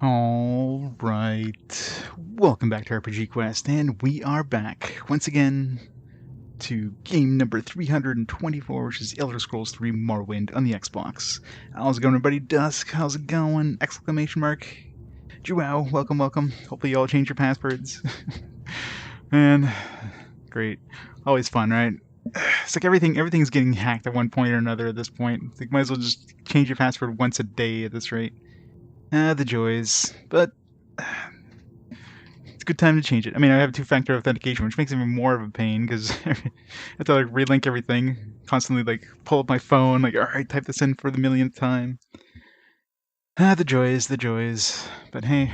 All right, welcome back to RPG Quest, and we are back once again to game number 324, which is Elder Scrolls 3 Morrowind on the Xbox. How's it going, everybody? Dusk, how's it going? Exclamation mark. Joao, welcome. Hopefully you all change your passwords. Man, great. Always fun, right? It's like everything's getting hacked at one point or another at this point. Like, might as well just change your password once a day at this rate. The joys. But it's a good time to change it. I mean, I have two-factor authentication, which makes it even more of a pain because I have to like relink everything, constantly like pull up my phone, like, all right, type this in for the millionth time. The joys. But hey,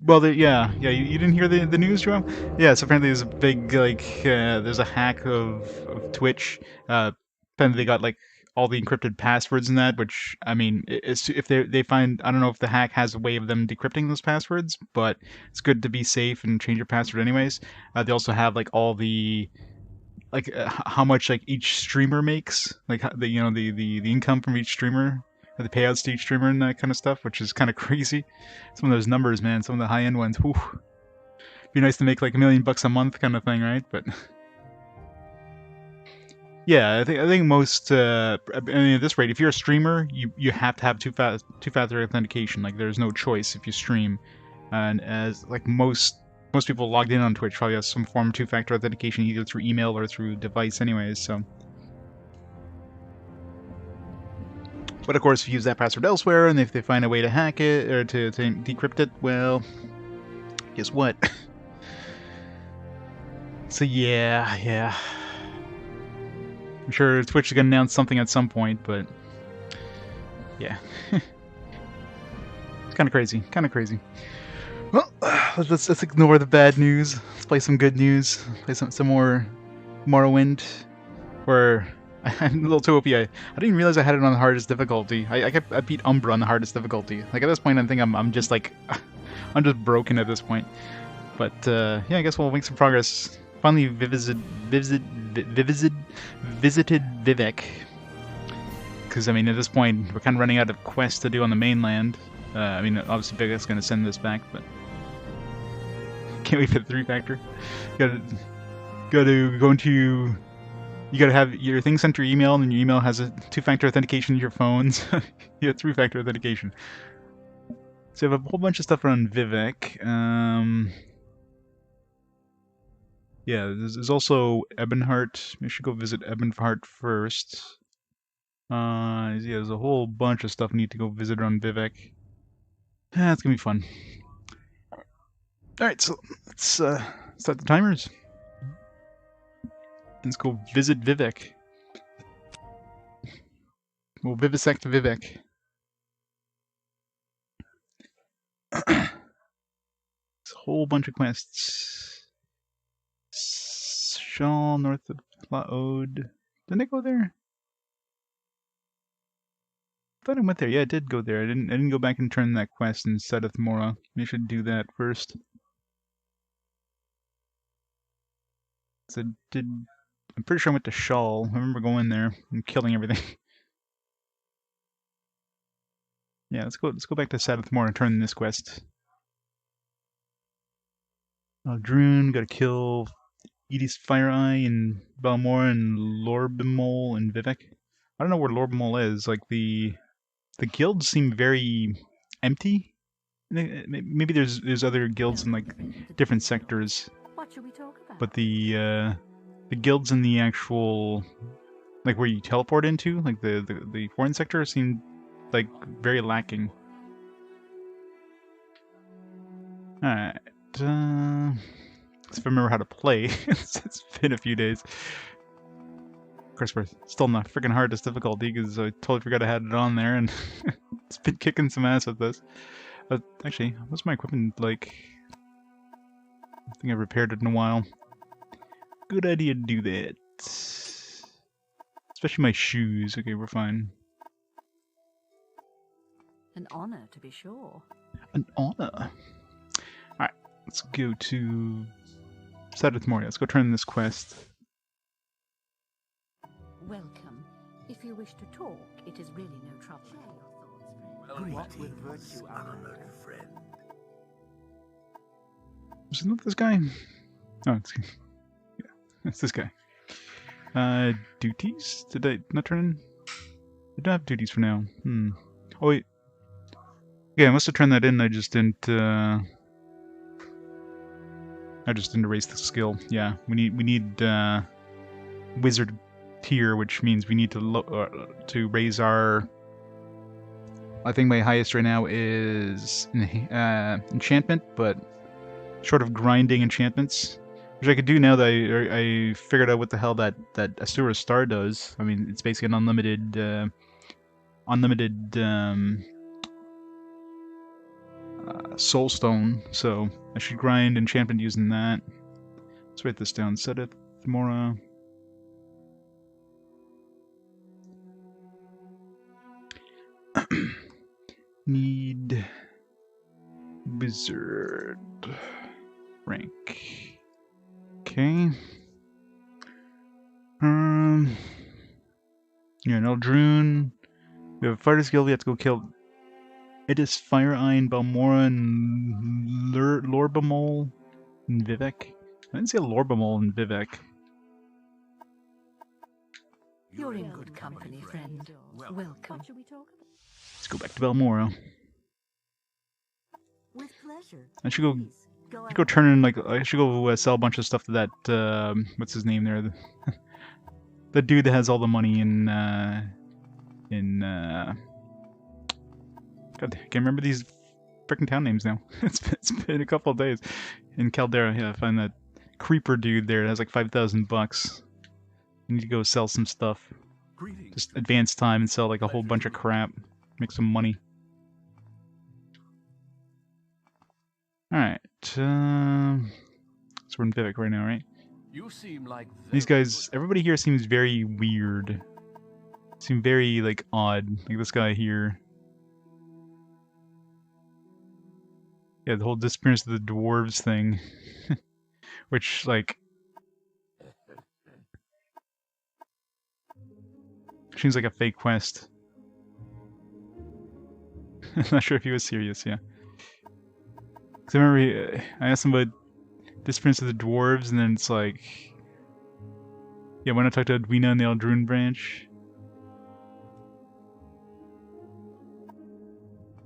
well, you didn't hear the news, Joe? Yeah, so apparently there's a big there's a hack of Twitch. Apparently they got like all the encrypted passwords and that, which I mean, if they find, I don't know if the hack has a way of them decrypting those passwords, but it's good to be safe and change your password anyways. They also have like all the how much like each streamer makes, like the income from each streamer, the payouts to each streamer and that kind of stuff, which is kind of crazy. Some of those numbers, man, some of the high end ones. Whew. Be nice to make like $1 million a month, kind of thing, right? But yeah, I think most. I mean, at this rate, if you're a streamer, you have to have two-factor authentication. Like, there's no choice if you stream, and as like most people logged in on Twitch probably have some form of two-factor authentication, either through email or through device, anyways. So, but of course, if you use that password elsewhere, and if they find a way to hack it or to decrypt it, well, guess what? So yeah. I'm sure Twitch is gonna announce something at some point, but yeah. It's kind of crazy. Well, let's ignore the bad news. Let's play some good news. Play some more Morrowind. Where I'm a little too OP. I didn't realize I had it on the hardest difficulty. I beat Umbra on the hardest difficulty. Like at this point, I think I'm just like I'm just broken at this point. But yeah, I guess we'll make some progress. Finally visited Vivek. Because I mean, at this point, we're kind of running out of quests to do on the mainland. I mean, obviously, Vivek's going to send this back, but can't wait for the 3-factor. Gotta go into. You gotta have your thing sent to your email, and then your email has a 2-factor authentication to your phones. You have 3-factor authentication. So you have a whole bunch of stuff around Vivek. Yeah, there's also Ebonheart. We should go visit Ebonheart first. Yeah, there's a whole bunch of stuff I need to go visit around Vivek. It's gonna be fun. Alright, so let's start the timers. Let's go visit Vivek. We'll vivisect Vivek. It's a whole bunch of quests. Shaw, north of Laod. Didn't I go there? I thought I went there. Yeah, I did go there. I didn't go back and turn that quest in Morrowind. Maybe I should do that first. So I'm pretty sure I went to Shaw. I remember going there and killing everything. Yeah, let's go back to Morrowind and turn this quest. Droon, gotta kill Edie's Fire Eye and Balmora and Lorbimol and Vivek. I don't know where Lorbimol is. Like the guilds seem very empty. Maybe there's other guilds in like different sectors. What should we talk about? But the guilds in the actual like where you teleport into, like the foreign sector, seem like very lacking. Alright. If I remember how to play. It's been a few days. Of course, we're still in the freaking hardest difficulty because I totally forgot I had it on there, and it's been kicking some ass with this. But actually, what's my equipment like? I think I've repaired it in a while. Good idea to do that. Especially my shoes. Okay, we're fine. An honor, to be sure. An honor. Alright, let's go to Saturday morning. Let's go turn this quest. Welcome. If you wish to talk, it is really no trouble. What with virtue, honored friend? Is it not this guy? Oh, it's, yeah, it's this guy. Duties? Did I not turn in? I don't have duties for now. Oh wait. Yeah, I must have turned that in. I just didn't erase the skill. Yeah, we need wizard tier, which means we need to raise our. I think my highest right now is enchantment, but short of grinding enchantments, which I could do now that I figured out what the hell that Asura Star does. I mean, it's basically an unlimited soul stone, so I should grind enchantment using that. Let's write this down. Set it, Mora. Need wizard rank. Okay. Yeah, Eldrune. We have a fighter's guild. We have to go kill Idis, Fire Eye, Balmora, and Lorbamol, and Vivek. I didn't see a Lorbamol and Vivek. You're in good company, friend. Welcome. What should we talk about? Let's go back to Balmora. With pleasure. I should go turn in, like, I should go sell a bunch of stuff to that, what's his name there? The dude that has all the money in God, I can't remember these frickin' town names now. it's been a couple of days. In Caldera, yeah, I find that creeper dude there that has like 5,000 bucks. I need to go sell some stuff. Just advance time and sell like a whole bunch of crap. Make some money. Alright, so we're in Vivek right now, right? You seem like These guys, everybody here seems very weird. Seem very, like, odd. Like this guy here. Yeah, the whole disappearance of the dwarves thing. Which, like... seems like a fake quest. I'm not sure if he was serious, yeah. Because I remember I asked him about disappearance of the dwarves, and then it's like... yeah, when I talked to Edwina in the Eldrune branch.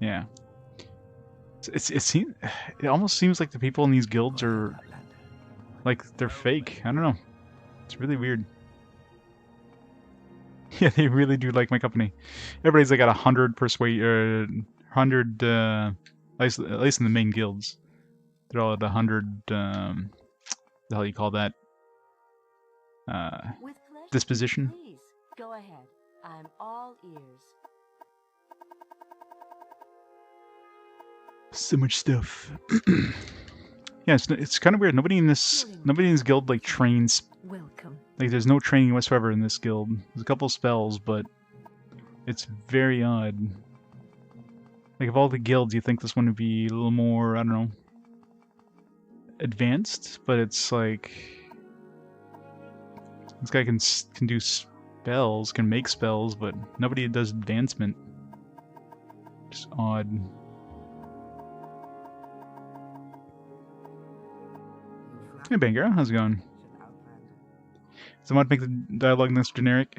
Yeah. It almost seems like the people in these guilds are... like, they're fake. I don't know. It's really weird. Yeah, they really do like my company. Everybody's like at 100 persuade, 100, at least in the main guilds. They're all at 100, the hell you call that? With pleasure. Disposition? Please, go ahead. I'm all ears. So much stuff. Yeah, it's kind of weird. Nobody in this guild like trains. Welcome. Like, there's no training whatsoever in this guild. There's a couple spells, but it's very odd. Like, of all the guilds, you think this one would be a little more, I don't know, advanced, but it's like this guy can do spells, can make spells, but nobody does advancement. Just odd. Hey Bangara, how's it going? Someone make the dialogue less generic.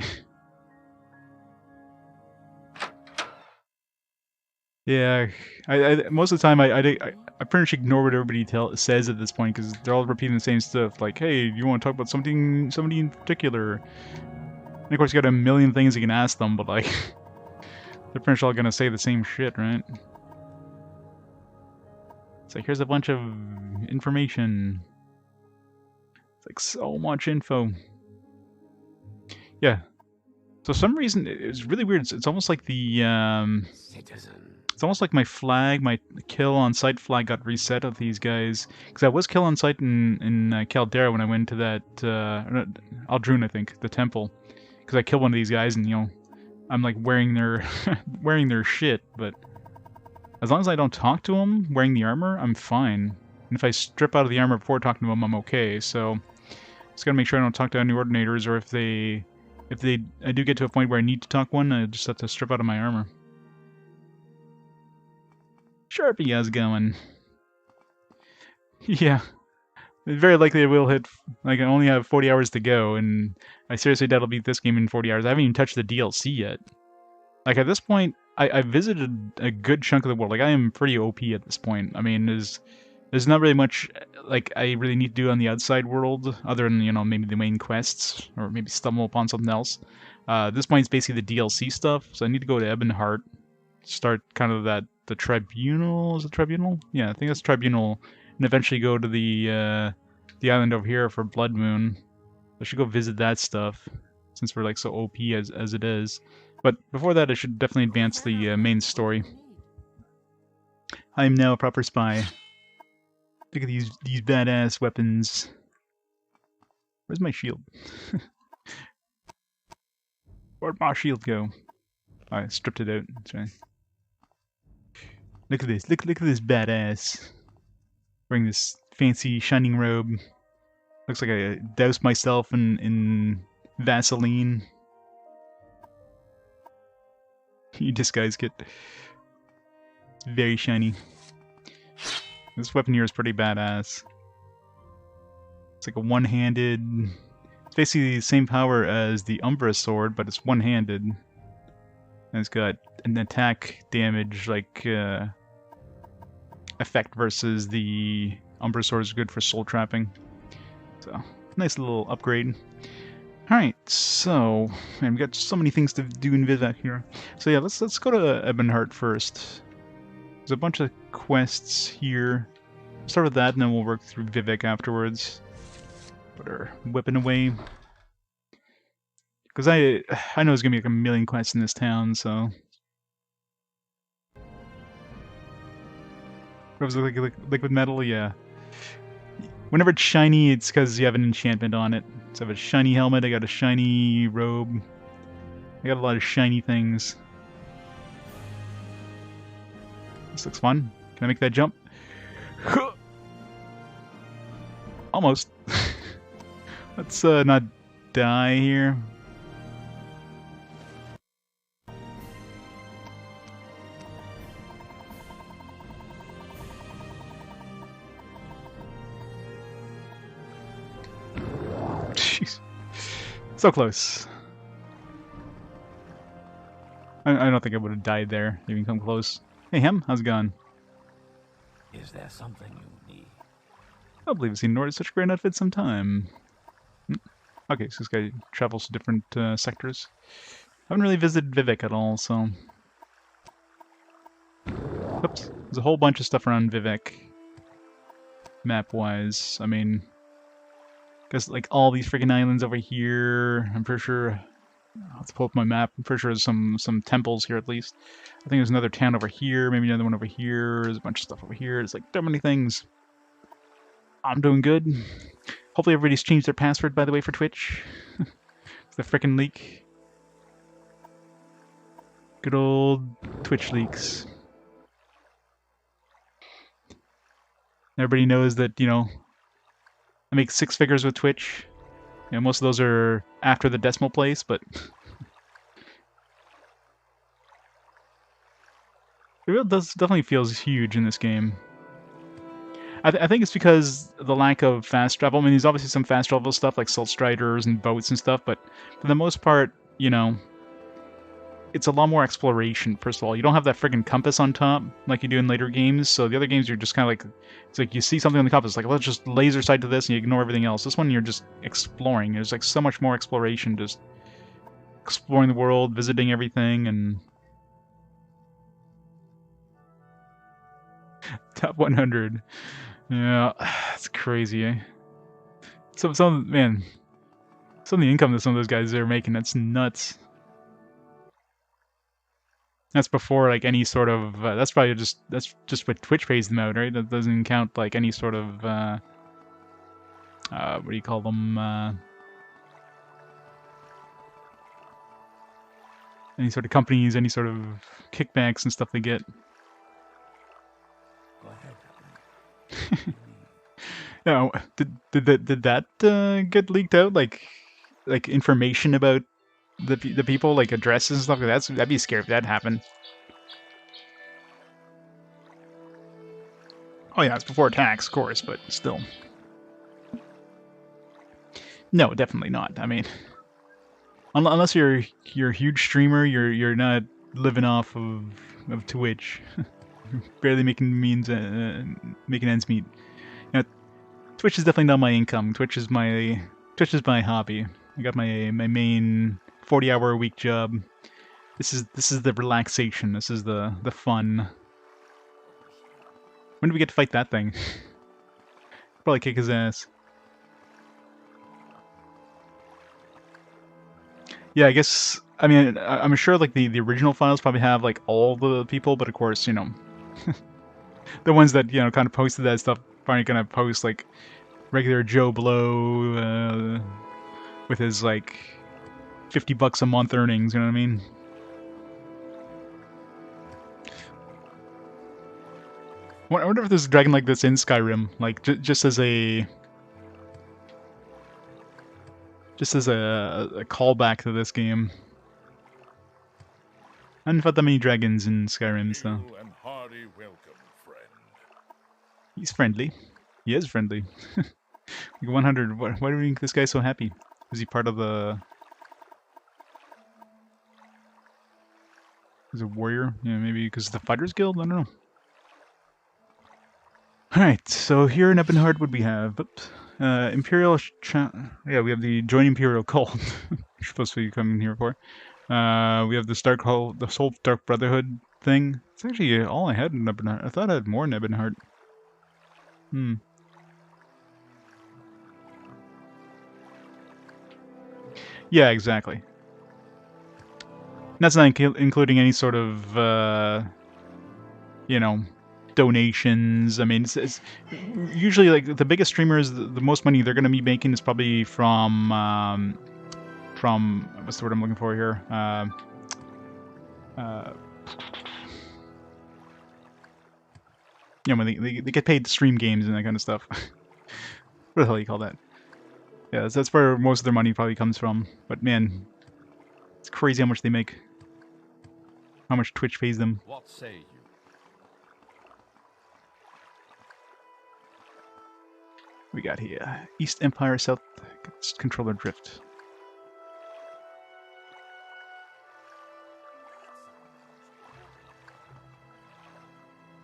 Yeah, I most of the time I pretty much ignore what everybody says at this point because they're all repeating the same stuff. Like, hey, you want to talk about somebody in particular? And of course, you got a million things you can ask them, but like, they're pretty much all gonna say the same shit, right? It's like, here's a bunch of information. It's like so much info. Yeah. So for some reason it's really weird. It's almost like the it's almost like my flag, my kill on sight flag got reset of these guys. Because I was kill on sight in Caldera when I went to that Eldrune, I think, the temple. Because I killed one of these guys and, you know, I'm like wearing their wearing their shit, but as long as I don't talk to them wearing the armor, I'm fine. And if I strip out of the armor before talking to them, I'm okay. So just gotta make sure I don't talk to any ordinators, or if I do get to a point where I need to talk one, I just have to strip out of my armor. Sharpie, how's it going? Yeah. Very likely I will hit, like, I only have 40 hours to go, and I seriously doubt I'll beat this game in 40 hours. I haven't even touched the DLC yet. Like, at this point, I visited a good chunk of the world. Like, I am pretty OP at this point. I mean, there's not really much, like, I really need to do on the outside world, other than, you know, maybe the main quests, or maybe stumble upon something else. At this point, it's basically the DLC stuff, so I need to go to Ebonheart, start kind of the Tribunal. Is it Tribunal? Yeah, I think that's Tribunal, and eventually go to the island over here for Blood Moon. I should go visit that stuff, since we're like so OP as it is. But before that, I should definitely advance the main story. I am now a proper spy. Look at these badass weapons. Where's my shield? Where'd my shield go? Oh, I stripped it out. That's right. Look at this. Look at this badass. Wearing this fancy shining robe. Looks like I doused myself in Vaseline. You disguise kit. Very shiny. This weapon here is pretty badass. It's like a one-handed... It's basically the same power as the Umbra sword, but it's one-handed. And it's got an attack damage, like, effect versus the Umbra sword is good for soul trapping. So, nice little upgrade. Alright, so... Man, we got so many things to do in Vivek here. So yeah, let's go to Ebonheart first. There's a bunch of quests here. Start with that, and then we'll work through Vivek afterwards. Put our weapon away. Because I know there's gonna be like a million quests in this town, so... What was it, like liquid metal? Yeah. Whenever it's shiny, it's because you have an enchantment on it. So I have a shiny helmet, I got a shiny robe. I got a lot of shiny things. This looks fun. Can I make that jump? Almost. Let's not die here. Jeez. So close. I don't think I would have died there, even come close. Hey, Hem, how's it going? Is there something you need? I believe I've seen Nord in such a great outfit sometime. Okay, so this guy travels to different sectors. I haven't really visited Vivek at all, so... Oops. There's a whole bunch of stuff around Vivek. Map-wise. I mean... Because, like, all these freaking islands over here, I'm pretty sure... Let's pull up my map. I'm pretty sure there's some temples here, at least. I think there's another town over here, maybe another one over here. There's a bunch of stuff over here. There's, like, so many things. I'm doing good. Hopefully everybody's changed their password, by the way, for Twitch. It's the frickin' leak. Good old Twitch leaks. Everybody knows that, you know, I make 6 figures with Twitch. You know, most of those are after the decimal place, but... It definitely feels huge in this game. I think it's because the lack of fast travel. I mean, there's obviously some fast travel stuff like Salt Striders and boats and stuff, but for the most part, you know, it's a lot more exploration, first of all. You don't have that friggin' compass on top like you do in later games, so the other games you're just kind of like, it's like you see something on the compass, like, let's just laser sight to this and you ignore everything else. This one you're just exploring. There's like so much more exploration, just exploring the world, visiting everything, and... Top 100. Yeah, it's crazy, eh? Some of the income that some of those guys are making, that's nuts. That's before like any sort of that's probably that's just what Twitch pays them out, right? That doesn't count like any sort of what do you call them? Any sort of companies, any sort of kickbacks and stuff they get. Go ahead. Yeah, did that get leaked out? Like information about the people, like addresses and stuff like that? I'd be scared if that happened. Oh yeah, it's before tax, of course, but still. No, definitely not. I mean, unless you're a huge streamer, you're not living off of Twitch, barely making ends meet. You know, Twitch is definitely not my income. Twitch is my hobby. I got my main 40-hour a week job. This is the relaxation. This is the fun. When do we get to fight that thing? Probably kick his ass. Yeah, I guess. I mean, I'm sure like the original files probably have like all the people, but of course, you know, the ones that kind of posted that stuff probably gonna post like regular Joe Blow with his like $50 a month earnings. You know what I mean? I wonder if there's a dragon like this in Skyrim, like just as a callback to this game. I haven't fought that many dragons in Skyrim, so. And hearty welcome, friend. He's friendly. He is friendly. Like 100. Why do we think this guy's so happy? Is he part of the? Is a warrior? Yeah, maybe because of the Fighters Guild. I don't know. All right. So here in Ebonheart, what we have? Imperial. Yeah, we have the Join Imperial Cult. You're supposed to be coming here for. We have the the Soul Dark Brotherhood thing. It's actually all I had in Ebonheart. I thought I had more in Ebonheart. Yeah, exactly. That's not including any sort of, donations. I mean, it's usually like the biggest streamers, the most money they're going to be making is probably from what's the word I'm looking for here? When they get paid to stream games and that kind of stuff. What the hell do you call that? Yeah, that's where most of their money probably comes from. But man, it's crazy how much they make. How much Twitch pays them. What say you? We got here East Empire, South Controller Drift.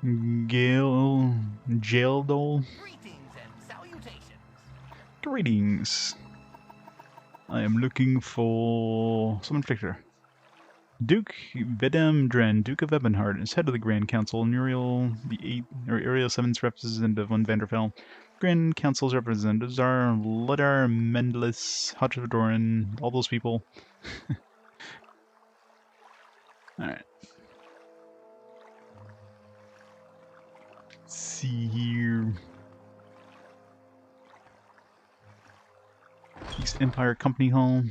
Jaildol. Greetings and salutations. Greetings. I am looking for someone Victor. Duke Vvardenfell, Duke of Ebonheart, is head of the Grand Council, and Uriel Uriel 7's representative on Vvardenfell. Grand Council's representatives are Ledar, Mendelis, Hotchadoran, all those people. Alright. Let's see here. East Empire Company Hall.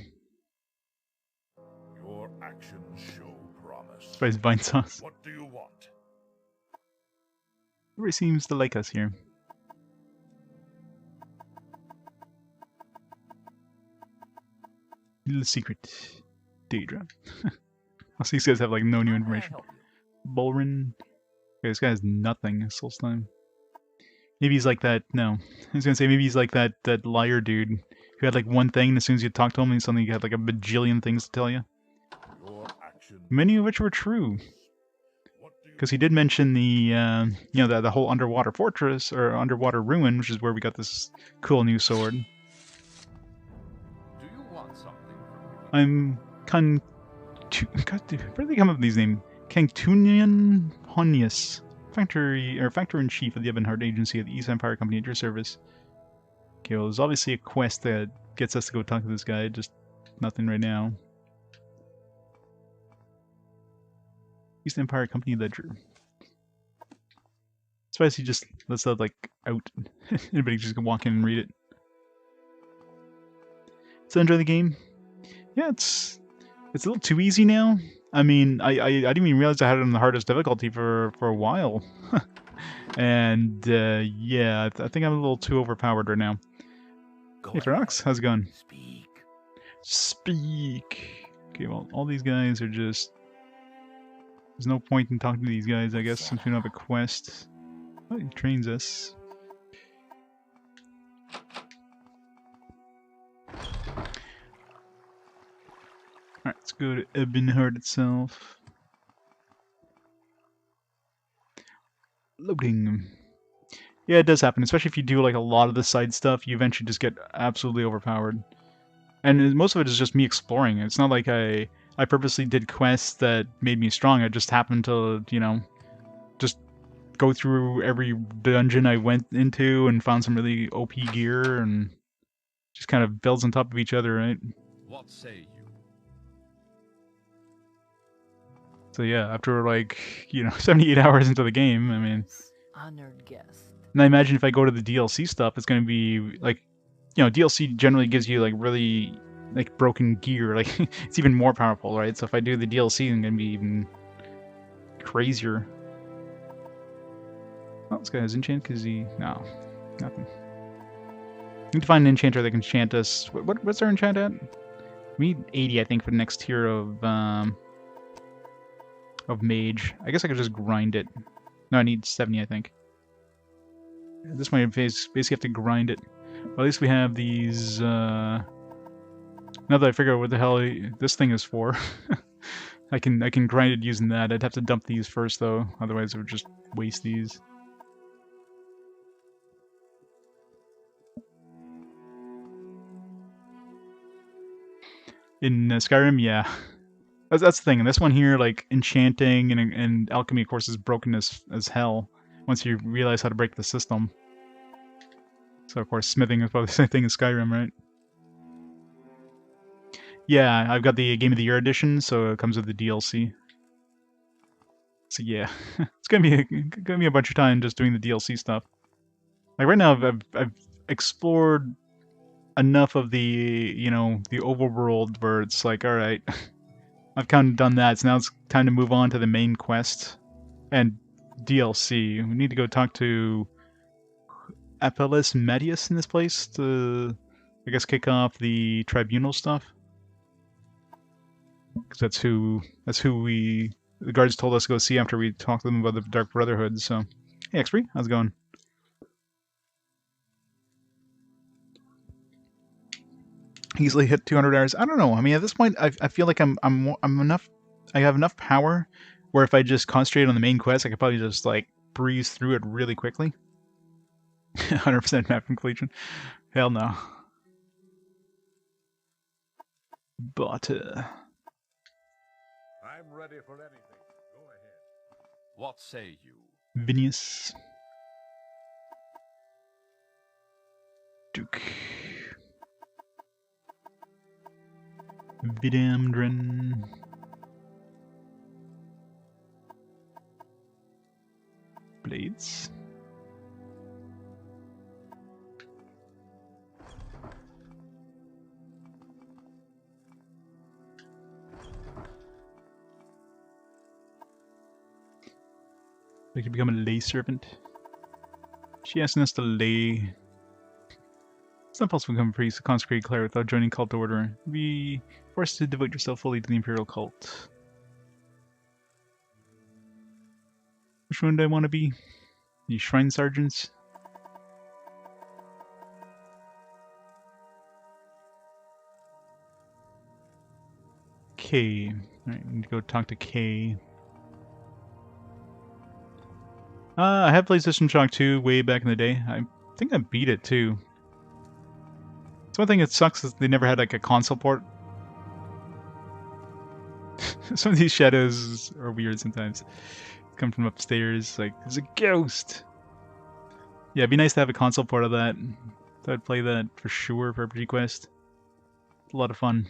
Your actions show promise. Spice Vine Sauce. What do you want? Everybody seems to like us here. Little secret. Daedra. Also, these guys have like no new information. Bolrin. Okay, this guy has nothing. Solstheim. Maybe he's like that. No. I was gonna say maybe he's like that liar dude who had like one thing, and as soon as you talk to him, he suddenly had like a bajillion things to tell you. Many of which were true. Because he did mention the, the whole underwater fortress, or underwater ruin, which is where we got this cool new sword. Do you want something from me? I'm God, where do they come up with these names? Cantunian Honius, Factor-in-Chief of the Ebonheart Agency of the East Empire Company at your service. Okay, well, there's obviously a quest that gets us to go talk to this guy, just nothing right now. East Empire Company Ledger. Suppose he just lets that like out. Anybody just can walk in and read it. So enjoy the game. Yeah, it's a little too easy now. I mean, I didn't even realize I had it on the hardest difficulty for a while. And yeah, I think I'm a little too overpowered right now. Hey Ferox, how's it going? Speak. Okay, well, all these guys are just. There's no point in talking to these guys, I guess, since we don't have a quest. Oh, he trains us. Alright, let's go to Ebonheart itself. Loading. Yeah, it does happen, especially if you do like a lot of the side stuff, you eventually just get absolutely overpowered. And most of it is just me exploring. It's not like I purposely did quests that made me strong. I just happened to, you know, just go through every dungeon I went into and found some really OP gear and just kind of builds on top of each other, right? What say you? So yeah, after like, you know, 78 hours into the game, I mean, Honored guest. and I imagine if I go to the DLC stuff, it's going to be like, you know, DLC generally gives you like really like broken gear, like it's even more powerful, right? So if I do the DLC, it's going to be even crazier. Oh, this guy has enchant because no, nothing. Need to find an enchanter that can enchant us. What's our enchant at? We need 80, I think, for the next tier of mage. I guess I could just grind it. No, I need 70, I think. At this point, I basically have to grind it. Well, at least we have these. Now that I figure out what the hell this thing is for, I can grind it using that. I'd have to dump these first though, otherwise it would just waste these. In Skyrim, yeah. That's the thing. And this one here, like enchanting and alchemy, of course, is broken as hell once you realize how to break the system. So of course, smithing is probably the same thing as Skyrim, right? Yeah, I've got the Game of the Year edition, so it comes with the DLC. So yeah, it's gonna be a bunch of time just doing the DLC stuff. Like right now, I've explored enough of the, you know, the overworld where it's like, all right, I've kind of done that. So now it's time to move on to the main quest and DLC. We need to go talk to Apelles Medius in this place to, I guess, kick off the tribunal stuff. Because that's who the guards told us to go see after we talked to them about the Dark Brotherhood. So, hey, X3, how's it going? Easily hit 200 hours. I don't know. I mean, at this point, I feel like I'm enough. I have enough power where if I just concentrate on the main quest, I could probably just like breeze through it really quickly. 100% map completion. Hell no. But I'm ready for anything. Go ahead. What say you? Vinius, Duke, Vidamdren, Blades. We could become a lay servant. She asking us to lay. It's not possible to become a priest, a consecrated cleric without joining cult order. Be forced to devote yourself fully to the imperial cult. Which one do I want to be? The shrine sergeants? K. Alright, we need to go talk to K. I have played System Shock 2 way back in the day. I think I beat it too. So one thing that sucks is they never had like a console port. Some of these shadows are weird sometimes. Come from upstairs, like there's a ghost. Yeah, it'd be nice to have a console port of that. So I'd play that for sure for RPG Quest. It's a lot of fun.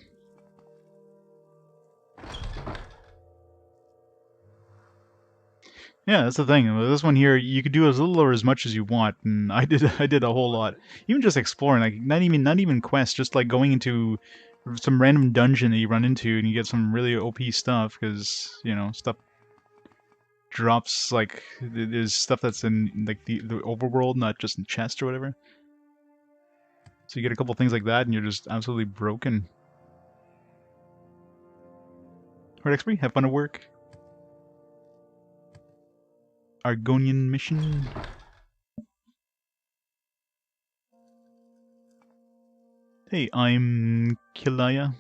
Yeah, that's the thing. With this one here, you could do as little or as much as you want, and I did a whole lot. Even just exploring, like not even quests, just like going into some random dungeon that you run into and you get some really OP stuff because, you know, stuff drops, like there's stuff that's in like the overworld, not just in chests or whatever. So you get a couple things like that and you're just absolutely broken. Alright, XP, have fun at work. Argonian mission. Hey, I'm Kilaya.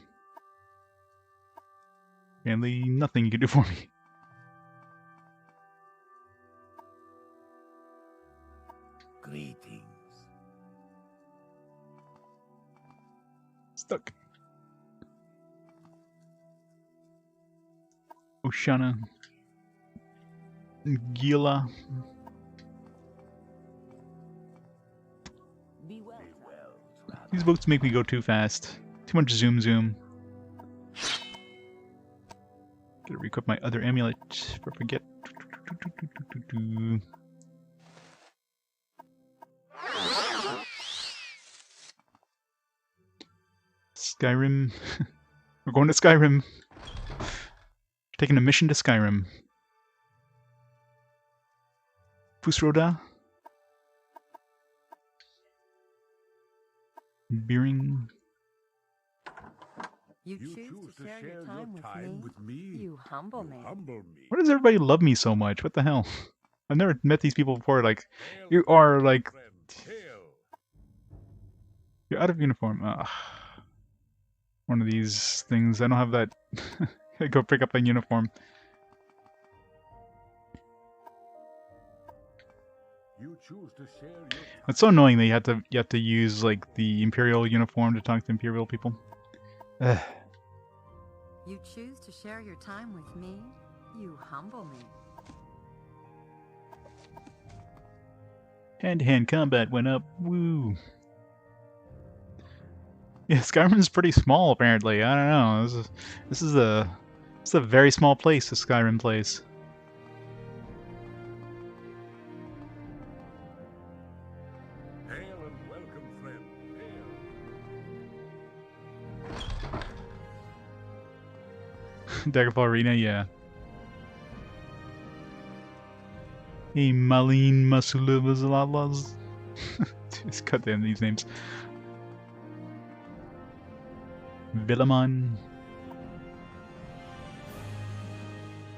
Apparently nothing you can do for me. Greetings. Stuck. Oshana. Gila. Be well. These boats make me go too fast. Too much zoom zoom. Gotta re-equip my other amulet before I forget. Skyrim. We're going to Skyrim. Taking a mission to Skyrim. Fusroda. Beering. You choose to share your time with me? You humble me. Why does everybody love me so much? What the hell? I've never met these people before. Like, you are like, you're out of uniform. Ugh. One of these things. I don't have that. I go pick up a uniform. You choose to share your time. It's so annoying that you have to use like the Imperial uniform to talk to Imperial people. Ugh. You choose to share your time with me? You humble me. Hand-to-hand combat went up. Woo. Yeah, Skyrim's pretty small apparently. I don't know. This is a very small place, the Skyrim place. Hail and welcome, friend. Hail. Daggerfall Arena, yeah. Hey, Malin Masulabazalas. Just cut down these names. Villamon.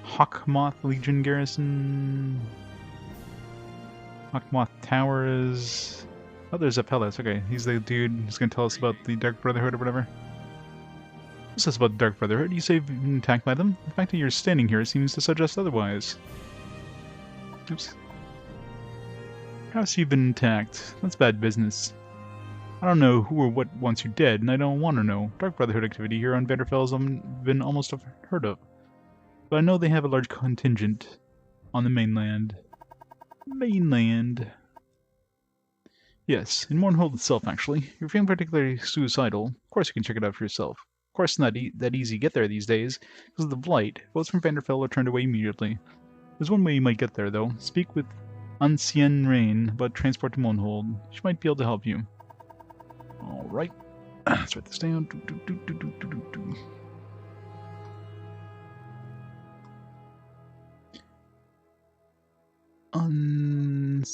Hawkmoth Legion Garrison. Hawkmoth Towers. Oh, there's Apellis. Okay, he's the dude who's gonna tell us about the Dark Brotherhood or whatever. What's this about the Dark Brotherhood? You say you've been attacked by them? The fact that you're standing here seems to suggest otherwise. Oops. Perhaps you've been attacked. That's bad business. I don't know who or what wants you dead, and I don't want to know. Dark Brotherhood activity here on Vvardenfell has been almost unheard of. But I know they have a large contingent on the mainland. Mainland. Yes, in Mornhold itself, actually. You're feeling particularly suicidal. Of course you can check it out for yourself. Of course it's not that easy to get there these days, because of the Blight. Boats from Vvardenfell are turned away immediately. There's one way you might get there, though. Speak with Ancien Rain about transport to Mornhold. She might be able to help you. Alright. Let's write this down. Ancien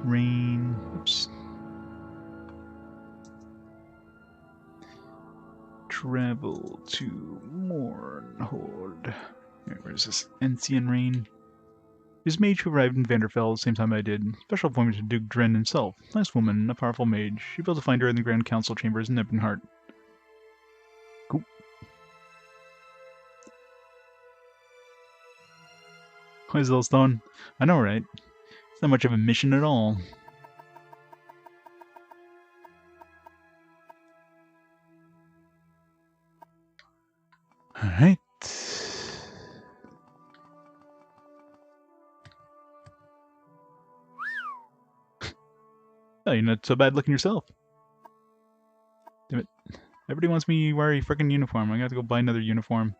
Rain. Oops. Travel to Mornhold. Where is this? Ancien Rain. His mage who arrived in Vvardenfell the same time I did. Special appointment to Duke Dren himself. Nice woman, a powerful mage. You'll be able to find her in the Grand Council chambers in Ebonheart. Cool. Why is it all stone? I know, right? It's not much of a mission at all. Alright. Oh, you're not so bad looking yourself. Damn it. Everybody wants me to wear a frickin' uniform. I'm gonna have to go buy another uniform.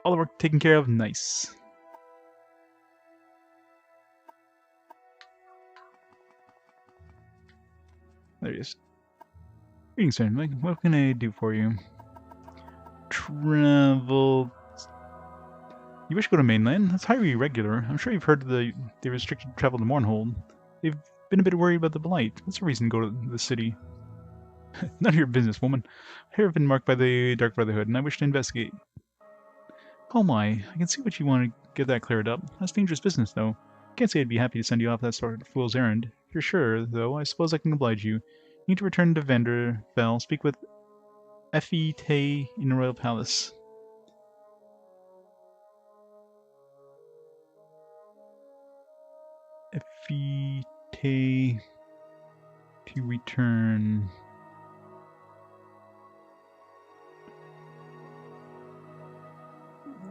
All the work taken care of. Nice. There he is. Greetings, friend. What can I do for you? Travel. You wish to go to mainland? That's highly irregular. I'm sure you've heard they restricted travel to Mornhold. They've been a bit worried about the Blight. That's the reason to go to the city. None of your business, woman. Here have been marked by the Dark Brotherhood, and I wish to investigate. Oh my, I can see what you want to get that cleared up. That's dangerous business, though. Can't say I'd be happy to send you off that sort of fool's errand. If you're sure, though, I suppose I can oblige you. You need to return to Vvardenfell. Speak with Effie Tay in the Royal Palace. Effie Tay to return.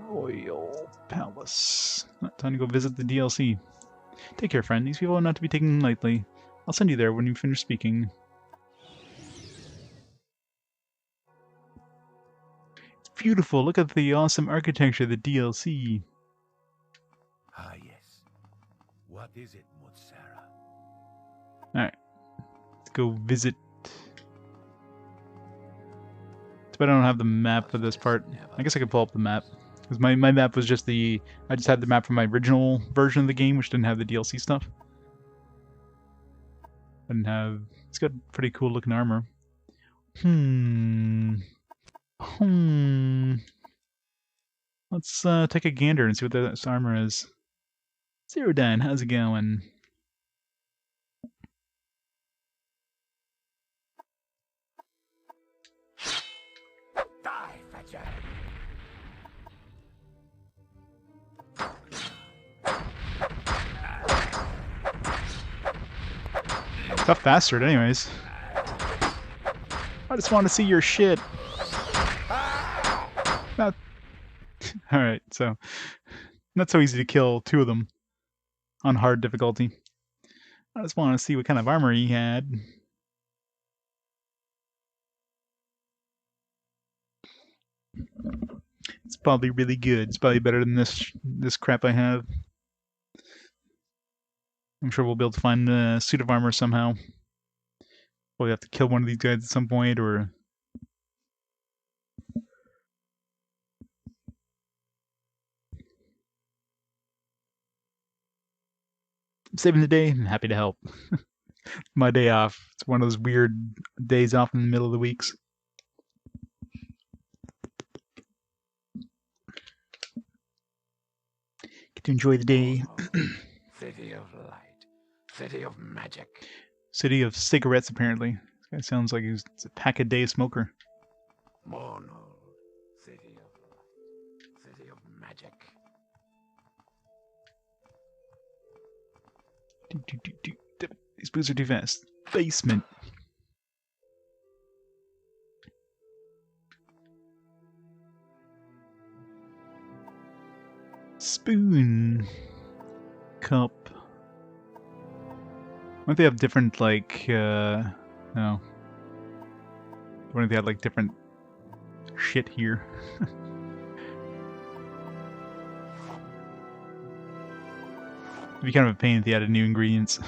Royal Palace. Time to go visit the DLC. Take care, friend. These people are not to be taken lightly. I'll send you there when you finish speaking. It's beautiful. Look at the awesome architecture of the DLC. Ah, yes. What is it, Mutsara? Alright. Let's go visit. It's bad I don't have the map for this part. I guess I could pull up the map. Because my map was just the... I just had the map from my original version of the game, which didn't have the DLC stuff. I didn't have... It's got pretty cool looking armor. Let's take a gander and see what this armor is. Zerodine, how's it going? Die, fetcher! Tough bastard, anyways. I just want to see your shit. Not... Alright, so... Not so easy to kill two of them on hard difficulty. I just want to see what kind of armor he had. It's probably really good. It's probably better than this crap I have. I'm sure we'll be able to find a suit of armor somehow. We'll have to kill one of these guys at some point, or... I'm saving the day. I'm happy to help. My day off. It's one of those weird days off in the middle of the weeks. Get to enjoy the day. City of light. City of magic. City of cigarettes, apparently. This guy sounds like he's a pack-a-day smoker. Mono. City of light. City of magic. These boots are too fast. Basement. Spoon. Cup. What if they have different, like, no. What if they had, like, different shit here? It'd be kind of a pain if they added new ingredients.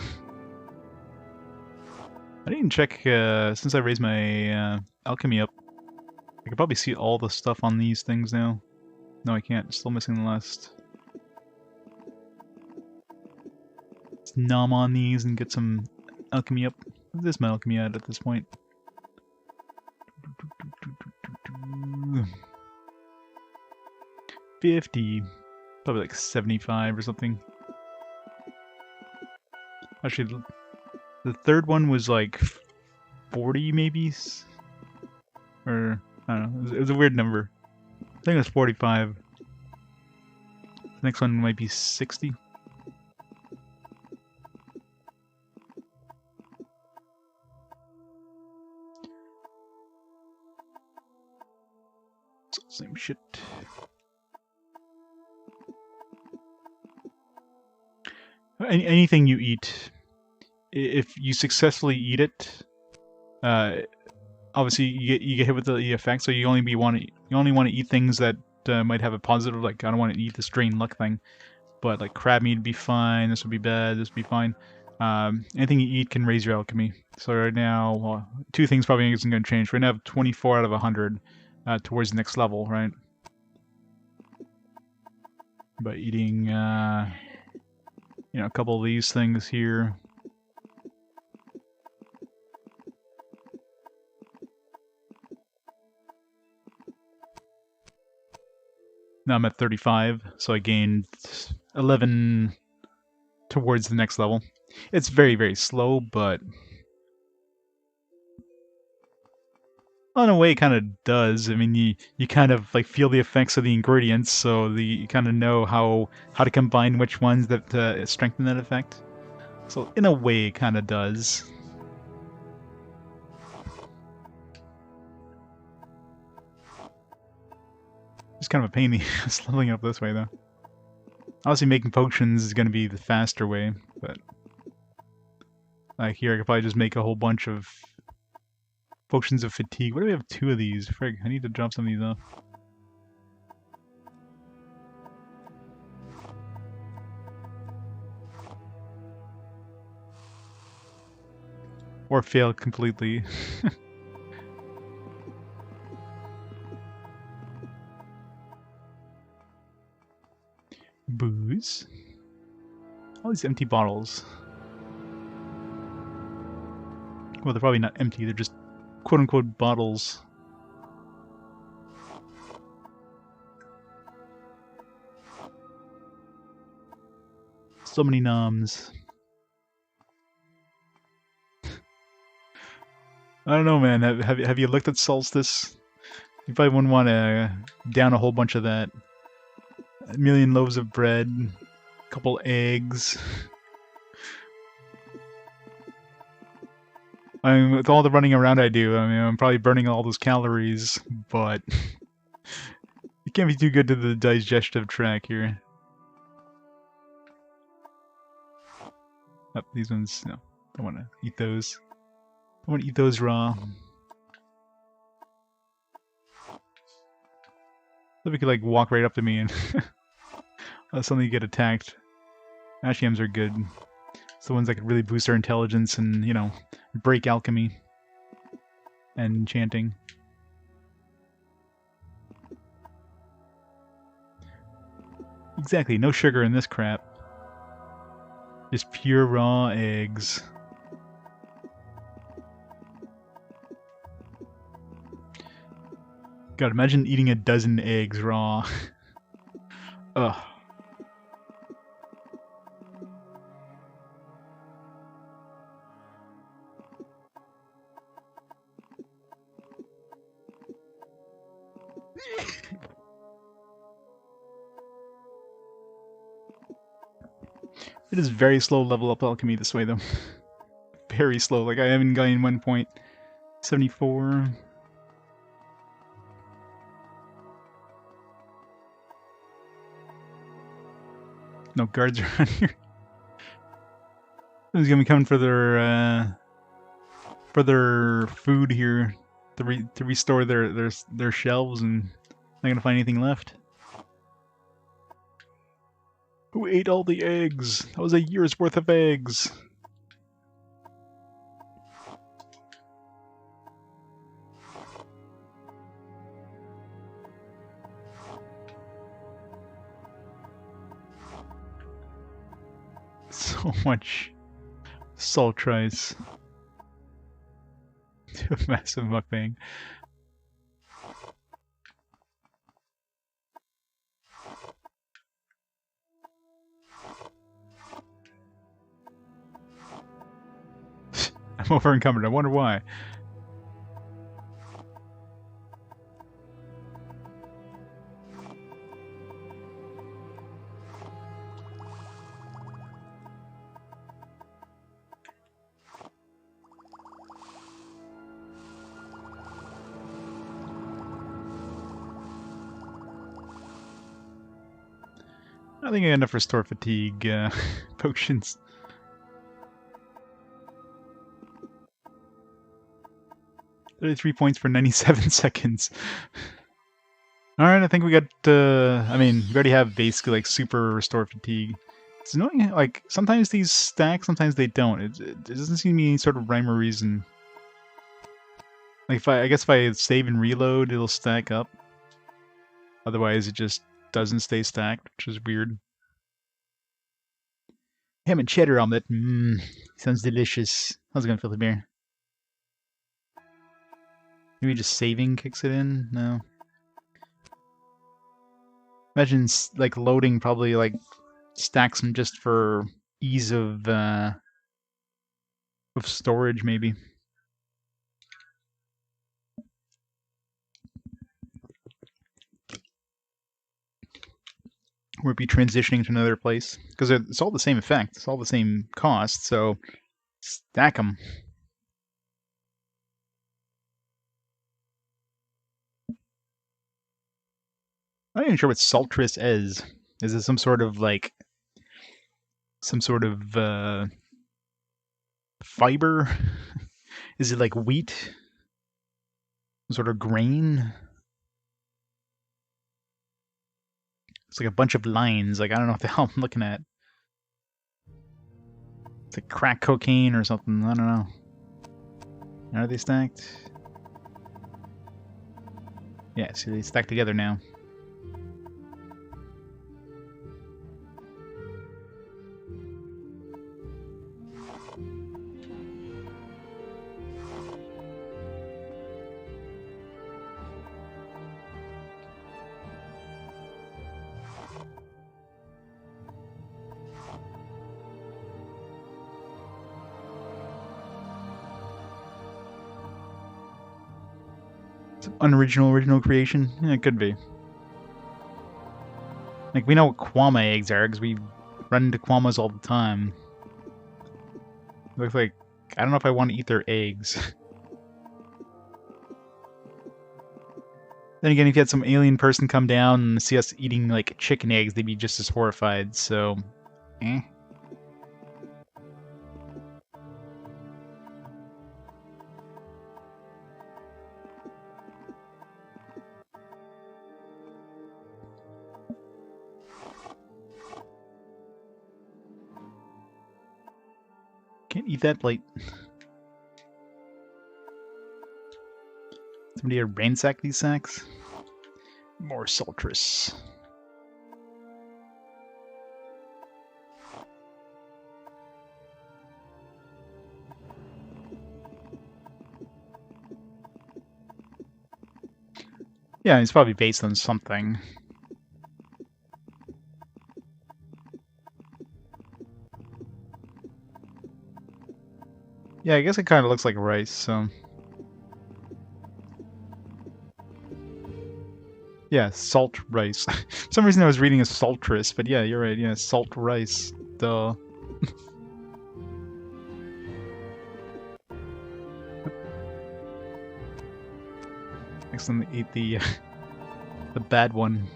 I didn't check, since I raised my alchemy up. I could probably see all the stuff on these things now. No, I can't. Still missing the last. Let's nom on these and get some alchemy up. What is my alchemy at this point? 50. Probably like 75 or something. Actually, the third one was like 40 maybe? Or, I don't know, it was a weird number. I think it was 45. The next one might be 60. Same shit. Anything you eat, if you successfully eat it, obviously you get hit with the effect. So you only want to eat things that might have a positive. Like, I don't want to eat this drain luck thing, but like crab meat would be fine. This would be bad. This would be fine. Anything you eat can raise your alchemy. So right now, two things probably isn't going to change. Right now, I have 24 out of 100 towards the next level, right? By eating, you know, a couple of these things here. Now I'm at 35, so I gained 11 towards the next level. It's very, very slow, but in a way, it kind of does. I mean, you kind of like feel the effects of the ingredients, so you kind of know how to combine which ones that strengthen that effect. So in a way, it kind of does. It's kind of a pain leveling up this way, though. Obviously, making potions is going to be the faster way, but like here, I could probably just make a whole bunch of potions of fatigue. What do we have 2 of these? Frig, I need to drop some of these off. Or fail completely. Booze. All these empty bottles. Well, they're probably not empty, they're just quote-unquote bottles. So many noms. I don't know, man. Have you looked at Solstice? You probably wouldn't want to down a whole bunch of that. 1,000,000 loaves of bread, a couple eggs. I mean, with all the running around I do, I mean, I'm probably burning all those calories, but it can't be too good to the digestive tract here. Oh, these ones, no, don't want to eat those. I want to eat those raw. So we could like walk right up to me and suddenly get attacked. Ashiams are good. It's the ones that could really boost our intelligence and, you know, break alchemy and enchanting. Exactly, no sugar in this crap. Just pure raw eggs. God, imagine eating a dozen eggs raw. Ugh. It is very slow level up alchemy this way, though. Very slow. Like, I haven't gotten 1.74. No guards around here. Who's gonna be coming for their food here to restore their shelves, and not gonna find anything left. Who ate all the eggs? That was a year's worth of eggs. So much salt rice. To a massive mukbang. I'm over encumbered. I wonder why. I think I got enough restore fatigue potions. $33 points for 97 seconds. Alright, I think we got, I mean, we already have basically, like, super restore fatigue. It's annoying, like, sometimes these stack, sometimes they don't. It doesn't seem to be any sort of rhyme or reason. Like, I guess if I save and reload, it'll stack up. Otherwise, it just doesn't stay stacked, which is weird. Ham and cheddar omelet. Sounds delicious. How's it gonna feel the beer? Maybe just saving kicks it in? No. Imagine like loading probably like stacks them just for ease of storage maybe. Or be transitioning to another place because it's all the same effect, it's all the same cost. So stack them. I'm not even sure what Saltris is. Is it some sort of like fiber? Is it like wheat? Some sort of grain? It's like a bunch of lines. Like I don't know what the hell I'm looking at. It's like crack cocaine or something. I don't know. Are they stacked? Yeah, see, they stack together now. Some original creation? Yeah, it could be. Like, we know what Kwama eggs are, because we run into Kwamas all the time. Looks like... I don't know if I want to eat their eggs. Then again, if you had some alien person come down and see us eating, like, chicken eggs, they'd be just as horrified, so... Eh. Can't eat that, like... Somebody ransack these sacks? More Saltris. Yeah, it's probably based on something. Yeah, I guess it kind of looks like rice, so... Yeah, salt rice. For some reason I was reading a saltris, but yeah, you're right, yeah, salt rice. Duh. Accidentally ate the bad one.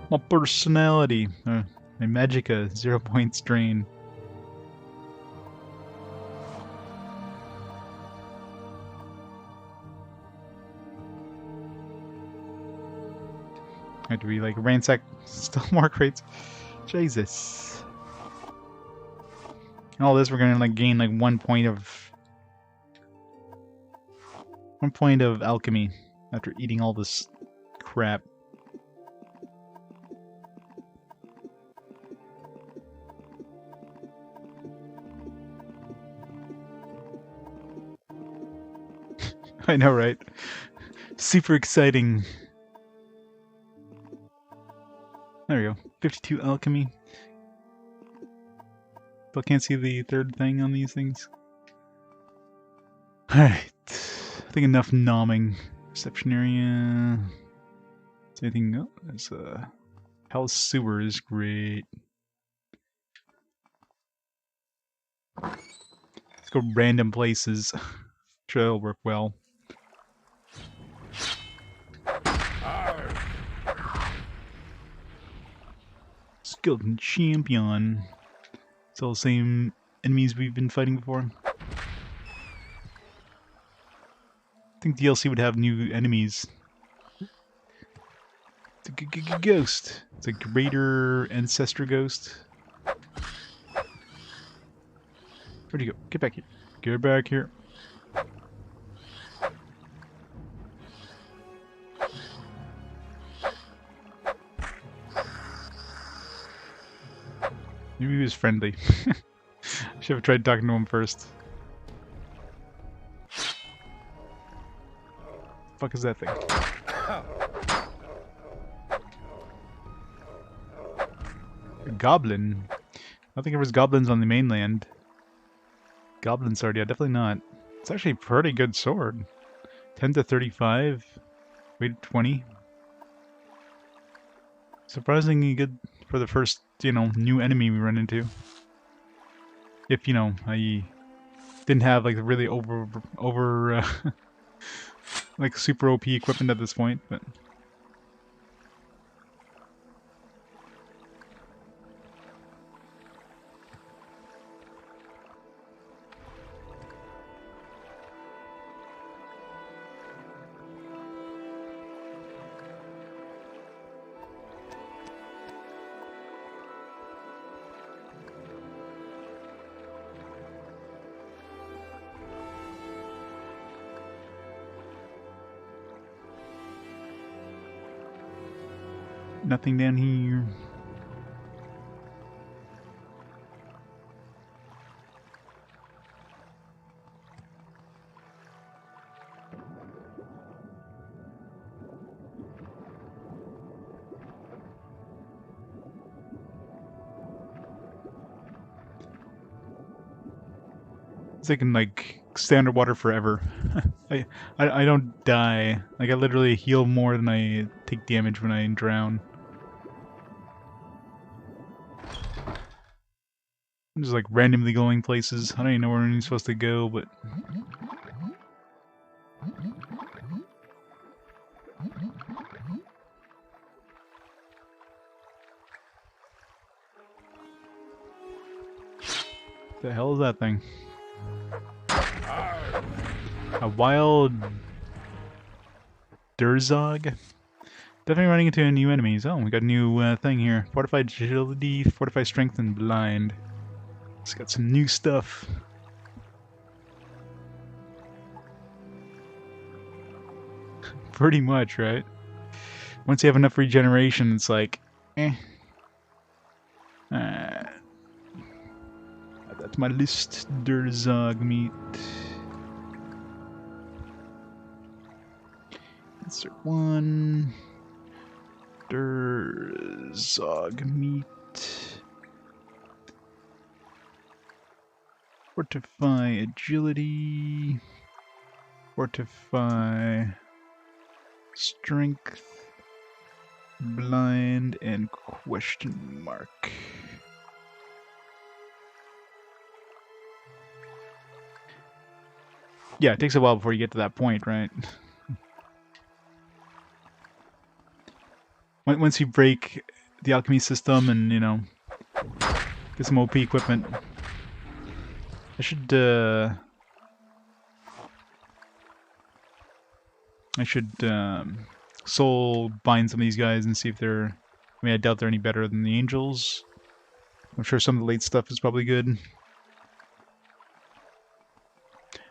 My personality. My magicka, 0 points drain. Had to be like ransack still more crates. Jesus. And all this we're gonna like gain like 1 point of 1 point of alchemy after eating all this crap. I know, right? Super exciting. There we go. 52 alchemy. But can't see the third thing on these things. Alright. I think enough nomming. Reception area. Is anything else? There's Hell's Sewer is great. Let's go random places. Sure, that'll work well. Skeleton Champion. It's all the same enemies we've been fighting before. I think DLC would have new enemies. It's a ghost. It's a greater ancestor ghost. Where'd you go? Get back here. Get back here. Maybe he was friendly. Should have tried talking to him first. Fuck is that thing? Goblin. I don't think there was goblins on the mainland. Goblin sword, yeah, definitely not. It's actually a pretty good sword. 10 to 35, weight 20. Surprisingly good for the first, you know, new enemy we run into. If, you know, I didn't have like really like super OP equipment at this point, but nothing down here. It's like stay underwater forever. I don't die. Like I literally heal more than I take damage when I drown. I'm just like randomly going places. I don't even know where I'm supposed to go, but the hell is that thing? A wild Durzog? Definitely running into new enemies. Oh, we got a new thing here. Fortified agility, fortified strength, and blind. It's got some new stuff. Pretty much, right? Once you have enough regeneration, it's like, eh. That's my list. Durzog meat. Insert one. Durzog meat. Fortify agility. Fortify strength. Blind and question mark. Yeah, it takes a while before you get to that point, right? Once you break the alchemy system and, you know, get some OP equipment. I should soul bind some of these guys and see if they're... I mean, I doubt they're any better than the angels. I'm sure some of the late stuff is probably good.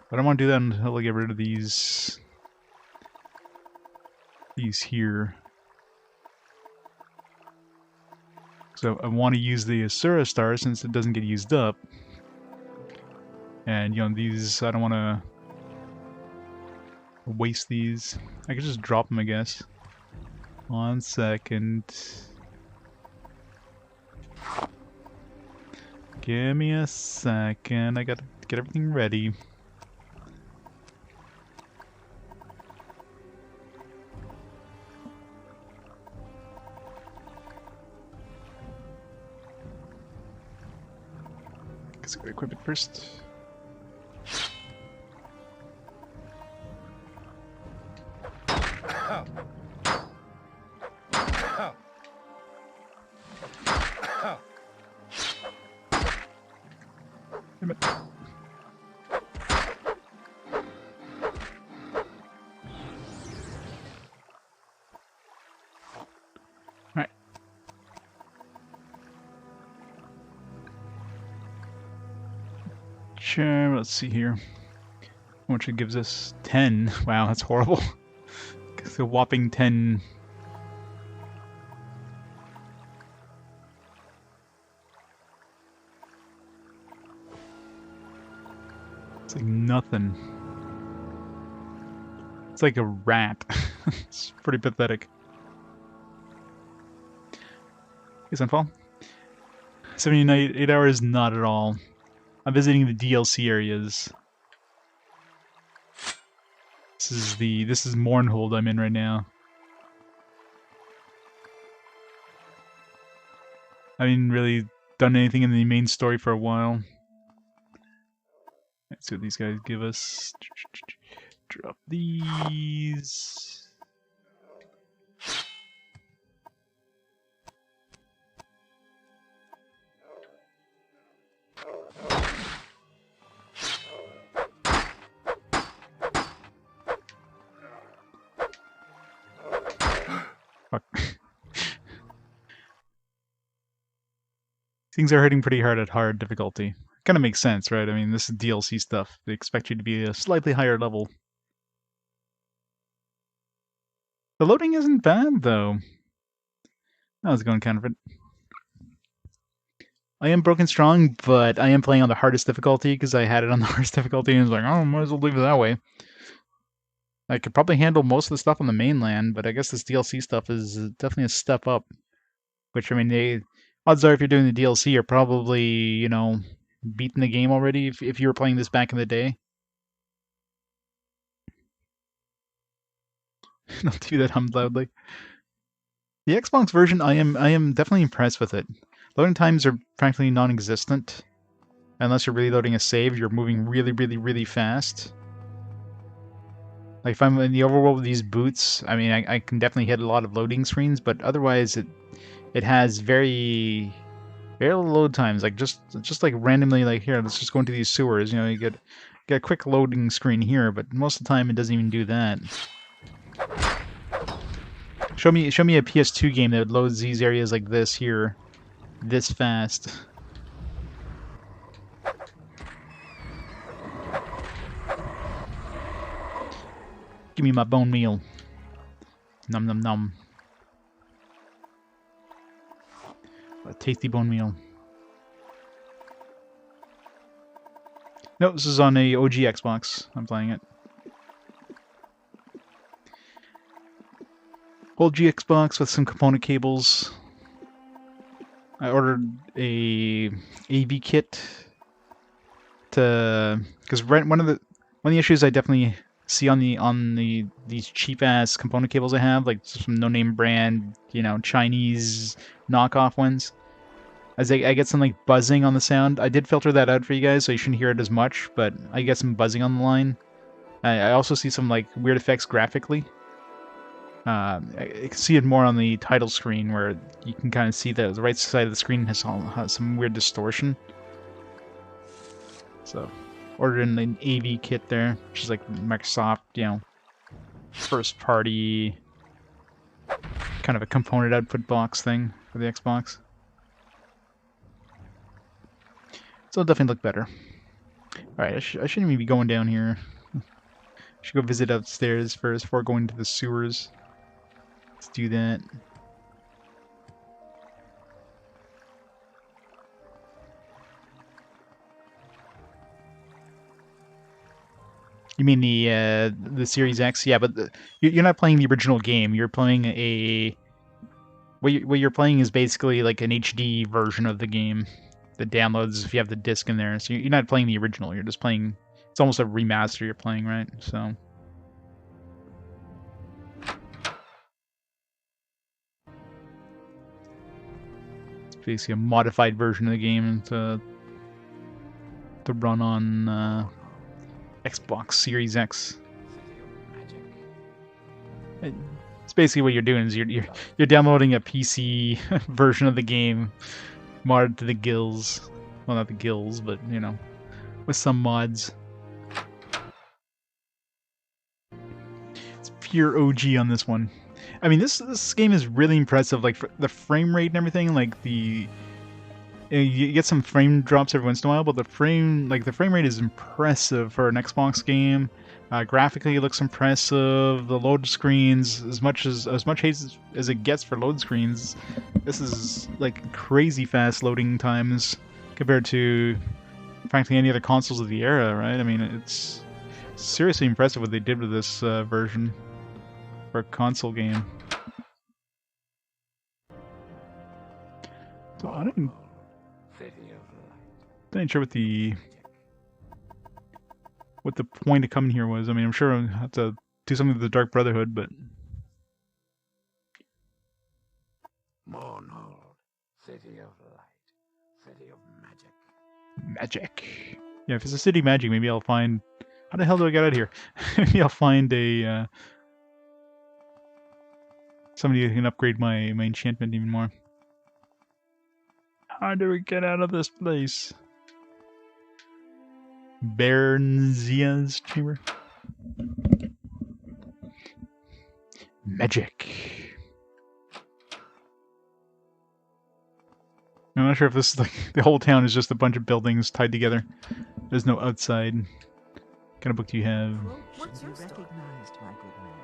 But I don't want to do that until I get rid of these here. So I want to use the Asura Star since it doesn't get used up. And, you know, these, I don't want to waste these. I could just drop them, I guess. 1 second. Give me a second. I gotta get everything ready. Let's go equip it first. Damn it. Alright. Sure, let's see here. How much it gives us? 10. Wow, that's horrible. It's a whopping 10. It's like nothing. It's like a rat. It's pretty pathetic. Hey, Sunfall. 79 8 hours, not at all. I'm visiting the DLC areas. This is Mournhold I'm in right now. I haven't really done anything in the main story for a while. Let's see what these guys give us. Drop these. Fuck. Things are hitting pretty hard at hard difficulty. Kind of makes sense, right? I mean, this is DLC stuff. They expect you to be a slightly higher level. The loading isn't bad, though. I was going counterfeit. I am broken strong, but I am playing on the hardest difficulty because I had it on the hardest difficulty and was like, oh, might as well leave it that way. I could probably handle most of the stuff on the mainland, but I guess this DLC stuff is definitely a step up. Which, I mean, odds are if you're doing the DLC, you're probably, you know, beating the game already if you were playing this back in the day. Don't do that hummed loudly. The Xbox version, I am definitely impressed with it. Loading times are practically non-existent. Unless you're really loading a save, you're moving really, really, really fast. Like if I'm in the overworld with these boots, I mean, I can definitely hit a lot of loading screens, but otherwise it has very little load times. Like just like randomly, like here, let's just go into these sewers. You know, you get a quick loading screen here, but most of the time it doesn't even do that. Show me a PS2 game that loads these areas like this here, this fast. Give me my bone meal. Num num num. A tasty bone meal. No, this is on a OG Xbox. I'm playing it. Old G Xbox with some component cables. I ordered a AV kit to because one of the issues I definitely see on these cheap ass component cables I have, like some no name brand, you know, Chinese knockoff ones. As I get some like buzzing on the sound. I did filter that out for you guys, so you shouldn't hear it as much, but I get some buzzing on the line. I also see some like weird effects graphically. I can see it more on the title screen, where you can kind of see that the right side of the screen has some weird distortion. So, ordered an AV kit there, which is like Microsoft, you know, first party, kind of a component output box thing for the Xbox. So it'll definitely look better. Alright, I shouldn't even be going down here. I should go visit upstairs first before going to the sewers. Let's do that. You mean the Series X? Yeah, but you're not playing the original game. You're playing what you're playing is basically like an HD version of the game that downloads if you have the disc in there. So you're not playing the original. You're just playing. It's almost a remaster you're playing, right? So. It's basically a modified version of the game to run on Xbox Series X. It's basically what you're doing is you're downloading a PC version of the game, modded to the gills. Well, not the gills, but you know, with some mods. It's pure OG on this one. I mean, this game is really impressive. Like the frame rate and everything. Like you get some frame drops every once in a while, but the frame rate is impressive for an Xbox game. Graphically, it looks impressive. The load screens, as much as it gets for load screens, this is like crazy fast loading times compared to frankly any other consoles of the era, right? I mean, it's seriously impressive what they did with this version for a console game. So I didn't City of light. Not sure what the point of coming here was. I mean, I'm sure I have to do something with the Dark Brotherhood, but Morrowind. City of light. City of magic. magic. Yeah, if it's a city magic, maybe I'll find. How the hell do I get out of here? Maybe I'll find a somebody who can upgrade my enchantment even more. How do we get out of this place? Baronzia's chamber. Magic. I'm not sure if this is like the whole town is just a bunch of buildings tied together. There's no outside. What kind of book do you have? What's your recognized, my good man?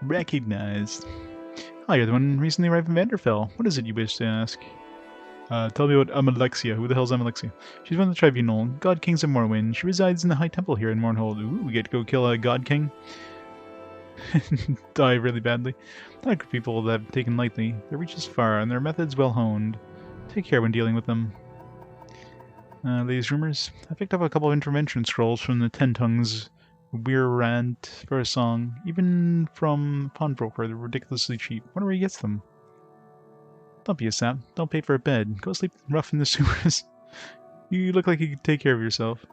Recognized. Oh, you're the one recently arrived from Vvardenfell. What is it you wish to ask? Tell me about Amalexia. Who the hell's Amalexia? She's one of the tribunal, God Kings of Morrowind. She resides in the High Temple here in Mournhold. Ooh, we get to go kill a God King. Die really badly. Not good people that have taken lightly. Their reach is far, and their methods well honed. Take care when dealing with them. These rumors. I picked up a couple of intervention scrolls from the Ten Tongues Weirant for a song. Even from pawnbroker, they're ridiculously cheap. Wonder where he gets them. Don't be a sap. Don't pay for a bed. Go sleep rough in the sewers. You look like you could take care of yourself.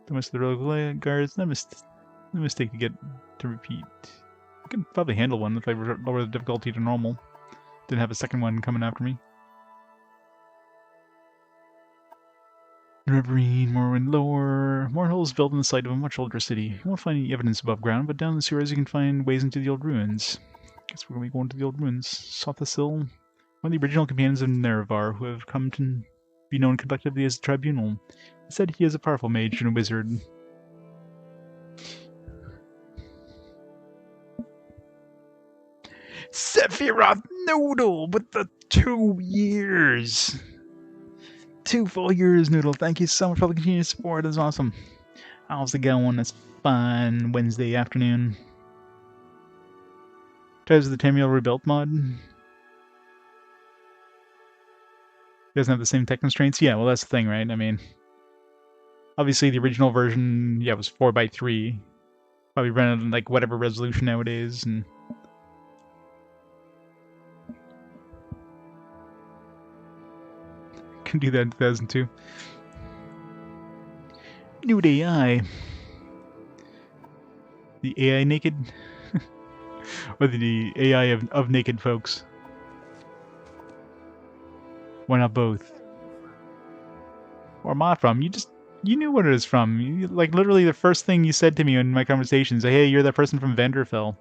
The rest of the royal guards. No mistake to get to repeat. I could probably handle one if I lower the difficulty to normal. Didn't have a second one coming after me. Reverie, Morrowind lore. Mournhold is built on the site of a much older city. You won't find any evidence above ground, but down in the sewers you can find ways into the old ruins. Guess we're going to be going to the old ruins. Sothasil, one of the original companions of Nerevar, who have come to be known collectively as the Tribunal. He said he is a powerful mage and a wizard. Sephiroth Noodle with the 2 years! 2 full years, Noodle. Thank you so much for the continued support. It's awesome. How's it going? It's fun Wednesday afternoon. Tries the Tamriel Rebuilt mod. Doesn't have the same tech constraints. Yeah, well, that's the thing, right? I mean, obviously the original version, yeah, was 4:3. Probably run at like whatever resolution nowadays, and can do that in 2002. New AI. The AI naked, or the AI of naked folks. Why not both? Where am I from? You knew what it was from. Like, literally the first thing you said to me in my conversations, hey, you're that person from Vvardenfell.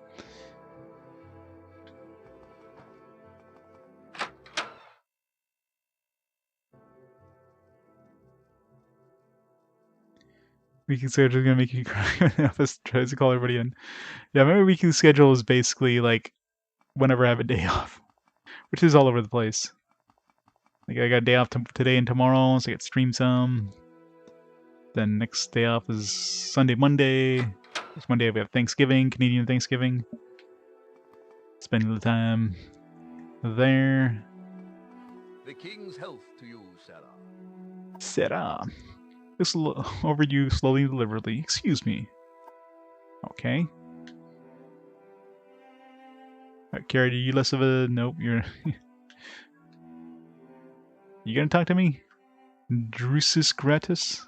Weekly schedule is gonna make you cry. Office tries to call everybody in. Yeah, my weekly schedule is basically like whenever I have a day off, which is all over the place. Like I got a day off today and tomorrow, so I get stream some. Then next day off is Sunday, Monday. This Monday we have Thanksgiving, Canadian Thanksgiving. Spending the time there. The king's health to you, Sarah. Sarah. This over you slowly and deliberately. Excuse me. Okay. Carrie, are you less of a... Nope, you're... You gonna talk to me? Drusus Gratis?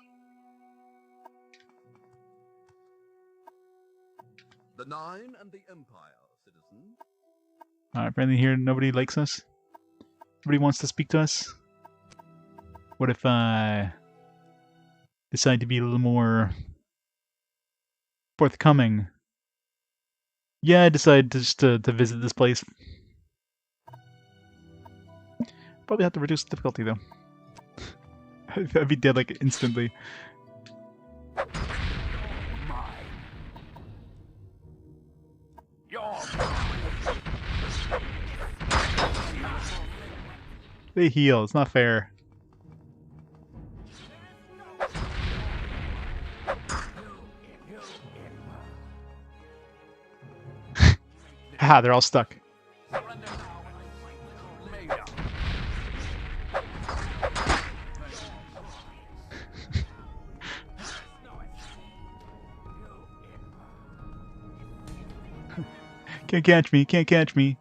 The Nine and the Empire, citizen. Apparently here nobody likes us. Nobody wants to speak to us. What if I decide to be a little more forthcoming? Yeah, I decided just to visit this place. Probably have to reduce the difficulty though. I'd be dead like instantly. They heal, it's not fair. Haha, they're all stuck. Can't catch me, can't catch me.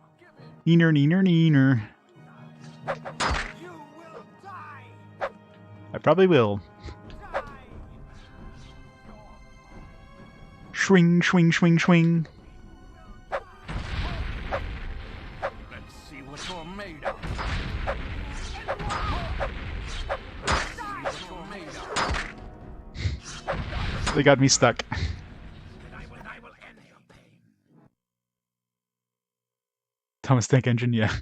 Neener, neener, neener. You will die! I probably will. Swing, swing, swing, swing. Let's see what you're made of. They got me stuck. I will end your pain. Thomas Tank Engine, yeah.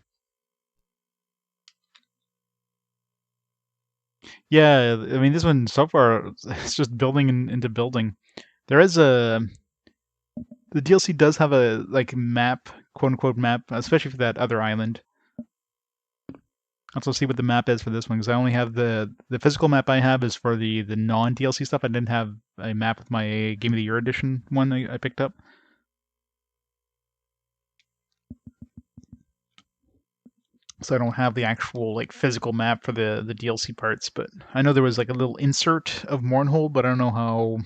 Yeah, I mean, this one so far, it's just building into building. There is a... The DLC does have a, like, map, quote-unquote map, especially for that other island. Also see what the map is for this one, because I only have the physical map I have is for the non-DLC stuff. I didn't have a map with my Game of the Year edition one I picked up. So I don't have the actual like physical map for the DLC parts, but I know there was like a little insert of Mournhold, but I don't know how.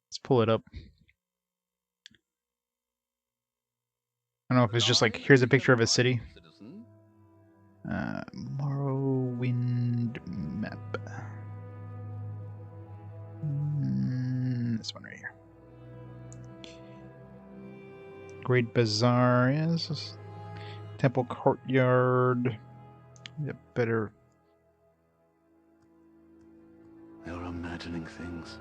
Let's pull it up. I don't know if it's just like here's a picture of a city. Morrowind map. This one right here. Great Bazaar, yes. Temple Courtyard. Yeah, better. You're imagining things.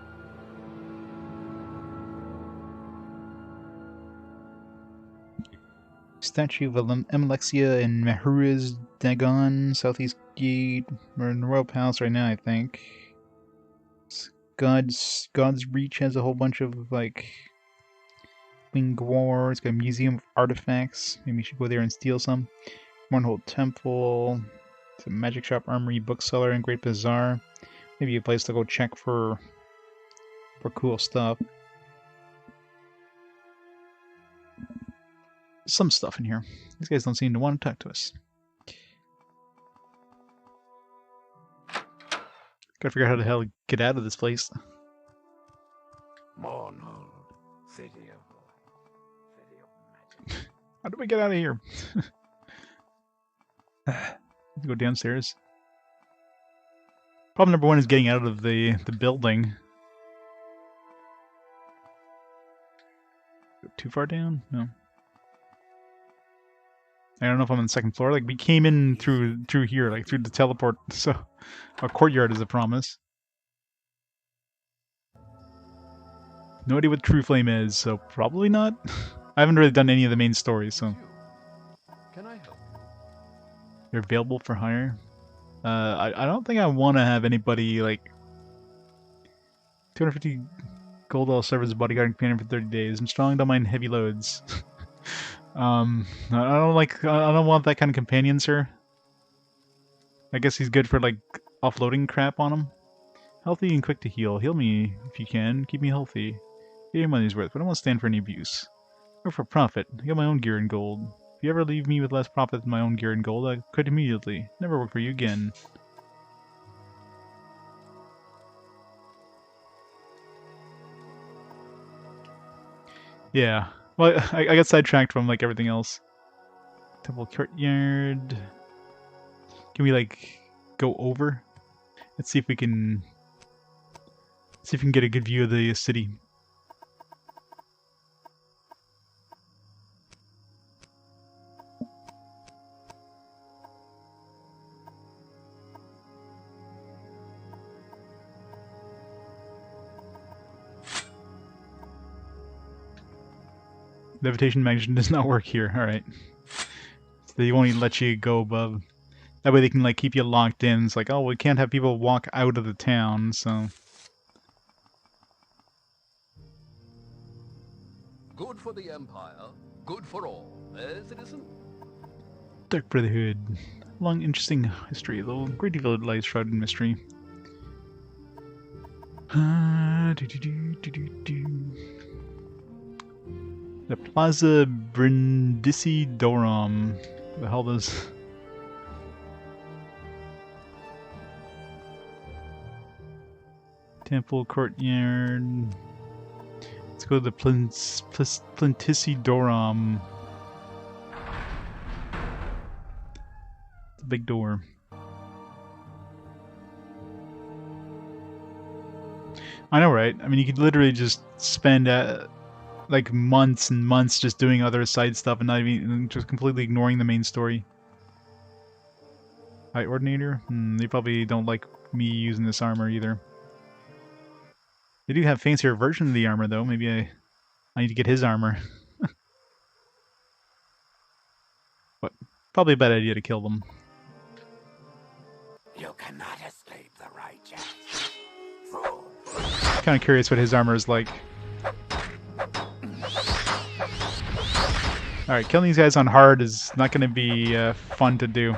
Statue of Amalexia in Mahura's Dagon, Southeast Gate. We're in the Royal Palace right now, I think. God's Reach has a whole bunch of like winged war. It's got a museum of artifacts. Maybe we should go there and steal some. Mournhold Temple. It's a magic shop, armory, bookseller, and Great Bazaar. Maybe a place to go check for cool stuff. Some stuff in here. These guys don't seem to want to talk to us. Gotta figure out how the hell to get out of this place. Morrowind, city of light, city of magic. How do we get out of here? Go downstairs. Problem number one is getting out of the building. Go too far down? No. I don't know if I'm on the second floor. Like we came in through here, like through the teleport. So a courtyard is a promise. No idea what True Flame is, so probably not. I haven't really done any of the main stories, so Can I help? they're available for hire. I don't think I want to have anybody like 250 gold all serve as a bodyguard and companion for 30 days. I'm strong, don't mind heavy loads. I don't want that kind of companion, sir. I guess he's good for like offloading crap on him. Healthy and quick to heal. Heal me if you can. Keep me healthy. Get your money's worth, but I won't stand for any abuse. Work for profit. I got my own gear and gold. If you ever leave me with less profit than my own gear and gold, I quit immediately. Never work for you again. Yeah. Well, I got sidetracked from like everything else. Temple Courtyard. Can we like go over? Let's see if we can get a good view of the city. Levitation magic does not work here. Alright. So they won't even let you go above. That way they can like keep you locked in. It's like, oh, we can't have people walk out of the town, so... Good for the Empire, good for all. Eh, citizen? Dark Brotherhood. Long, interesting history, though. Great deal of lies shrouded in mystery. The Plaza Brindisi Dorum. What the hell does... Temple Courtyard. Let's go to the Plintisidorum. The big door. I know, right? I mean, you could literally just spend like months and months just doing other side stuff and not even just completely ignoring the main story. Hi, Ordinator. They probably don't like me using this armor either. They do have fancier versions of the armor though. Maybe I need to get his armor. But probably a bad idea to kill them. You cannot escape the righteous. Fool. Kind of curious what his armor is like. Alright, killing these guys on hard is not going to be fun to do.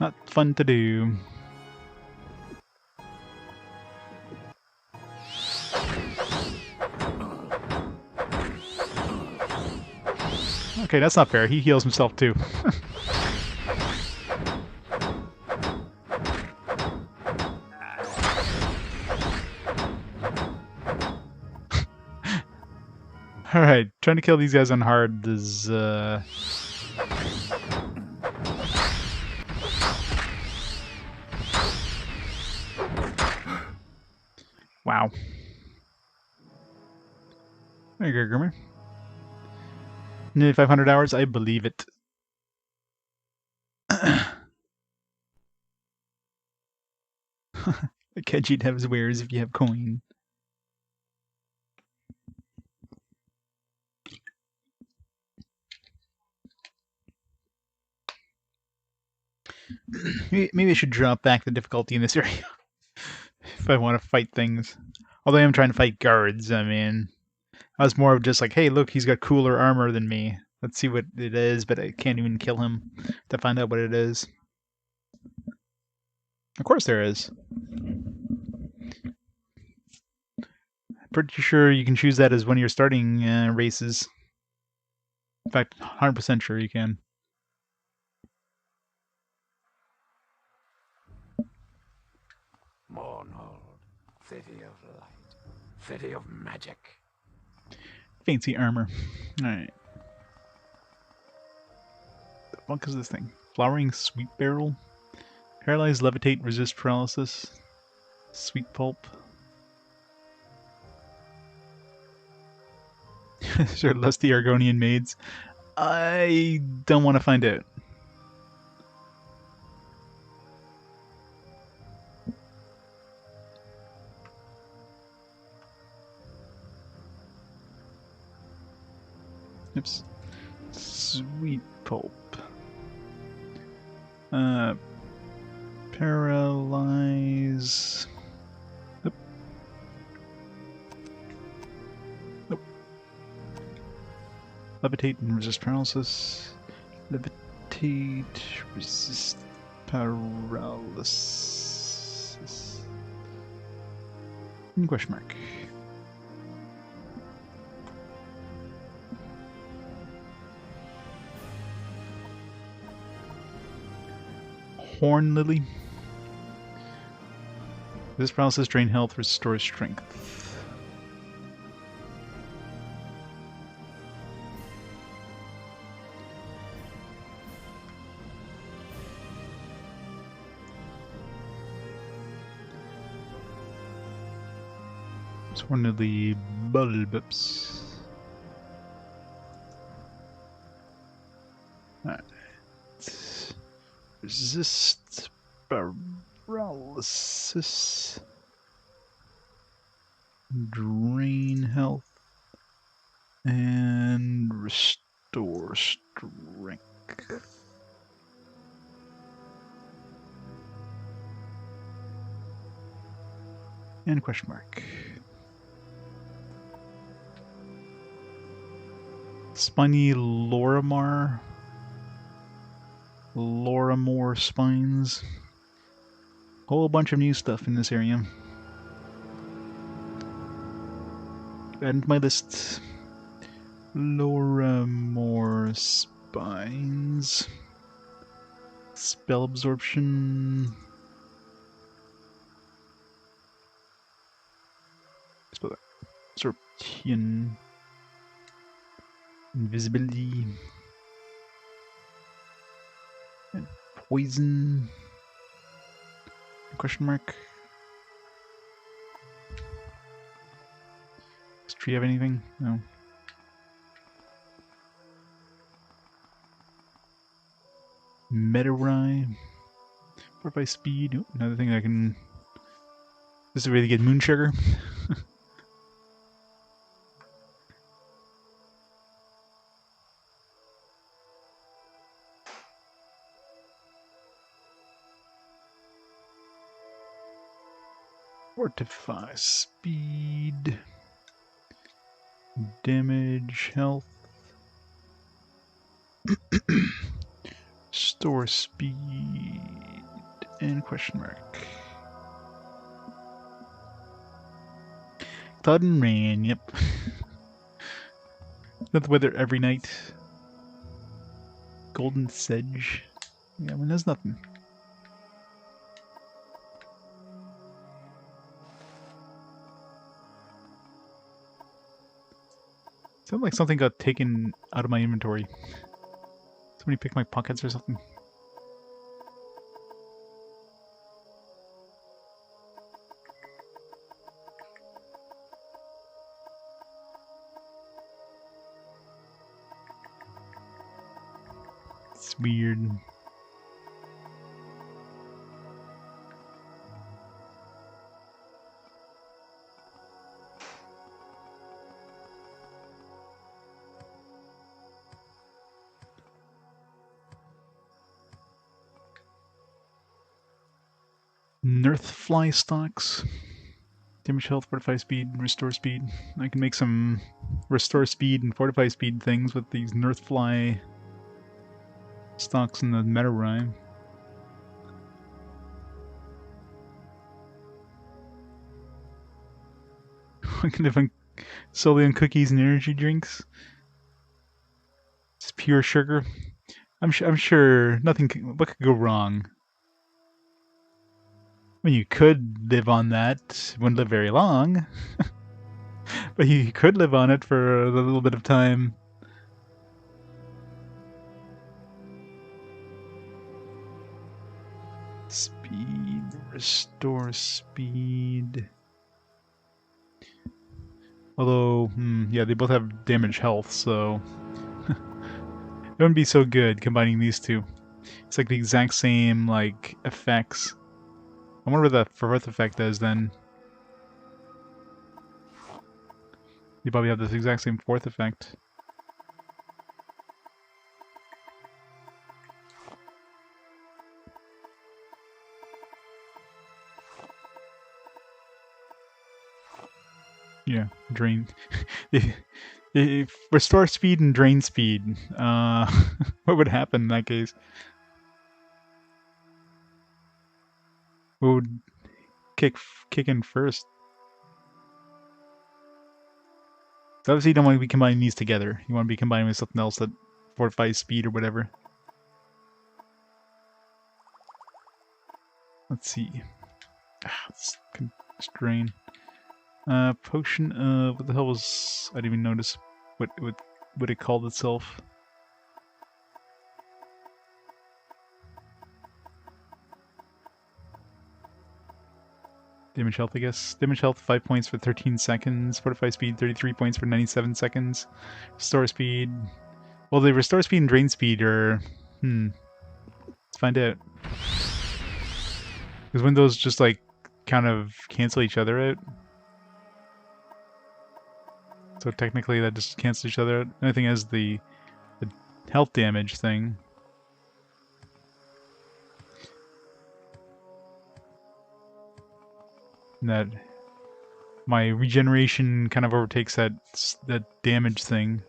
Not fun to do. Okay, that's not fair. He heals himself too. Alright, trying to kill these guys on hard is, wow. There you go, Grimmer. Nearly 500 hours? I believe it. Kejit has wares if you have coin. Maybe I should drop back the difficulty in this area if I want to fight things. Although I am trying to fight guards, I mean, I was more of just like, hey, look, he's got cooler armor than me. Let's see what it is, but I can't even kill him to find out what it is. Of course there is. Pretty sure you can choose that as one of your starting races. In fact, 100% sure you can. Morrowind, city of light, city of magic. Fancy armor. Alright. The fuck is this thing? Flowering sweet barrel? Paralyze, levitate, resist paralysis. Sweet pulp. Sure, lusty Argonian maids. I don't want to find out. Oops. Sweet pulp. Paralyze. Nope. Nope. Levitate and resist paralysis. Levitate, resist paralysis. Question mark. Horn Lily. This paralysis drain health, restores strength. It's Horn Lily bulbs. Alright. Resist paralysis. Drain health. And restore strength. And question mark. Spiny Lorimar. Lorimore spines. Whole bunch of new stuff in this area. Add to my list. Lorimore spines. Spell absorption. Spell absorption. Invisibility. And poison. Question mark. Does tree have anything? No. Metarai. Fortify speed. Oh, another thing I can. This is a way to get moon sugar. Fortify speed. Damage, health. Store speed. And question mark. Cloud and rain, yep. Not the weather every night. Golden sedge. Yeah, I mean, there's nothing. Sounds like something got taken out of my inventory. Somebody picked my pockets or something. It's weird. Nerf fly stocks. Damage health, fortify speed, restore speed. I can make some restore speed and fortify speed things with these Nerf fly stocks in the meta rhyme. I can live on solely on cookies and energy drinks. It's pure sugar. I'm sure nothing. What could go wrong? I mean, you could live on that. It wouldn't live very long. But you could live on it for a little bit of time. Speed, restore speed. Although, yeah, they both have damage health, so it wouldn't be so good combining these two. It's like the exact same, like, effects. I wonder what the fourth effect does then. You probably have this exact same fourth effect. Yeah, drain. If restore speed and drain speed, what would happen in that case? What would kick in first? So obviously you don't want to be combining these together. You want to be combining with something else that fortifies speed or whatever. Let's see. Let's constrain. Potion of... What the hell was... I didn't even notice what it called itself. Damage health, I guess. Damage health, 5 points for 13 seconds. Fortify speed, 33 points for 97 seconds. Restore speed... Well, the restore speed and drain speed are... Let's find out. Because when those just, like, kind of cancel each other out. So technically that just cancels each other out. Only thing is the health damage thing. And that my regeneration kind of overtakes that damage thing.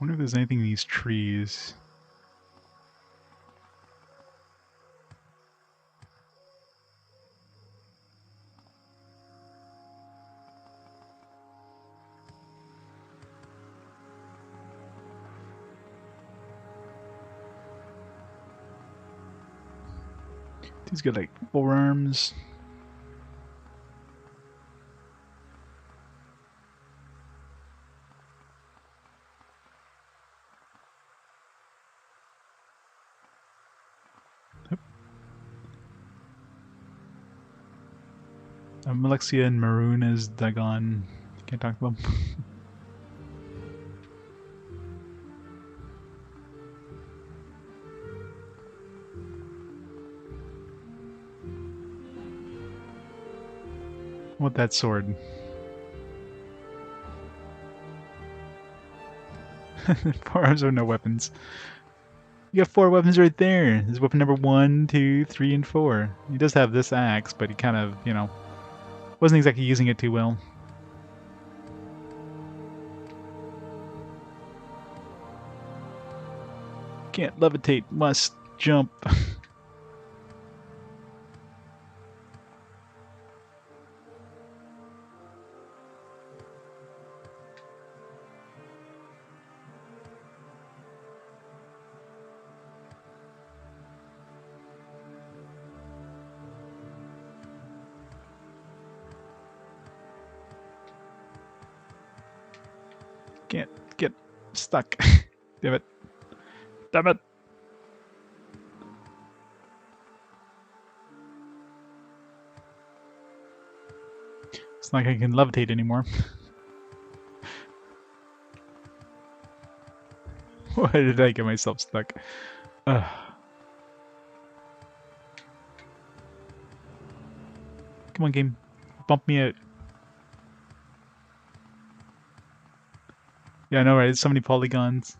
wonder if there's anything in these trees. He's got like forearms. Alexia and Maroon is Dagon. Can't talk about them. What that sword? Four arms or no weapons. You got 4 weapons right there. This is weapon number 1, 2, 3, and 4. He does have this axe, but he kind of, you know, wasn't exactly using it too well. Can't levitate, must jump. Can't get stuck. Damn it. Damn it. It's not like I can levitate anymore. Why did I get myself stuck? Ugh. Come on, game. Bump me out. Yeah, I know, right? There's so many polygons.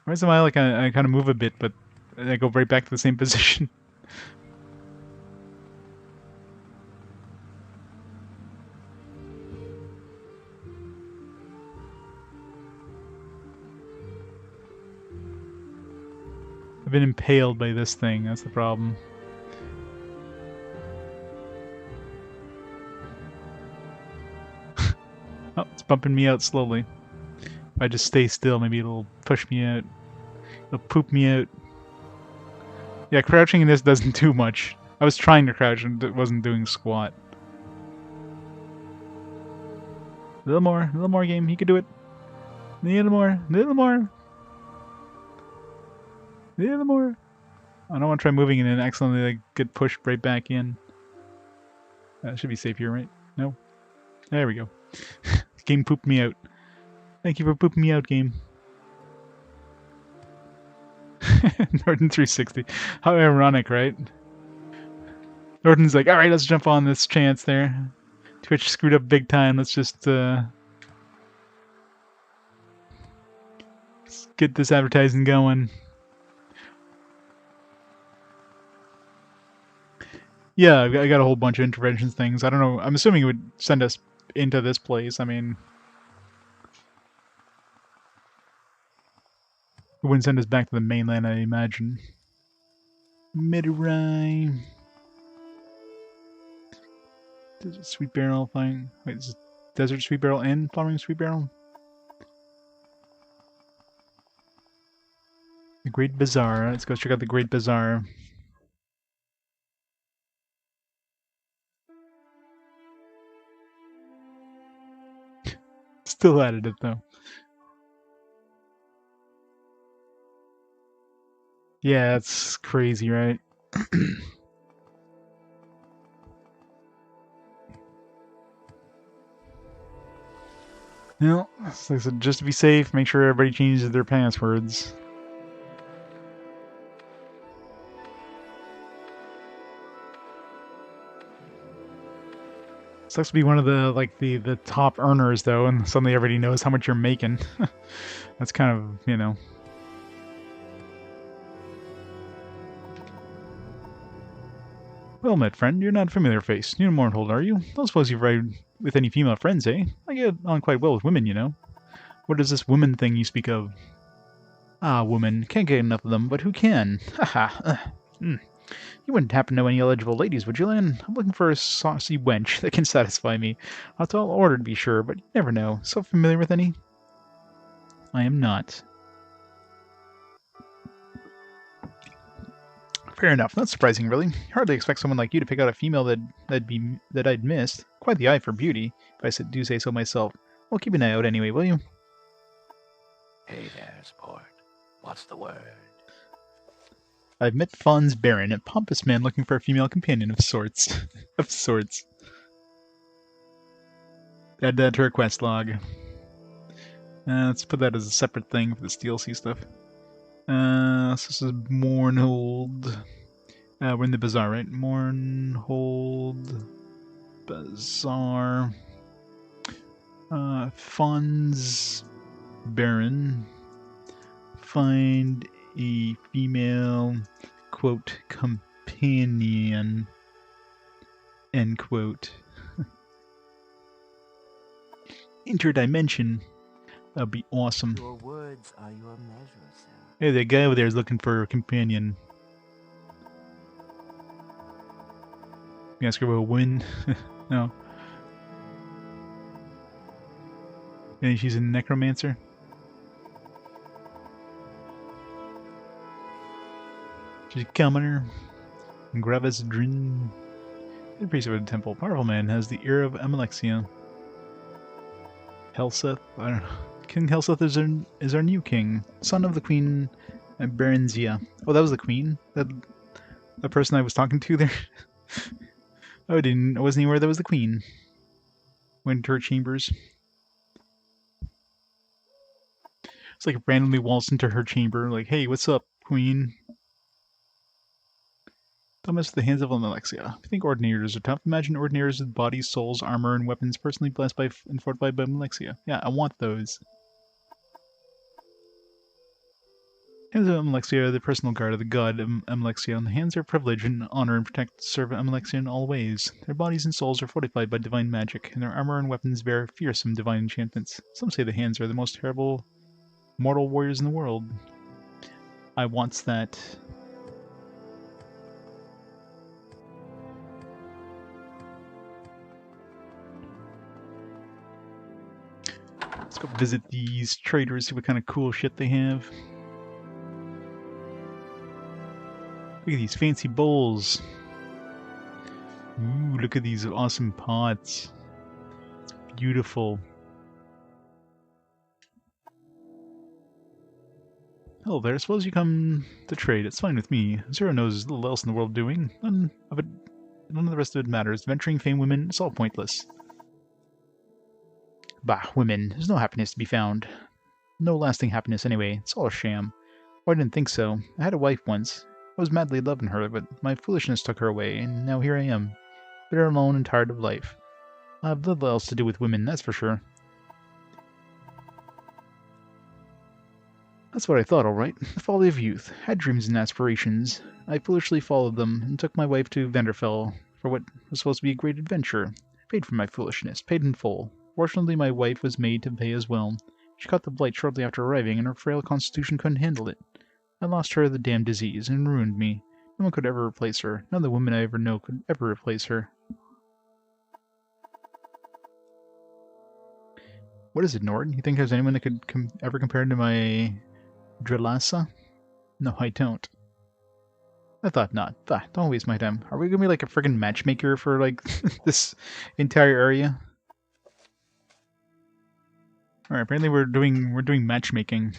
Why am I like I kind of move a bit, but I go right back to the same position? I've been impaled by this thing. That's the problem. Oh, it's bumping me out slowly. If I just stay still, maybe it'll push me out. It'll poop me out. Yeah, crouching in this doesn't do much. I was trying to crouch and it wasn't doing squat. A little more game. You can do it. A little more, a little more. A little more. I don't want to try moving and then accidentally like, get pushed right back in. That should be safe here, right? No? There we go. Game pooped me out. Thank you for pooping me out, game. Norton 360. How ironic, right? Norton's like, alright, let's jump on this chance there. Twitch screwed up big time. Let's just let's get this advertising going. Yeah, I got a whole bunch of interventions things. I don't know. I'm assuming it would send us into this place. I mean, it wouldn't send us back to the mainland, I imagine. Midirai. Desert Sweet Barrel thing. Wait, is it Desert Sweet Barrel and Flowering Sweet Barrel? The Great Bazaar. Let's go check out the Great Bazaar. Still added it though. Yeah, it's crazy, right? Well, so just to be safe, make sure everybody changes their passwords. Sucks to be one of the the top earners though, and suddenly everybody knows how much you're making. That's kind of, you know. Well met, friend. You're not a familiar face. You're a Mornhold, are you? Don't suppose you've ride with any female friends, eh? I get on quite well with women, you know. What is this woman thing you speak of? Ah, woman. Can't get enough of them, but who can? Haha. You wouldn't happen to know any eligible ladies, would you, Lan? I'm looking for a saucy wench that can satisfy me. I'll tell order to be sure, but you never know. So familiar with any? I am not. Fair enough. Not surprising, really. Hardly expect someone like you to pick out a female that I'd missed. Quite the eye for beauty, if I do say so myself. Well, keep an eye out anyway, will you? Hey there, sport. What's the word? I've met Fawn's Baron, a pompous man looking for a female companion of sorts. of sorts. Add that to our quest log. Let's put that as a separate thing for this DLC stuff. So this is Mournhold. We're in the bazaar, right? Mournhold Bazaar. Fawn's Baron. Find a female, quote, companion, end quote. Interdimension. That'd be awesome. Your words are your measure, sir. Hey, that guy over there is looking for a companion. You ask her about a win? No. And she's a necromancer? She's a commoner. Gravis Drin. The priest of the temple. Powerful man has the ear of Amalexia. Helseth? I don't know. King Helseth is our new king. Son of the queen Berenzia. Oh, that was the queen? That person I was talking to there? Oh, I wasn't even aware that was the queen. Went to her chambers. It's like randomly waltzed into her chamber, like, hey, what's up, queen? Don't mess with the hands of Alexia. If you think ordinators are tough, imagine ordinators with bodies, souls, armor, and weapons personally blessed by and fortified by Alexia. Yeah, I want those. Hands of Alexia are the personal guard of the god Alexia, and the hands are privilege and honor and protect the servant Alexia in all ways. Their bodies and souls are fortified by divine magic, and their armor and weapons bear fearsome divine enchantments. Some say the hands are the most terrible mortal warriors in the world. I wants that. Let's go visit these traders, see what kind of cool shit they have. Look at these fancy bowls. Ooh, look at these awesome pots. It's beautiful. Hello there, suppose you come to trade. It's fine with me. Zero knows little else in the world doing. None of the rest of it matters. Venturing, fame, women, it's all pointless. Bah, women. There's no happiness to be found. No lasting happiness anyway. It's all a sham. Oh, I didn't think so. I had a wife once. I was madly in love with her, but my foolishness took her away, and now here I am. Bitter, alone, and tired of life. I have little else to do with women, that's for sure. That's what I thought, all right. The folly of youth. Had dreams and aspirations. I foolishly followed them, and took my wife to Vvardenfell for what was supposed to be a great adventure. Paid for my foolishness, paid in full. Fortunately, my wife was made to pay as well. She caught the blight shortly after arriving, and her frail constitution couldn't handle it. I lost her the damned disease, and ruined me. No one could ever replace her. None of the women I ever know could ever replace her. What is it, Nord? You think there's anyone that could ever compare to my Drelasa? No, I don't. I thought not. Don't waste my time. Are we gonna be like a friggin' matchmaker for, like, this entire area? Alright, apparently we're doing matchmaking.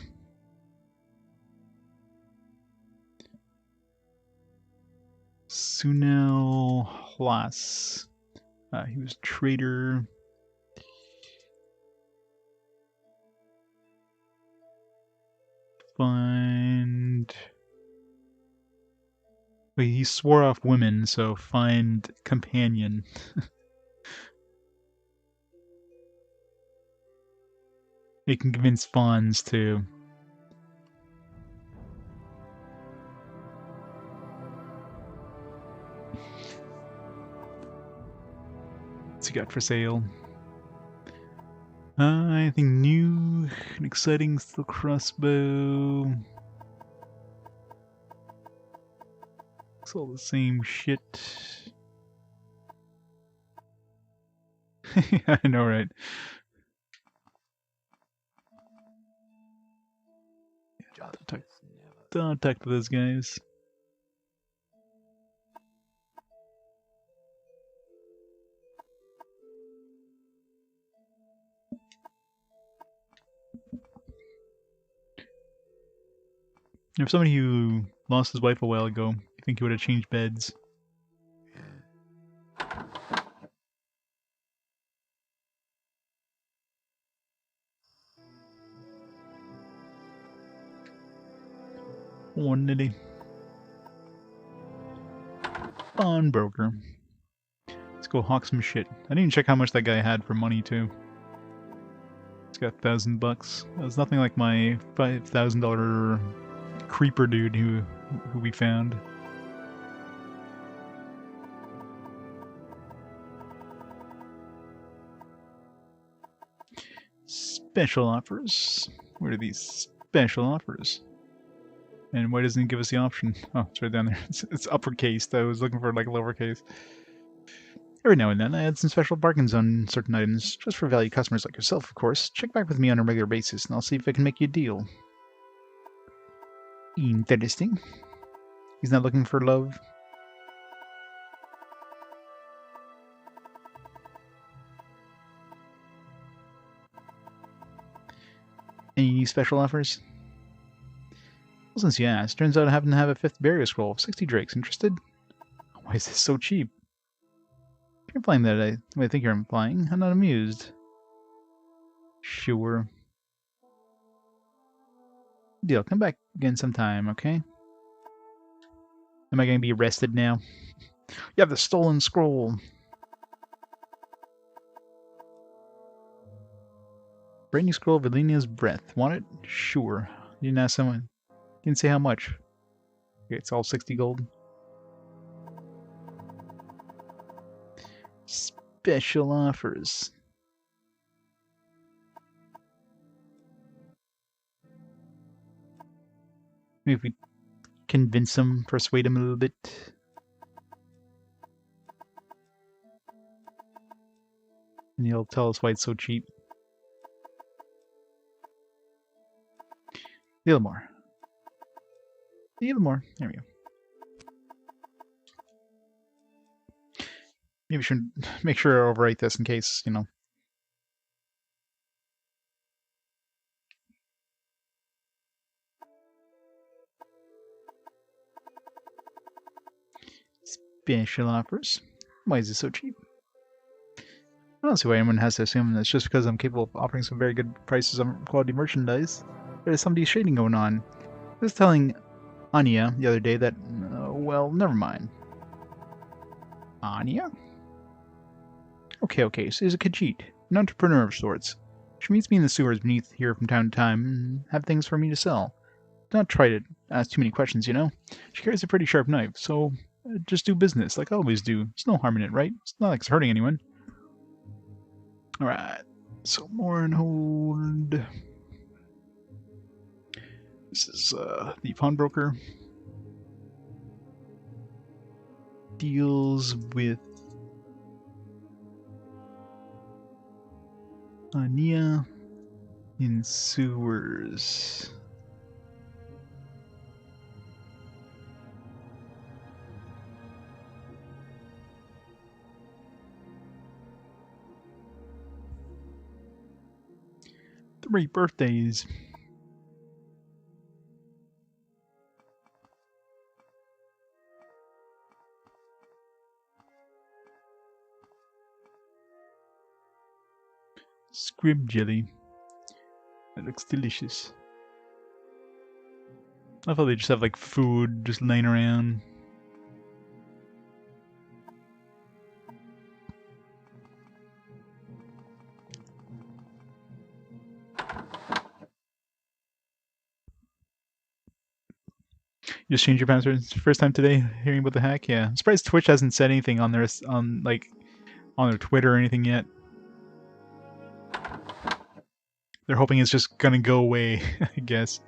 Sunel Hlas. He was trader. Find... Wait, he swore off women, so find companion. He can convince fawns to... What's he got for sale? Anything new? An exciting steel crossbow. It's all the same shit. I know, right? Don't talk to those guys. If somebody who lost his wife a while ago, you think he would have changed beds? One nitty. Pawnbroker. Let's go hawk some shit. I didn't even check how much that guy had for money too. He's got $1,000. That was nothing like my $5,000 creeper dude who we found. Special offers. Where are these special offers? And why doesn't it give us the option? Oh, it's right down there. It's uppercase. I was looking for like lowercase. Every now and then, I add some special bargains on certain items, just for valued customers like yourself, of course. Check back with me on a regular basis, and I'll see if I can make you a deal. Interesting. He's not looking for love. Any special offers? Well, since you asked, turns out I happen to have a 5th barrier scroll of 60 drakes. Interested? Why is this so cheap? If you're implying that I think you're implying, I'm not amused. Sure. Deal. Come back again sometime, okay? Am I going to be arrested now? You have the stolen scroll. Brand new scroll of Elenia's breath. Want it? Sure. You didn't ask someone. You didn't say how much. Okay, it's all 60 gold. Special offers. Maybe if we convince him, persuade him a little bit. And he'll tell us why it's so cheap. A little more. A little more. There we go. Maybe we should make sure I overwrite this in case, you know. Special offers. Why is this so cheap? I don't see why anyone has to assume that's just because I'm capable of offering some very good prices on quality merchandise. There's somebody's shading going on. I was telling Anya the other day that, well, never mind. Anya? Okay, so she's a Khajiit, an entrepreneur of sorts. She meets me in the sewers beneath here from time to time and have things for me to sell. Do not try to ask too many questions, you know? She carries a pretty sharp knife, so just do business like I always do. There's no harm in it, right? It's not like it's hurting anyone. Alright, so more on hold. This is the pawnbroker. Deals with Anya in sewers. Three birthdays. Squib jelly. That looks delicious. I thought they just have like food just laying around. You just changed your password. It's the first time today hearing about the hack. Yeah, I'm surprised Twitch hasn't said anything on their on their Twitter or anything yet. They're hoping it's just gonna go away, I guess.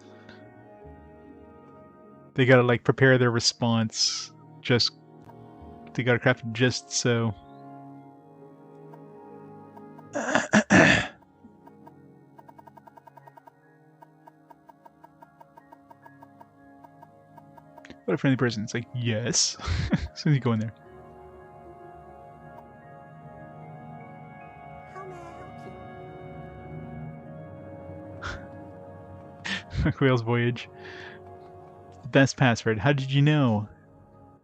They gotta, like, prepare their response. They gotta craft it just so. What a friendly person. It's like, yes. As soon as you go in there. How may I help you? Whale's Voyage. The best password. How did you know?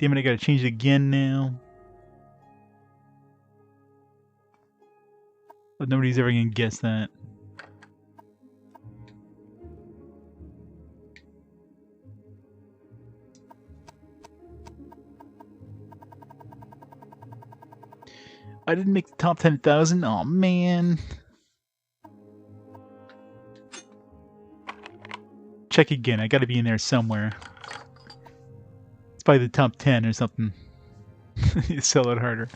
Damn it, I gotta change it again now. But nobody's ever gonna guess that. I didn't make the top 10,000. Oh man. Check again. I gotta be in there somewhere. It's probably the top 10 or something. You sell it harder.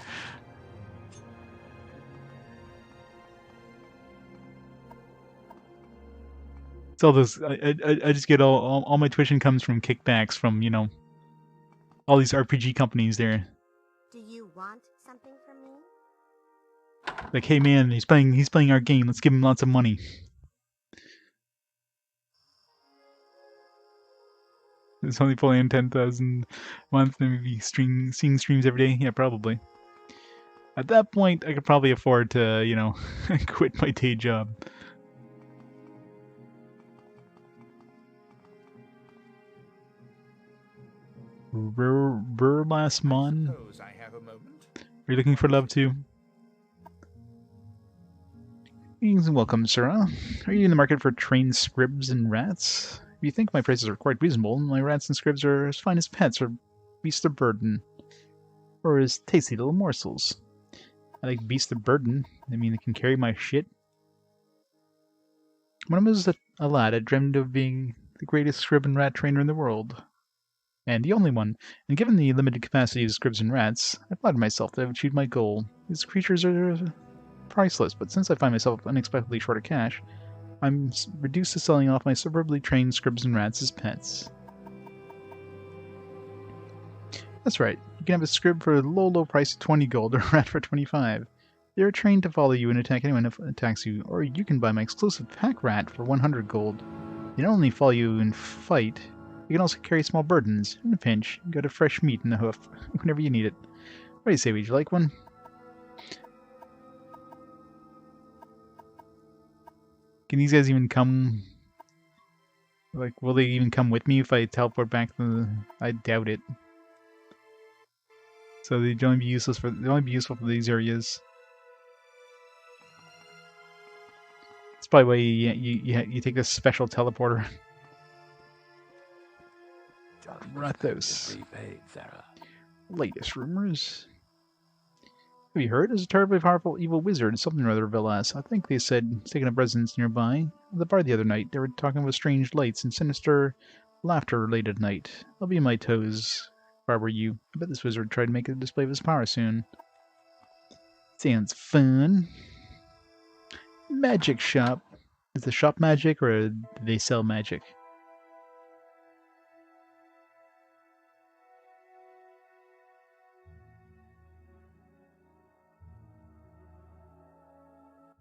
It's all those. I just get all my tuition comes from kickbacks from, you know, all these RPG companies there. Do you want something from me? Like, hey man, he's playing our game. Let's give him lots of money. It's only pulling in 10,000 a month, and maybe seeing streams every day. Yeah, probably. At that point, I could probably afford to, you know, quit my day job. Burlasmon? Suppose I have a moment. Are you looking for love too? Greetings and welcome, sir. Are you in the market for trained scribs and rats? If you think my prices are quite reasonable, my rats and scribs are as fine as pets or beasts of burden. Or as tasty little morsels. I like beasts of burden. I mean, they can carry my shit. When I was a lad, I dreamed of being the greatest scrib and rat trainer in the world. And the only one. And given the limited capacity of scribs and rats, I flattered myself that I have achieved my goal. These creatures are priceless, but since I find myself unexpectedly short of cash, I'm reduced to selling off my superbly trained scribs and rats as pets. That's right. You can have a scrib for a low price of 20 gold or a rat for 25. They are trained to follow you and attack anyone who attacks you, or you can buy my exclusive pack rat for 100 gold. They not only follow you and fight, you can also carry small burdens. In a pinch, you got a fresh meat in the hoof whenever you need it. What do you say, would you like one? Can these guys even come? Like, will they even come with me if I teleport back to the... I doubt it. So they'd only be useless for useful for these areas. That's probably why you take this special teleporter. Rathos. Latest rumors. Have you heard? There's a terribly powerful evil wizard, something or other, Velas. I think they said he's taking up residence nearby. At the bar the other night, they were talking with strange lights and sinister laughter late at night. I'll be on my toes if I were you. I bet this wizard would try to make a display of his power soon. Sounds fun. Magic shop. Is the shop magic or do they sell magic?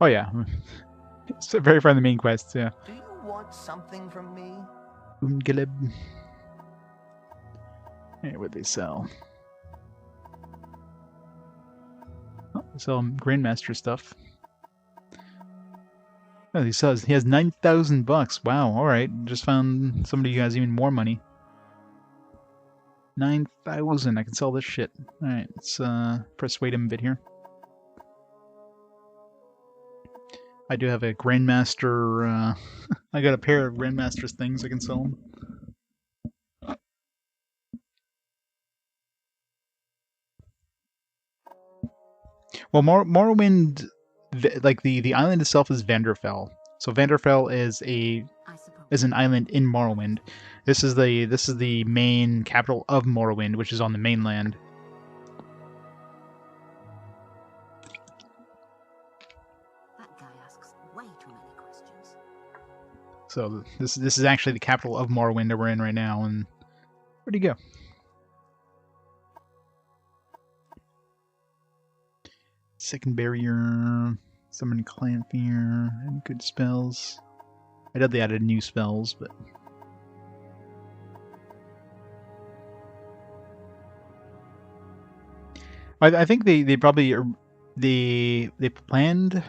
Oh yeah. It's very far in the main quest, yeah. Do you want something from me? Umgeleb. Hey, what they sell? Oh, they sell Grandmaster stuff. Oh, he has 9,000 bucks. Wow, alright. Just found somebody who has even more money. 9,000. I can sell this shit. Alright, let's persuade him a bit here. I do have a Grandmaster, I got a pair of Grandmaster's things I can sell him. Well, Morrowind, like the island itself is Vvardenfell. So Vvardenfell is an island in Morrowind. This is the main capital of Morrowind, which is on the mainland. That guy asks way too many questions. So this is actually the capital of Morrowind that we're in right now. And where'd he go? Second barrier, summon clan fear, any good spells? I doubt they added new spells, but I think they probably are, they planned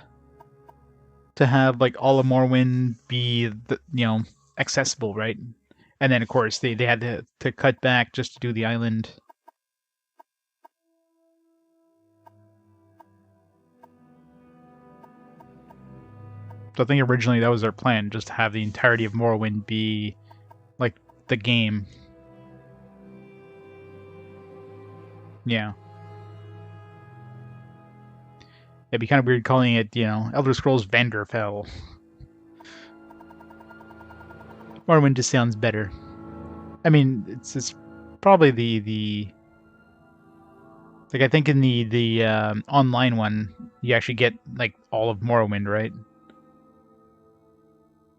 to have like all of Morrowind be accessible, right? And then of course they had to cut back just to do the island. So I think originally that was their plan, just to have the entirety of Morrowind be like the game. Yeah. It'd be kind of weird calling it, Elder Scrolls Vvardenfell. Morrowind just sounds better. I mean, it's probably the like I think in the online one you actually get like all of Morrowind, right?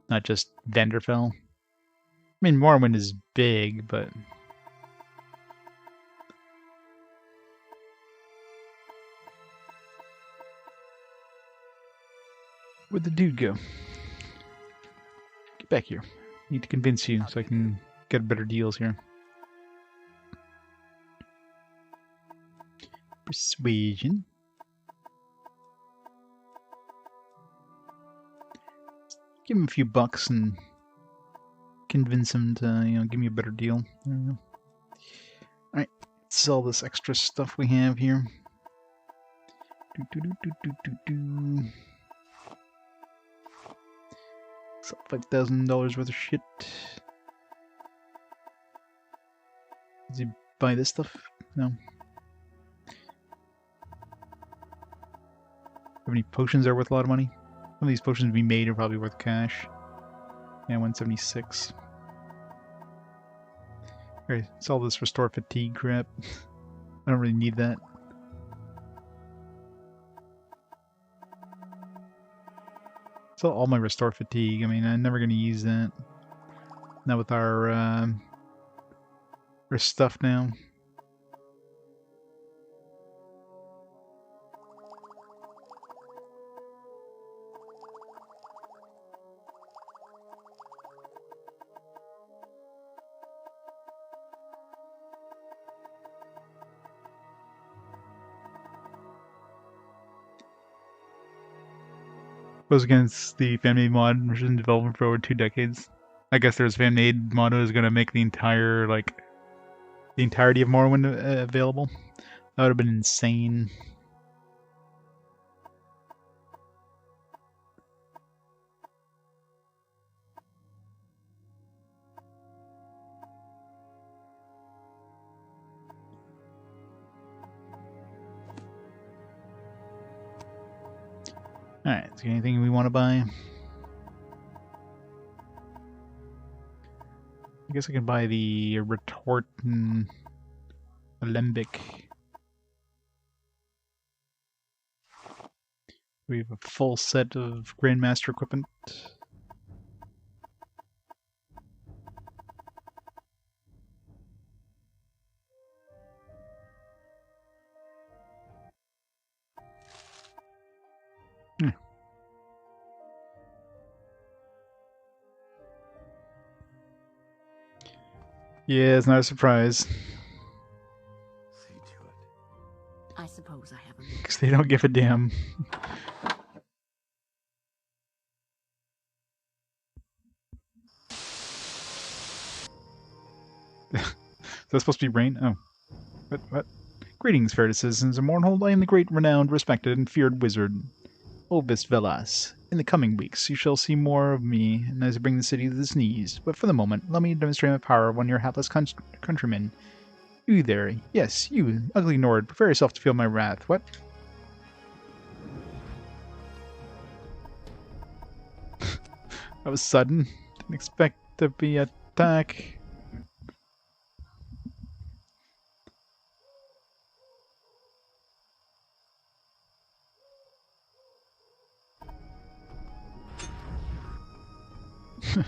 Not just Vvardenfell. I mean, Morrowind is big, but where'd the dude go? Get back here. Need to convince you so I can get better deals here. Persuasion. Give him a few bucks and convince him to, give me a better deal. There we go. Alright, sell this extra stuff we have here. Sell $5,000 worth of shit. Does he buy this stuff? No. Have any potions that are worth a lot of money? Some of these potions we made are probably worth cash. Yeah, 176. Alright, sell this restore fatigue crap. I don't really need that. Sell all my restore fatigue. I mean, I'm never going to use that. Not with our stuff now. Was against the fan-made mod, which is in development for over 2 decades. I guess there's fan-made mod is going to make the entirety of Morrowind available. That would have been insane. Alright, is there anything we want to buy? I guess I can buy the retort and alembic. We have a full set of Grandmaster equipment. Yeah, it's not a surprise. See to it. I suppose I haven't. Because they don't give a damn. Is that supposed to be rain? Oh. What? Greetings, fair citizens of Mournhold. I am the great, renowned, respected, and feared wizard, Ovis Velas. In the coming weeks, you shall see more of me, and as I bring the city to its knees. But for the moment, let me demonstrate my power on your hapless countrymen. You there. Yes, you, ugly Nord. Prepare yourself to feel my wrath. What? That was sudden. Didn't expect to be attack.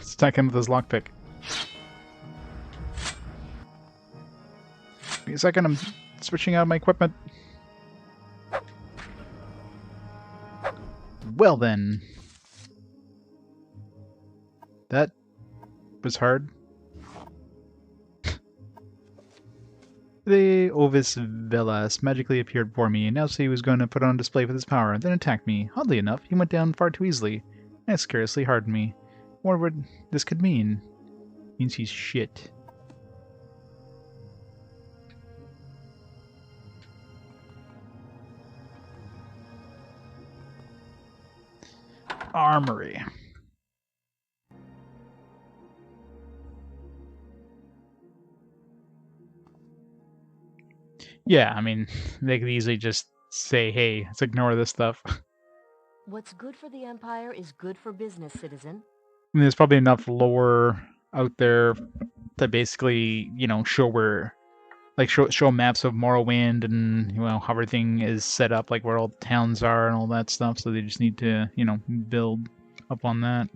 Let's attack him with his lockpick. Give me a second, I'm switching out my equipment. Well then. That was hard. The Ovis Velas magically appeared before me, announced he was going to put on display with his power, then attacked me. Oddly enough, he went down far too easily. That scarcely hardened me. What would this could mean? Means he's shit. Armory. Yeah, I mean, they could easily just say, hey, let's ignore this stuff. What's good for the Empire is good for business, citizen. I mean, there's probably enough lore out there to basically, you know, show where, like, show maps of Morrowind and, you know, how everything is set up, like where all the towns are and all that stuff. So they just need to, you know, build up on that.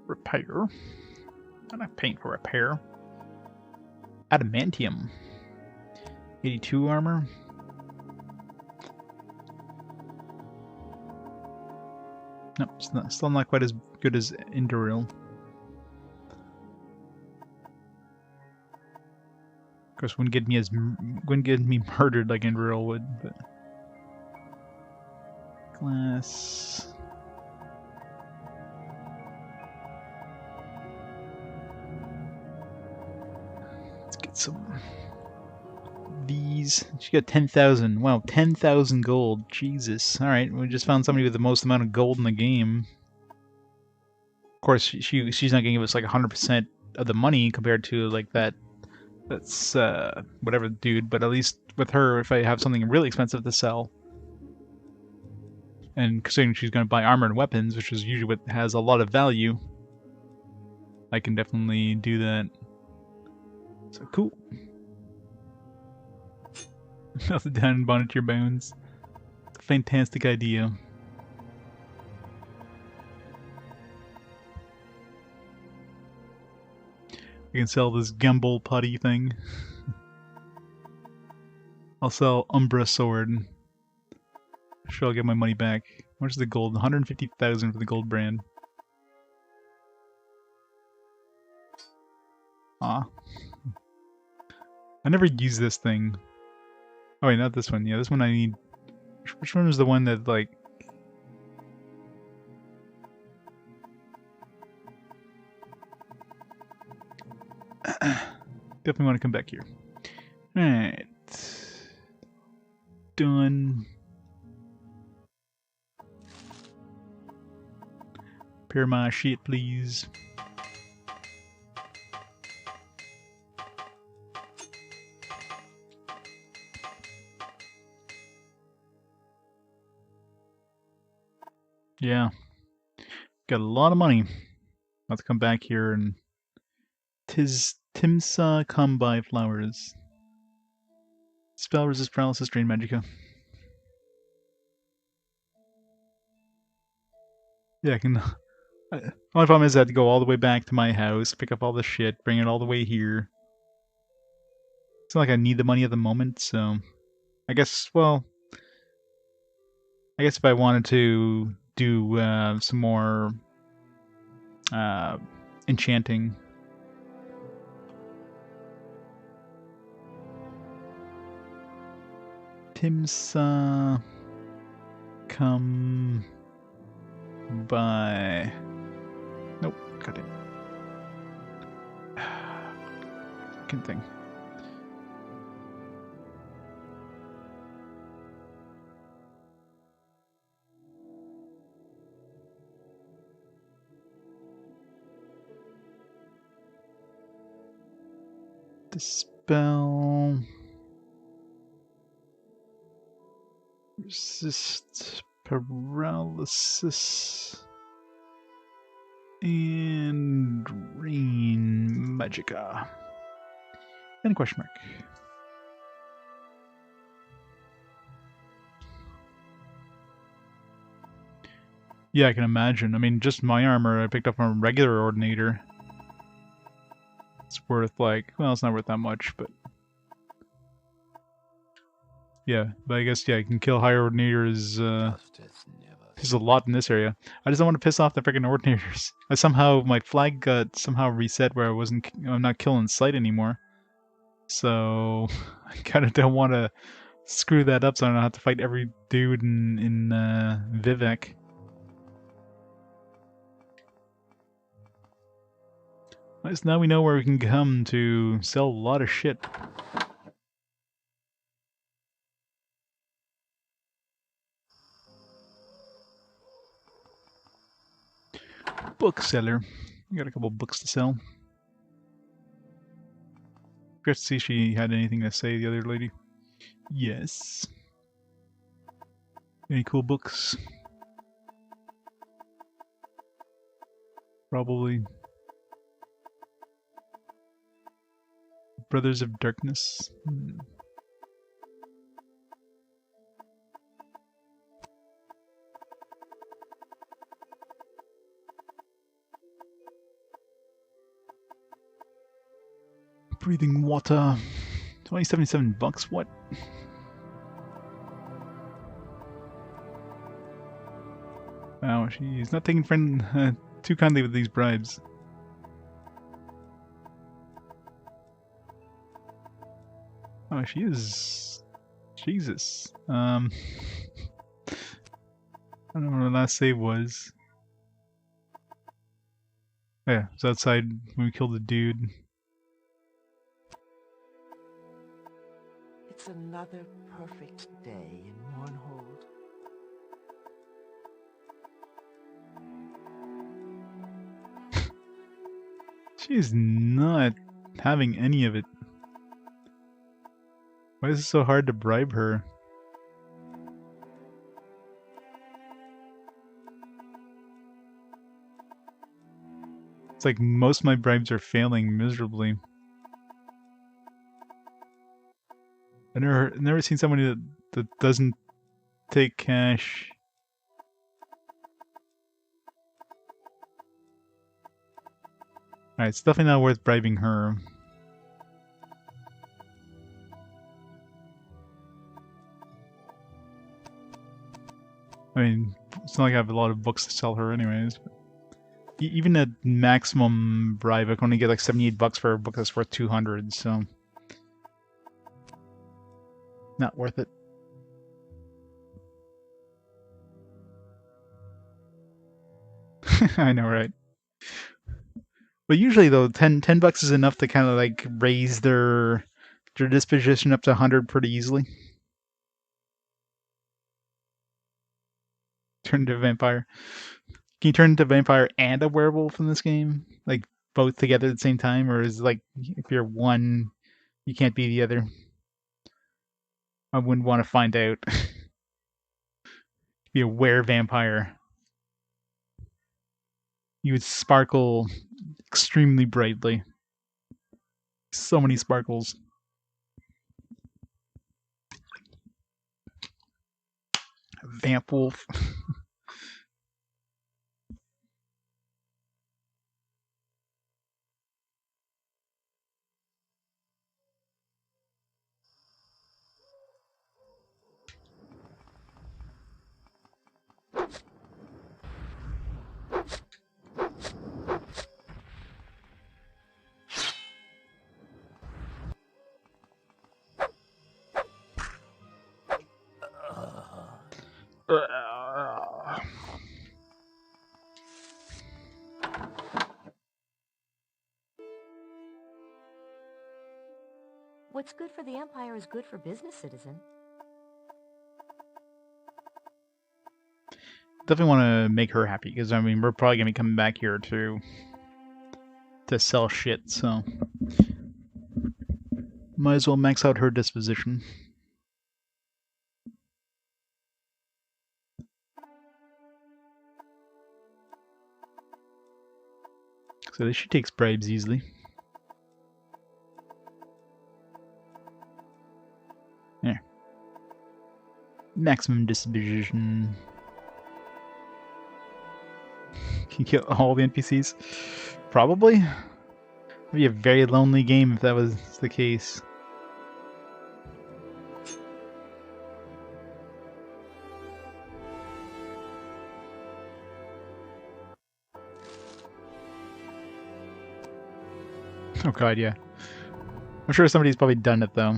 Repair. And I paint for repair. Adamantium. 82 armor. Nope, still not quite as good as Induril. Of course, wouldn't get me murdered like Induril would, but glass. Let's get some. These. She got 10,000. Wow, 10,000 gold. Jesus. Alright, we just found somebody with the most amount of gold in the game. Of course, she's not going to give us like 100% of the money compared to like that's whatever dude, but at least with her, if I have something really expensive to sell, and considering she's going to buy armor and weapons, which is usually what has a lot of value, I can definitely do that. So cool. Melted down and bonded to your bones. It's a fantastic idea. I can sell this Gumball putty thing. I'll sell Umbra Sword. Sure, I'll get my money back. How much is the gold? 150,000 for the gold brand. Ah. I never use this thing. Oh wait, not this one. Yeah, this one I need. Which one was the one that, like... Definitely want to come back here. Alright. Done. Repair my shit, please. Yeah. Got a lot of money. I'll have to come back here and... Timsa come by flowers. Spell resist paralysis, drain magicka. Yeah, I can... Only problem is I have to go all the way back to my house, pick up all the shit, bring it all the way here. It's not like I need the money at the moment, so... I guess, well... I guess if I wanted to do some more... enchanting... Timsa... Come... by... Nope, cut it. Fucking thing. Dispel... Resist paralysis and drain magicka. And question mark. Yeah, I can imagine. I mean, just my armor I picked up from a regular ordinator. It's worth like, well, it's not worth that much, but yeah. But I guess yeah, you can kill higher ordinators. Justice never There's a lot in this area. I just don't want to piss off the freaking ordinators. I somehow my flag got somehow reset where I'm not killing sight anymore. So I kind of don't want to screw that up, so I don't have to fight every dude in Vivek. At least now we know where we can come to sell a lot of shit. Bookseller. We got a couple books to sell. Forgot to see if she had anything to say, the other lady. Yes. Any cool books? Probably. Brothers of Darkness. Breathing water. 2077 bucks, what? Wow, she's not taking too kindly with these bribes. Oh, she is... Jesus. I don't know what her last save was. Yeah, it was outside when we killed the dude. It's another perfect day in Mournhold. She's not having any of it. Why is it so hard to bribe her? It's like most of my bribes are failing miserably. I've never seen somebody that doesn't take cash. Alright, it's definitely not worth bribing her. I mean, it's not like I have a lot of books to sell her anyways. But even at maximum bribe, I can only get like 78 bucks for a book that's worth 200, so... Not worth it. I know, right? But usually though, 10 bucks is enough to kind of like raise their disposition up to 100 pretty easily. Turn into a vampire. Can you turn into a vampire and a werewolf in this game? Like both together at the same time? Or is it like if you're one, you can't be the other? I wouldn't want to find out. Be a were-vampire. You would sparkle extremely brightly. So many sparkles. Vamp wolf. What's good for the Empire is good for business, citizen. Definitely want to make her happy, because I mean, we're probably going to be coming back here to sell shit, so... Might as well max out her disposition. So she takes bribes easily. There. Maximum disposition. You kill all the NPCs? Probably. It'd be a very lonely game if that was the case. Oh god, yeah. I'm sure somebody's probably done it though.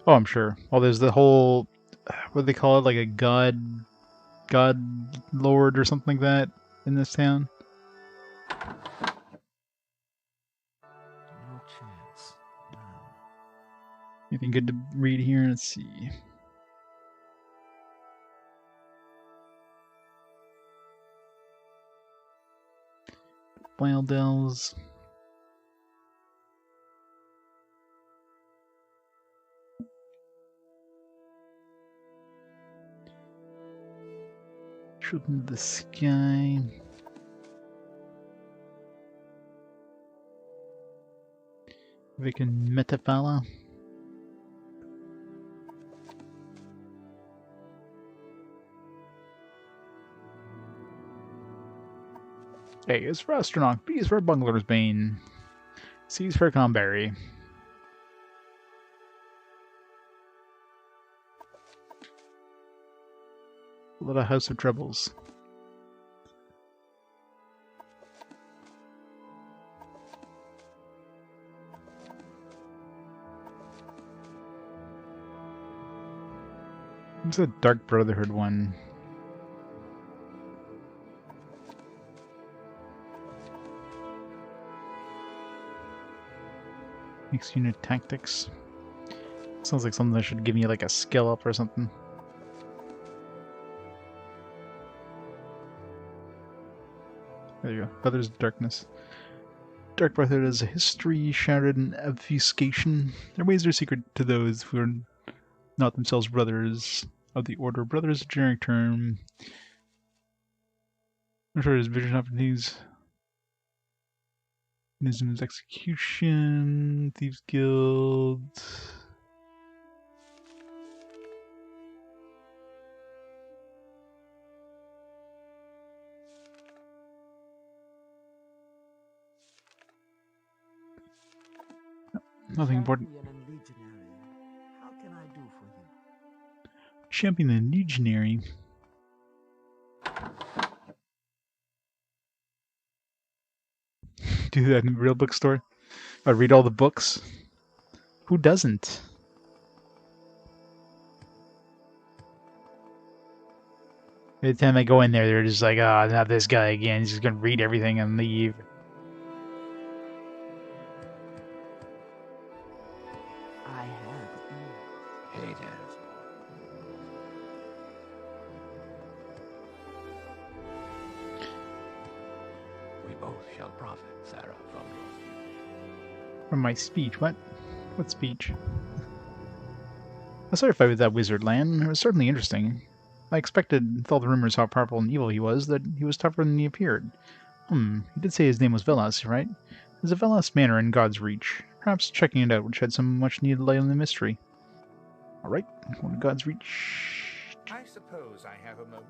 Oh, I'm sure. Well, there's the whole, what do they call it, like a god lord or something like that in this town. No chance. No. Anything good to read here? Let's see. Wild Dells. Shoot into the sky. Vivek and Metafala. A is for Astronaut, B is for Bungler's Bane, C is for Conberry. A little House of Troubles. It's a Dark Brotherhood one. Mixed unit tactics. Sounds like something that should give me like a skill up or something. There you go. Brothers of Darkness. Dark Brotherhood is a history shrouded in obfuscation. Their ways are secret to those who are not themselves brothers of the order. Brother is a generic term. I'm sure there's vision opportunities. Nism's Execution, Thieves Guild. Nothing important. Champion and legionary. How can I do for you? Champion and Legionary. Do that in a real bookstore? I read all the books? Who doesn't? Every time I go in there, they're just like, oh, not this guy again. He's just gonna read everything and leave. I have ears. Haters. We both shall profit, Sarah, from your speech. From my speech. What? What speech? I saw your fight with that wizard, Lan. It was certainly interesting. I expected, with all the rumors how powerful and evil he was, that he was tougher than he appeared. He did say his name was Velas, right? There's a Velas manor in God's Reach. Perhaps checking it out would shed some much-needed light on the mystery. Alright, going to God's Reach. I suppose I have a moment.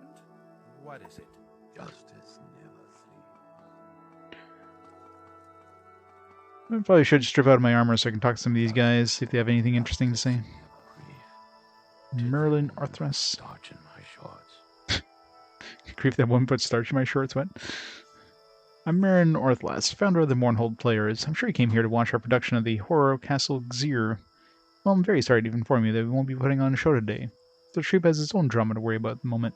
What is it? Justice never sleeps. I probably should strip out of my armor so I can talk to some of these guys, see if they have anything interesting to say. Merlin Arthras. Starch in my shorts. Grief that one put starch in my shorts, what? I'm Marin Orthlas, founder of the Mournhold Players. I'm sure you came here to watch our production of the Horror Castle Xir. Well, I'm very sorry to inform you that we won't be putting on a show today. The troupe has its own drama to worry about at the moment.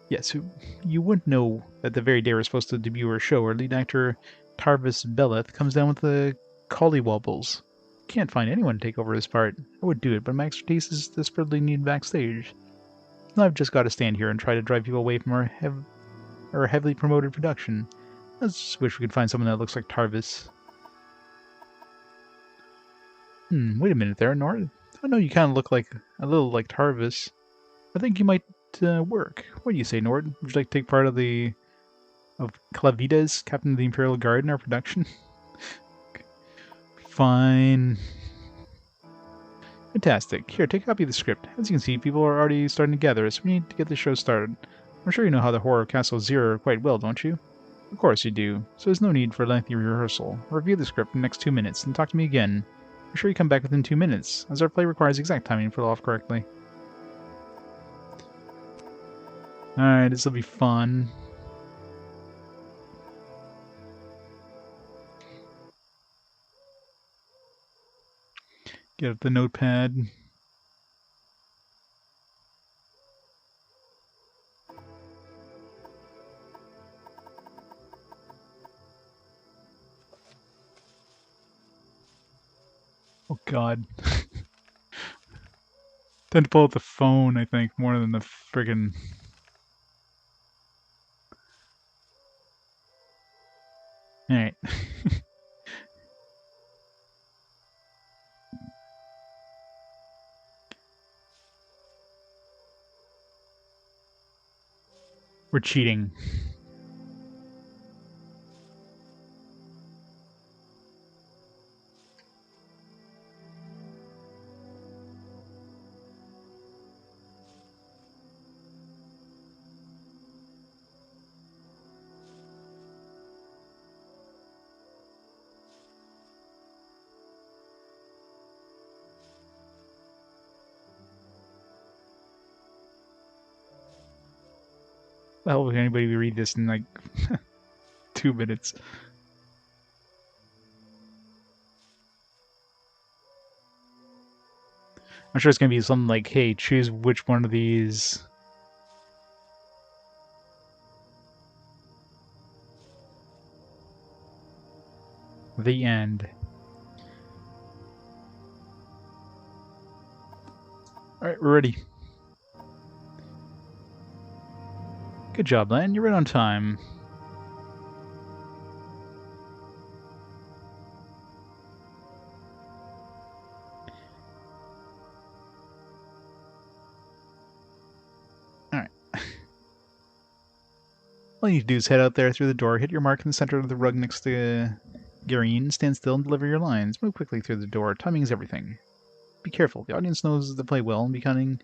Yes, you wouldn't know that the very day we're supposed to debut our show, our lead actor, Tarvis Beleth, comes down with the collywobbles. Can't find anyone to take over his part. I would do it, but my expertise is desperately needed backstage. Now I've just got to stand here and try to drive people away from our heavily promoted production. I just wish we could find someone that looks like Tarvis. Wait a minute there, Nord. I know you kind of look like a little like Tarvis. I think you might work. What do you say, Nord? Would you like to take part of Clavitas, Captain of the Imperial Guard, in our production? Fine. Fantastic. Here, take a copy of the script. As you can see, people are already starting to gather, so we need to get the show started. I'm sure you know how the horror of Castle Zero quite well, don't you? Of course you do, so there's no need for a lengthy rehearsal. Review the script in the next 2 minutes, and talk to me again. I'm sure you come back within 2 minutes, as our play requires exact timing to pull off correctly. Alright, this will be fun. Get up the notepad. Oh god. Tend to pull out the phone, I think, more than the friggin'... Alright. We're cheating. The hell would anybody read this in like 2 minutes? I'm sure it's gonna be something like, hey, choose which one of these. The end. Alright, we're ready. Good job, Lan. You're right on time. Alright. All you need to do is head out there through the door, hit your mark in the center of the rug next to Garine, stand still and deliver your lines. Move quickly through the door. Timing is everything. Be careful. The audience knows the play well and be counting on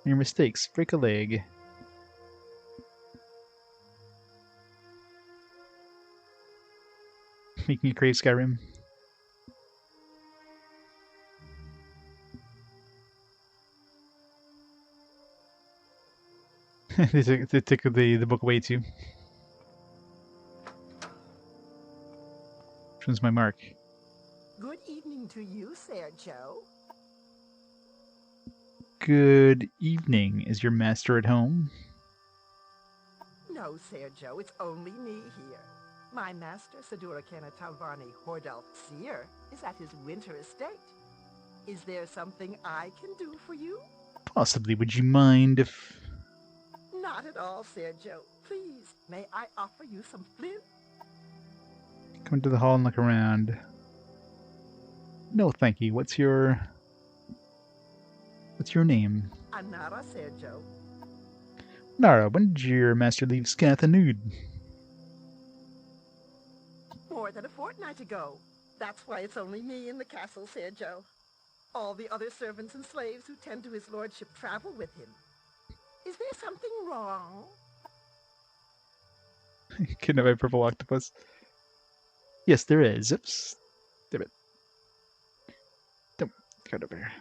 your mistakes. Break a leg. Making you crave Skyrim. they took the book away too. Which one's my mark? Good evening to you, Sergio. Good evening. Is your master at home? No, Sergio, it's only me here. My master, Sadura Talvani Hordalf Seer, is at his winter estate. Is there something I can do for you? Possibly. Would you mind if... Not at all, Sergio. Please, may I offer you some flint? Come to the hall and look around. No, thank you. What's your name? Anara, Sergio. Nara, when did your master leave Scathanud? More than a fortnight ago. That's why it's only me in the castle, Sergio. All the other servants and slaves who tend to his lordship travel with him. Is there something wrong? Kidnap by purple octopus. Yes, there is. Oops. Damn it. Don't get over here.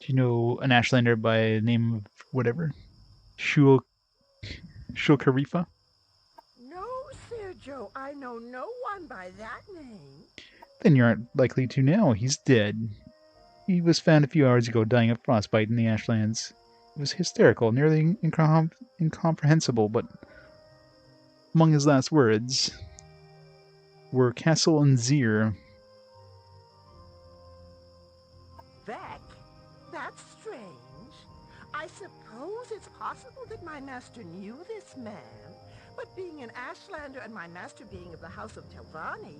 Do you know an Ashlander by the name of whatever? Shul Khalifa? No, Sergio. I know no one by that name. Then you aren't likely to now. He's dead. He was found a few hours ago dying of frostbite in the Ashlands. It was hysterical, nearly incomprehensible, but among his last words were Castle and Zir. Vivek? That's strange. I suppose it's possible that my master knew this man, But being an Ashlander and my master being of the House of Telvanni,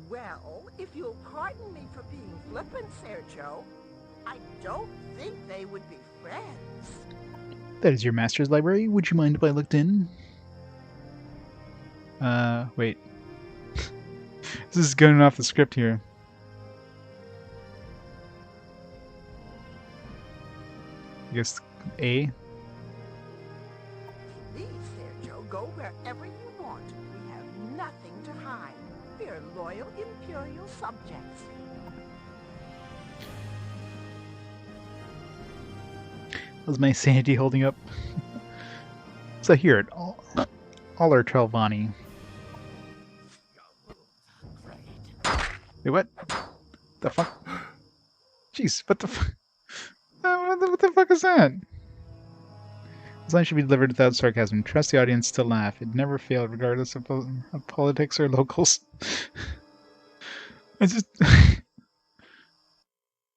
well, if you'll pardon me for being flippant, Sergio, I don't think they would be friends. That is your master's library. Would you mind if I looked in? Wait. This is going off the script here. I guess A. Please, Sergio, go wherever you want. We have nothing to hide. We are loyal Imperial subjects. How's my sanity holding up? So here, it all are Telvanni. Wait, what? The fuck? Jeez, what the fuck? What the fuck is that? This line should be delivered without sarcasm. Trust the audience to laugh. It never failed, regardless of politics or locals. I just...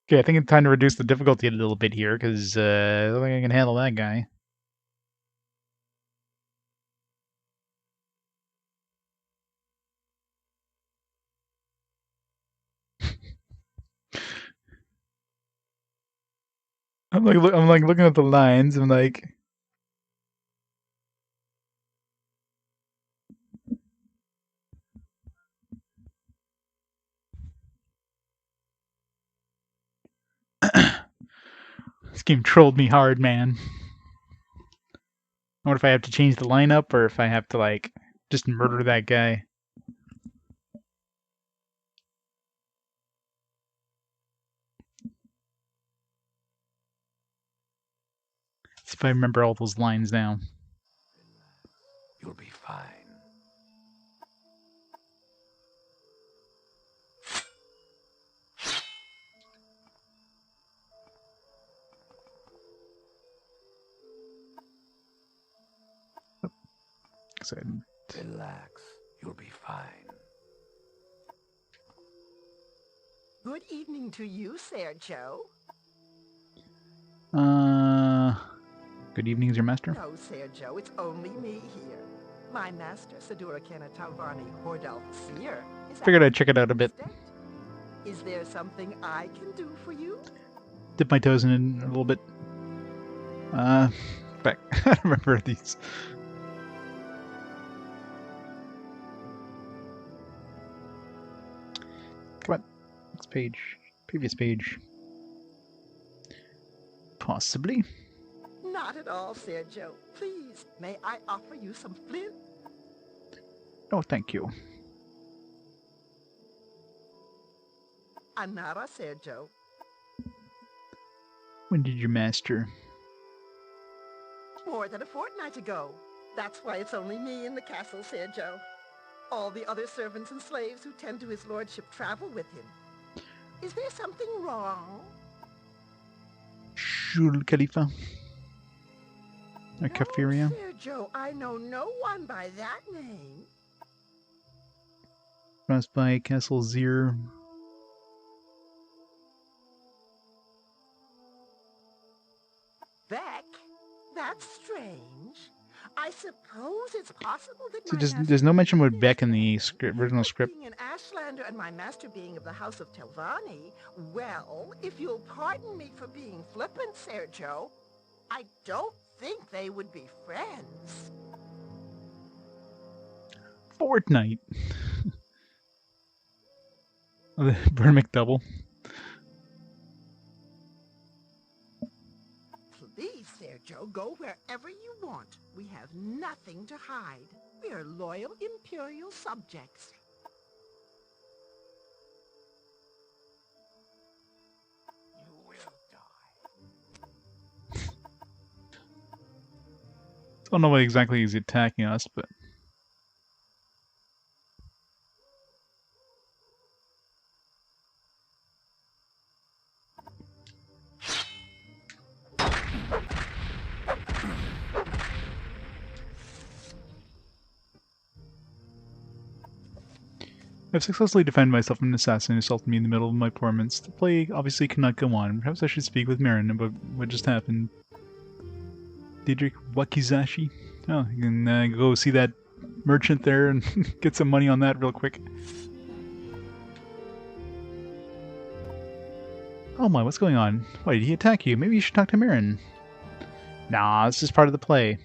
Okay, I think it's time to reduce the difficulty a little bit here, because I don't think I can handle that guy. I'm like looking at the lines. I'm like, this game trolled me hard, man. I wonder if I have to change the lineup or if I have to like just murder that guy. See if I remember all those lines now. You'll be fine. Relax. You'll be fine. Good evening to you, Sergio. Good evening, is your master? No, Sergio, it's only me here. My master, Sadura Kena Talvani Hordalf Seer, is Figured I'd check it out a bit. state. Is there something I can do for you? Dip my toes in it a little bit. Back. I don't remember these. Come on. Next page. Previous page. Possibly. Not at all, Sergio. Please, may I offer you some flint? No, thank you. Anara, Sergio. When did your master? More than a fortnight ago. That's why it's only me in the castle, Sergio. All the other servants and slaves who tend to his lordship travel with him. Is there something wrong? Shul Khalifa. Or Kafiria. No, Sergio, I know no one by that name. Frostbite, Castle Zir. Beck? That's strange. I suppose it's possible that So my there's no mention master- about Beck in the original script. Being an Ashlander and my master being of the House of Telvanni, well, if you'll pardon me for being flippant, Sergio, I don't think they would be friends. Fortnite. The Burn McDouble. Please, Sergio, go wherever you want. We have nothing to hide. We are loyal Imperial subjects. You will die. Don't know what exactly he's attacking us, but I've successfully defended myself from an assassin who assaulted me in the middle of my performance. The play obviously cannot go on. Perhaps I should speak with Marin about what just happened. Diedrich Wakizashi? Oh, you can go see that merchant there and get some money on that real quick. Oh my, what's going on? Why did he attack you? Maybe you should talk to Mirren. Nah, this is part of the play.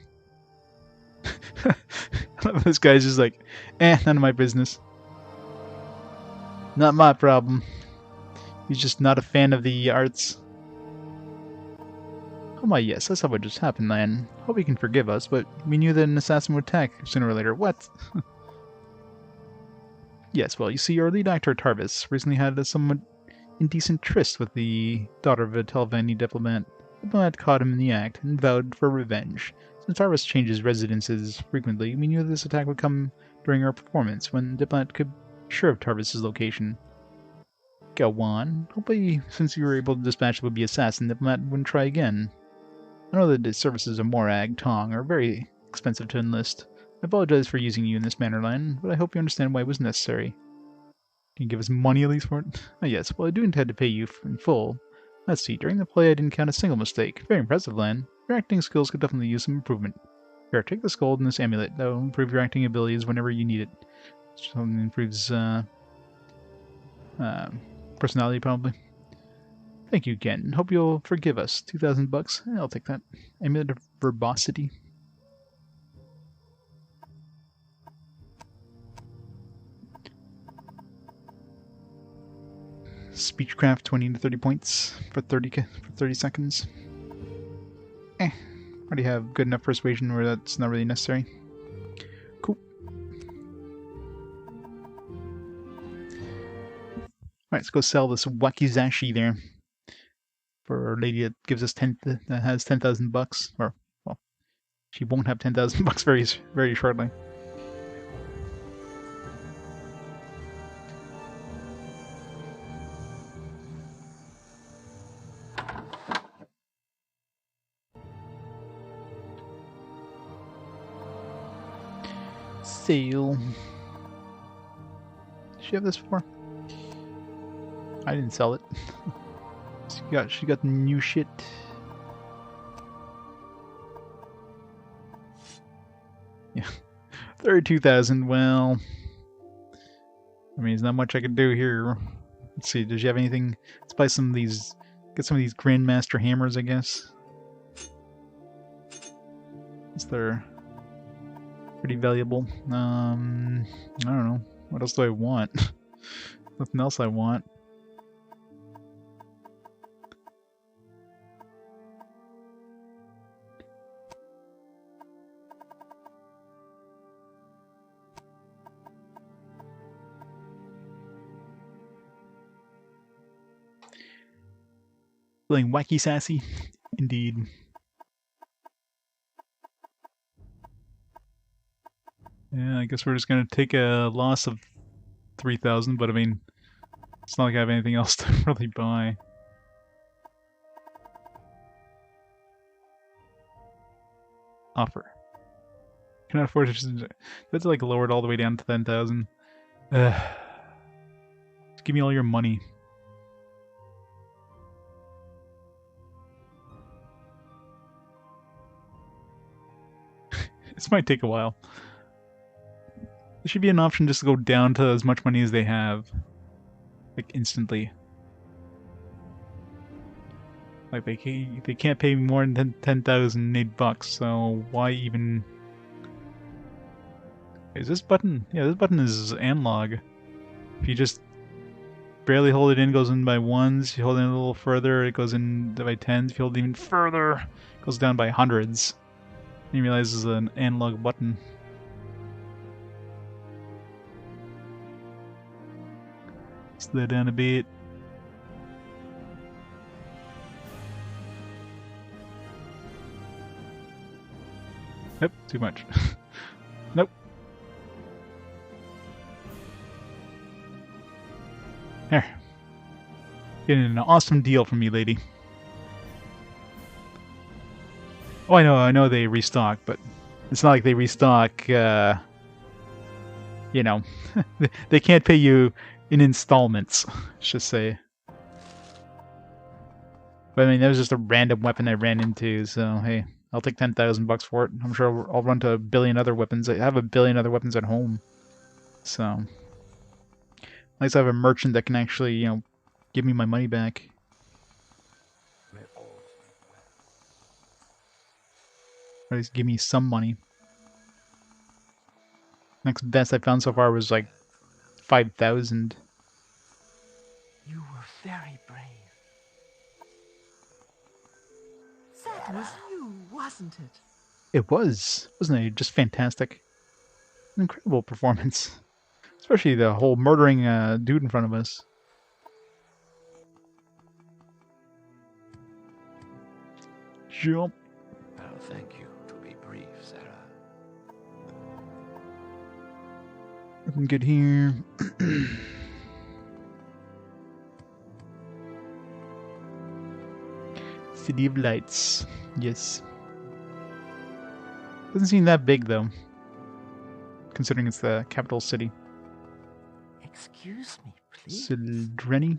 This guy's just like, none of my business. Not my problem. He's just not a fan of the arts. Oh my, yes, that's how what just happened then. Hope you can forgive us, but we knew that an assassin would attack sooner or later. What? Yes, well, you see, our lead actor, Tarvis, recently had a somewhat indecent tryst with the daughter of a Telvanni diplomat. The diplomat caught him in the act and vowed for revenge. Since Tarvis changes residences frequently, we knew this attack would come during our performance, when the diplomat could be sure of Tarvis' location. Go on. Hopefully, since you were able to dispatch the would-be assassin, the diplomat wouldn't try again. I know that the services of Morag, Tong, are very expensive to enlist. I apologize for using you in this manner, Lan, but I hope you understand why it was necessary. Can you give us money at least for it? Oh yes, well I do intend to pay you in full. Let's see, during the play I didn't count a single mistake. Very impressive, Lan. Your acting skills could definitely use some improvement. Here, take this gold and this amulet. That will improve your acting abilities whenever you need it. Something improves, personality, probably. Thank you again. Hope you'll forgive us. 2,000 bucks. I'll take that. Amulet of verbosity. Speechcraft 20 to 30 points for 30 seconds. Already have good enough persuasion where that's not really necessary. Cool. Alright, let's go sell this wakizashi there. For a lady that gives us that has 10,000 bucks, or well, she won't have 10,000 bucks very shortly. Sale. Did she have this before? I didn't sell it. She got new shit. Yeah. 32,000, well, I mean, there's not much I can do here. Let's see, does she have anything? Let's buy some of these, get some of these Grandmaster hammers, I guess. They're pretty valuable. I don't know. What else do I want? Nothing else I want. Feeling wacky sassy? Indeed. Yeah, I guess we're just gonna take a loss of 3,000, but I mean, it's not like I have anything else to really buy. Offer. Cannot afford to. That's like lowered all the way down to 10,000. Just give me all your money. This might take a while. There should be an option just to go down to as much money as they have. Like, instantly. Like, they can't pay me more than 10,008 bucks, so why even... Is this button? Yeah, this button is analog. If you just barely hold it in, it goes in by ones. If you hold it in a little further, it goes in by tens. If you hold it even further, it goes down by hundreds. And you realize it's an analog button. Slow down a bit. Nope, too much. Nope. There. Getting an awesome deal from me, lady. Oh, I know they restock, but it's not like they restock, you know, they can't pay you in installments, let's just say. But I mean, that was just a random weapon I ran into, so hey, I'll take 10,000 bucks for it. I'm sure I'll run to a billion other weapons. I have a billion other weapons at home. So, at least I have a merchant that can actually, you know, give me my money back. May all be well. Or at least give me some money. Next best I found so far was like 5,000. You were very brave. That was you, wasn't it? It was, wasn't it? Just fantastic. An incredible performance. Especially the whole murdering dude in front of us. Jump. I'll thank you to be brief, Sarah. Looking good here. City of Lights. Yes. Doesn't seem that big though, considering it's the capital city. Excuse me, please. Sildreni?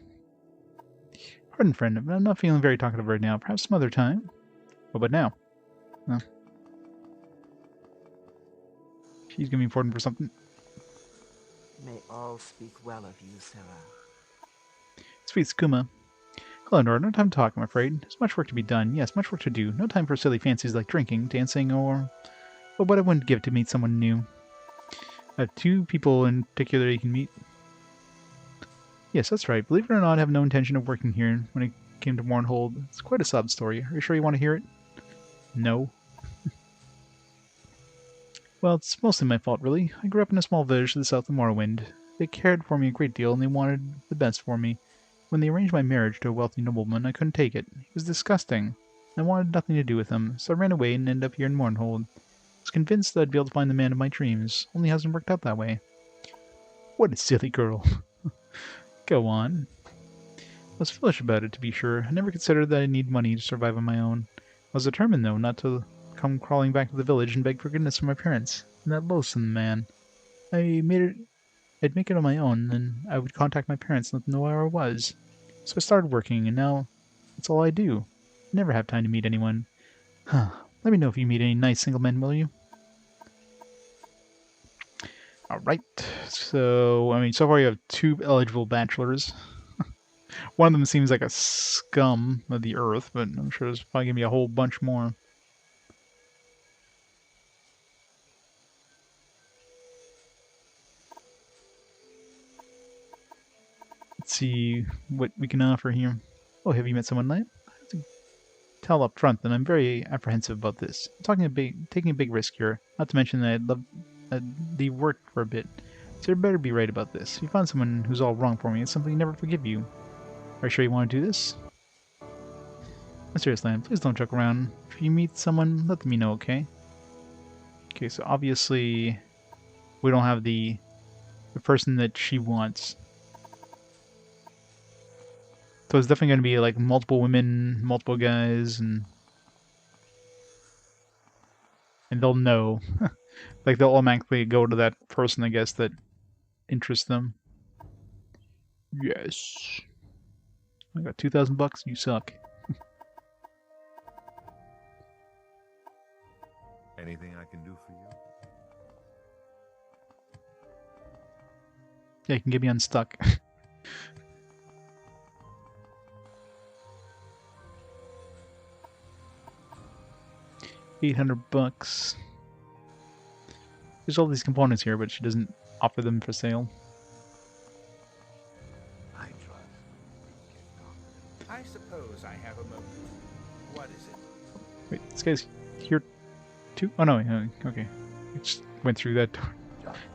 Pardon, friend, but I'm not feeling very talkative right now. Perhaps some other time? What about now? No. She's gonna be important for something. May all speak well of you, Sarah. Sweet Skooma. Hello, Nora. No time to talk, I'm afraid. There's much work to be done. Yes, much work to do. No time for silly fancies like drinking, dancing, or... well, what I wouldn't give to meet someone new. I have 2 people in particular you can meet. Yes, that's right. Believe it or not, I have no intention of working here when it came to Mournhold. It's quite a sob story. Are you sure you want to hear it? No. Well, it's mostly my fault, really. I grew up in a small village to the south of Morrowind. They cared for me a great deal, and they wanted the best for me. When they arranged my marriage to a wealthy nobleman, I couldn't take it. He was disgusting. I wanted nothing to do with him, so I ran away and ended up here in Mournhold. I was convinced that I'd be able to find the man of my dreams, only hasn't worked out that way. What a silly girl. Go on. I was foolish about it, to be sure. I never considered that I need money to survive on my own. I was determined, though, not to come crawling back to the village and beg forgiveness from my parents. And that loathsome man. I'd make it on my own, and I would contact my parents and let them know where I was. So I started working, and now that's all I do. I never have time to meet anyone. Huh. Let me know if you meet any nice single men, will you? Alright. So, I mean, so far you have 2 eligible bachelors. One of them seems like a scum of the earth, but I'm sure there's probably going to be a whole bunch more. Let's see what we can offer here. Oh, have you met someone tonight? I have to tell up front that I'm very apprehensive about this. I'm taking a big risk here. Not to mention that I'd love the work for a bit. So you better be right about this. If you find someone who's all wrong for me, it's simply never forgive you. Are you sure you want to do this? No, seriously, please don't joke around. If you meet someone, let me know, okay? Okay, so obviously we don't have the person that she wants. So it's definitely going to be like multiple women, multiple guys, and they'll know. Like they'll automatically go to that person, I guess, that interests them. Yes. I got 2,000 bucks. You suck. Anything I can do for you? Yeah, you can get me unstuck. 800 bucks. There's all these components here, but she doesn't offer them for sale. I trust. I suppose I have a motive. What is it? Wait, this guy's here too? Oh no, okay. I just went through that door.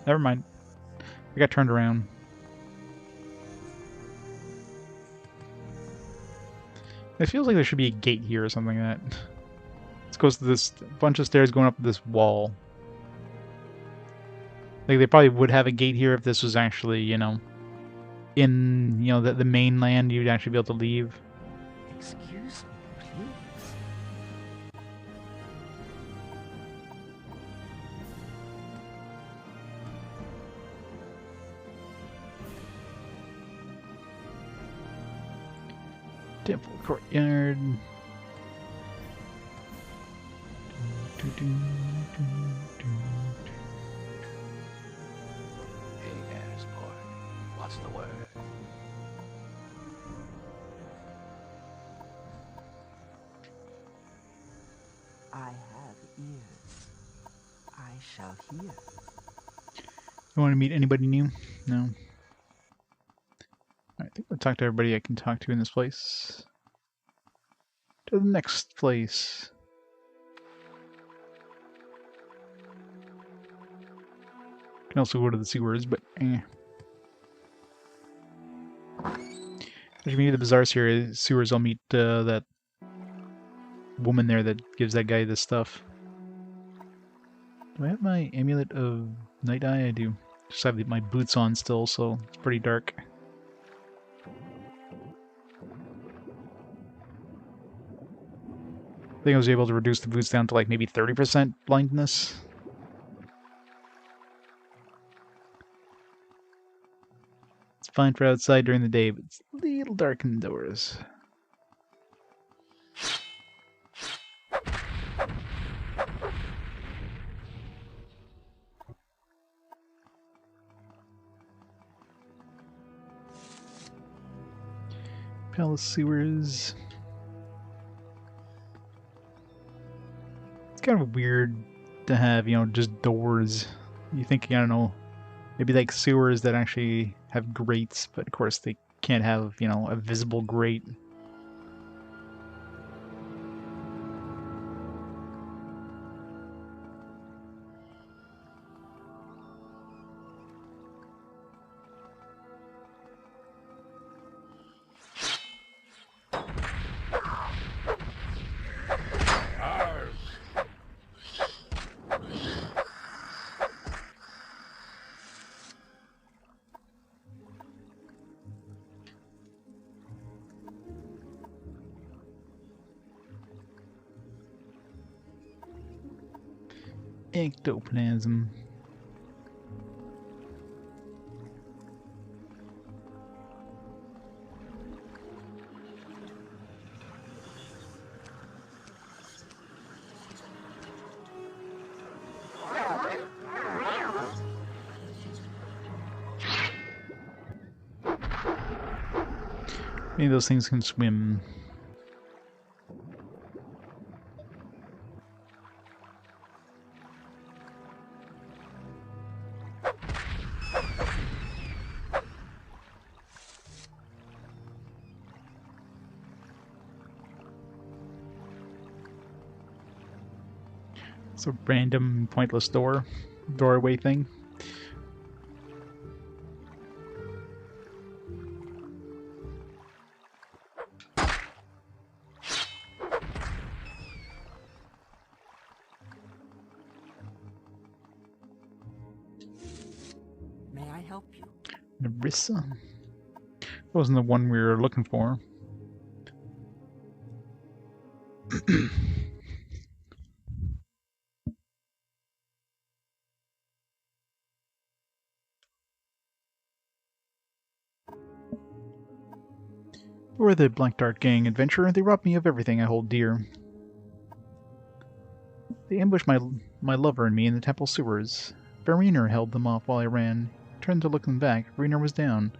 Never mind. I got turned around. It feels like there should be a gate here or something like that. This goes to this bunch of stairs going up this wall. Like, they probably would have a gate here if this was actually, you know, in, you know, the mainland, you'd actually be able to leave. Excuse me, please. Temple courtyard. Hey there, sport. What's the word? I have ears. I shall hear. You want to meet anybody new? No. I think I'll talk to everybody I can talk to in this place. To the next place. Can also go to the sewers, but eh. Maybe the bizarre sewers I'll meet that woman there that gives that guy this stuff. Do I have my amulet of night eye? I do. Just have my boots on still, so it's pretty dark. I think I was able to reduce the boots down to like maybe 30% blindness. It's fine for outside during the day, but it's a little dark indoors. Palace sewers. It's kind of weird to have, just doors. You think, I don't know, maybe like sewers that actually have grates, but of course they can't have, a visible grate. Ectoplasm. Maybe those things can swim. It's a random, pointless doorway thing. May I help you? Narissa. That wasn't the one we were looking for. We're the Black Dart Gang adventurer. They robbed me of everything I hold dear. They ambushed my lover and me in the temple sewers. Verena held them off while I ran. Turned to look them back. Verena was down.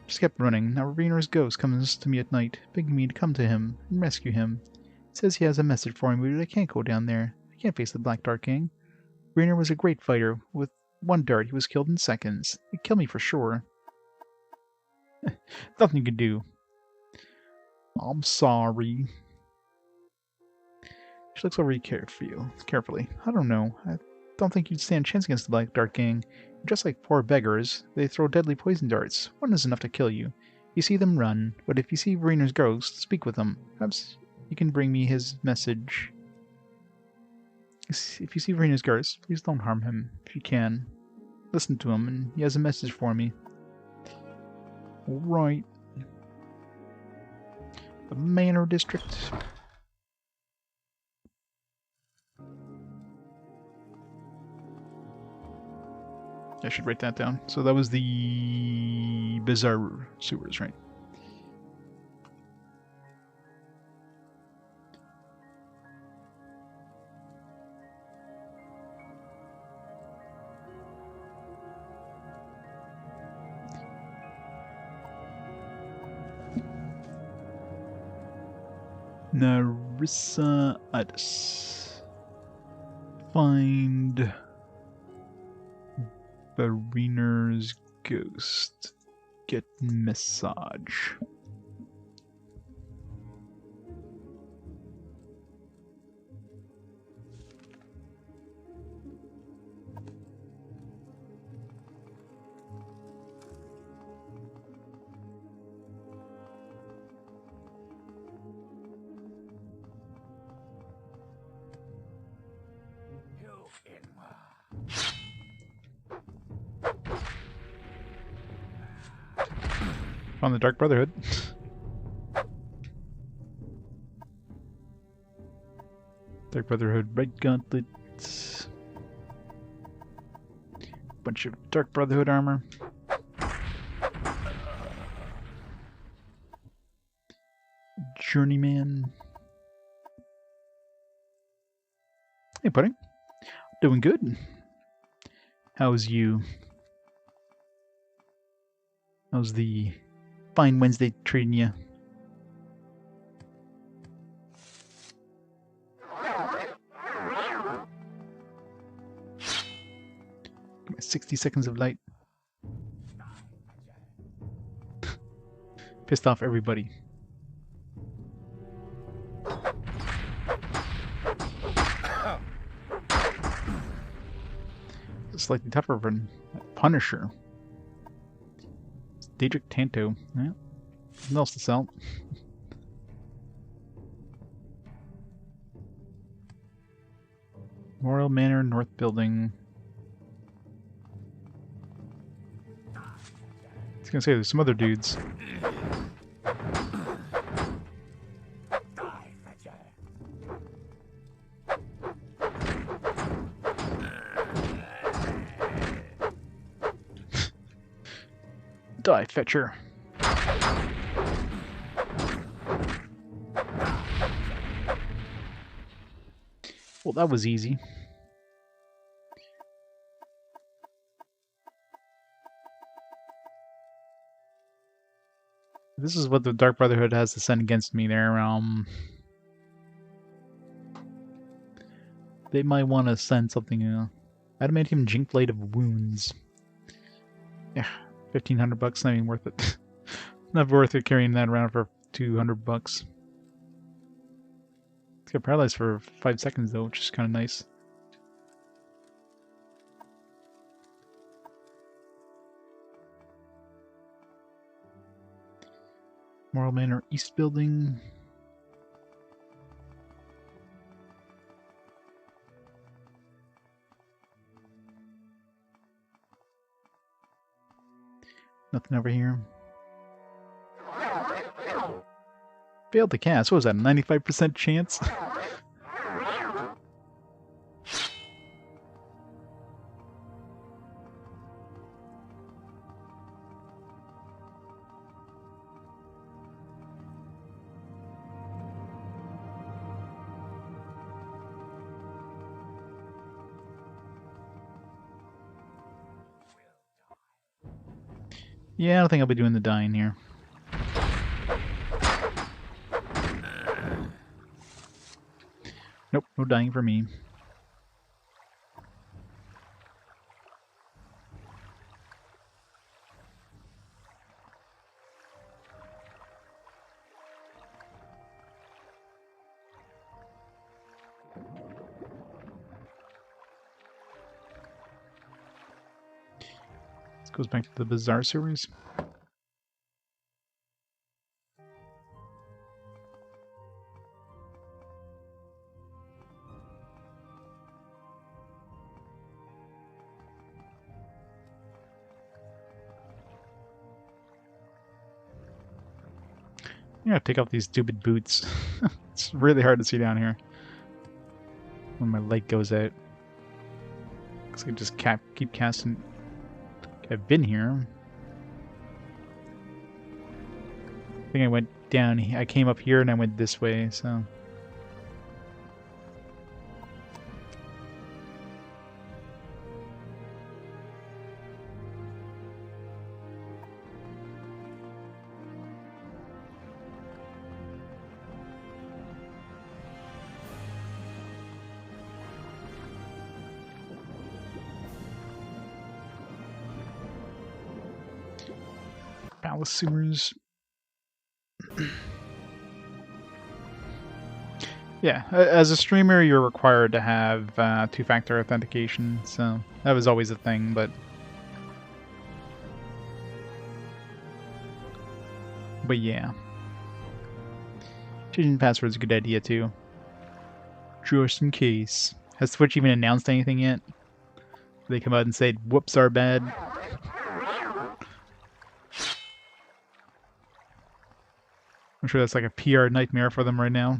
Just kept running. Now Verena's ghost comes to me at night, begging me to come to him and rescue him. He says he has a message for me, but I can't go down there. I can't face the Black Dart Gang. Verena was a great fighter. With one dart, he was killed in seconds. He'd kill me for sure. Nothing you can do. I'm sorry. She looks over carefully. I don't know. I don't think you'd stand a chance against the Black Dart Gang. You're just like poor beggars. They throw deadly poison darts. One is enough to kill you. You see them, run. But if you see Verena's ghost, speak with him. Perhaps you can bring me his message. If you see Verena's ghost, please don't harm him. If you can, listen to him, and he has a message for me. Alright. The Manor District. I should write that down. So that was the bizarre sewers, right? Narissa Addis. Find Barener's ghost. Get massage. On the Dark Brotherhood. Dark Brotherhood Red Gauntlet. Bunch of Dark Brotherhood armor. Journeyman. Hey, Pudding. Doing good. How's you? How's the fine Wednesday treating you? 60 seconds of light. Pissed off everybody. Slightly tougher than Punisher. Daedric Tanto. Yeah. Nothing else to sell. Royal Manor, North Building. I was gonna say there's some other dudes. Die, Fetcher. Well, that was easy. This is what the Dark Brotherhood has to send against me there. They might want to send something. Adamantium Jink Blade of Wounds. Yeah, $1,500. Not even worth it. Not worth it carrying that around for $200. It's got paralyzed for 5 seconds though, which is kind of nice. Morrowind Manor East Building. Nothing over here. Failed to cast. What was that, a 95% chance? Yeah, I don't think I'll be doing the dying here. Nope, no dying for me. This goes back to the Bizarre series. I'm gonna take off these stupid boots. It's really hard to see down here when my light goes out. Because I can just keep casting. I've been here. I think I went down. I came up here and I went this way, so. Palace sewers. Yeah, as a streamer, you're required to have two-factor authentication, so that was always a thing, but yeah. Changing password's a good idea, too. Just in case. Has Twitch even announced anything yet? They come out and say, whoops, are bad. I'm sure that's like a PR nightmare for them right now.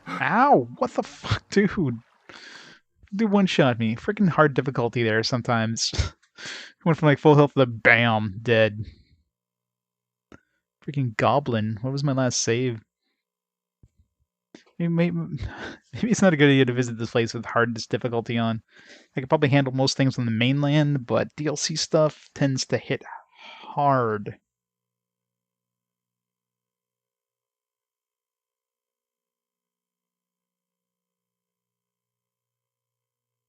Ow! What the fuck, dude? Dude one-shot me. Freaking hard difficulty there sometimes. Went from like full health to BAM! Dead. Freaking goblin. What was my last save? Maybe it's not a good idea to visit this place with hardest difficulty on. I could probably handle most things on the mainland, but DLC stuff tends to hit hard.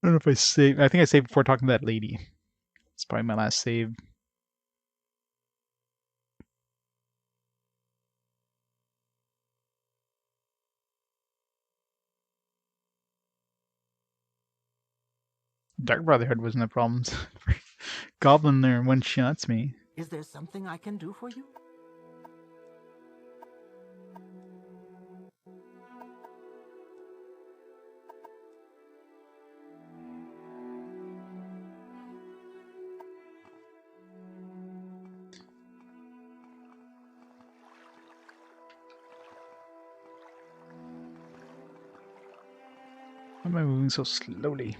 I don't know if I saved. I think I saved before talking to that lady. It's probably my last save. Dark Brotherhood wasn't a problem. Goblin there one-shots me. Is there something I can do for you? Why am I moving so slowly?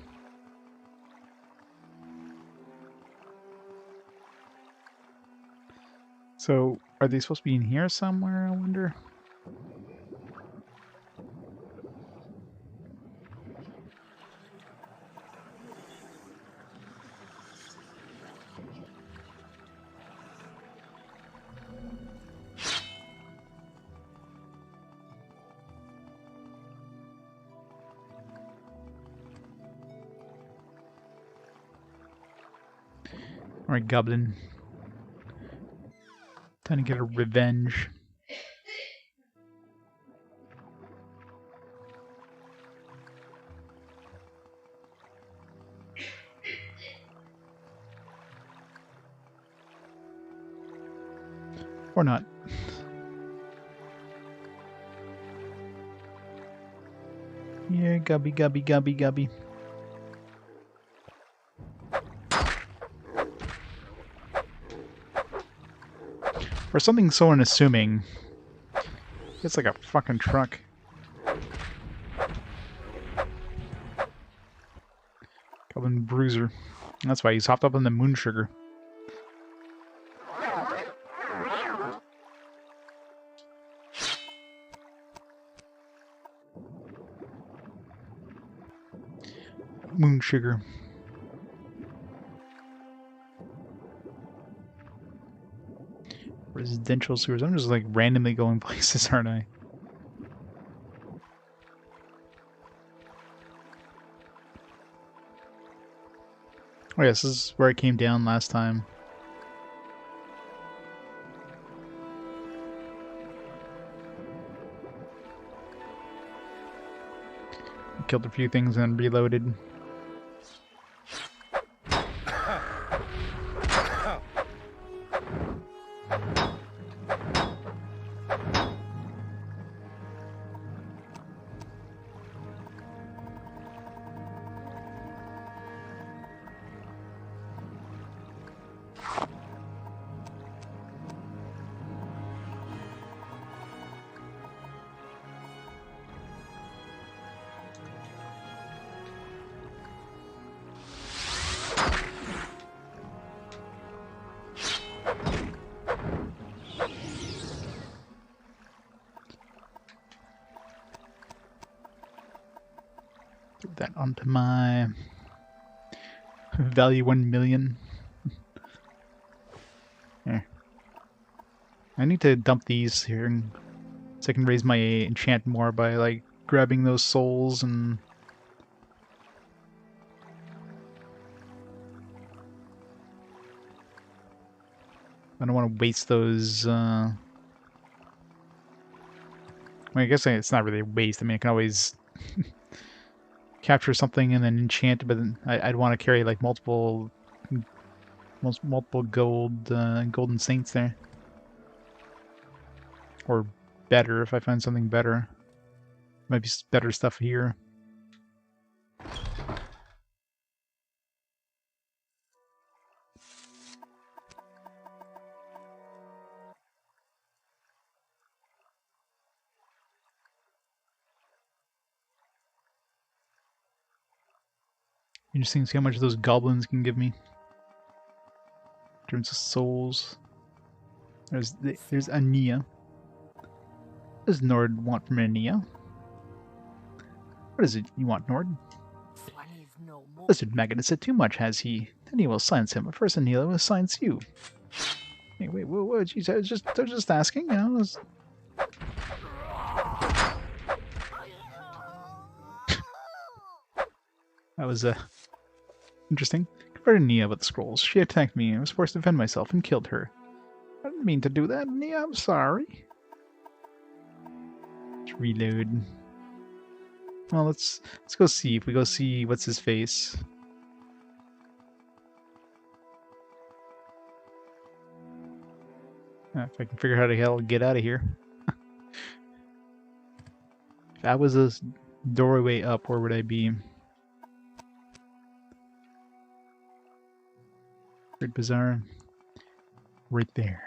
So, are they supposed to be in here somewhere, I wonder? Alright, Goblin. Time to get a revenge. Or not. Yeah, gubby, gubby, gubby, gubby. For something so unassuming, it's like a fucking truck. Goblin Bruiser. That's why he's hopped up on the moon sugar. Moon sugar. Residential sewers. I'm just like randomly going places, aren't I? Oh yes, this is where I came down last time. Killed a few things and reloaded. Put that onto my value 1 million. Here. I need to dump these here so I can raise my enchant more by like grabbing those souls and I don't want to waste those. Well, I guess it's not really a waste. I mean, I can always capture something and then enchant, but then I'd want to carry like multiple golden saints there, or better if I find something better. Might be better stuff here. Interesting to see how much those goblins can give me. In terms of souls. There's Ania. What does Nord want from Ania? What is it you want, Nord? Lizard Maggot has said too much, has he? Then he will silence him, but first Ania will silence you. Hey, wait, whoa, geez, I was just asking, you know. That was, interesting. Confronted Nia with the scrolls. She attacked me and I was forced to defend myself and killed her. I didn't mean to do that, Nia, I'm sorry. Let's reload. Well, let's go see. If we go see what's his face. If I can figure out how the hell to get out of here. If that was a doorway up, where would I be? Great Bazaar. Right there.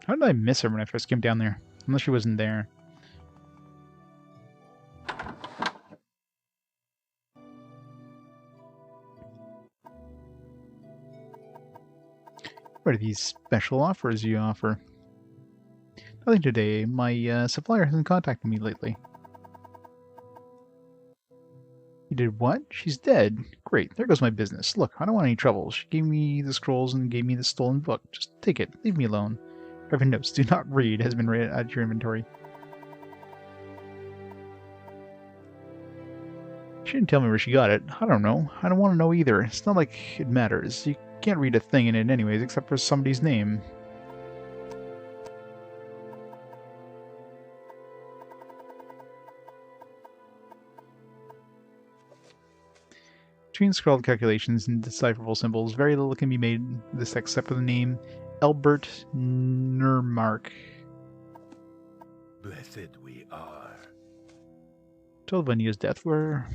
How did I miss her when I first came down there? Unless she wasn't there. What are these special offers you offer? Nothing today. My supplier hasn't contacted me lately. You did what? She's dead. Great, there goes my business. Look, I don't want any trouble. She gave me the scrolls and gave me the stolen book. Just take it. Leave me alone. Private notes. Do not read. Has been read out of your inventory. She didn't tell me where she got it. I don't know. I don't want to know either. It's not like it matters. You can't read a thing in it anyways, except for somebody's name. Between scrawled calculations and decipherable symbols, very little can be made of this except for the name Albert Nurmark. Blessed we are. Told of Ania's death, where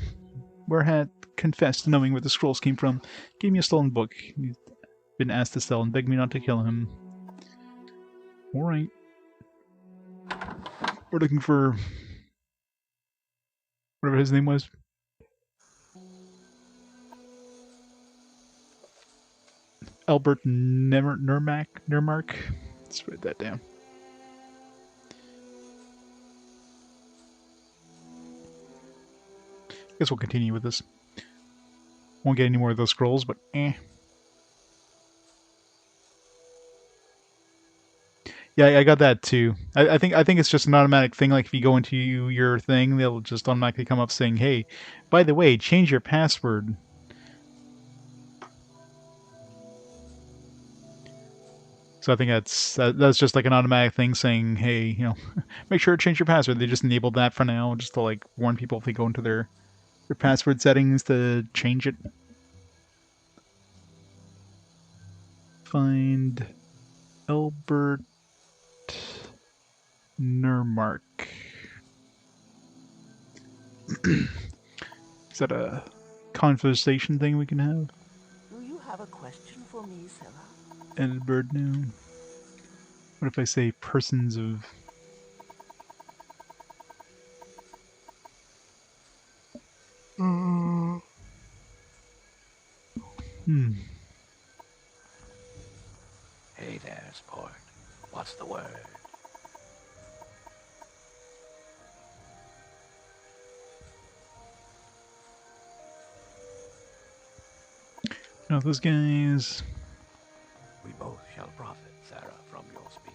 had confessed to knowing where the scrolls came from. Gave me a stolen book. He's been asked to sell and begged me not to kill him. Alright. We're looking for whatever his name was. Albert Nurmark. Let's write that down. Guess we'll continue with this. Won't get any more of those scrolls, but eh. Yeah, I got that too. I think it's just an automatic thing. Like if you go into your thing, they'll just automatically come up saying, "Hey, by the way, change your password." So I think that's just like an automatic thing saying, "Hey, you know, make sure to change your password." They just enabled that for now, just to like warn people if they go into their password settings to change it. Find Albert Nurmark. Is that a conversation thing we can have? Do you have a question for me, Sarah? Albert now. What if I say persons of... Hey there, sport. What's the word? Now those guys... We Both shall profit, Sarah, from your speech.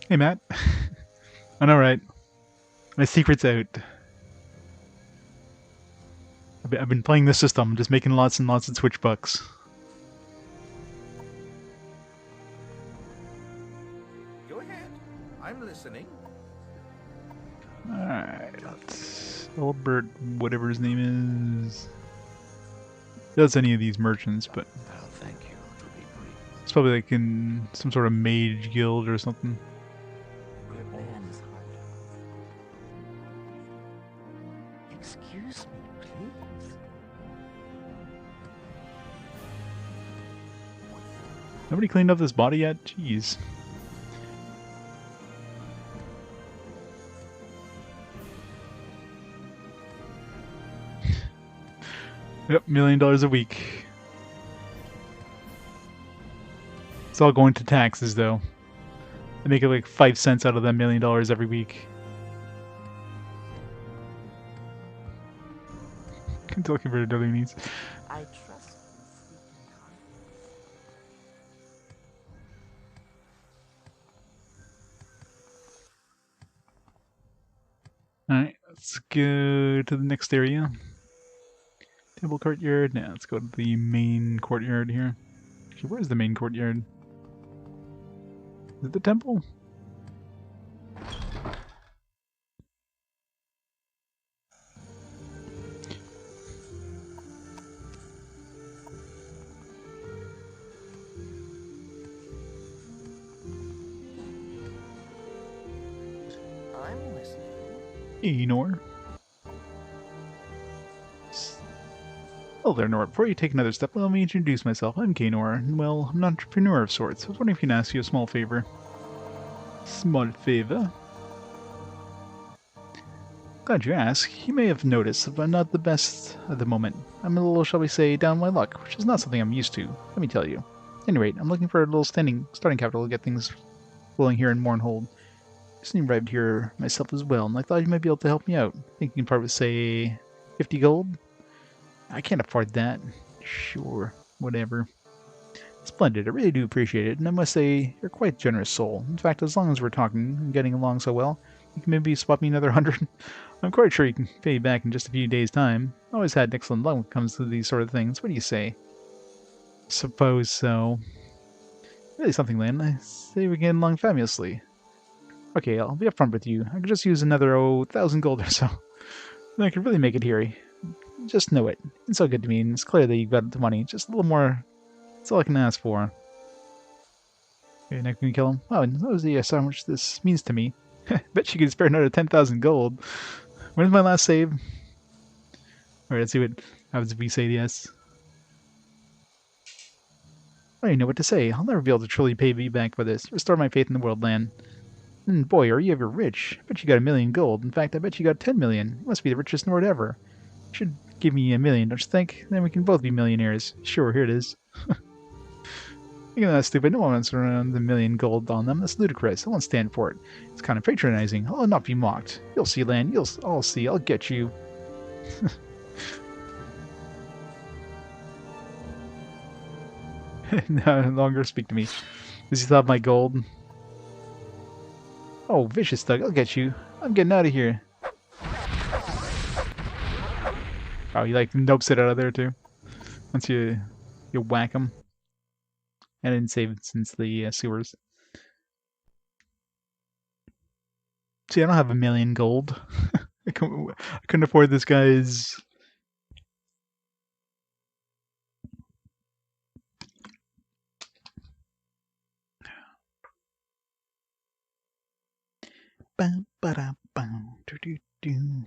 Hey, Matt. I know, right? My secret's out. I've been playing this system, just making lots and lots of Twitch bucks. Go ahead. I'm listening. Alright. Albert, whatever his name is. Does any of these merchants, but I'll thank you to be brief. it's probably like in some sort of mage guild or something. Man's heart. Excuse me, please. Nobody cleaned up this body yet? Jeez. Yep, $1 million a week. It's all going to taxes, though. They make it like 5 cents out of that $1 million every week. I'm looking for other needs. I trust you sleep in confidence. Alright, let's go to the next area. Temple courtyard. Now let's go to the main courtyard here. Actually, where's the main courtyard? Is it the temple? I'm listening. Hey, Nor. Hello there, Nor. Before you take another step, let me introduce myself. I'm Kaynor, and well, I'm an entrepreneur of sorts. I was wondering if you can ask you a small favor. Small favor? Glad you asked. You may have noticed, but I'm not the best at the moment. I'm a little, shall we say, down my luck, which is not something I'm used to, let me tell you. At any rate, I'm looking for a little starting capital to get things rolling here in Mournhold. I just arrived here myself as well, and I thought you might be able to help me out. I think you can probably say 50 gold? I can't afford that. Sure, whatever. Splendid, I really do appreciate it, and I must say, you're quite a generous soul. In fact, as long as we're talking and getting along so well, you can maybe swap me another 100. I'm quite sure you can pay you back in just a few days' time. Always had excellent luck when it comes to these sort of things. What do you say? Suppose so. Really something, Lynn. I say we get along fabulously. Okay, I'll be upfront with you. I could just use another 1,000 gold or so. Then I could really make it here. Just know it. It's so good to me, and it's clear that you've got the money. Just a little more. That's all I can ask for. Okay, now can we kill him? Oh, knows how much this means to me. Bet you could spare another 10,000 gold. When's my last save? Alright, let's see what happens if we say yes. I don't even know what to say. I'll never be able to truly pay you back for this. Restore my faith in the world, Lan. And boy, are you ever rich. I bet you got 1 million gold. In fact, I bet you got 10 million. You must be the richest Nord ever. You should give me 1 million, don't you think? Then we can both be millionaires. Sure, here it is. Look at that stupid. No one wants to run the 1 million gold on them. That's ludicrous. I won't stand for it. It's kind of patronizing. I'll not be mocked. You'll see, Lan. I'll see. I'll get you. No longer speak to me. Does he still have my gold? Oh, vicious thug. I'll get you. I'm getting out of here. Oh, you like nopes it out of there too? Once you whack him. I didn't save it since the sewers. See, I don't have 1 million gold. I couldn't afford this guy's... Bam, ba-da, bam, do-do-do.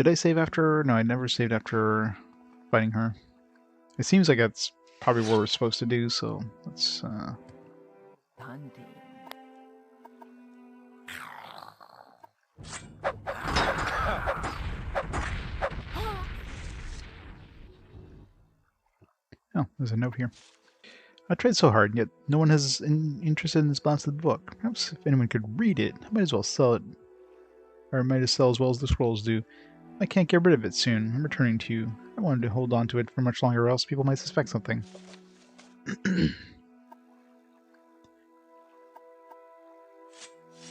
Did I save after? No, I never saved after fighting her. It seems like that's probably what we're supposed to do, so let's Hunting. Oh, there's a note here. I tried so hard, yet no one has interested in this blasted book. Perhaps if anyone could read it, I might as well sell it. Or I might as sell as well as the scrolls do. I can't get rid of it soon. I'm returning to you. I wanted to hold on to it for much longer, or else people might suspect something.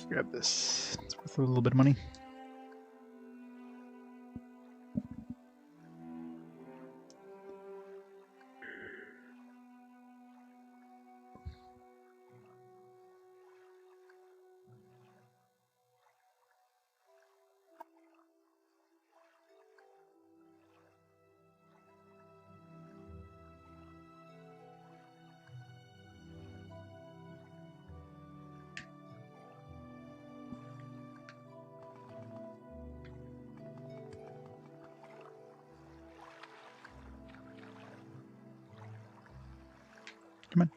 Grab this. It's worth a little bit of money. Come on.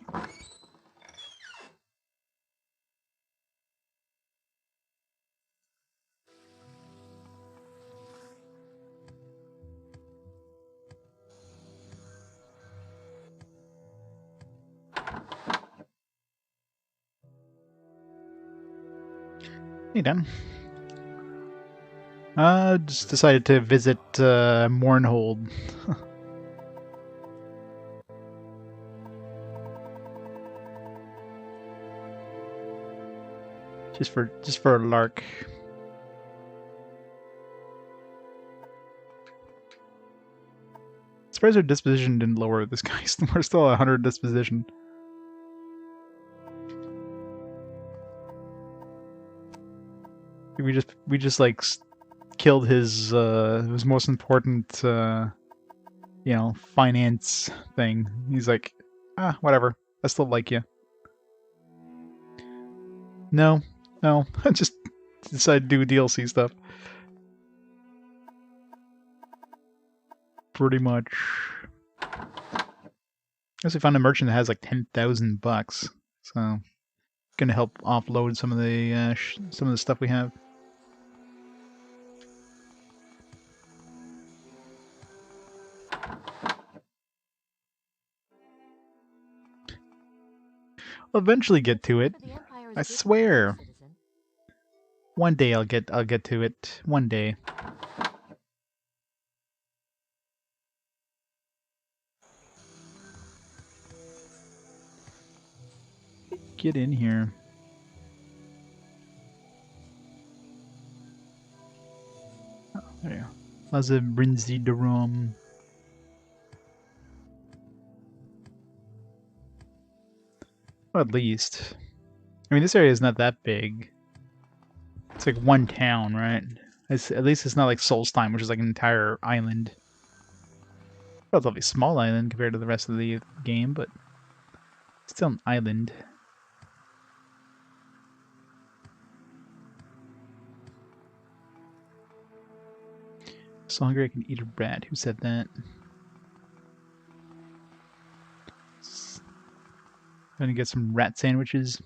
Hey, Dan. Just decided to visit Mournhold. just for a lark. Surprised our disposition didn't lower this guy. We're still at 100 disposition. We just like killed his most important you know, finance thing. He's like, ah, whatever. I still like you. No, I just decided to do DLC stuff. Pretty much. I also found a merchant that has like 10,000 bucks, so gonna help offload some of the stuff we have. I'll eventually get to it. I swear. One day I'll get to it. One day. Get in here. Oh, there you go. Laza Brinzi Darum. Well, at least. I mean, this area is not that big. It's like one town, right? At least it's not like Solstheim, which is like an entire island. Relatively small island compared to the rest of the game, but still an island. So hungry I can eat a rat. Who said that? Gonna get some rat sandwiches.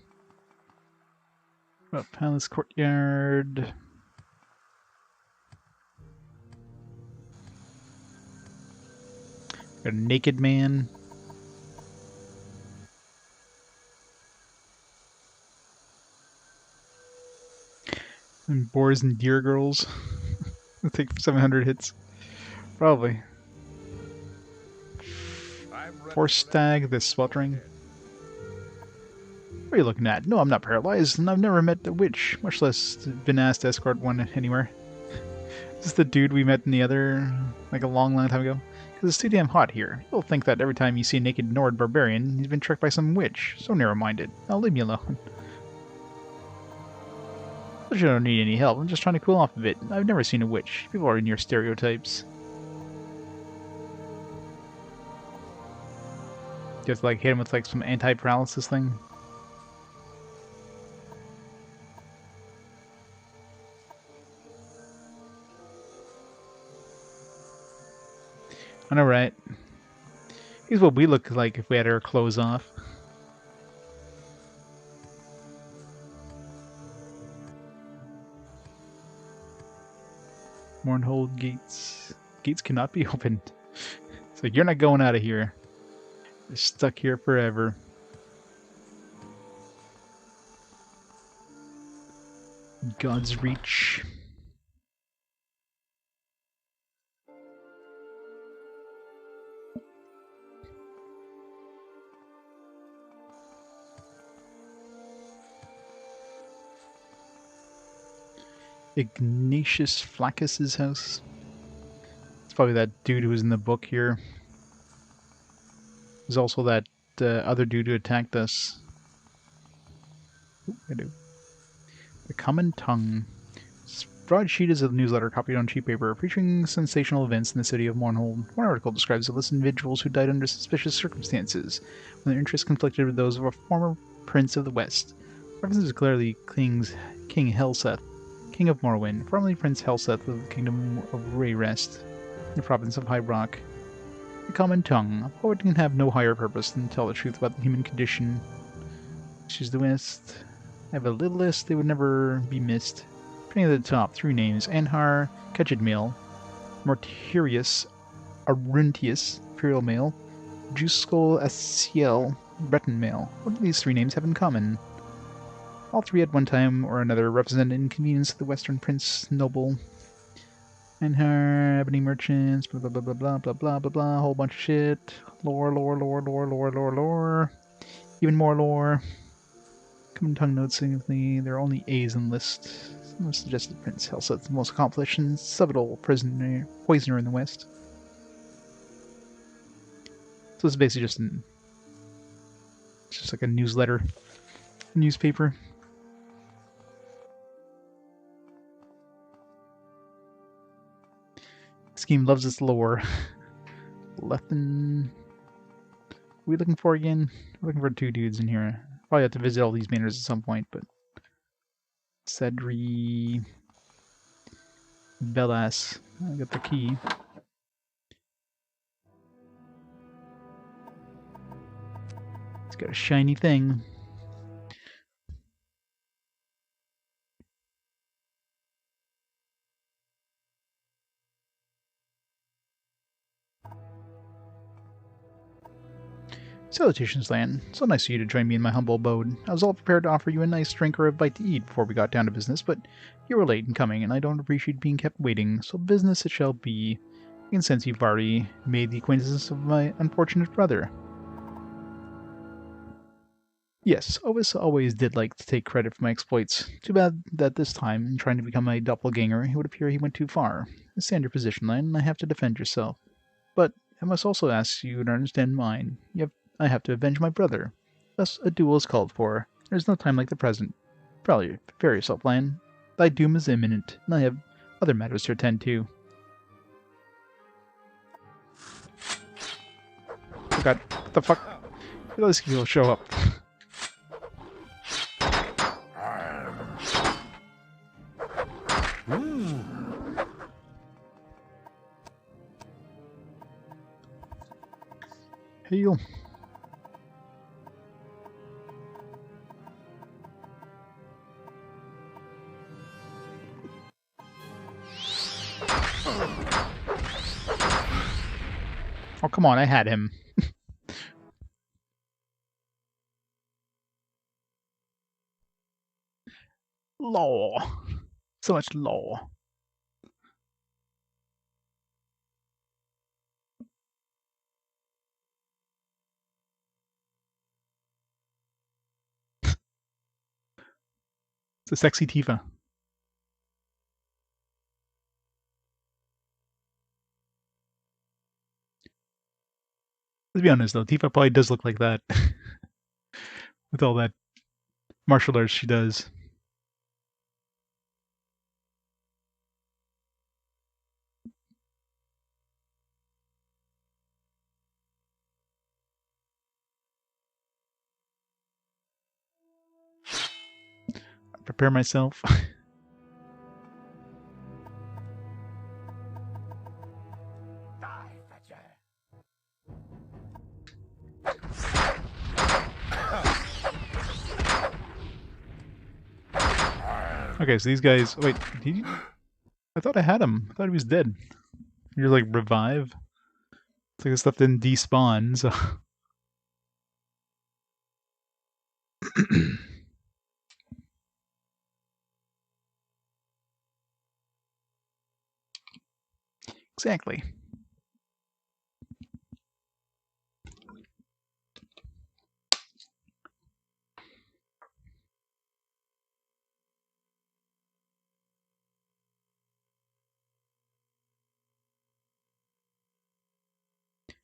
Oh, Palace Courtyard. Got a naked man. And boars and deer girls. It'll take 700 hits. Probably. Force stag, this sweltering. What are you looking at? No, I'm not paralyzed, and I've never met a witch, much less been asked to escort one anywhere. Is this the dude we met in the other, like a long time ago? Because it's too damn hot here. You'll think that every time you see a naked Nord barbarian, he's been tricked by some witch. So narrow-minded. Now leave me alone. But you don't need any help. I'm just trying to cool off a bit. I've never seen a witch. People are in your stereotypes. You have to like hit him with like some anti-paralysis thing. I know, right? Here's what we look like if we had our clothes off. Mournhold gates. Gates cannot be opened. So you're not going out of here. You're stuck here forever. God's Reach. Ignatius Flaccus's house. It's probably that dude who was in the book here. There's also that other dude who attacked us. Ooh, the Common Tongue. This broadsheet is a newsletter copied on cheap paper featuring sensational events in the city of Mournhold. One article describes a list of individuals who died under suspicious circumstances, when their interests conflicted with those of a former prince of the West. References clearly King Helseth, King of Morrowind, formerly Prince Helseth of the Kingdom of Rayrest, in the province of High Rock. The Common Tongue. A poet can have no higher purpose than to tell the truth about the human condition. Choose the West. I have a little list, they would never be missed. Printing at the top, 3 names: Anhar, Kejid Mortirius, Aruntius, Imperial Male, Juscol Asiel, Breton Male. What do these 3 names have in common? All 3 at one time or another represent inconvenience to the Western Prince Noble. Anhar, Ebony Merchants, blah blah blah blah blah blah blah blah blah, whole bunch of shit. Lore, lore, lore, lore, lore, lore, lore. Even more lore. Common Tongue notes significantly there are only A's in the list. Some suggested Prince Helseth, the most accomplished and subtle poisoner in the West. So it's basically just like a newsletter, newspaper. This game loves its lore. Lethen. What are we looking for again? We're looking for 2 dudes in here. Probably have to visit all these manors at some point, but Cedri Bellas. I got the key. It's got a shiny thing. Salutations, Lan. So nice of you to join me in my humble abode. I was all prepared to offer you a nice drink or a bite to eat before we got down to business, but you were late in coming, and I don't appreciate being kept waiting, so business it shall be. I can sense you've already made the acquaintance of my unfortunate brother. Yes, Ovis always did like to take credit for my exploits. Too bad that this time, in trying to become a doppelganger, it would appear he went too far. Stand your position, Lan, and I have to defend yourself. But I must also ask you to understand mine. I have to avenge my brother. Thus, a duel is called for. There is no time like the present. Probably prepare yourself, Lan. Thy doom is imminent, and I have other matters to attend to. Oh god, what the fuck? Those people show up. Heal. Oh, come on, I had him. Law. So much law. It's a sexy Tifa. Let's be honest though, Tifa probably does look like that. With all that martial arts she does. Prepare myself. Die, fetch Okay, so these guys... Wait, I thought I had him. I thought he was dead. You're like, revive? It's like this stuff didn't despawn, so... Exactly.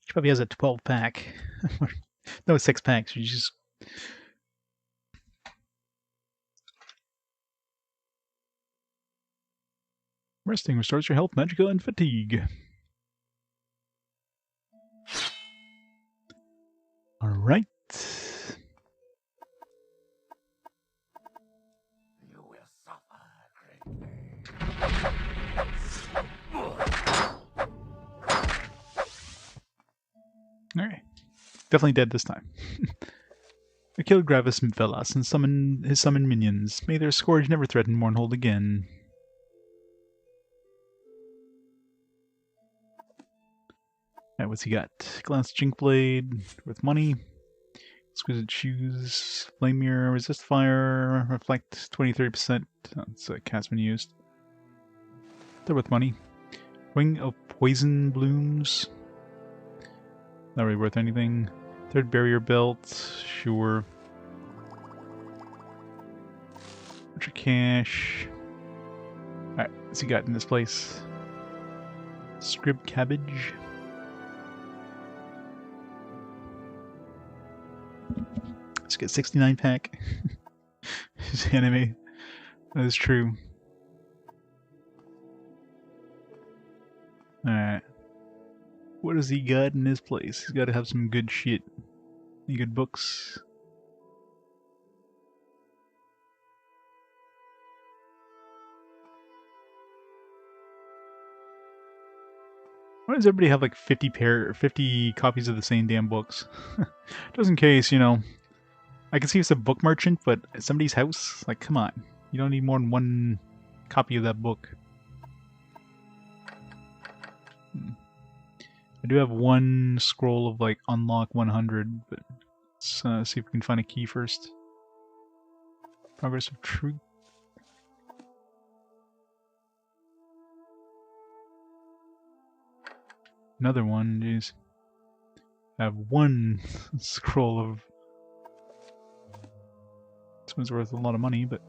She probably has a 12-pack. No, 6 packs. She just... Resting restores your health, magicka, and fatigue. Alright. You will suffer greatly. Alright. Definitely dead this time. I killed Gravis and Velas and summoned his summoned minions. May their scourge never threaten Mournhold again. Alright, what's he got? Glass Jinkblade with money. Exquisite Shoes. Flame Mirror. Resist Fire. Reflect 20-30%. That's a cast when used. They're with money. Wing of Poison Blooms. Not really worth anything. Third Barrier Belt. Sure. Bunch of cash. Alright, what's he got in this place? Scrib Cabbage. Let's get 69 pack. His anime. That is true. Alright. What does he got in his place? He's got to have some good shit. Any good books? Why does everybody have like 50 copies of the same damn books? Just in case, you know. I can see it's a book merchant, but at somebody's house? Like, come on. You don't need more than one copy of that book. I do have one scroll of like unlock 100, but let's see if we can find a key first. Progress of Truth. Another one, jeez. I have one scroll of... This one's worth a lot of money, but...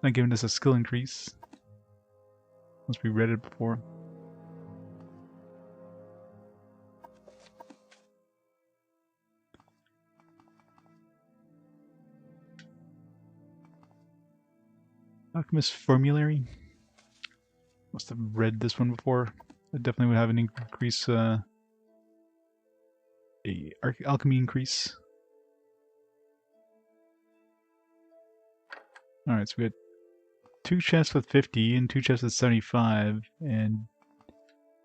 Not giving us a skill increase. Once we read it before. Alchemist Formulary. Must have read this one before. I definitely would have an increase, alchemy increase. Alright, so we got 2 chests with 50 and 2 chests with 75, and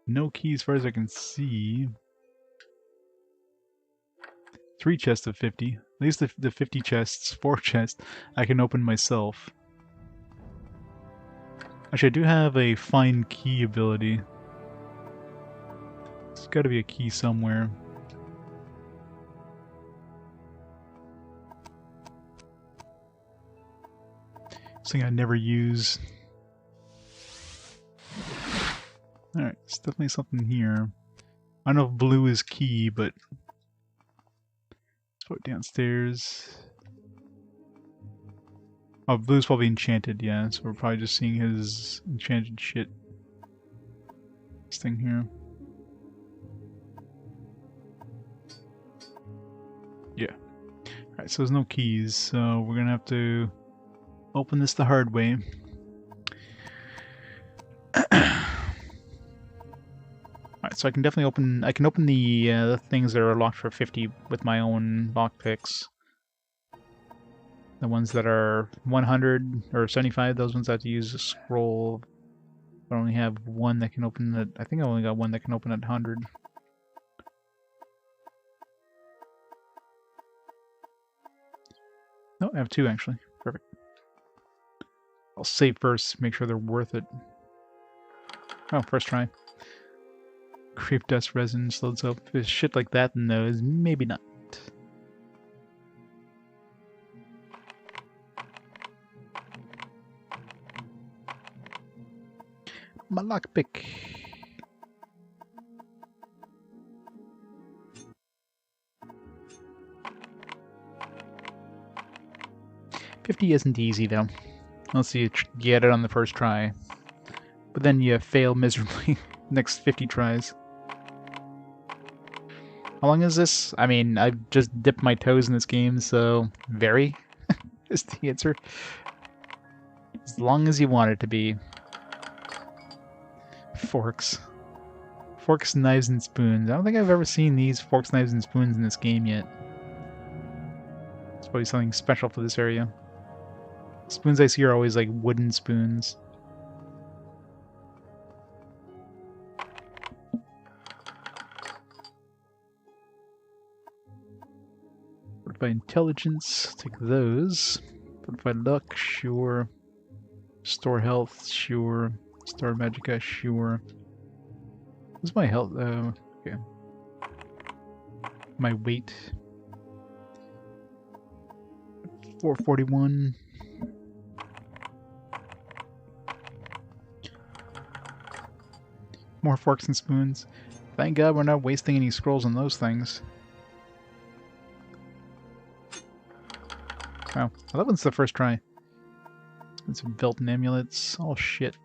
no key as far as I can see. 3 chests of 50. At least the 50 chests, 4 chests, I can open myself. Actually, I do have a find key ability. There's gotta be a key somewhere. Something I never use. Alright, there's definitely something here. I don't know if blue is key, but... Let's put it downstairs. Oh, blue's probably enchanted, yeah, so we're probably just seeing his enchanted shit. This thing here. Yeah. Alright, so there's no keys, so we're gonna have to open this the hard way. Alright, so I can definitely open the things that are locked for 50 with my own lockpicks. The ones that are 100 or 75, those ones I have to use a scroll. I only have one that can open at... I think I only got one that can open at 100. No, I have two, actually. Perfect. I'll save first, make sure they're worth it. Oh, first try. Creep dust resin slows up. If it's shit like that in those, maybe not. My lockpick. $50 isn't easy though, unless you get it on the first try. But then you fail miserably next 50 tries. How long is this? I mean, I've just dipped my toes in this game, so very is the answer. As long as you want it to be. Forks. Forks, knives, and spoons. I don't think I've ever seen these forks, knives, and spoons in this game yet. It's probably something special for this area. Spoons I see are always like wooden spoons. Fortified intelligence, take those. Fortified luck, sure. Store health, sure. Store magicka, sure. What's my health? Okay. My weight. 441. More forks and spoons. Thank God we're not wasting any scrolls on those things. Wow, that one's the first try. Some Velton amulets. Oh shit.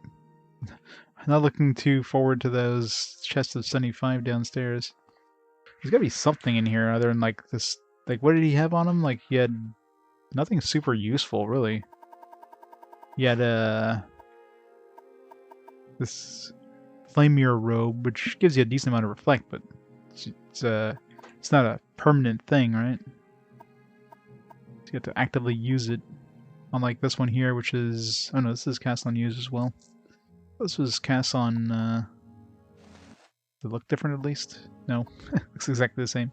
I'm not looking too forward to those chests of 75 downstairs. There's gotta be something in here other than like this. Like, what did he have on him? Like, he had nothing super useful, really. He had this flame mirror robe, which gives you a decent amount of reflect, but it's not a permanent thing, right? So you have to actively use it. Unlike this one here, which is... Oh no, this is cast on use as well. This was cast on... Does it look different at least? No, looks exactly the same.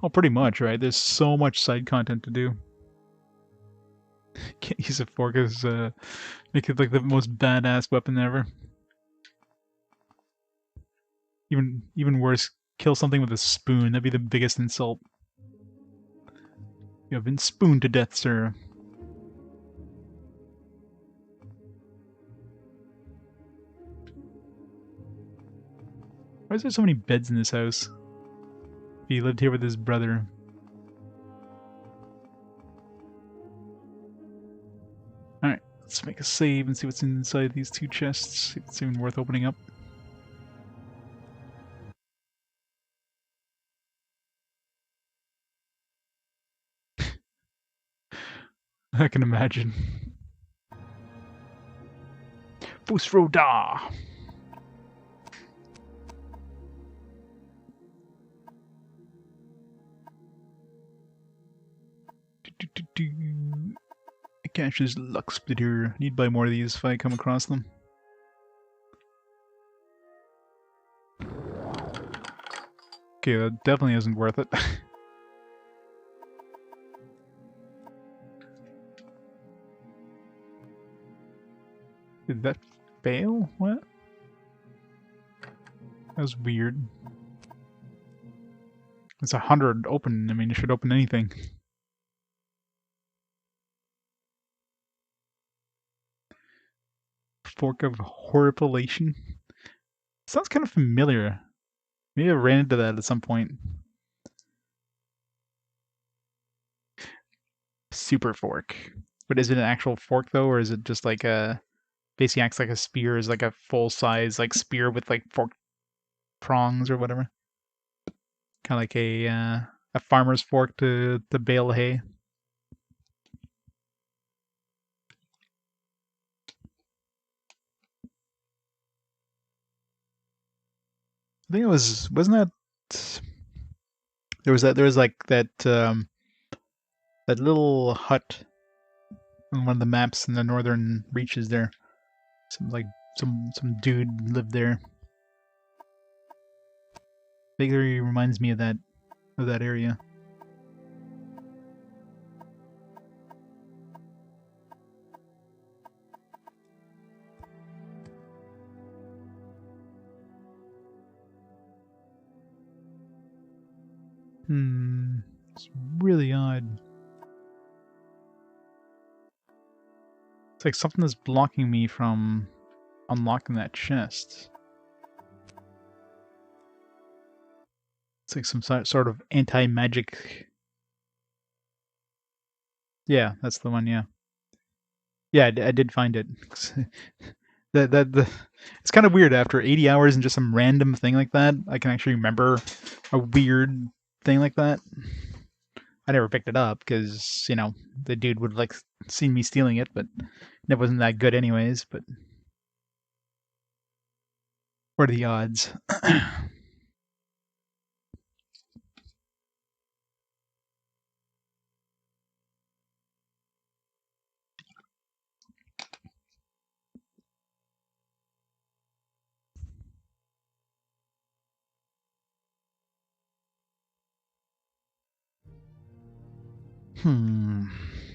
Oh, pretty much, right? There's so much side content to do. Can't use a fork as, make it like the most badass weapon ever. Even worse, kill something with a spoon. That'd be the biggest insult. You have been spooned to death, sir. Why is there so many beds in this house? He lived here with his brother. Alright, let's make a save and see what's inside these two chests. See if it's even worth opening up. I can imagine. Fusroda! Akash's Luck Splitter. Need to buy more of these if I come across them. Okay, that definitely isn't worth it. Did that fail? What? That was weird. It's 100 open. I mean, it should open anything. Fork of Horripilation? Sounds kind of familiar. Maybe I ran into that at some point. Super fork. But is it an actual fork though, or is it just like a... Basically acts like a spear, is like a full-size like spear with like fork prongs or whatever. Kind of like a farmer's fork to bale hay. I think it wasn't that there was like that that little hut on one of the maps in the northern reaches there. Some dude lived there. Vaguely reminds me of that area. It's really odd. It's like something is blocking me from unlocking that chest. It's like some sort of anti-magic. Yeah, that's the one. Yeah, yeah, I did find it. It's kind of weird after 80 hours and just some random thing like that. I can actually remember a weird thing like that. I never picked it up because, you know, the dude would like seen me stealing it, but it wasn't that good anyways. But what are the odds?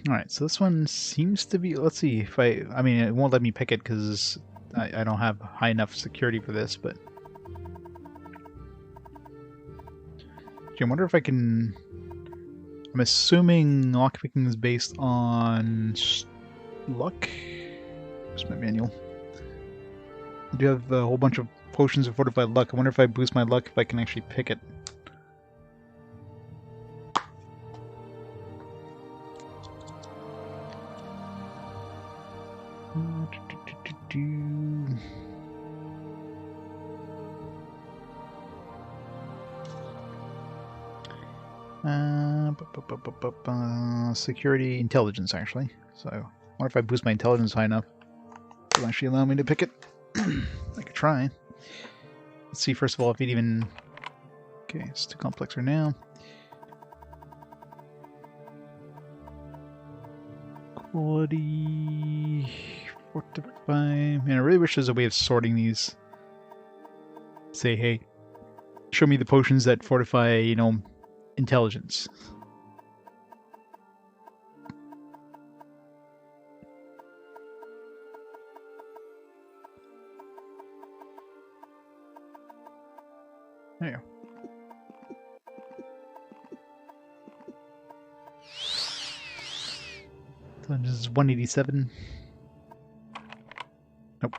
Alright, so this one seems to be... Let's see if I mean, it won't let me pick it because I don't have high enough security for this, but... I wonder if I can... I'm assuming lockpicking is based on luck? Where's my manual? I do have a whole bunch of potions of fortified luck. I wonder if I boost my luck if I can actually pick it. Security intelligence, actually. So, I wonder if I boost my intelligence high enough, it'll actually allow me to pick it. I could try. Let's see, first of all, if it even... Okay, it's too complex right now. Quality... Fortify... Man, I really wish there's a way of sorting these. Say, hey, show me the potions that fortify, you know, intelligence. There you go. Intelligence is 187. Nope.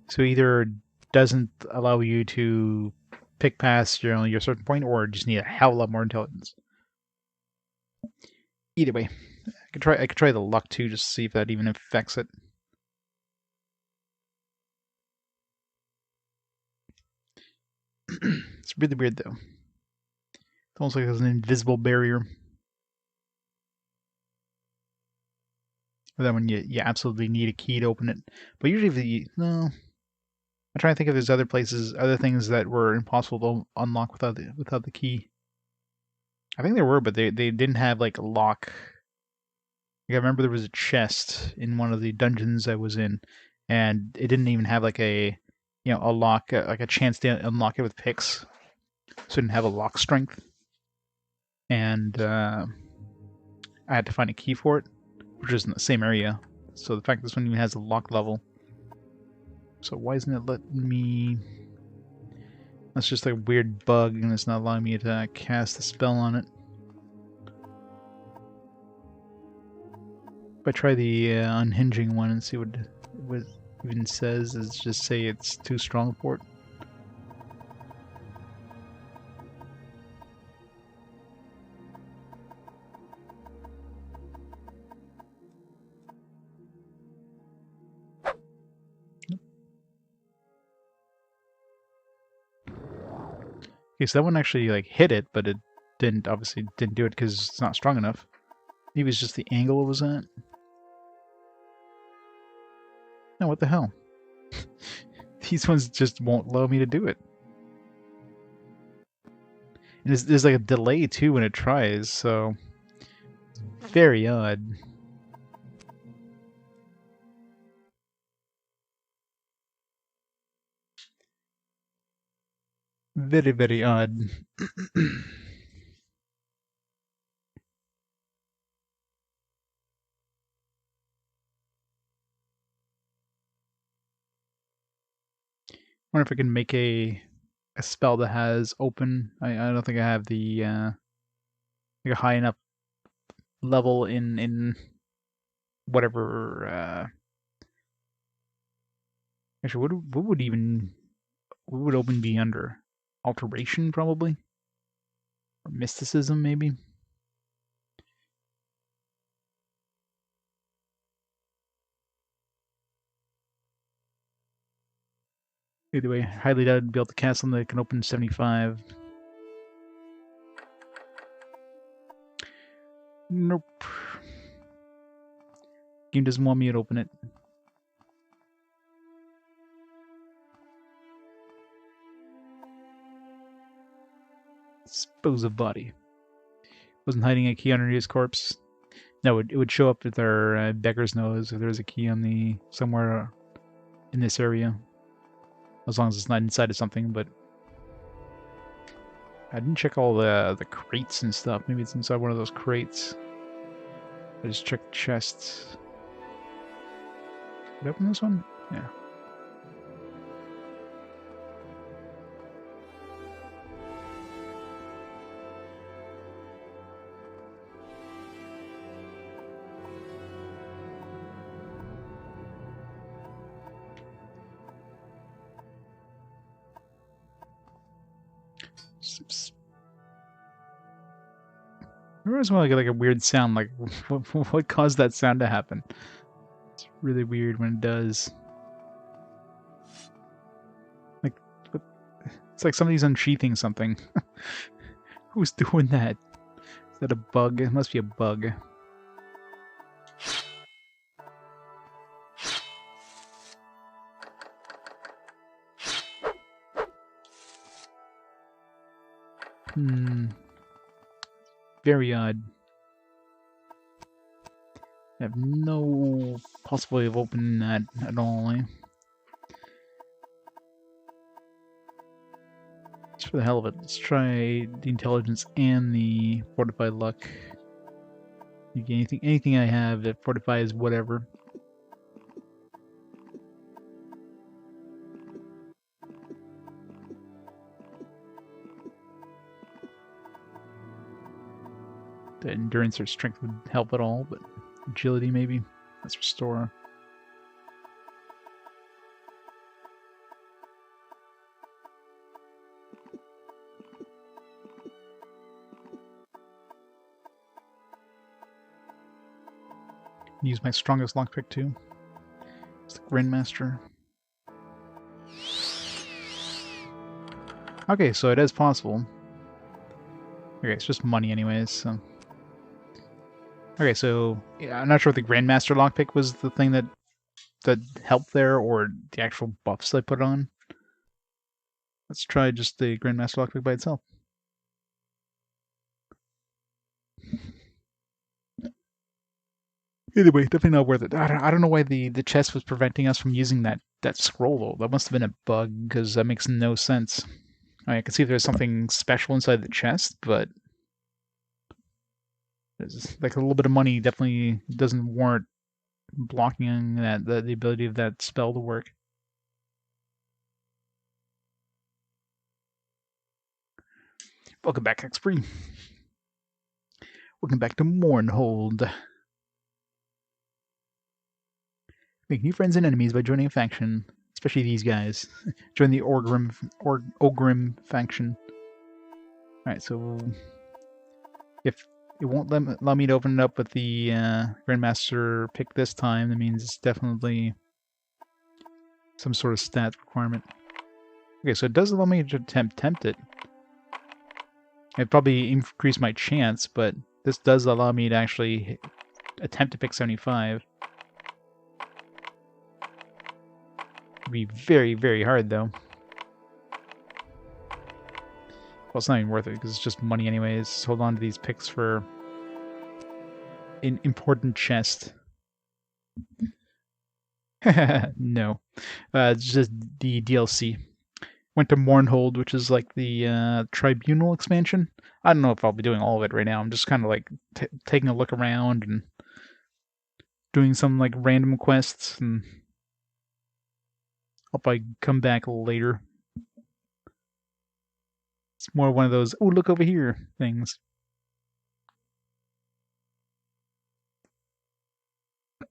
So either doesn't allow you to pick past your certain point, or just need a hell of a lot more intelligence. Either way, I could try the luck too, just to see if that even affects it. It's really weird though. It's almost like there's an invisible barrier. For that one, you absolutely need a key to open it. But usually, if no, I'm trying to think if there's other places, other things that were impossible to unlock without the key. I think there were, but they didn't have like a lock. Like, I remember there was a chest in one of the dungeons I was in, and it didn't even have like a lock, like a chance to unlock it with picks. So it didn't have a lock strength, and I had to find a key for it, which is in the same area. So the fact this one even has a lock level. So why isn't it letting me... That's just a weird bug, and it's not allowing me to cast a spell on it. If I try the unhinging one and see what it even says, is just say it's too strong for it. Okay, so that one actually like hit it, but it obviously didn't do it because it's not strong enough. Maybe it's just the angle it was at. No, what the hell? These ones just won't allow me to do it. And there's like a delay too when it tries, so very odd. Very, very odd. Wonder if I can make a spell that has open. I don't think I have the like a high enough level in whatever. Actually, what would even what would open be under? Alteration probably, or mysticism maybe. Either way, highly doubt I'd be able to cast something that can open 75. Nope. Game doesn't want me to open it. Dispose of body. Wasn't hiding a key underneath his corpse. No, it would show up with our beggar's nose if there's a key on the somewhere in this area. As long as it's not inside of something, but I didn't check all the crates and stuff. Maybe it's inside one of those crates. I just checked chests. Did I open this one? Yeah. Every once in a while I get like a weird sound, like what caused that sound to happen? It's really weird when it does. Like, it's like somebody's unsheathing something. Who's doing that? Is that a bug? It must be a bug. Very odd. I have no possibility of opening that at all. Just for the hell of it, let's try the intelligence and the fortified luck. Anything I have that fortifies whatever. The endurance or strength would help at all, but agility maybe. Let's restore. Use my strongest lockpick too. It's the Grandmaster. Okay, so it is possible. Okay, it's just money anyways, so... Okay, so yeah, I'm not sure if the Grandmaster lockpick was the thing that helped there, or the actual buffs I put on. Let's try just the Grandmaster lockpick by itself. Either way, definitely not worth it. I don't know why the chest was preventing us from using that scroll, though. That must have been a bug, because that makes no sense. I can see if there's something special inside the chest, but... There's, like, a little bit of money definitely doesn't warrant blocking the ability of that spell to work. Welcome back, X-Free. Welcome back to Mournhold. Make new friends and enemies by joining a faction, especially these guys. Join the Ogrim faction. Alright, so if it won't allow me to open it up with the Grandmaster pick this time, that means it's definitely some sort of stat requirement. Okay, so it does allow me to tempt it. It probably increased my chance, but this does allow me to actually attempt to pick 75. It'd be very, very hard, though. Well, it's not even worth it, because it's just money anyways. Hold on to these picks for an important chest. No. It's just the DLC. Went to Mournhold, which is like the Tribunal expansion. I don't know if I'll be doing all of it right now. I'm just kind of like taking a look around and doing some like random quests, and hope I come back later. It's more one of those, oh, look over here things. I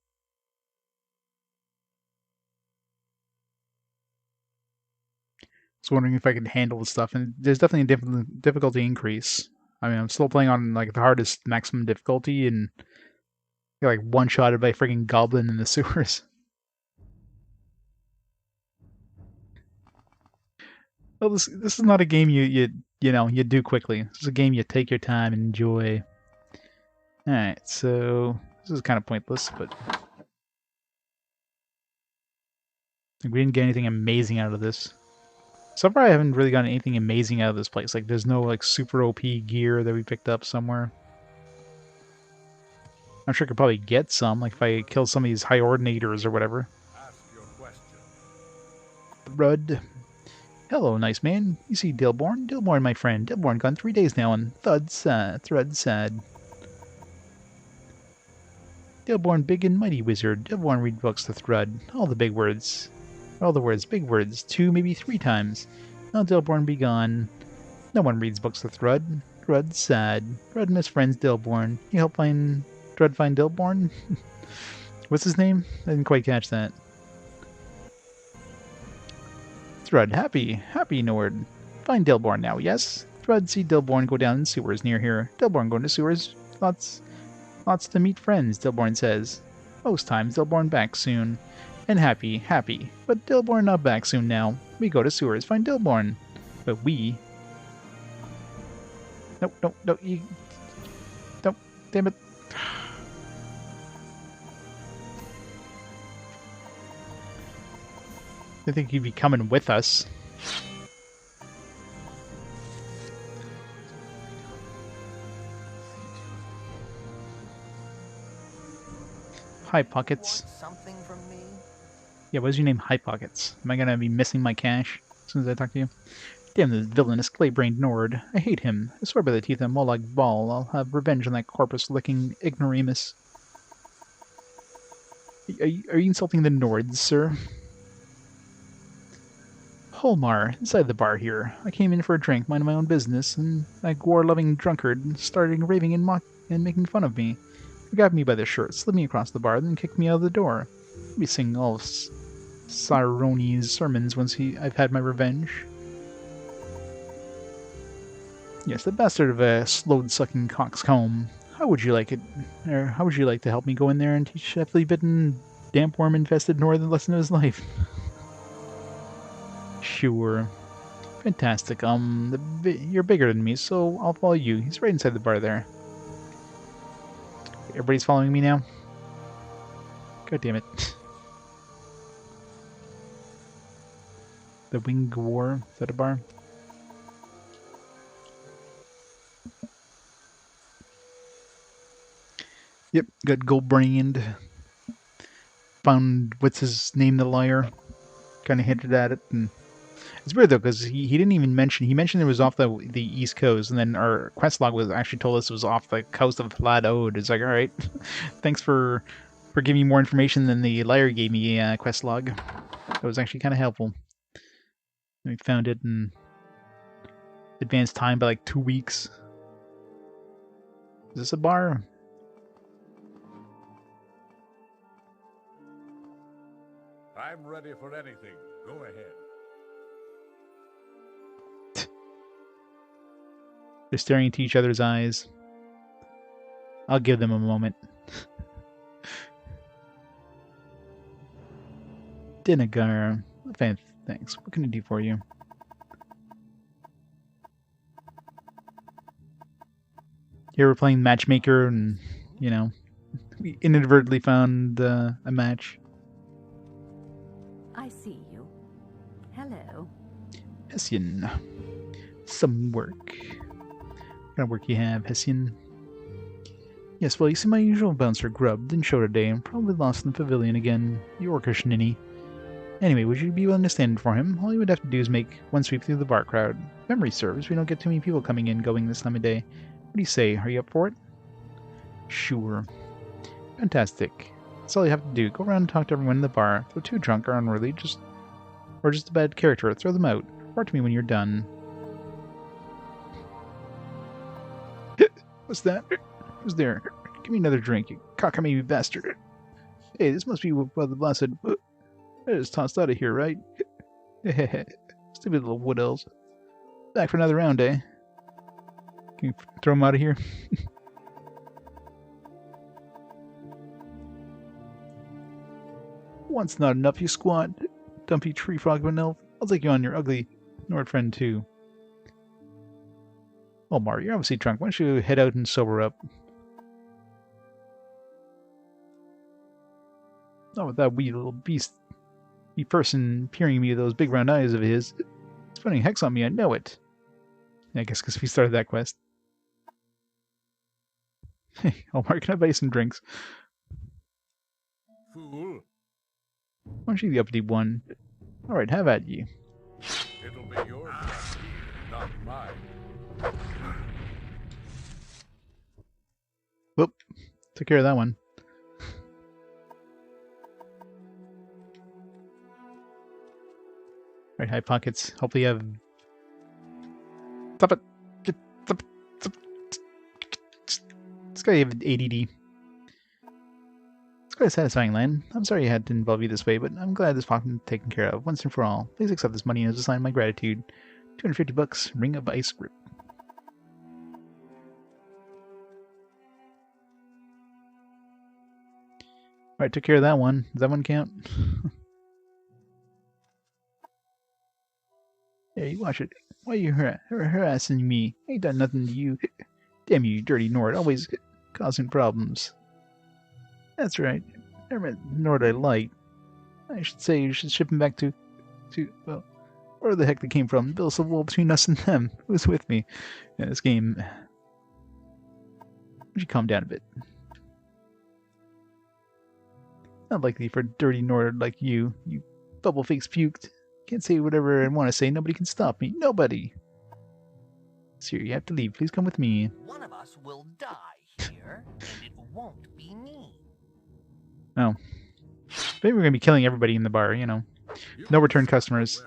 was wondering if I could handle the stuff, and there's definitely a difficulty increase. I mean, I'm still playing on like the hardest maximum difficulty, and get like one-shotted by a freaking goblin in the sewers. Well, this is not a game you do quickly. This is a game you take your time and enjoy. All right, so this is kind of pointless, but we didn't get anything amazing out of this. So far, I haven't really gotten anything amazing out of this place. Like, there's no like super OP gear that we picked up somewhere. I'm sure I could probably get some, like if I kill some of these high ordinators or whatever. Ask your question. Rud. Hello, nice man. You see Dilborn? Dilborn, my friend. Dilborn gone 3 days now, and Thud sad. Dilborn, big and mighty wizard. Dilborn read books to Thrud. All the big words. All the words, big words. 2, maybe 3 times. Now Dilborn be gone. No one reads books to Thrud. Thrud sad. Thrud and his friends Dilborn. You help Thrud find Dilborn? What's his name? I didn't quite catch that. Thrud, happy Nord. Find Dilborn now, yes? Thrud, see Dilborn go down in sewers near here. Dilborn going to sewers. Lots to meet friends, Dilborn says. Most times Dilborn back soon. And happy. But Dilborn not back soon now. We go to sewers, find Dilborn. But we... No, you... Don't, damn it. I think he'd be coming with us. Hi, Pockets. Something from me? Yeah, what's your name, Hi Pockets? Am I gonna be missing my cash as soon as I talk to you? Damn this villainous clay-brained Nord. I hate him. I swear by the teeth of Molag Ball, I'll have revenge on that corpus-licking ignoramus. Are you insulting the Nords, sir? Holmar, inside the bar here. I came in for a drink, minding my own business, and that gore-loving drunkard started raving and making fun of me. He grabbed me by the shirt, slid me across the bar, then kicked me out of the door. I'll be singing all of Saroni's sermons once I've had my revenge. Yes, the bastard of a slow-sucking coxcomb. How would you like it? Or how would you like to help me go in there and teach a flea-bitten, damp-worm-infested Nord the lesson of his life? Sure. Fantastic. You're bigger than me, so I'll follow you. He's right inside the bar there. Everybody's following me now? God damn it. The Winged War. Is that a bar? Yep, got gold-brained. Found, what's his name, the liar? Kind of hinted at it, and it's weird though because he didn't even mention. He mentioned it was off the east coast, and then our quest log was actually told us it was off the coast of Hlad Ode. It's like, all right, thanks for giving me more information than the liar gave me. Quest log. That was actually kind of helpful. We found it in advanced time by like 2 weeks. Is this a bar? I'm ready for anything. Go ahead. They're staring into each other's eyes. I'll give them a moment. Dinagar. Thanks. What can I do for you? Here we're playing matchmaker and, you know, we inadvertently found a match. I see you. Hello. Hessian. Some work. What kind of work you have, Hessian? Yes, well, you see my usual bouncer Grub didn't show today and probably lost in the pavilion again. You orcish ninny. Anyway, would you be willing to stand for him? All you would have to do is make one sweep through the bar crowd. If memory serves, we don't get too many people coming in going this time of day. What do you say? Are you up for it? Sure. Fantastic. That's all you have to do. Go around and talk to everyone in the bar. If they're too drunk or unworthy, or just a bad character, throw them out. Report to me when you're done. What's that? Who's there? Give me another drink, you cockamamie bastard. Hey, this must be what the boss said. I just tossed out of here, right? Stupid little wood elves. Back for another round, eh? Can you throw them out of here? Once not enough, you squat. Dumpy tree frog of an elf. I'll take you on your ugly Nord friend, too. Oh, Mar, you're obviously drunk. Why don't you head out and sober up? Not with that wee little wee person peering at me with those big round eyes of his. It's putting hex on me, I know it. I guess because we started that quest. Hey, Omar, can I buy you some drinks? Fool, Aren't you the uppity one? Alright, have at you. it'll be your fault, not mine. Whoop. Took care of that one. Right, high pockets. Hopefully you have... Stop it! Stop it! This guy have ADD. It's quite a satisfying land. I'm sorry I had to involve you this way, but I'm glad this problem is taken care of once and for all. Please accept this money as a sign of my gratitude. 250 bucks, ring of ice grip. Alright, took care of that one. Does that one count? Hey, watch it. Why are you harassing me? I ain't done nothing to you. Damn you, dirty Nord, always causing problems. That's right. Never met Nord I like. I should say you should ship him back to, well, where the heck they came from. Build a civil war between us and them. Who's with me? Yeah, this game... Would you calm down a bit? Not likely for a dirty Nord like you. You bubble face puked. Can't say whatever I want to say. Nobody can stop me. Nobody. Sir, you have to leave. Please come with me. One of us will die here, and it won't be me. Oh. Maybe we're going to be killing everybody in the bar, you know. No return customers.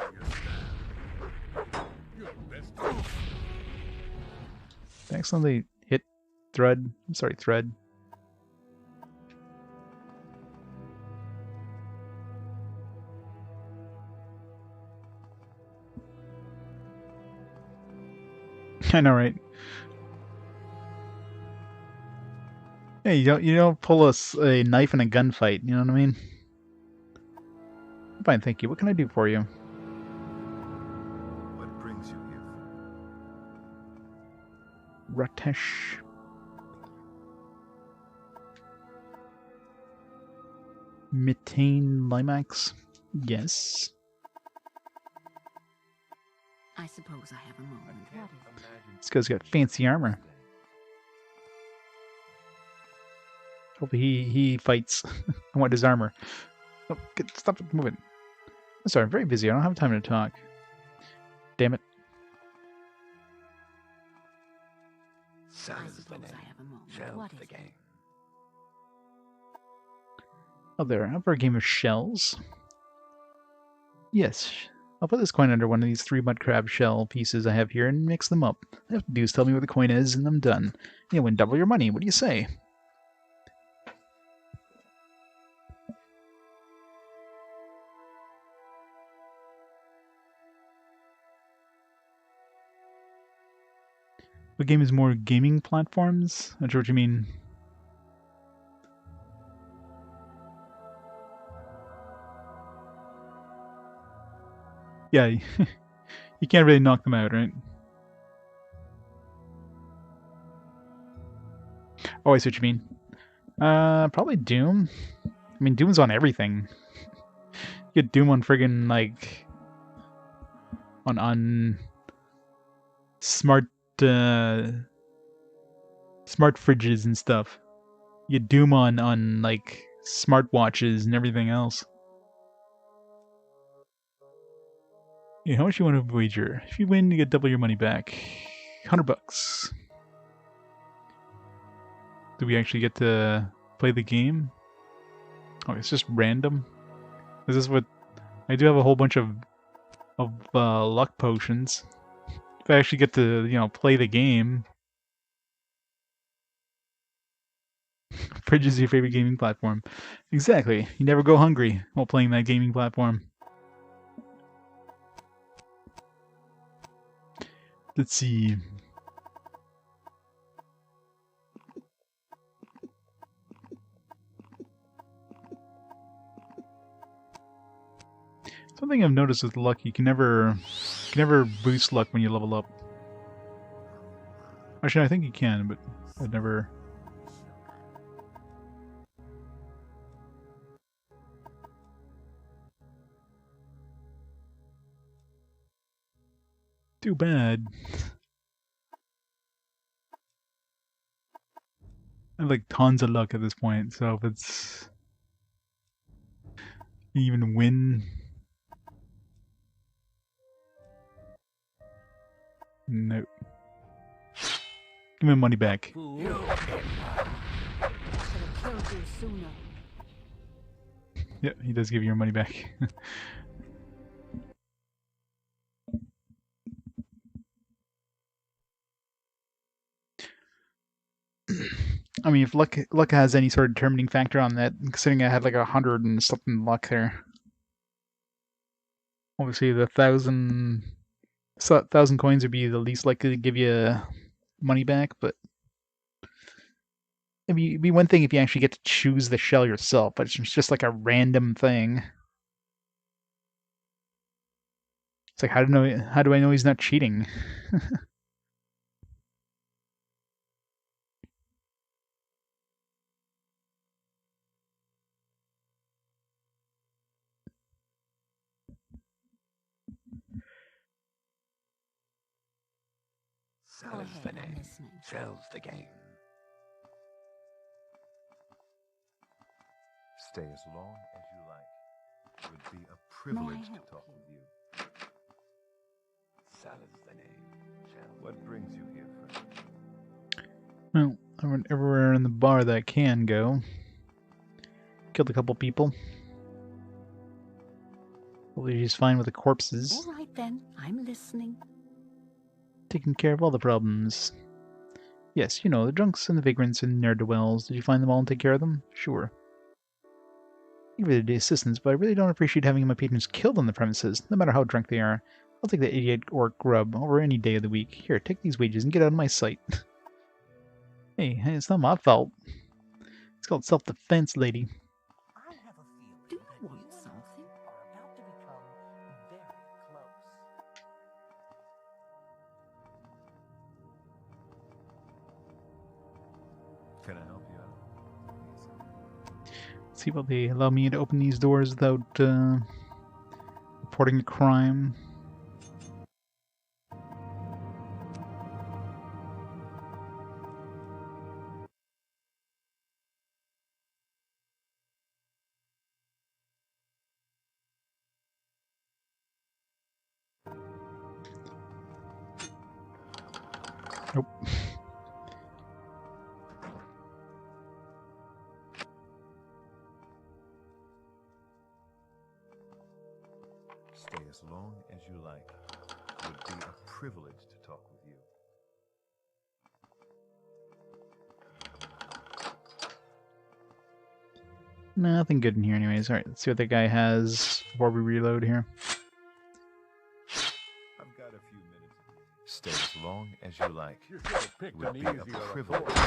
Excellently hit Thread. I'm sorry, Thread. I know, right? Hey, you don't pull a knife in a gunfight. You know what I mean? Fine, thank you. What can I do for you? What brings you here? Ratesh. Methane Limax? Yes. I suppose I have a moment. This guy's got fancy armor. Hopefully he fights. I want his armor. Oh, stop moving. I'm sorry, I'm very busy. I don't have time to talk. Damn it. So I is the suppose name. I have a moment. Shell What of the is it? game. Oh, there. How for a game of shells? Yes. I'll put this coin under one of these 3 mud crab shell pieces I have here and mix them up. All you have to do is tell me where the coin is and I'm done. You'll win double your money. What do you say? What game is more gaming platforms? Not sure what you mean. Yeah, you can't really knock them out, right? Oh, I see what you mean. Probably Doom. I mean, Doom's on everything. You get Doom on friggin' like on smart smart fridges and stuff. You get Doom on like smartwatches and everything else. Yeah, how much you want to wager? If you win, you get double your money back. $100. Do we actually get to play the game? Oh, it's just random. Is this what I do? Have a whole bunch of luck potions. If I actually get to, play the game. Fridge is your favorite gaming platform. Exactly. You never go hungry while playing that gaming platform. Let's see. Something I've noticed with luck, you can never boost luck when you level up. Actually, I think you can, but I've never. Too bad. I have like tons of luck at this point, so if it's you even win. No. Give me my money back. Yeah, he does give you your money back. I mean, if luck has any sort of determining factor on that, considering I had like 100 and something luck there. Obviously, the 1,000 coins would be the least likely to give you money back, but it'd be one thing if you actually get to choose the shell yourself, but it's just like a random thing. It's like how do I know he's not cheating? Sells the name. Sells the game. Stay as long as you like. It would be a privilege to talk with you. Sells the name. What brings you here, friend? Well, I went everywhere in the bar that I can go. Killed a couple people. Hopefully she's fine with the corpses. All right then, I'm listening. Taking care of all the problems. Yes, the drunks and the vagrants and ne'er-do-wells. Did you find them all and take care of them? Sure. Thank you for the assistance, but I really don't appreciate having my patrons killed on the premises, no matter how drunk they are. I'll take the idiot orc grub over any day of the week. Here, take these wages and get out of my sight. Hey, it's not my fault. It's called self-defense, lady. I have a feeling Do you that want you something? are about to become very close. Can I help you out? See if they allow me to open these doors without reporting a crime. Nope. Stay as long as you like. It would be a privilege to talk with you. Nothing good in here anyways. Alright, let's see what that guy has before we reload here. I've got a few minutes. Stay as long as you like. You should have It picked would an be a easier privilege. approach.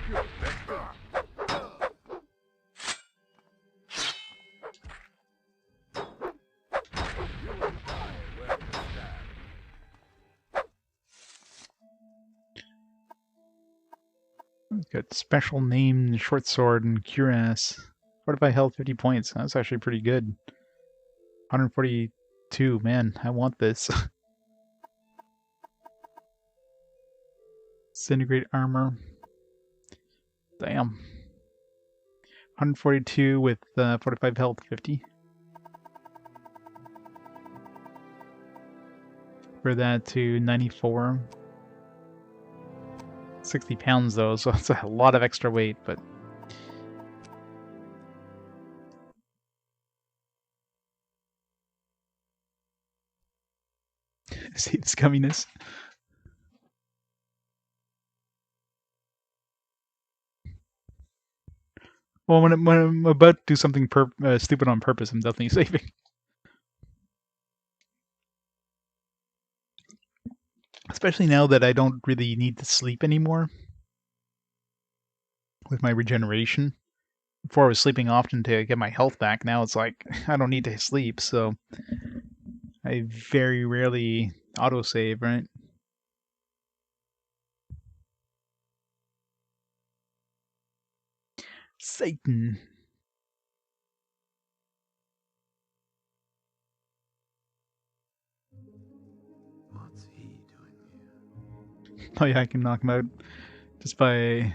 You think you and I where we stand. Got special name, short sword, and cuirass. What if I held 50 points? That's actually pretty good. 142. Man, I want this. Disintegrate armor. Damn. 142 with 45 health, 50. For that to 94. 60 pounds though, so it's a lot of extra weight, but... See its gumminess. Well, when I'm about to do something stupid on purpose, I'm definitely saving. Especially now that I don't really need to sleep anymore. With my regeneration. Before I was sleeping often to get my health back, now it's like, I don't need to sleep, so... I very rarely autosave, right? Satan. What's he doing here? Oh yeah, I can knock him out just by...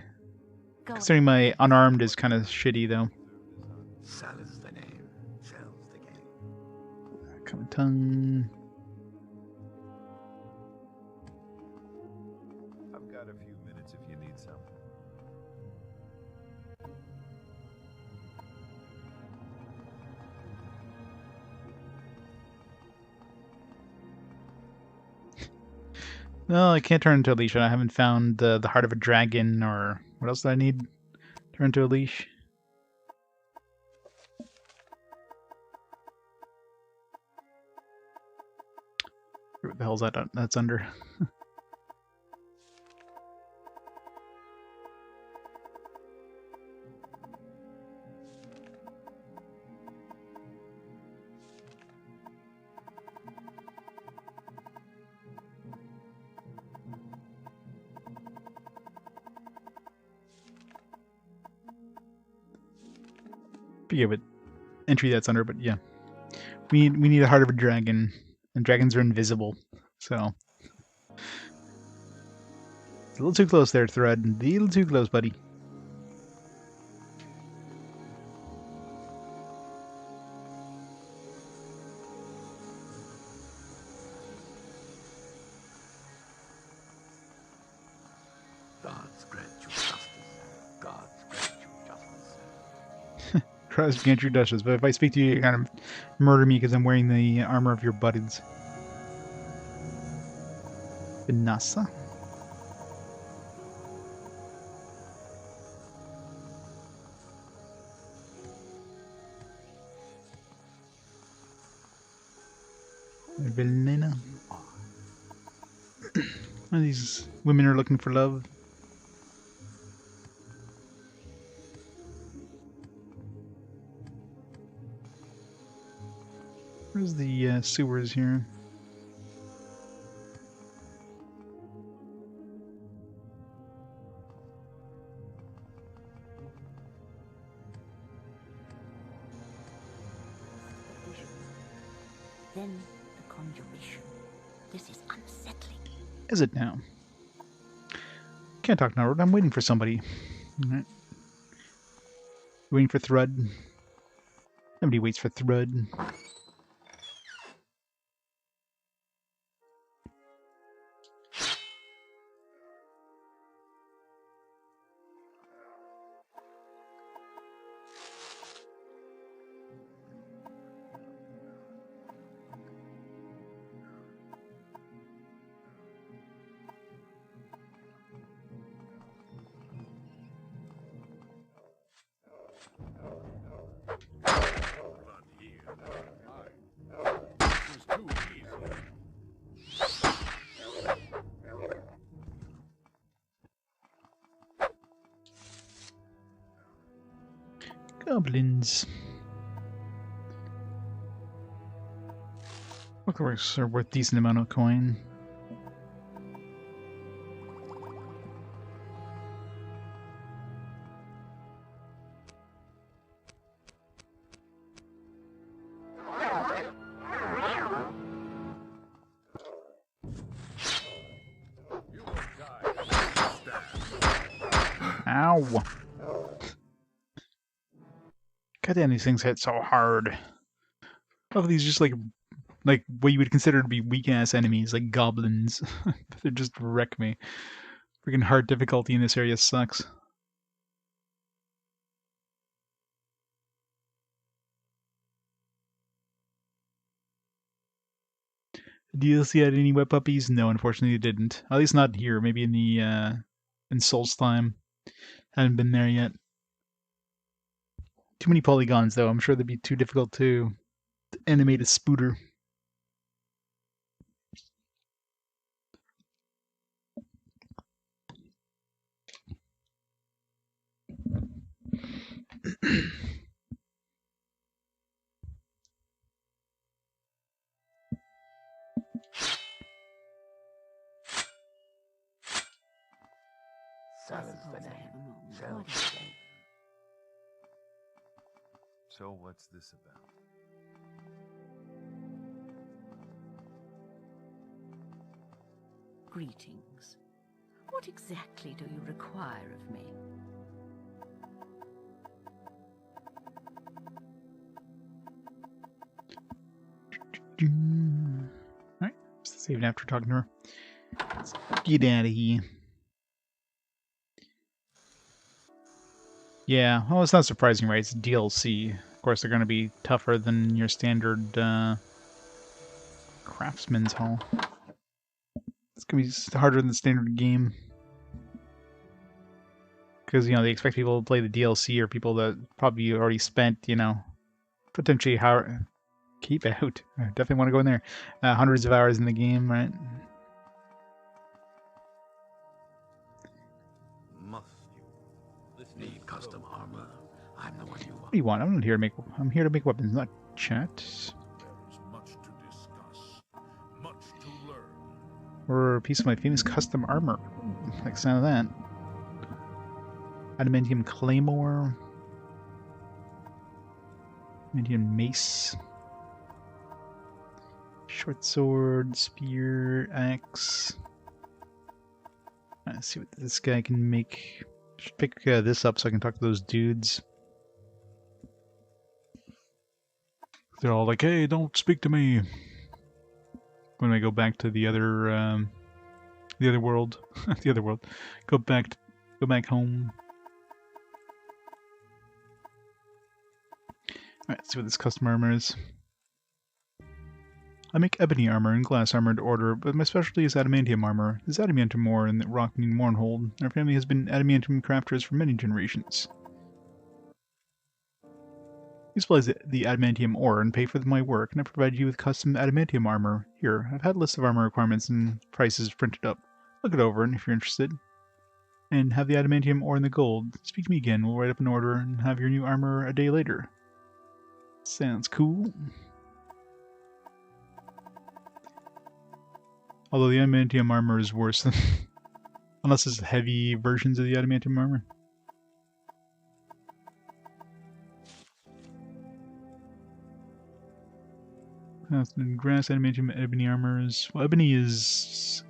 Considering my unarmed is kind of shitty, though. Sal is the name. Sells the game. Common tongue. I've got a few minutes if you need some. No, I can't turn into a leash. I haven't found the heart of a dragon, or what else do I need? Turn into a leash. What the hell's that? That's under. Forget what entry that's under, but yeah. We need a heart of a dragon, and dragons are invisible, so... It's a little too close there, Thread. A little too close, buddy. God's grant you justice. God's grant you justice. Cross grant your justice, but if I speak to you, you're gonna murder me because I'm wearing the armor of your buttons. Vanessa? Velena. These women are looking for love. Where's the sewers here? Then the conjuration. This is unsettling. Is it now? Can't talk now. I'm waiting for somebody. Alright. Waiting for Thread. Nobody waits for Thread. Goblins. Bookworks are worth a decent amount of coin. Ow! God damn, these things hit so hard. Both of these just like like what you would consider to be weak-ass enemies, like goblins. They just wreck me. Freaking hard difficulty in this area sucks. DLC had any wet puppies? No, unfortunately it didn't. At least not here. Maybe in the in Solstheim. Haven't been there yet. Too many polygons though. I'm sure they'd be too difficult to animate a spooter. Salads for them. So what's this about? Greetings. What exactly do you require of me? Alright, saving after talking to her. Let's get out of here. Yeah, well, it's not surprising, right? It's DLC. Of course, they're going to be tougher than your standard Craftsman's Hall. It's going to be harder than the standard game. Because, you know, they expect people to play the DLC or people that probably already spent, you know, potentially keep out. I definitely want to go in there. Hundreds of hours in the game, right? Must you need custom armor? I'm the one you want. What do you want? I'm here to make weapons, not chat. There is much to discuss, much to learn. Or a piece of my famous custom armor. Like the sound of that. Adamantium claymore. Adamantium mace. Short sword, spear, axe. Let's see what this guy can make. Should pick this up so I can talk to those dudes. They're all like, "Hey, don't speak to me." When I go back to the other world, the other world, go back home. All right, see what this custom armor is. I make ebony armor and glass armor to order, but my specialty is adamantium armor. This adamantium ore in the rock near Mournhold. Our family has been adamantium crafters for many generations. You supply the adamantium ore and pay for my work, and I provide you with custom adamantium armor. Here, I've had a list of armor requirements and prices printed up. Look it over, and if you're interested. And have the adamantium ore and the gold. Speak to me again, we'll write up an order and have your new armor a day later. Sounds cool. Although the adamantium armor is worse than... unless it's heavy versions of the adamantium armor. Grass, adamantium, ebony armors. Well, ebony is...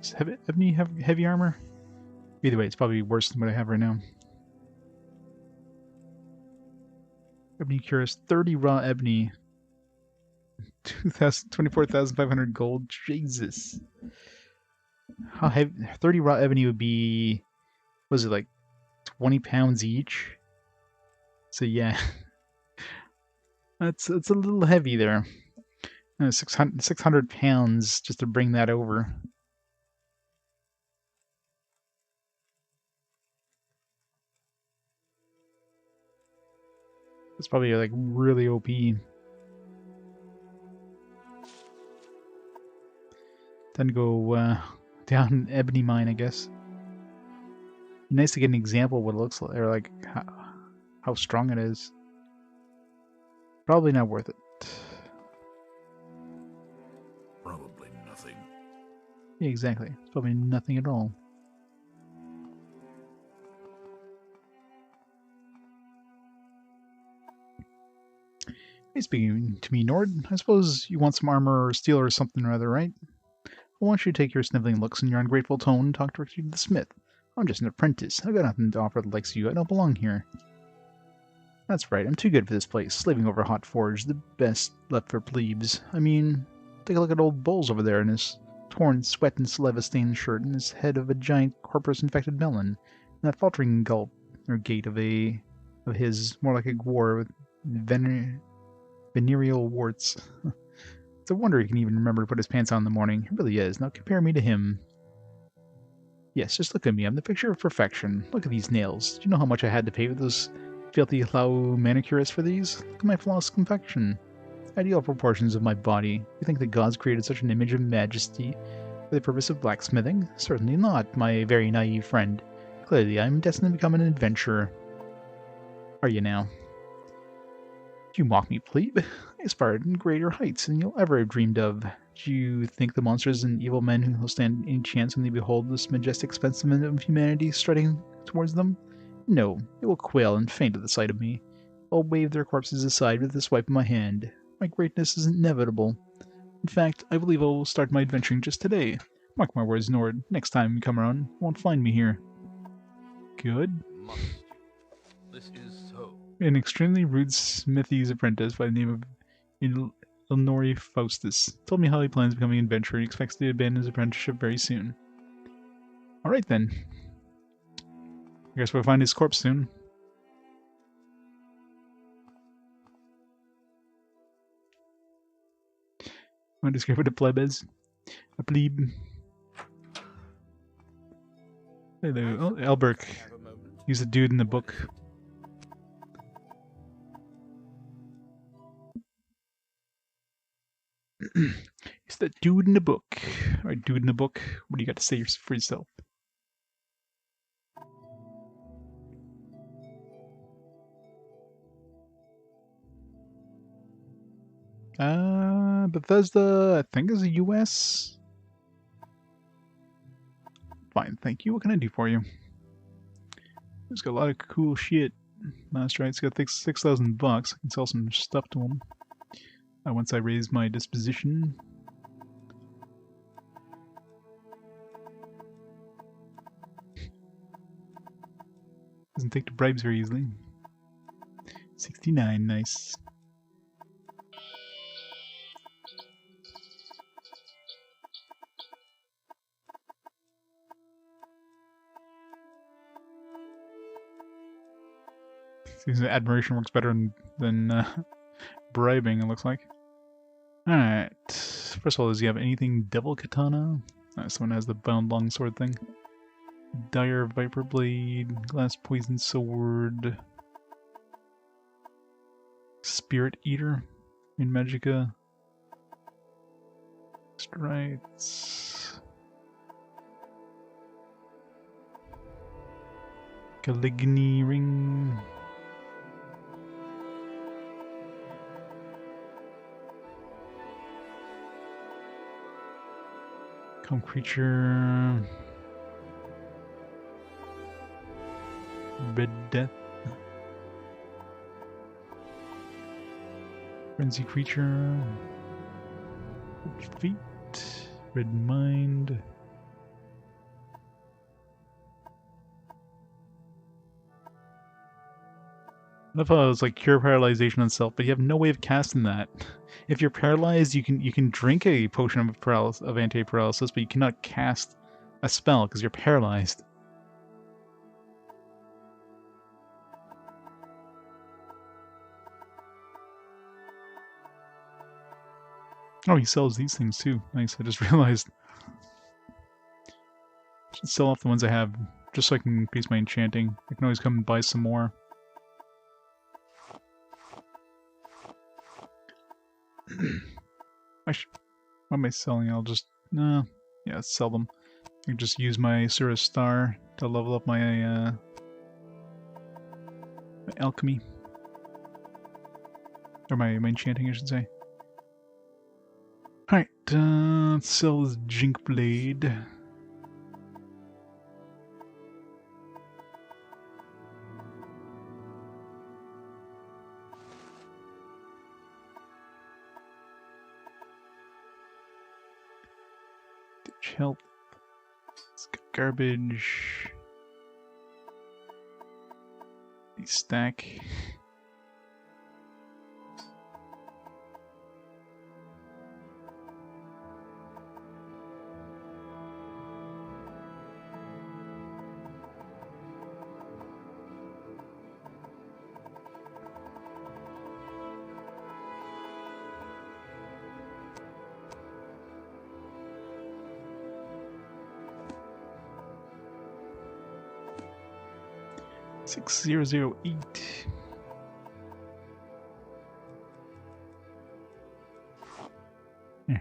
ebony have heavy armor? Either way, it's probably worse than what I have right now. Ebony cuirass, 30 raw ebony. 24,500 gold. Jesus. How heavy? 30 raw ebony would be... was it like 20 pounds each? So yeah. It's a little heavy there. 600 pounds just to bring that over. It's probably like really OP. Then go down ebony mine, I guess. Nice to get an example of what it looks like, or like how strong it is. Probably not worth it. Probably nothing. Yeah, exactly. It's probably nothing at all. Hey, speaking to me, Nord, I suppose you want some armor or steel or something or other, right? I want you to take your sniveling looks and your ungrateful tone and talk directly to the smith. I'm just an apprentice. I've got nothing to offer the likes of you. I don't belong here. That's right, I'm too good for this place. Slaving over a hot forge, the best left for plebes. I mean, Take a look at old Bowles over there in his torn, sweat and saliva-stained shirt and his head of a giant corpus-infected melon. And that faltering gulp, or gait of his, more like a gwar with venereal warts. It's a wonder he can even remember to put his pants on in the morning. It really is. Now compare me to him. Yes, just look at me. I'm the picture of perfection. Look at these nails. Do you know how much I had to pay with those filthy Hlau manicurists for these? Look at my flawless complexion. Ideal proportions of my body. You think the gods created such an image of majesty for the purpose of blacksmithing? Certainly not, my very naive friend. Clearly, I'm destined to become an adventurer. Are you now? You mock me, plebe. I aspired in greater heights than you'll ever have dreamed of. Do you think the monsters and evil men who will stand any chance when they behold this majestic specimen of humanity striding towards them? No, they will quail and faint at the sight of me. I'll wave their corpses aside with a swipe of my hand. My greatness is inevitable. In fact, I believe I will start my adventuring just today. Mark my words, Nord. Next time you come around, you won't find me here. Good. Must you? This is so. An extremely rude smithy's apprentice by the name of Ilnori Faustus told me how he plans becoming an adventurer and expects to abandon his apprenticeship very soon. Alright then. I guess we'll find his corpse soon. Want to describe what a pleb is? A plebe. Hello. Oh, Elberk. He's a dude in the book. He's the dude in the book. Alright, dude in the book. What do you got to say for yourself? Bethesda, I think is a US. Fine, thank you. What can I do for you? He's got a lot of cool shit. That's right, it's got $6,000. I can sell some stuff to him. Once I raise my disposition. Doesn't take to bribes very easily. 69, nice. Seems that admiration works better than bribing, it looks like. Alright. First of all, does he have anything Devil Katana? Someone has the bound longsword thing. Dire Viper Blade, Glass Poison Sword, Spirit Eater in Magica, Strides, Caligny Ring, Come Creature, Red Death, Frenzy Creature, Feet, Red Mind, I love how it's like cure paralyzation on self, but you have no way of casting that. If you're paralyzed, you can drink a potion of anti-paralysis, but you cannot cast a spell because you're paralyzed. Oh, he sells these things too. Nice, I just realized. Should sell off the ones I have, just so I can increase my enchanting. I can always come and buy some more. What am I selling? I'll just... No. Yeah, sell them. I can just use my Sura Star to level up my alchemy. Or my enchanting, I should say. Alright, let's sell this Jink Blade. Ditch health. It's got garbage. Stack. 6008. Yeah.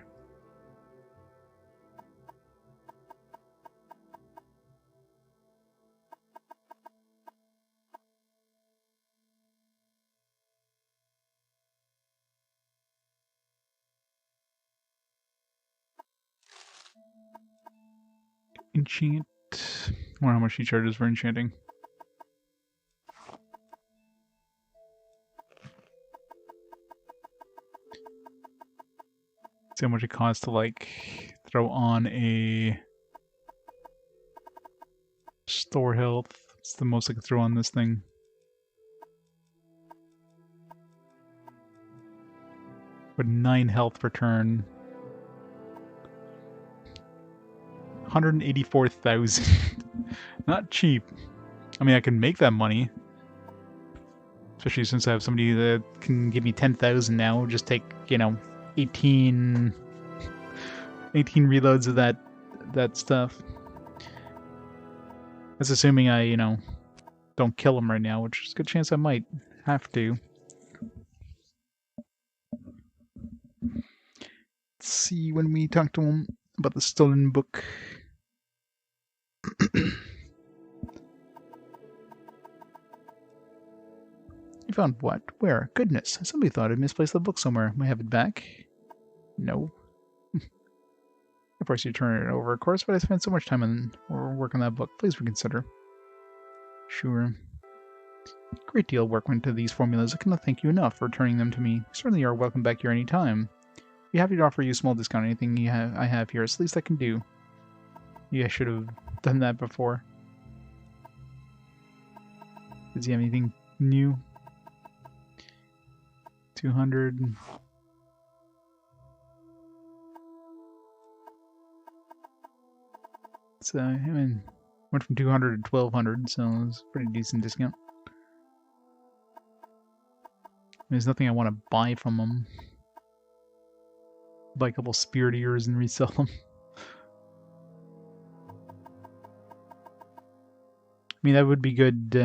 Enchant. I wonder how much he charges for enchanting. See how much it costs to like throw on a store health. It's the most I could throw on this thing. With 9 health per turn. 184,000. Not cheap. I mean, I can make that money. Especially since I have somebody that can give me 10,000 now. Just take, you know, 18 reloads of that stuff. That's assuming I, you know, don't kill him right now, which is a good chance I might have to. Let's see when we talk to him about the stolen book. You found what? Where? Goodness, somebody thought I'd misplaced the book somewhere. May I have it back? No. Of course you turn it over, of course, but I spent so much time on work on that book. Please reconsider. Sure. A great deal of work went into these formulas. I cannot thank you enough for returning them to me. You certainly are welcome back here any time. I'd be happy to offer you a small discount on anything I have here. It's the least I can do. Yeah, I should have done that before. Does he have anything new? 200. So, I mean, went from 200 to 1200, so it was a pretty decent discount. There's nothing I want to buy from them. Buy a couple spirit ears and resell them. I mean, that would be good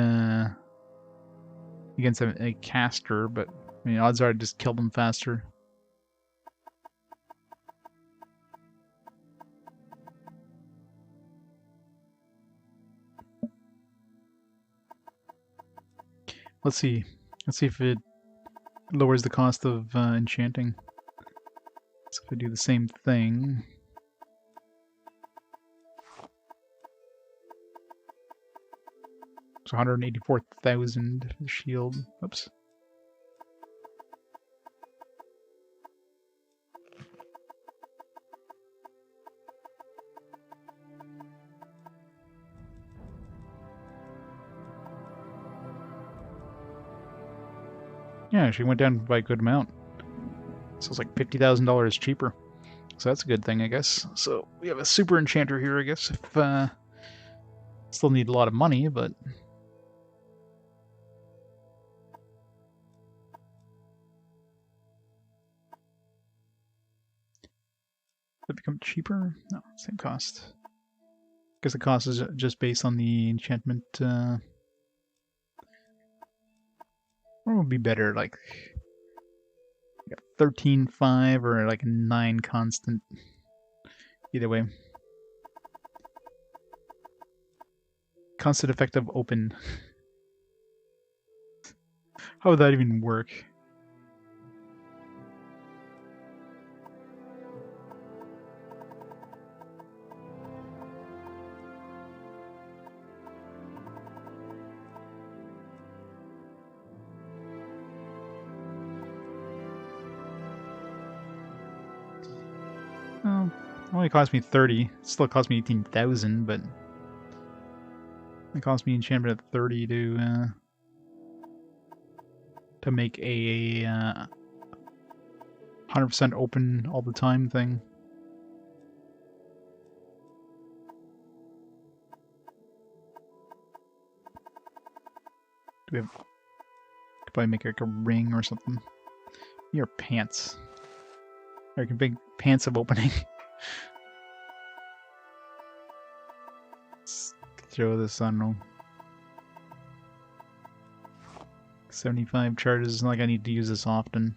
against a caster, but I mean, odds are I'd just kill them faster. Let's see. Let's see if it lowers the cost of enchanting. So if I do the same thing. It's 184,000 for the shield. Oops. Yeah, she went down by a good amount. So it's like $50,000 cheaper. So that's a good thing, I guess. So we have a super enchanter here, I guess. If still need a lot of money, but does it become cheaper? No, same cost. Because the cost is just based on the enchantment. What would be better, like 13.5 or like a 9 constant? Either way. Constant effective open. How would that even work? Well, it only cost me 30. It still cost me 18,000, but it cost me enchantment at 30 to make a 100% open all the time thing. Do we have? Could probably make like a ring or something. Your pants. Or you can make pants of opening. Let's throw this, I don't know, 75 charges. It's not like I need to use this often.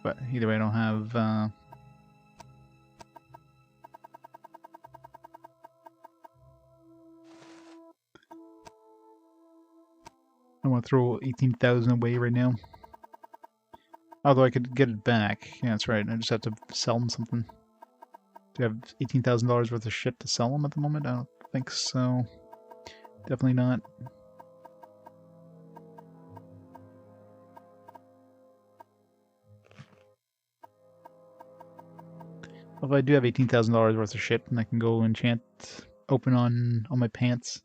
But either way, I don't have... I want to throw 18,000 away right now. Although I could get it back. Yeah, that's right. I just have to sell them something. Do I have $18,000 worth of shit to sell them at the moment? I don't think so. Definitely not. If I do have $18,000 worth of shit, and I can go enchant open on my pants.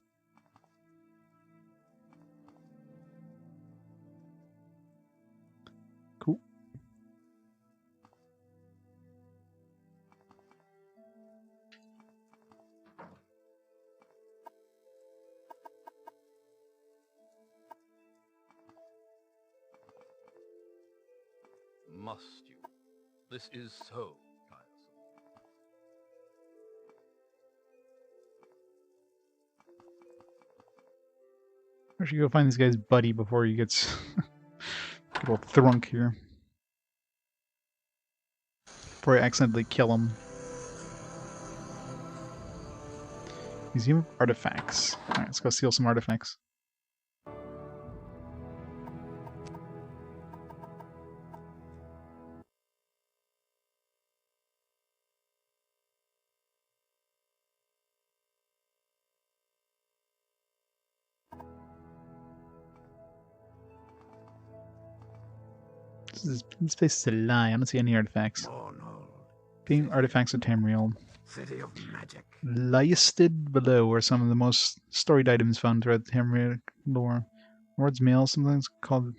Cool. Must you? This is so tiresome. I should go find this guy's buddy before he gets a little thrunk here. Before I accidentally kill him. Museum of Artifacts. Alright, let's go steal some artifacts. This place is a lie. I don't see any artifacts. Being artifacts of Tamriel. City of magic. Listed below are some of the most storied items found throughout the Tamriel lore. Lord's Mail, sometimes called.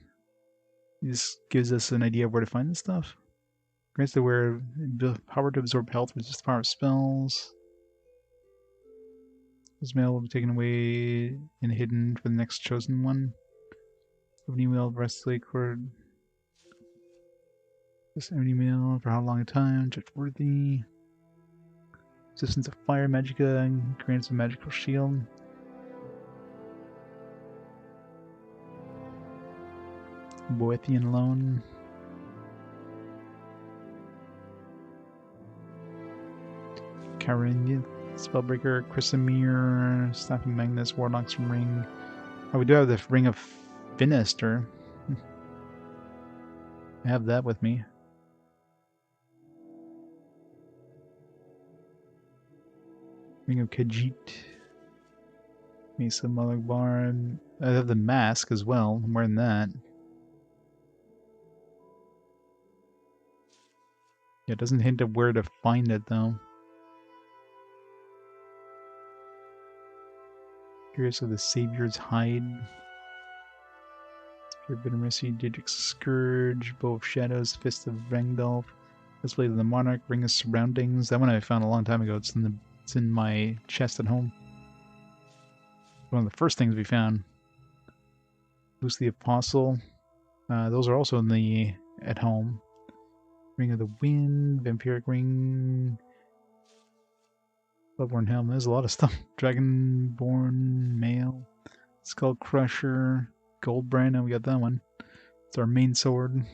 This gives us an idea of where to find this stuff. Grants the wearer power to absorb health, resist the power of spells. This mail will be taken away and hidden for the next chosen one. Ebony mail, breastplate, cord. This ebony mail for how long a time? Judge worthy. Resistance of fire, magicka, and grants a magical shield. Boethian loan. Karin, Spellbreaker, Chrysamere, Staffing Magnus, Warlock's Ring. Oh, we do have the Ring of Finister. I have that with me. Ring of Khajiit. Mesa Malagbar. I have the mask as well. I'm wearing that. Yeah, it doesn't hint at where to find it though. Curious of the Savior's Hide. Pure Bittermissy, Didric's Scourge, Bow of Shadows, Fist of Rangdolf, Display of the Monarch, Ring of Surroundings. That one I found a long time ago. It's in my chest at home. One of the first things we found. Loose the Apostle. Those are also at home. Ring of the Wind, Vampiric Ring, Bloodborne Helm. There's a lot of stuff. Dragonborn Mail, Skull Crusher, Goldbrand. Now we got that one. It's our main sword.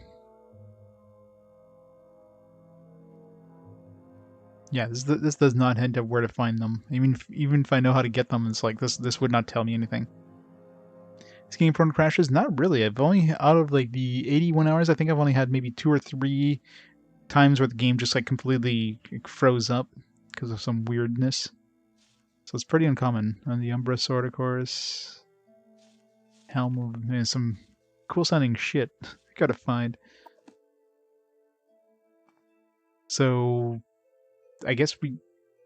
Yeah, this does not hint at where to find them. Even if I know how to get them, it's like this would not tell me anything. This game prone crashes? Not really. I've only, out of like the 81 hours, I think I've only had maybe 2 or 3 times where the game just like completely froze up because of some weirdness. So it's pretty uncommon. On the Umbra Sword, of course. Helm of some cool sounding shit. I gotta find. So I guess we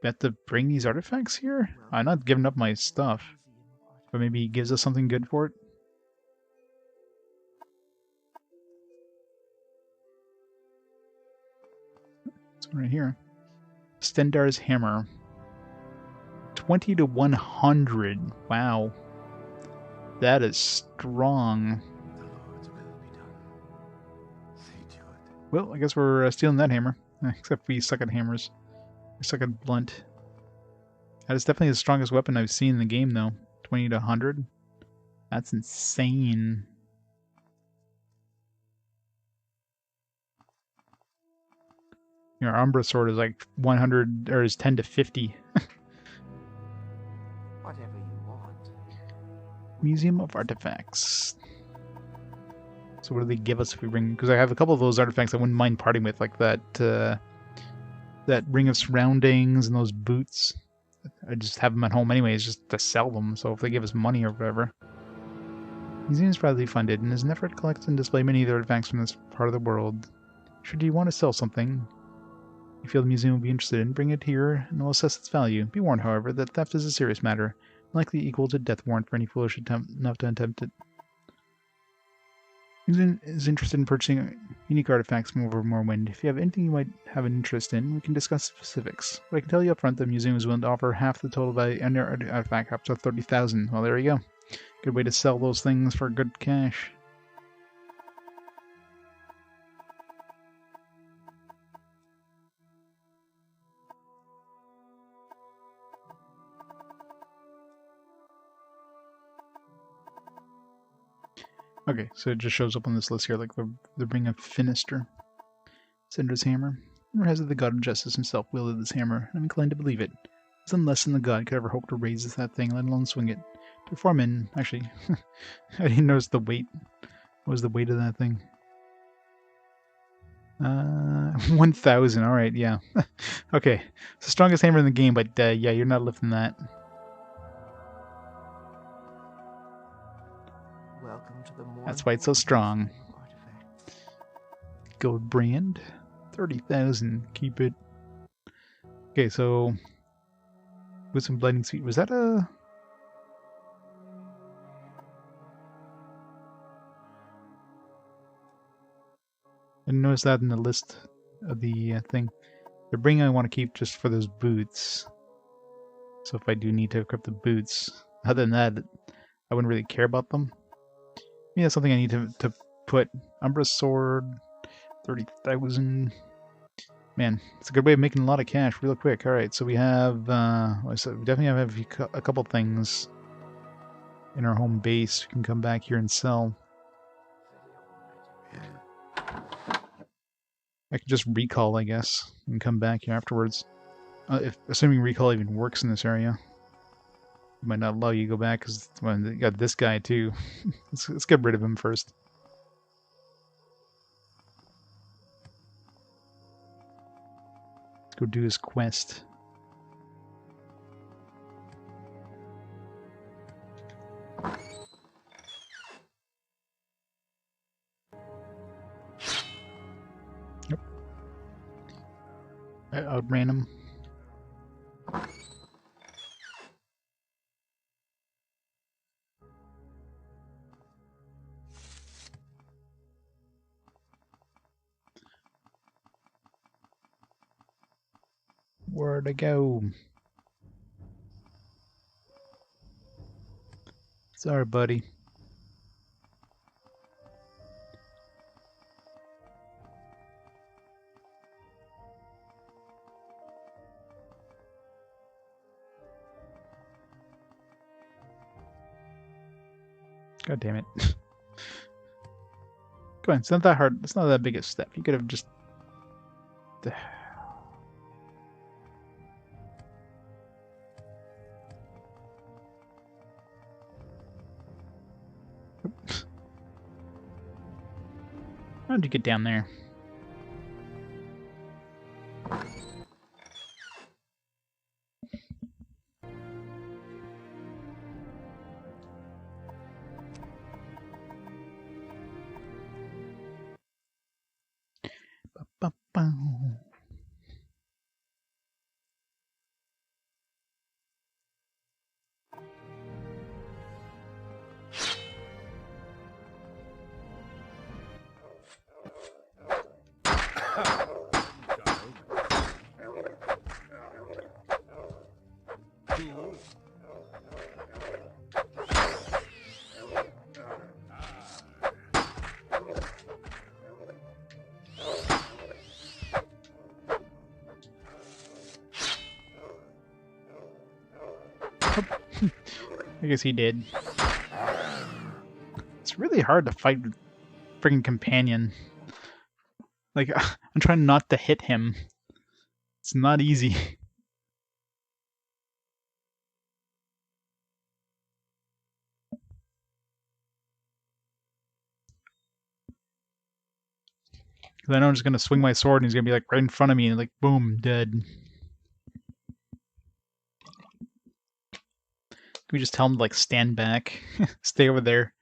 have to bring these artifacts here? I'm not giving up my stuff. But maybe he gives us something good for it? This one right here. Stendar's Hammer. 20 to 100. Wow. That is strong. The Lord's will be done. See to it. Well, I guess we're stealing that hammer. Except we suck at hammers. We suck at blunt. That is definitely the strongest weapon I've seen in the game, though. 20 to 100. That's insane. Your Umbra sword is like 100, or is 10 to 50. Whatever you want. Museum of Artifacts. So what do they give us if we bring... Because I have a couple of those artifacts I wouldn't mind parting with, like that that Ring of Surroundings and those boots. I just have them at home anyways, just to sell them, so if they give us money or whatever. The museum is privately funded, and is an effort to collect and display many of the artifacts from this part of the world. Should you want to sell something you feel the museum will be interested in, bring it here, and we'll assess its value. Be warned, however, that theft is a serious matter, likely equal to death warrant for any foolish attempt enough to attempt it. Museum is interested in purchasing unique artifacts from over Morrowind. If you have anything you might have an interest in, we can discuss specifics. But I can tell you up front the museum is willing to offer half the total value of any artifact up to 30,000. Well, there you go. Good way to sell those things for good cash. Okay, so it just shows up on this list here, like the Ring of Finister. Cinder's hammer. Rumor has it the god of justice himself wielded this hammer. I'm inclined to believe it. It's unless than the god could ever hope to raise that thing, let alone swing it. To perform in, actually, I didn't notice the weight. What was the weight of that thing? 1,000. All right, yeah. Okay, it's the strongest hammer in the game, but yeah, you're not lifting that. Welcome to the That's why it's so strong. Gold brand, 30,000. Keep it. Okay, so with some blinding speed, was that a? I didn't notice that in the list of the thing. The ring I want to keep just for those boots. So if I do need to equip the boots, other than that, I wouldn't really care about them. Yeah, that's something I need to put. Umbra sword, 30,000. Man, it's a good way of making a lot of cash real quick. All right, so we have, so we definitely have a couple things in our home base. We can come back here and sell. I can just recall, I guess, and come back here afterwards. Assuming recall even works in this area. It might not allow you to go back because you got this guy too. Let's get rid of him first. Let's go do his quest. Yep. I outran him. Where'd I go? Sorry, buddy. God damn it. Come on, it's not that hard. It's not that big a step. You could have just... How did you get down there? Ba-ba-bow. I guess he did. It's really hard to fight friggin' companion. Like, I'm trying not to hit him. It's not easy. Because I know I'm just gonna swing my sword and he's gonna be like right in front of me and like boom, dead. Can we just tell him to like stand back, stay over there?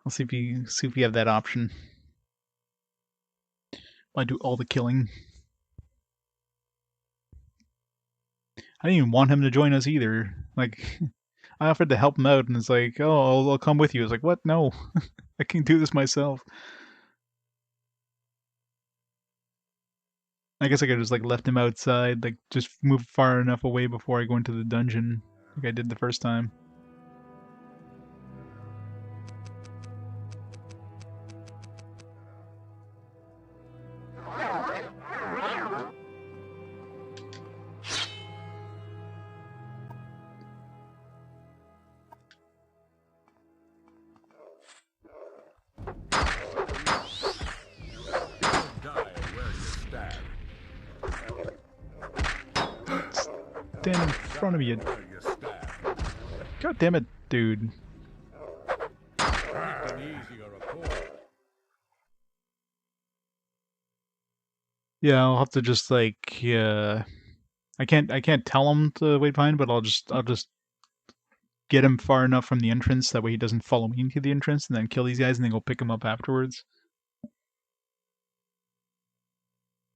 I'll see if we have that option. I do all the killing. I didn't even want him to join us either. Like, I offered to help him out, and it's like, oh, I'll come with you. It's like, what? No, I can do this myself. I guess I could have just like left him outside, like just move far enough away before I go into the dungeon, like I did the first time. Stand in front of you. God damn it, dude. Yeah, I'll have to just like I can't tell him to wait behind, but I'll just get him far enough from the entrance that way he doesn't follow me into the entrance, and then kill these guys and then go pick him up afterwards.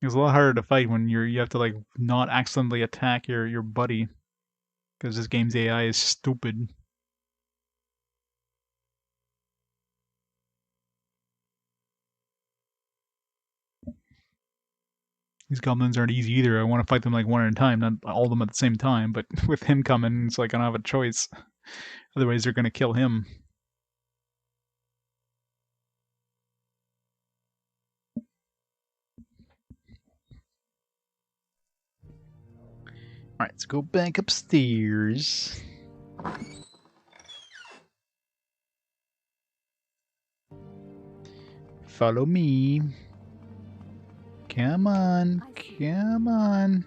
It's a lot harder to fight when you have to like not accidentally attack your buddy, because this game's AI is stupid. These goblins aren't easy either. I want to fight them like one at a time, not all of them at the same time, but with him coming, it's like I don't have a choice. Otherwise they're gonna kill him. Alright, let's go back upstairs. Follow me. Come on, come on.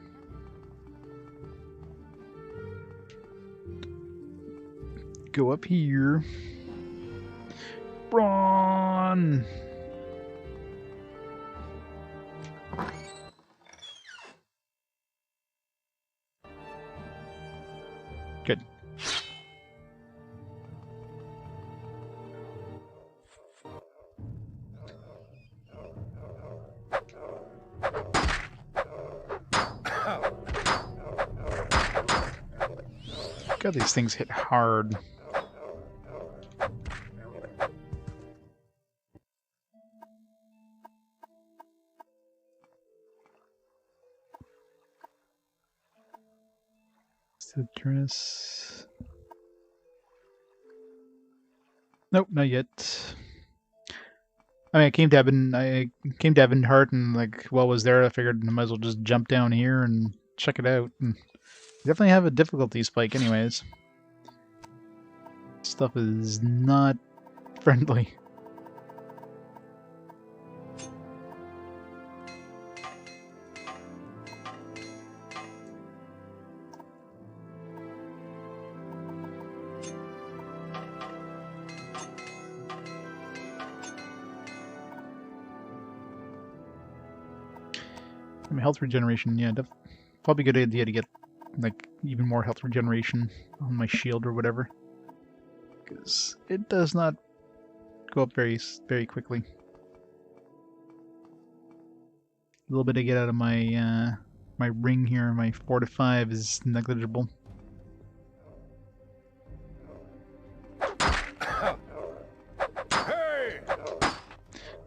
Go up here. Run! Good. God, these things hit hard. Citrus. Nope, not yet. I mean, I came to Ebonheart and like what was there, I figured I might as well just jump down here and check it out. And definitely have a difficulty spike anyways. Stuff is not friendly. I mean, health regeneration, yeah, probably a good idea to get like even more health regeneration on my shield or whatever, because it does not go up very quickly. A little bit to get out of my my ring here, my 4 to 5 is negligible.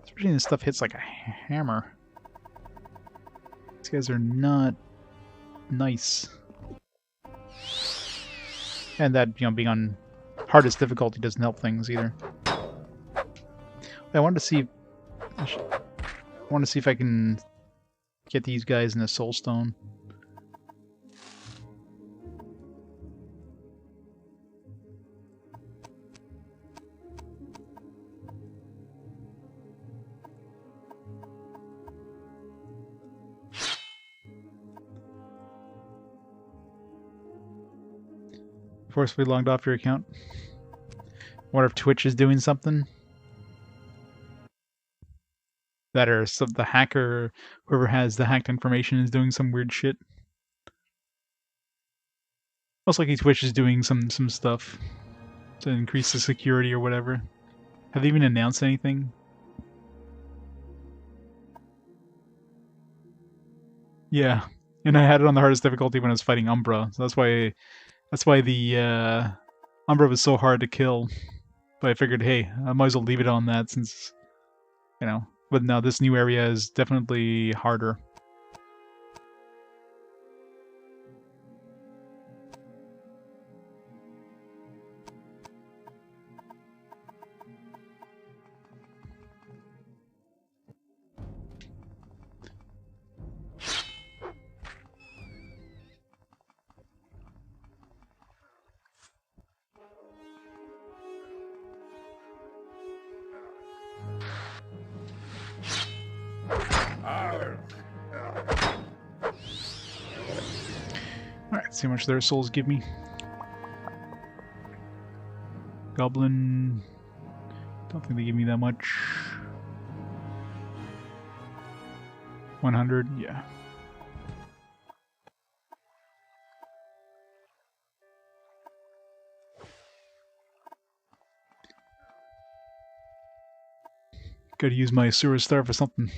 Especially when this stuff hits like a hammer. These guys are not nice. And that, you know, being on hardest difficulty doesn't help things either. I wanted to see if I can get these guys in a soul stone. Forcefully logged off your account. Wonder if Twitch is doing something. That or the hacker, whoever has the hacked information, is doing some weird shit. Most likely Twitch is doing some stuff to increase the security or whatever. Have they even announced anything? Yeah, and I had it on the hardest difficulty when I was fighting Umbra, so that's why the Umbra was so hard to kill. But I figured, hey, I might as well leave it on that since, you know. But now this new area is definitely harder. Alright, see how much their souls give me. Goblin... Don't think they give me that much. 100, yeah. Gotta use my sewer star for something.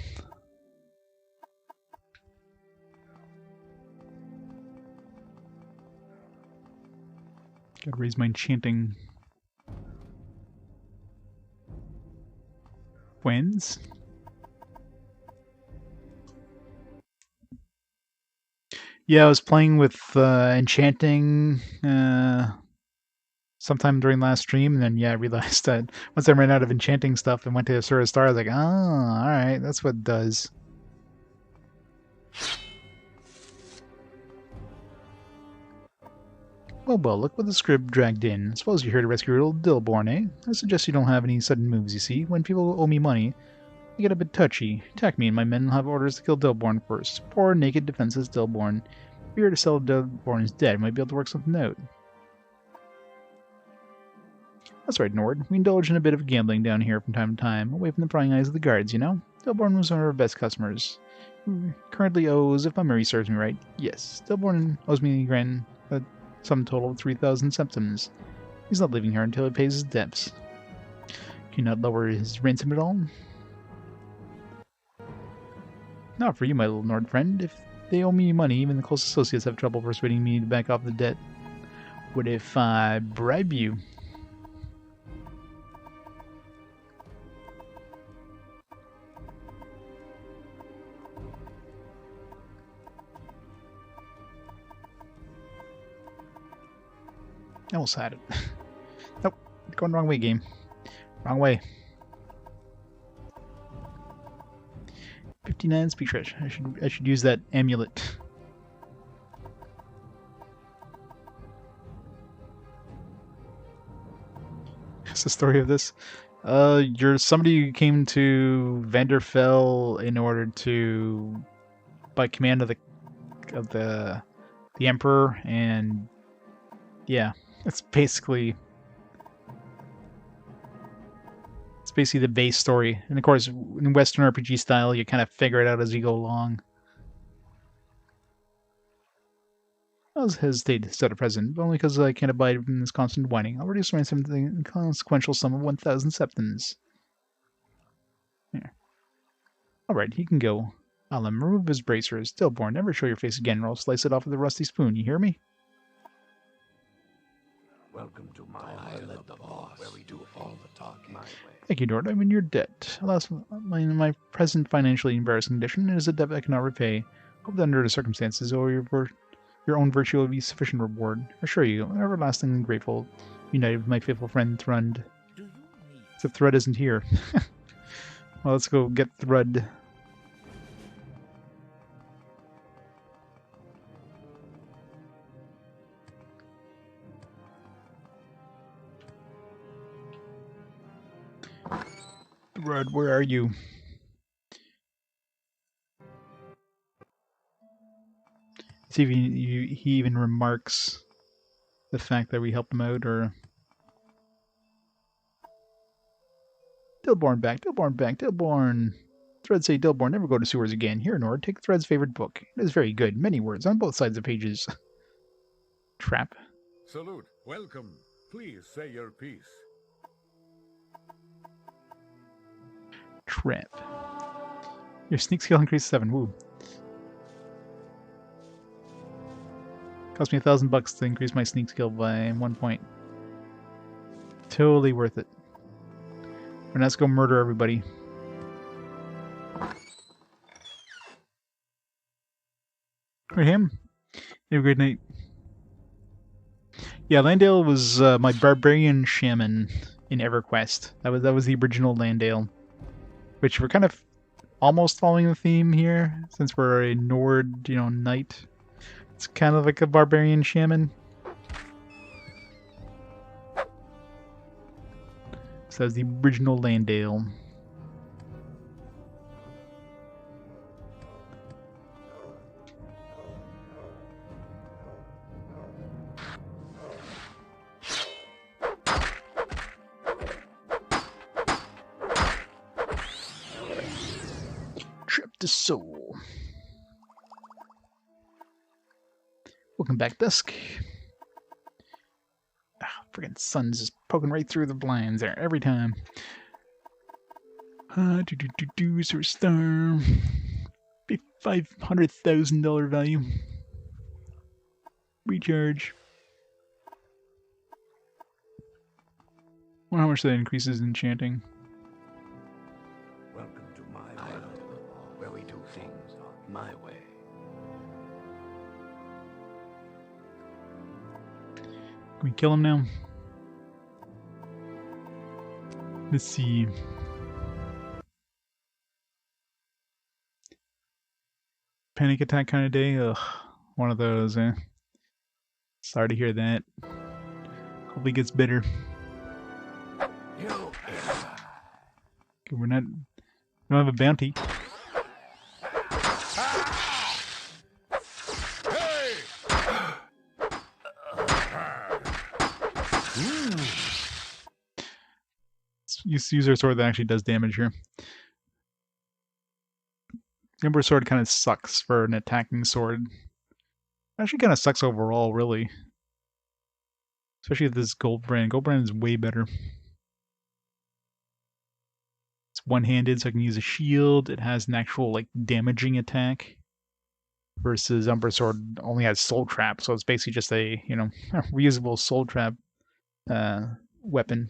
Gotta raise my enchanting. Wins? Yeah, I was playing with enchanting sometime during last stream, and then yeah, I realized that once I ran out of enchanting stuff and went to Asura Star, I was like, oh, alright, that's what it does. Well, look what the scrib dragged in. Suppose you're here to rescue your old Dillborn, eh? I suggest you don't have any sudden moves, you see. When people owe me money, I get a bit touchy. Attack me and my men will have orders to kill Dillborn first. Poor, naked, defenseless Dillborn. If you're here to sell Dillborn is dead, might be able to work something out. That's right, Nord. We indulge in a bit of gambling down here from time to time, away from the prying eyes of the guards, you know? Dillborn was one of our best customers. Who currently owes, if my memory serves me right, yes, Dillborn owes me a sum total of 3,000 septims. He's not leaving here until he pays his debts. Can you not lower his ransom at all? Not for you, my little Nord friend. If they owe me money, even the close associates have trouble persuading me to back off the debt. What if I bribe you? I almost had it. Nope. Going the wrong way, game. Wrong way. 59 speech rich. I should use that amulet. What's the story of this? You're somebody who came to Vvardenfell in order to, by command of the Emperor, and yeah, it's basically the base story. And of course, in Western RPG style, you kind of figure it out as you go along. I was hesitating to set a present, but only because I can't abide from this constant whining. I'll reduce my inconsequential sum of 1,000 septims. Here. Alright, he can go. I'll remove his bracers. Stillborn, never show your face again, or I'll slice it off with a rusty spoon. You hear me? Welcome to my island, the boss, where we do all the talking. Thank you, Nord. I'm in your debt. Alas, my present financially embarrassing condition is a debt I cannot repay. Hope that under the circumstances, or your own virtue will be sufficient reward. I assure you, I'm everlastingly grateful, united with my faithful friend Thrund. Except Thrud isn't here. Well, let's go get Thrud. Thrud, where are you? See if he even remarks. the fact that we helped them out, or... Dilborn back, Dilborn back, Dilborn! Threads say Dilborn never go to sewers again. Here, Nord, take Thread's favorite book. It is very good. Many words on both sides of pages. Trap. Salute. Welcome. Please say your piece. Trap. Your sneak skill increased 7. Woo. Cost me $1,000 to increase my sneak skill by 1 point. Totally worth it. And let's go murder everybody. Right, him. Have a great night. Yeah, Landale was my barbarian shaman in EverQuest. That was the original Landale, which we're kind of almost following the theme here, since we're a Nord, knight. It's kind of like a barbarian shaman. So that's the original Landale. Trip the soul. Welcome back, Dusk. Friggin' sun's just poking right through the blinds there every time. Superstar. Be $500,000 value. Recharge. Wonder how much that increases enchanting. Welcome to my island, where we do things my way. Can we kill him now? Let's see. Panic attack kind of day? Ugh. One of those, eh? Sorry to hear that. Hope he gets better. Okay, we don't have a bounty. Use our sword that actually does damage here. Ember sword kind of sucks for an attacking sword. Actually kind of sucks overall, really. Especially with this gold brand. Gold brand is way better. It's one-handed, so I can use a shield. It has an actual, damaging attack. Versus Umber Sword only has Soul Trap, so it's basically just a, reusable Soul Trap weapon.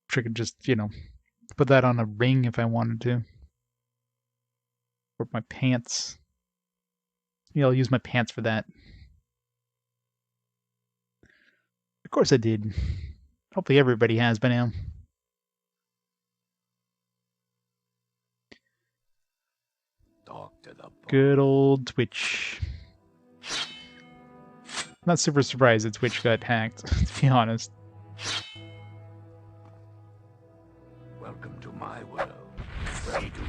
Which I could just, put that on a ring if I wanted to. Or my pants. Yeah, I'll use my pants for that. Of course I did. Hopefully everybody has by now. Good old Twitch. I'm not super surprised that Twitch got hacked, to be honest. Welcome to my world. Ready to...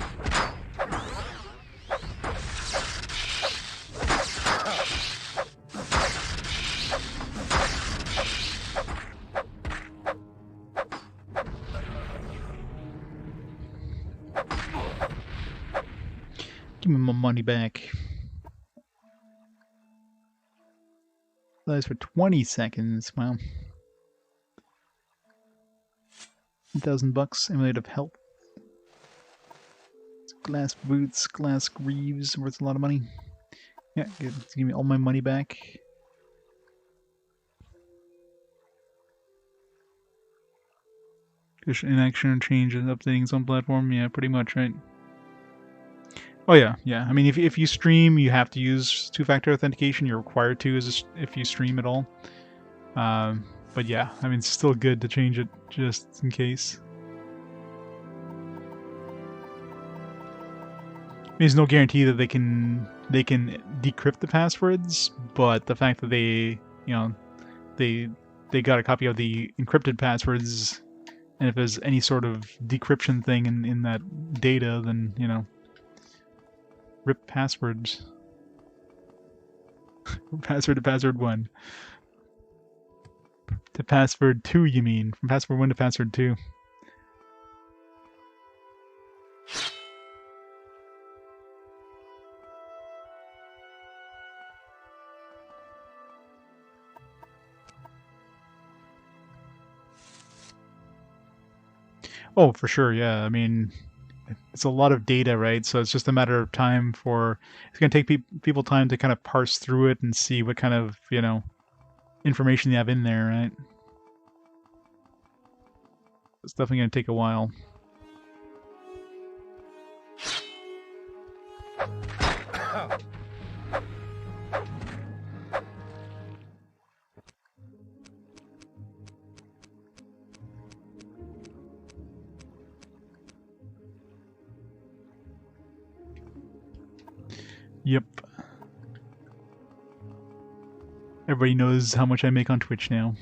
Give me my money back. Lasts for 20 seconds. Wow. $1,000. Emulate of health. Glass boots, glass greaves, worth a lot of money. Yeah, give me all my money back. Inaction change and updating its own platform. Yeah, pretty much, right? Oh yeah, yeah. I mean, if you stream, you have to use two-factor authentication. You're required to, if you stream at all. But yeah, I mean, it's still good to change it just in case. There's no guarantee that they can decrypt the passwords, but the fact that they got a copy of the encrypted passwords, and if there's any sort of decryption thing in that data, then rip passwords. Password to password 1. To password 2, you mean? From password 1 to password 2. Oh, for sure, yeah. I mean, it's a lot of data, right? So it's just a matter of time for... It's going to take people time to kind of parse through it and see what kind of, information they have in there, right? It's definitely going to take a while. Yep. Everybody knows how much I make on Twitch now.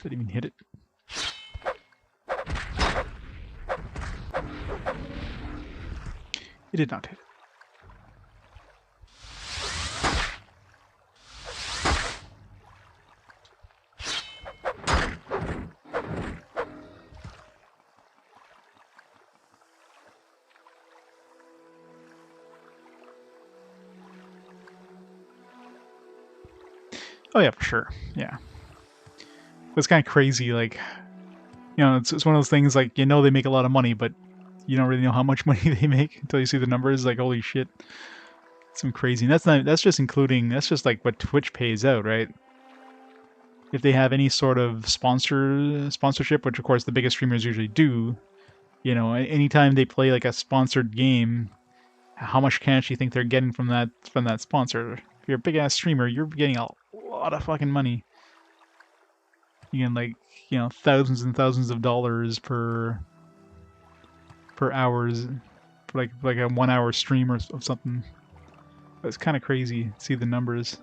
Didn't even hit it. It did not hit it. Oh yeah, for sure. Yeah. It's kind of crazy, like, it's one of those things, like, they make a lot of money, but you don't really know how much money they make until you see the numbers, like, holy shit. Some crazy. And that's just like what Twitch pays out, right? If they have any sort of sponsorship, which of course the biggest streamers usually do, anytime they play like a sponsored game, how much cash do you think they're getting from that sponsor? If you're a big ass streamer, you're getting a lot of fucking money. You get like, thousands and thousands of dollars per hours for like a 1 hour stream or something. It's kind of crazy to see the numbers.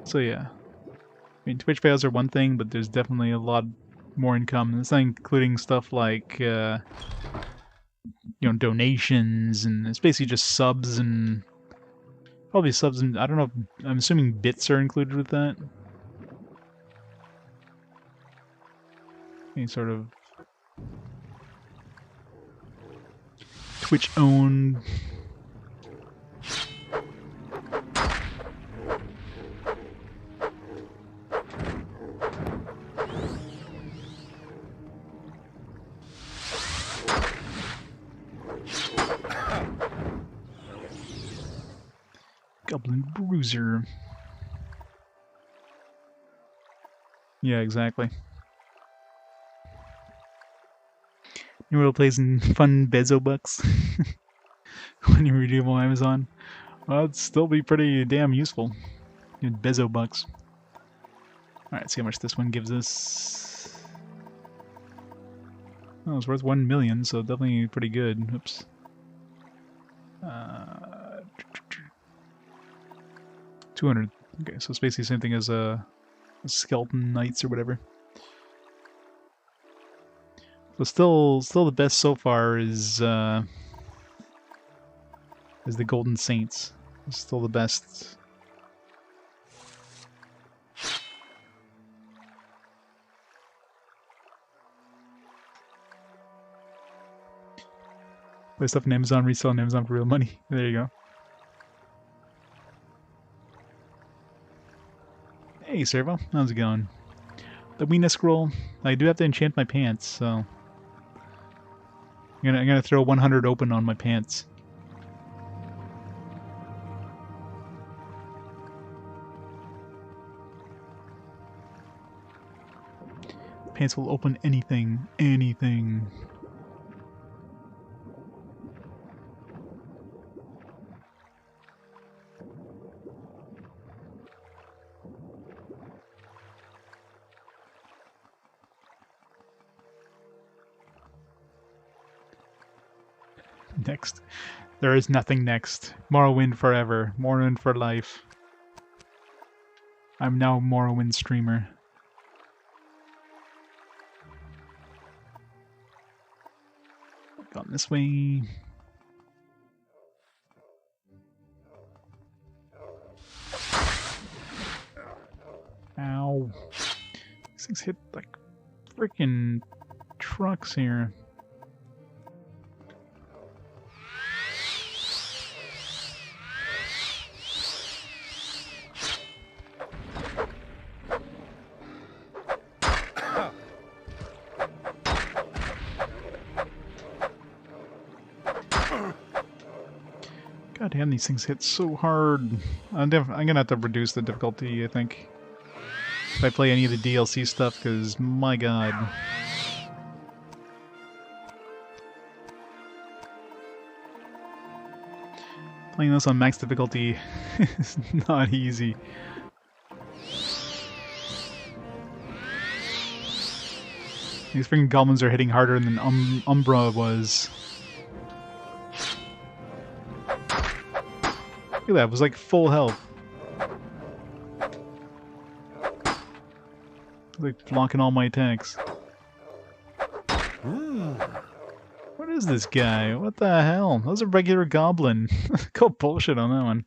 So yeah, I mean, Twitch payouts are one thing, but there's definitely a lot more income. It's not including stuff like donations, and it's basically just subs and probably subs, and I don't know. I'm assuming bits are included with that. Any sort of Twitch owned. Goblin Bruiser. Yeah, exactly. New World plays in fun Bezo bucks when you redeem on Amazon. Well, it'd still be pretty damn useful. Bezo bucks. Alright, see how much this one gives us. Oh, it's worth 1 million, so definitely pretty good. Oops. 200. Okay, so it's basically the same thing as a Skeleton Knights or whatever. But still the best so far is the Golden Saints. It's still the best. Buy stuff on Amazon, resell on Amazon for real money. There you go. Hey, Servo. How's it going? The Weena Scroll. I do have to enchant my pants, so I'm gonna throw 100 open on my pants. Pants will open anything. Anything. Next. There is nothing next. Morrowind forever. Morrowind for life. I'm now a Morrowind streamer. Gone this way. Ow. These things hit like freaking trucks here. God damn, these things hit so hard. I'm gonna have to reduce the difficulty, I think, if I play any of the DLC stuff, because my god. Playing this on max difficulty is not easy. These freaking goblins are hitting harder than Umbra was. Look at that, it was like full health. Like blocking all my attacks. What is this guy? What the hell? That was a regular goblin. Call bullshit on that one.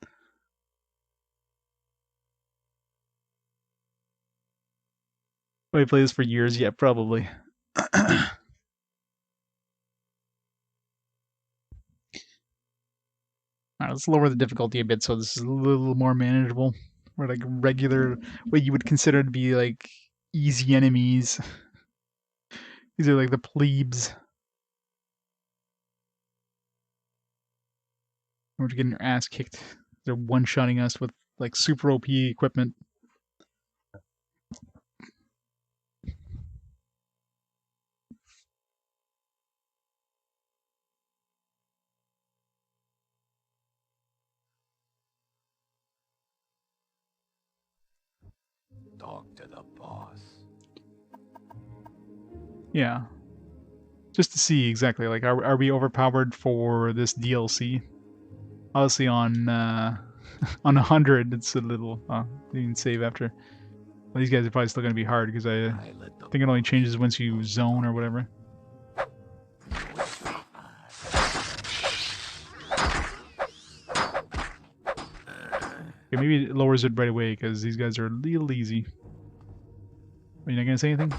Will I play this for years? Yeah, probably. Alright, let's lower the difficulty a bit so this is a little more manageable. Or like regular, what you would consider to be like easy enemies. These are like the plebes. We're getting your ass kicked. They're one-shotting us with like super OP equipment. Talk to the boss. Yeah. Just to see exactly, like, are we overpowered for this DLC? Obviously on 100, it's a little... Oh, you can save after. Well, these guys are probably still going to be hard, because I think it only changes once you zone or whatever. Okay, maybe it lowers it right away, because these guys are a little easy. Are you not going to say anything?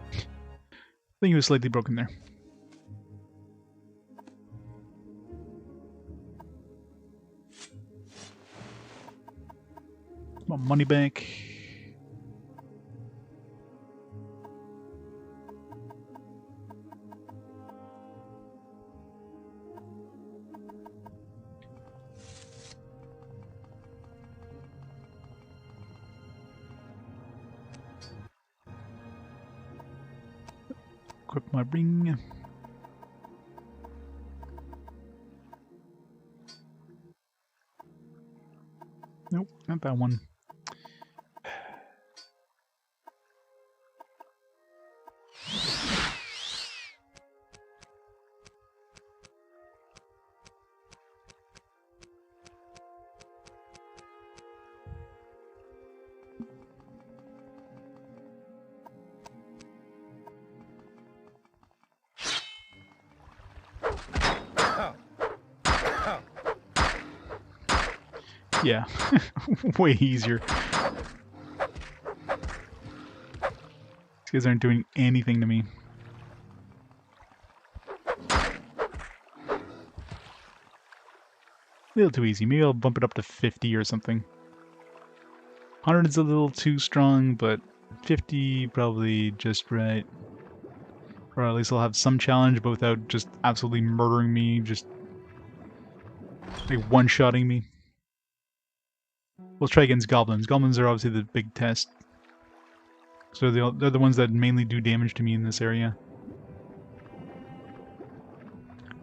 I think he was slightly broken there. My money back. Equip my ring. Nope, not that one. Yeah, way easier. These guys aren't doing anything to me. A little too easy. Maybe I'll bump it up to 50 or something. 100 is a little too strong, but 50 probably just right. Or at least I'll have some challenge, but without just absolutely murdering me, just like one-shotting me. We'll try against goblins. Goblins are obviously the big test. So they're the ones that mainly do damage to me in this area.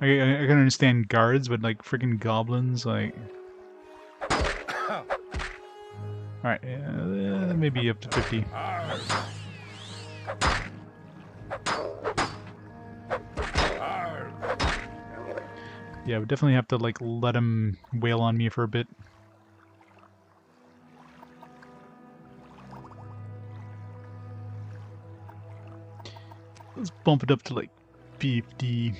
I can understand guards, but like freaking goblins, like... Alright, maybe up to 50. Yeah, we definitely have to like let him wail on me for a bit. Let's bump it up to like 50.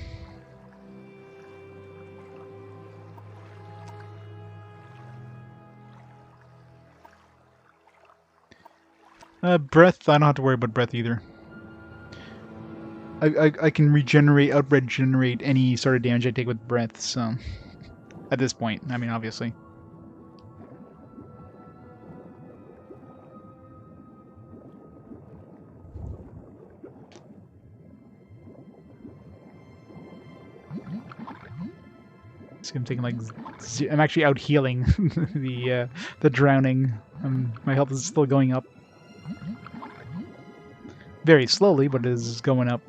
Breath, I don't have to worry about breath either. I can out-regenerate any sort of damage I take with breath, so... At this point, I mean, obviously. So I'm taking like... I'm actually out healing the drowning. My health is still going up. Very slowly, but it is going up.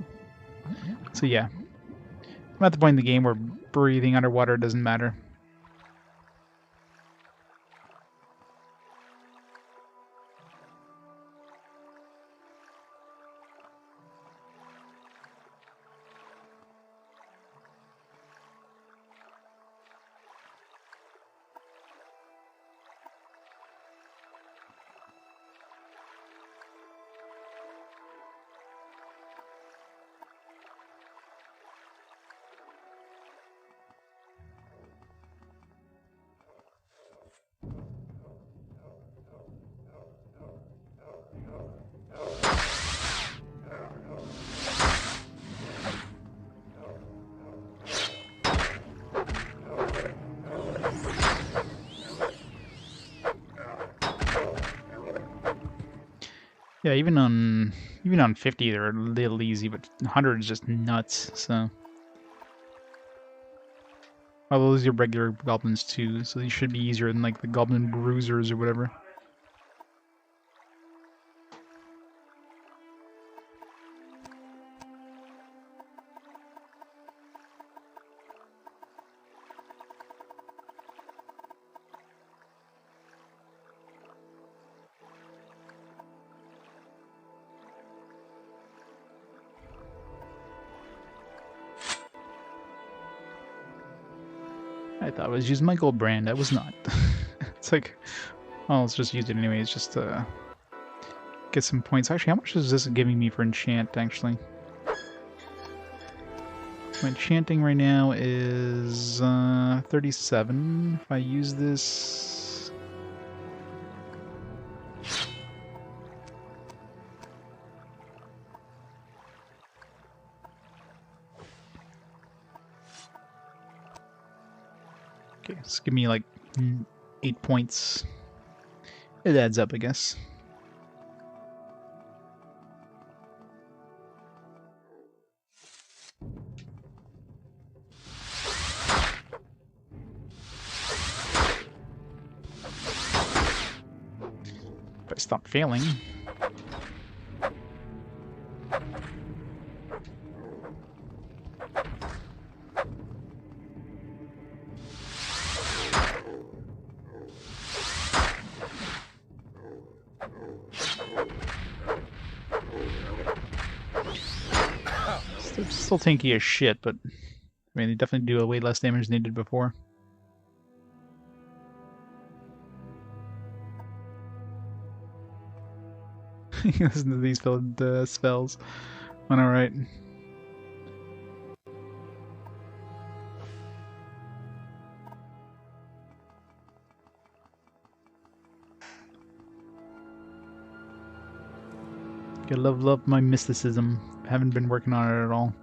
So yeah. I'm at the point in the game where breathing underwater doesn't matter. Yeah, even on 50 they're a little easy, but 100 is just nuts, so... Well, those are your regular goblins too, so these should be easier than like the goblin bruisers or whatever. I thought I was using my gold brand. I was not. It's like, well, let's just use it anyways, just to get some points. Actually, how much is this giving me for enchant, actually? My enchanting right now is 37. If I use this... Okay, just give me like 8 points. It adds up, I guess. If I stop failing. Still tanky as shit, but I mean, they definitely do way less damage than they did before. Listen to these spells. Alright. Gotta love my mysticism. Haven't been working on it at all.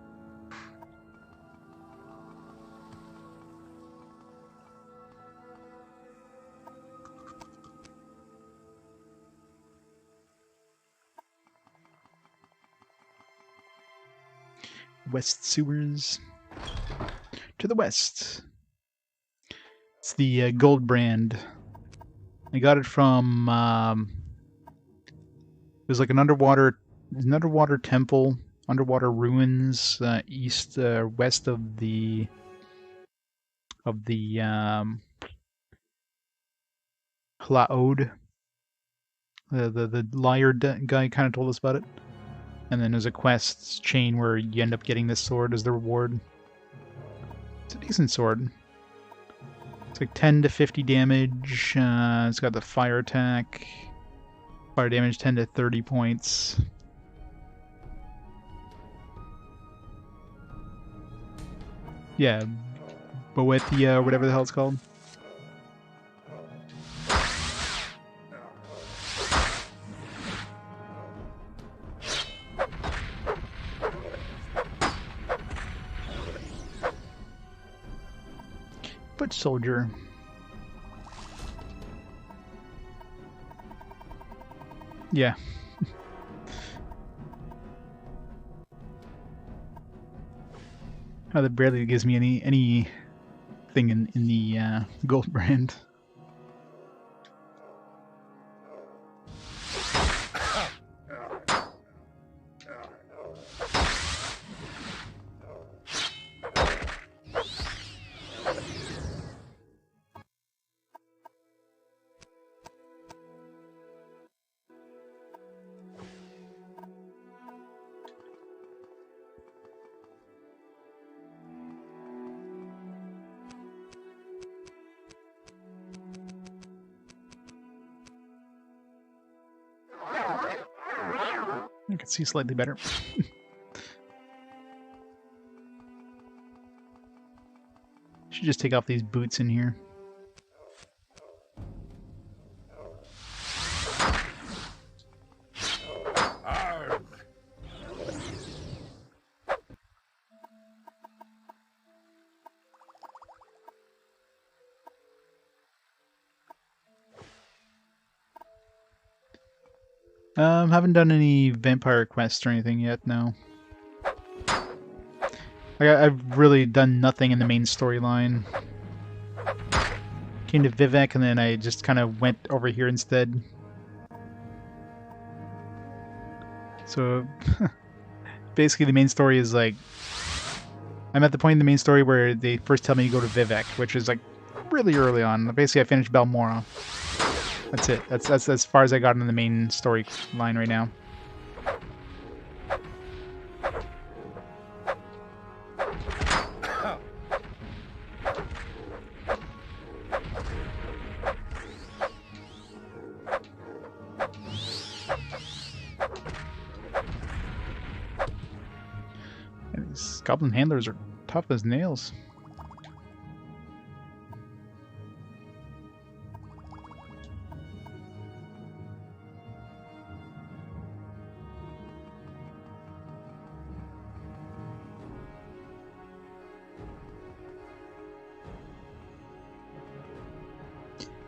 West sewers. To the west. It's the gold brand. I got it from it was like an underwater temple, underwater ruins, west of the Hlaod. The liar guy kind of told us about it. And then there's a quest chain where you end up getting this sword as the reward. It's a decent sword. It's like 10 to 50 damage. It's got the fire attack. Fire damage 10 to 30 points. Yeah, Boethia or whatever the hell it's called. Foot soldier. Yeah. Oh, that barely gives me anything in the gold brand. I can see slightly better. Should just take off these boots in here. Haven't done any vampire quests or anything yet, no. I've really done nothing in the main storyline. Came to Vivek and then I just kind of went over here instead. So, basically the main story is like... I'm at the point in the main story where they first tell me to go to Vivek, which is like really early on. Basically I finished Balmora. That's it. That's as far as I got in the main storyline right now. And these goblin handlers are tough as nails.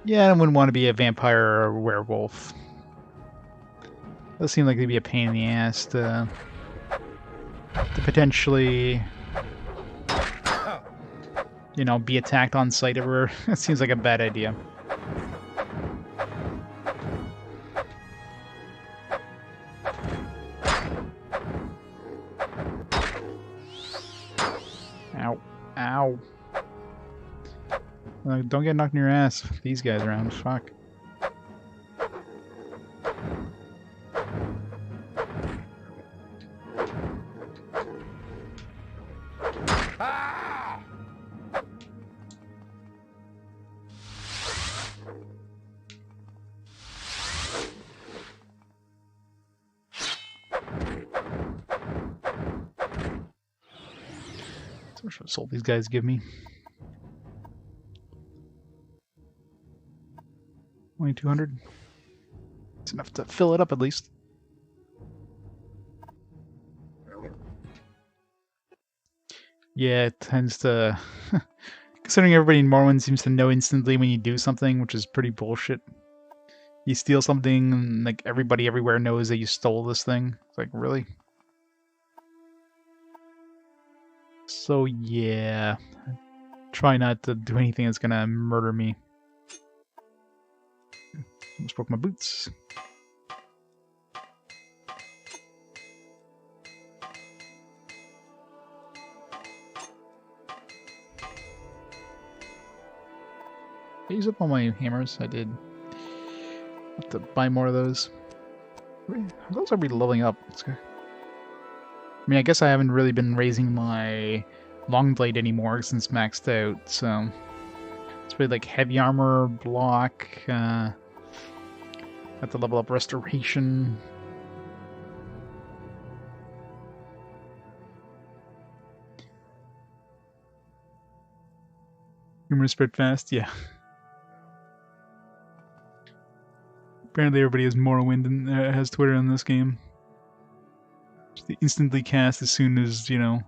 Yeah, I wouldn't want to be a vampire or a werewolf. Those seem like they'd be a pain in the ass to potentially, you know, be attacked on sight everywhere. That seems like a bad idea. Ow. Ow. Don't get knocked in your ass with these guys around. Fuck. So much assault these guys give me. Only 200. It's enough to fill it up at least. Yeah, it tends to... Considering everybody in Morrowind seems to know instantly when you do something, which is pretty bullshit. You steal something, and like everybody everywhere knows that you stole this thing. It's like, really? So yeah, try not to do anything that's gonna murder me. Almost broke my boots. I used up all my hammers. I did. Have to buy more of those. Those are be leveling up. I mean, I guess I haven't really been raising my long blade anymore since maxed out, so it's really like heavy armor, block, have to level up restoration. Rumors spread fast, yeah. Apparently everybody has Morrowind and has Twitter in this game. They instantly cast as soon as, you know,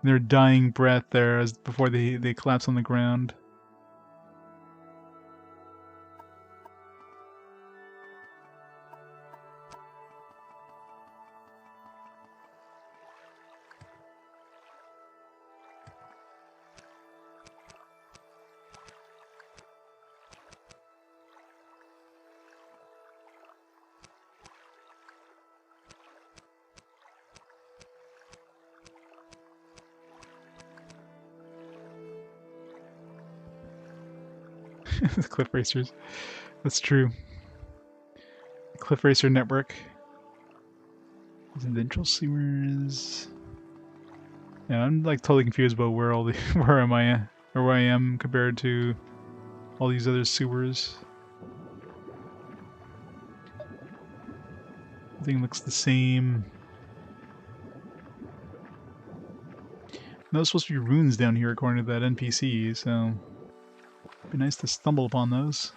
their dying breath there as before they collapse on the ground. The Cliff Racers. That's true. Cliff Racer Network. Residential sewers. Yeah, I'm like totally confused about where all the where am I or where I am compared to all these other sewers. Everything looks the same. There's supposed to be runes down here according to that NPC, so it'd be nice to stumble upon those.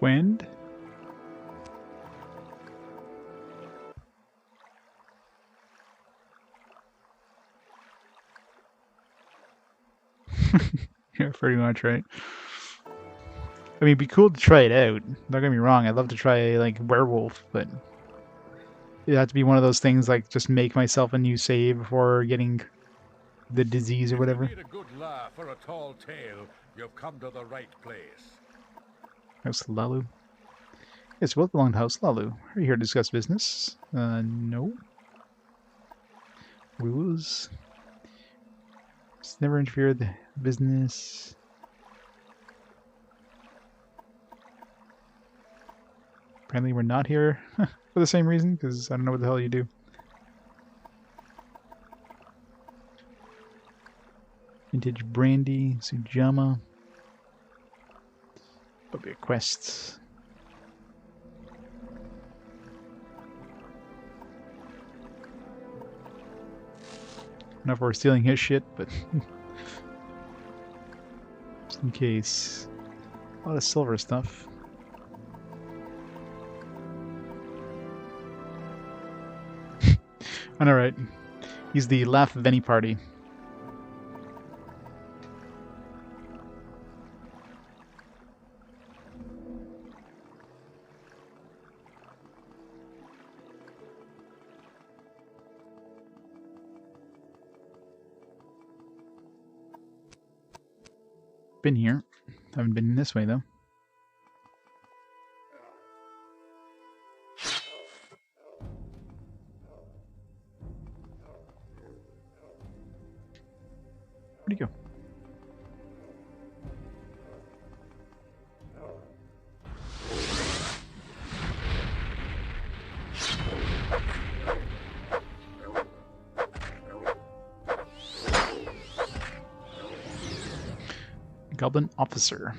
Wind? Yeah, pretty much, right? I mean, it'd be cool to try it out. Don't get me wrong, I'd love to try, like, werewolf, but it'd have to be one of those things like just make myself a new save before getting the disease or whatever. If you need a good laugh or a tall tale, you've come to the right place. House Lalu. Yes, both belong to House Lalu. Are you here to discuss business? No. Rules. Just never interfere with the business. Apparently we're not here for the same reason, because I don't know what the hell you do. Vintage Brandy, Sujama. Bugbear quests. I don't know if we're stealing his shit, but just in case. A lot of silver stuff. I know, right? He's the laugh of any party. Been here. Haven't been this way though. Where'd he go? Goblin officer.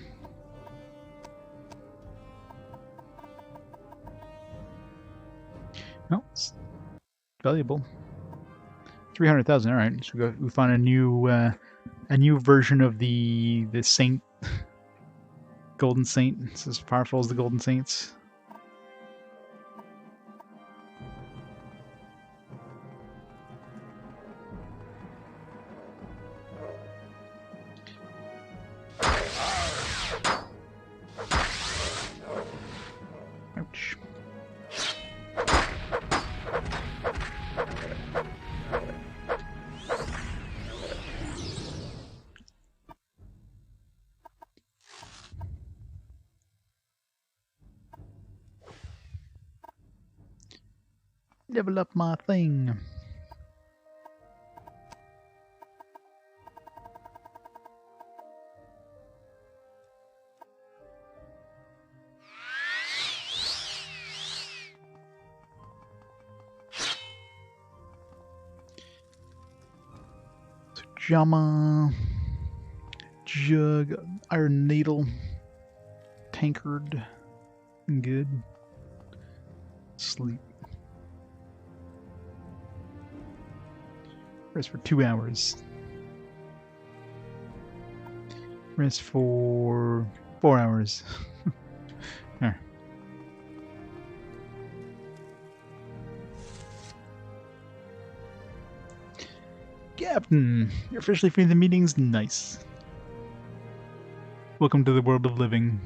Oh, it's valuable. 300,000. All right, so we found a new version of the saint, golden saint. It's as powerful as the golden saints. Ouch. Level up my thing. Jama, Jug, Iron Needle, Tankard. Good. Sleep. Rest for 2 hours. Rest for 4 hours. There. Captain, you're officially free of the meetings. Nice. Welcome to the world of living.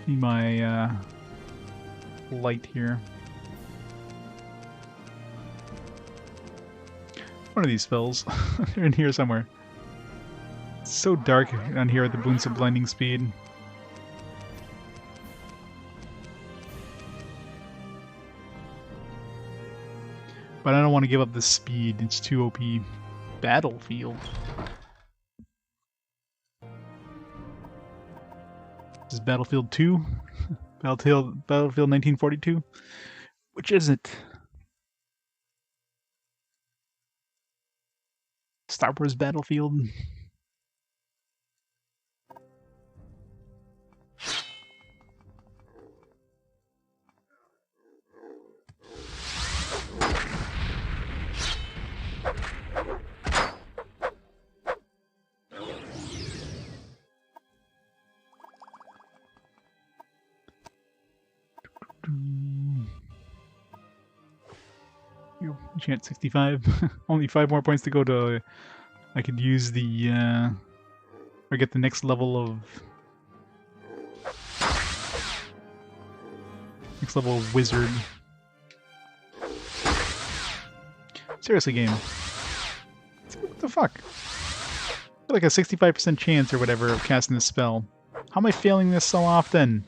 Need my light here. One of these spells. They're in here somewhere. It's so dark down here at the boons of blinding speed. But I don't want to give up the speed. It's too OP. Battlefield. This is Battlefield 2? Battlefield 1942? Which is it? Star Wars Battlefield? Chance 65. Only 5 more points to go to. I could use the or get the next level of wizard. Seriously, game. What the fuck? Like a 65% chance or whatever of casting this spell. How am I failing this so often?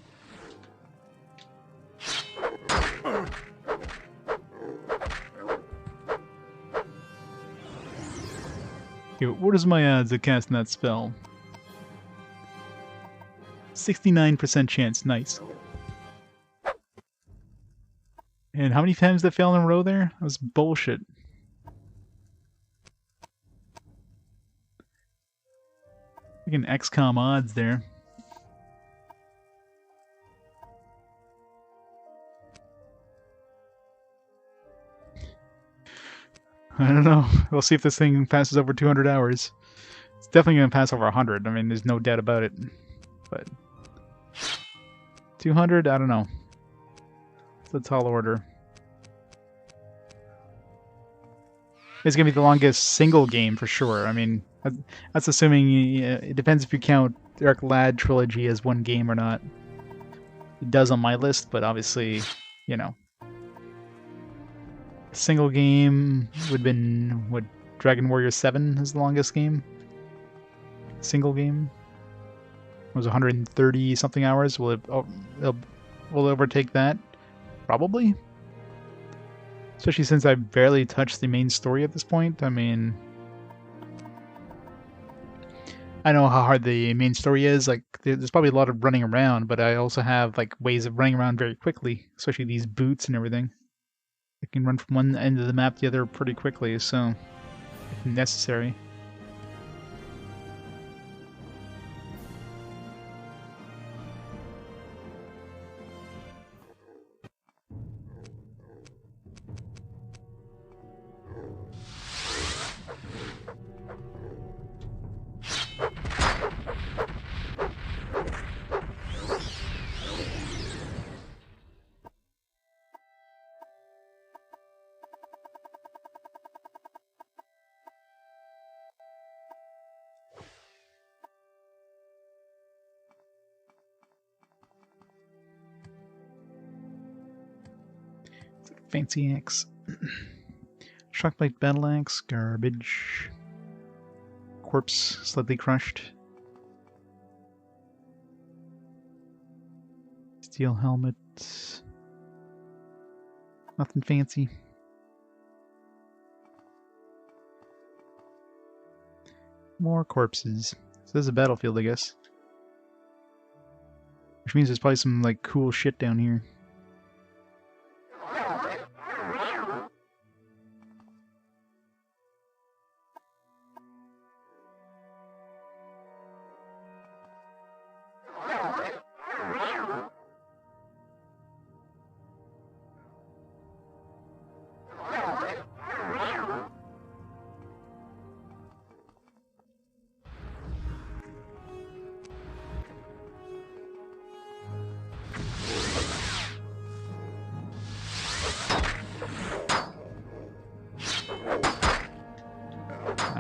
Okay, what is my odds of casting that spell? 69% chance. Nice. And how many times did that fail in a row there? That was bullshit. Like an XCOM odds there. I don't know. We'll see if this thing passes over 200 hours. It's definitely going to pass over 100. I mean, there's no doubt about it. But 200? I don't know. It's a tall order. It's going to be the longest single game for sure. I mean, that's assuming it depends if you count Dark Lad Trilogy as one game or not. It does on my list, but obviously, you know. Single game would have been, what, Dragon Warrior 7 is the longest game? Single game? It was 130 something hours. Will it overtake that? Probably. Especially since I barely touched the main story at this point. I mean, I know how hard the main story is. Like, there's probably a lot of running around, but I also have like ways of running around very quickly, especially these boots and everything. I can run from one end of the map to the other pretty quickly, so if necessary. Fancy axe. Shockblade battle axe, garbage. Corpse slightly crushed. Steel helmet. Nothing fancy. More corpses. So this is a battlefield, I guess. Which means there's probably some like cool shit down here.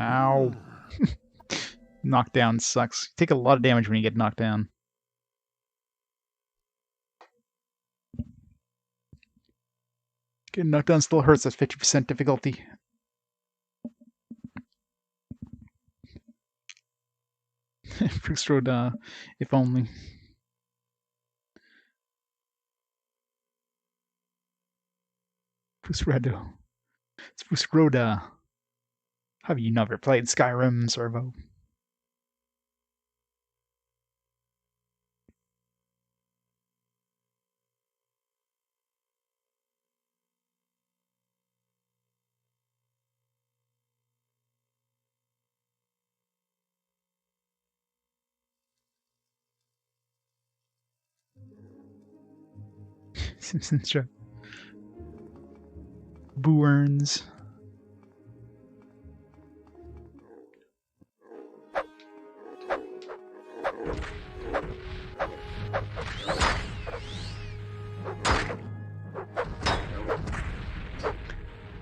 Ow. Knockdown sucks. You take a lot of damage when you get knocked down. Getting knocked down still hurts at 50% difficulty. Frustroda, if only. Frusrado. It's Frustroda. Have you never played Skyrim, Servo? Simpsons show. Booerns.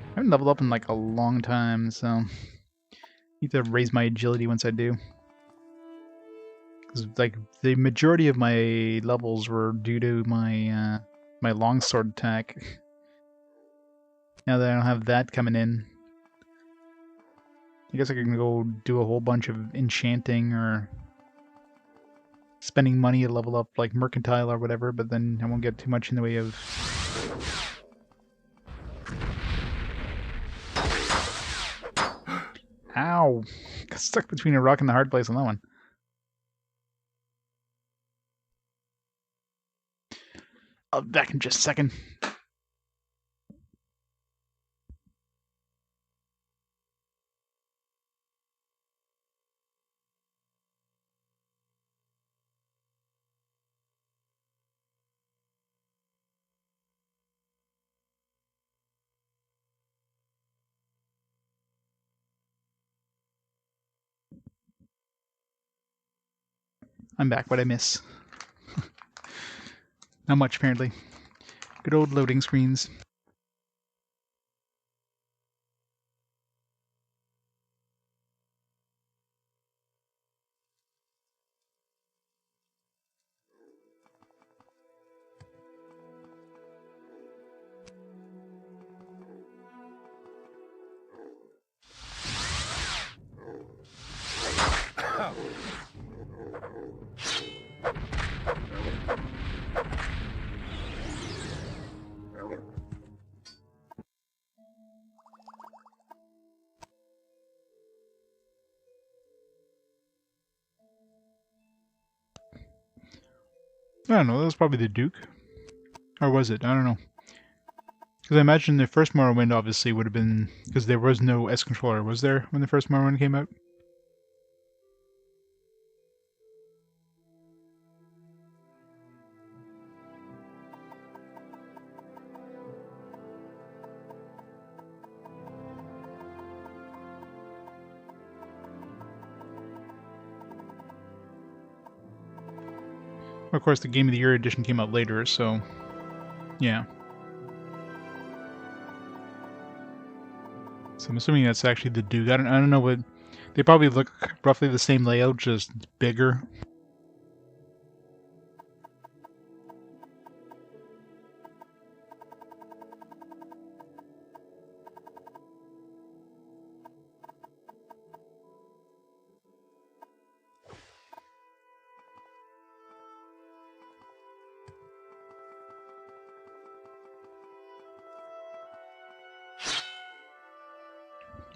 I haven't leveled up in like a long time, so I need to raise my agility once I do. Because like the majority of my levels were due to my my longsword attack. Now that I don't have that coming in, I guess I can go do a whole bunch of enchanting or spending money to level up like mercantile or whatever, but then I won't get too much in the way of... Ow! Got stuck between a rock and a hard place on that one. I'll be back in just a second. I'm back. What'd I miss? Not much, apparently. Good old loading screens. I don't know, that was probably the Duke. Or was it? I don't know. Because I imagine the first Morrowind obviously would have been... Because there was no S-controller, was there, when the first Morrowind came out? Of course, the Game of the Year edition came out later, so... Yeah. So I'm assuming that's actually the Duke. I don't know what... They probably look roughly the same layout, just bigger.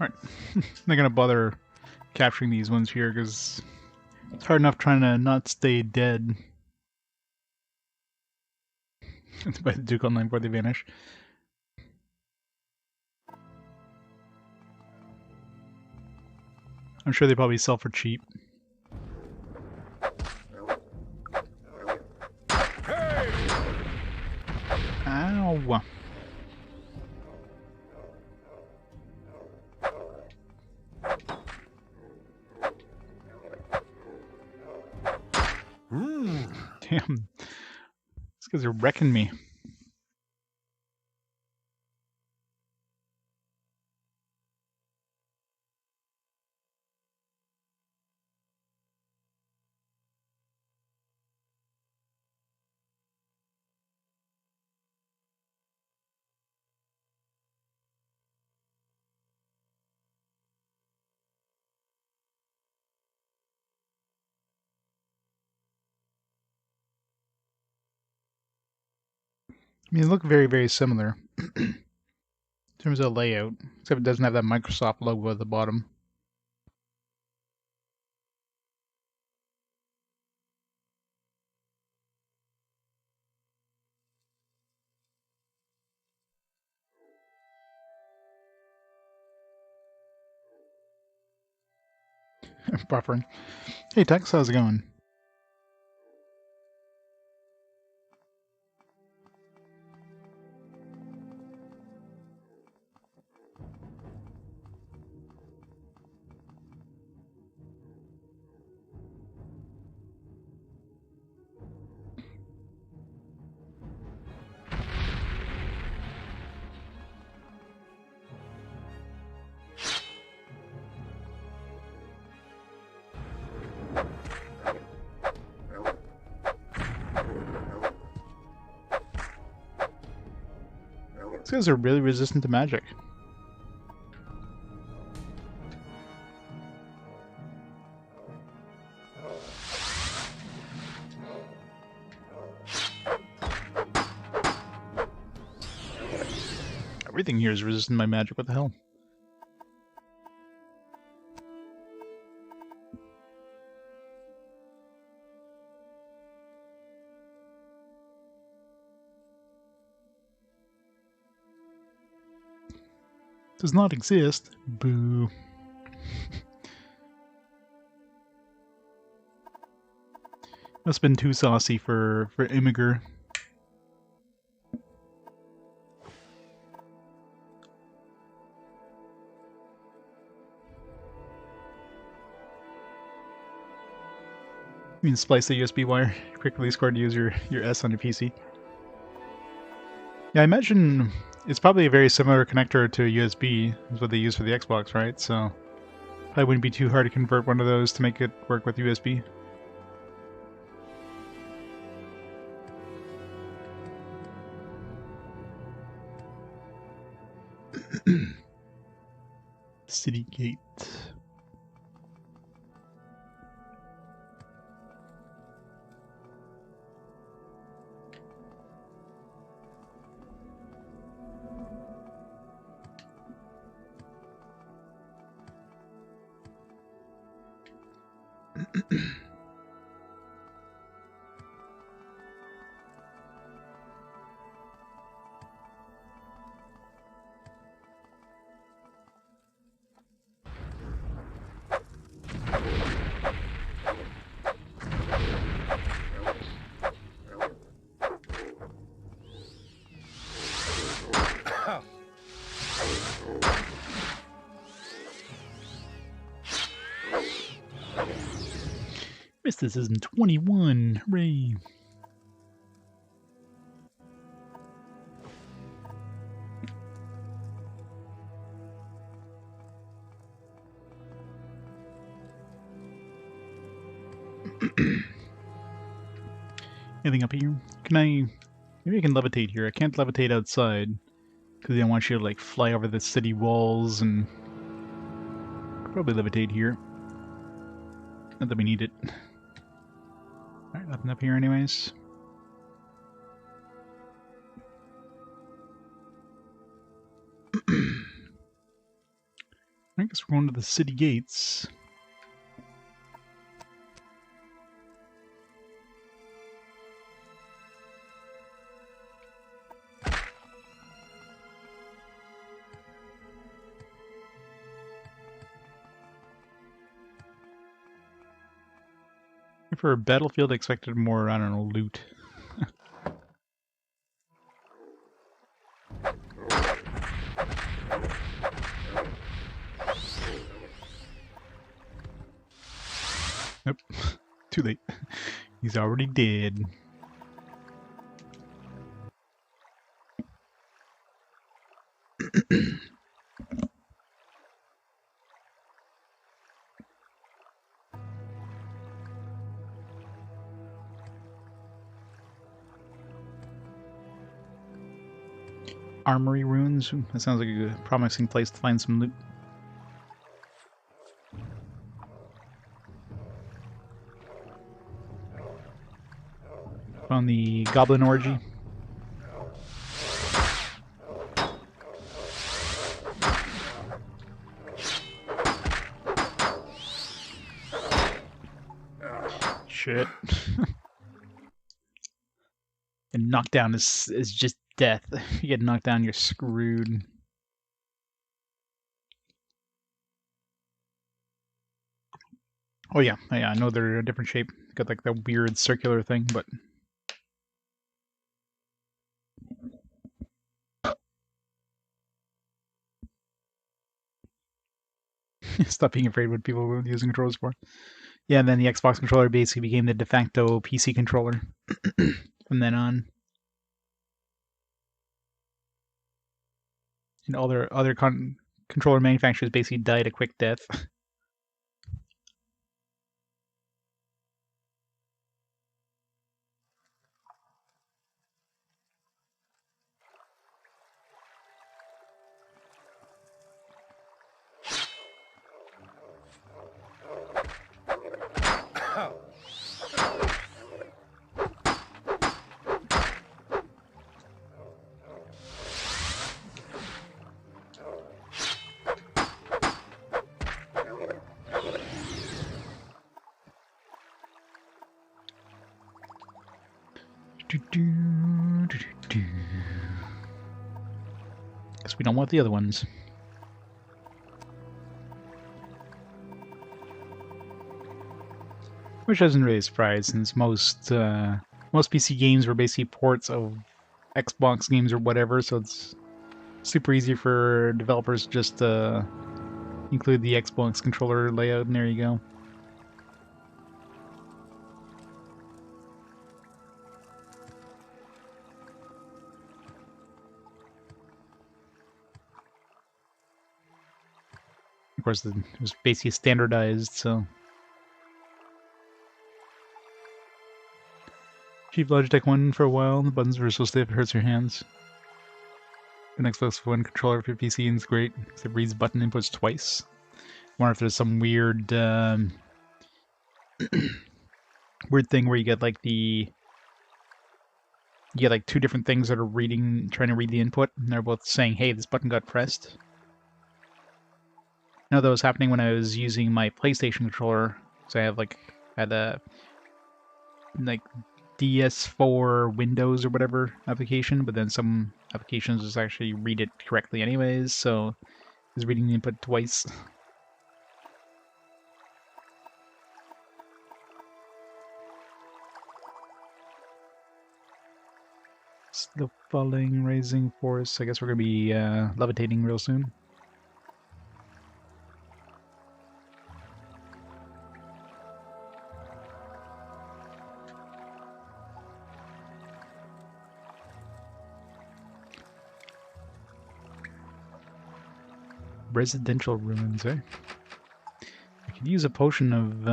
Alright, I'm not gonna bother capturing these ones here because it's hard enough trying to not stay dead. By the Duke online before they vanish. I'm sure they probably sell for cheap. Ow! Damn. These guys are wrecking me. I mean, they look very, very similar in terms of layout, except it doesn't have that Microsoft logo at the bottom. Buffering. Hey Tex, how's it going? These guys are really resistant to magic. Everything here is resistant to my magic, what the hell? Does not exist. Boo. Must have been too saucy for Immiger. You mean splice the USB wire? Quick release cord to use your S on your PC. Yeah, I imagine it's probably a very similar connector to USB, is what they use for the Xbox, right? So probably wouldn't be too hard to convert one of those to make it work with USB. City Gate. Mysticism 21. Hooray. Anything up here? Can I... Maybe I can levitate here. I can't levitate outside. Because they don't want you to, like, fly over the city walls and... Could probably levitate here. Not that we need it. Alright, nothing up here anyways. I guess we're going to the city gates. For a battlefield, I expected more, I don't know, loot. Nope. Too late. He's already dead. Armory ruins. That sounds like a promising place to find some loot. Found the Goblin Orgy. Shit. And knockdown is just death. If you get knocked down, you're screwed. Oh yeah, I know they're a different shape. Got like that weird circular thing, but stop being afraid what people were using controllers for. Yeah, and then the Xbox controller basically became the de facto PC controller from then on. And all their other controller manufacturers basically died a quick death. Guess we don't want the other ones. Which doesn't really surprise, since most PC games were basically ports of Xbox games or whatever, so it's super easy for developers to just include the Xbox controller layout, and there you go. Of course, it was basically standardized, so... Cheap Logitech one for a while, the buttons were so stiff it hurts your hands. An Xbox One controller for PC is great, because it reads button inputs twice. I wonder if there's some weird weird thing where you get like two different things that are trying to read the input, and they're both saying, hey, this button got pressed. I know that was happening when I was using my PlayStation controller, so I have had a DS4 Windows or whatever application, but then some applications just actually read it correctly anyways, so it was reading the input twice. Slow falling, raising force. I guess we're gonna be levitating real soon. Residential ruins, eh? I could use a potion of,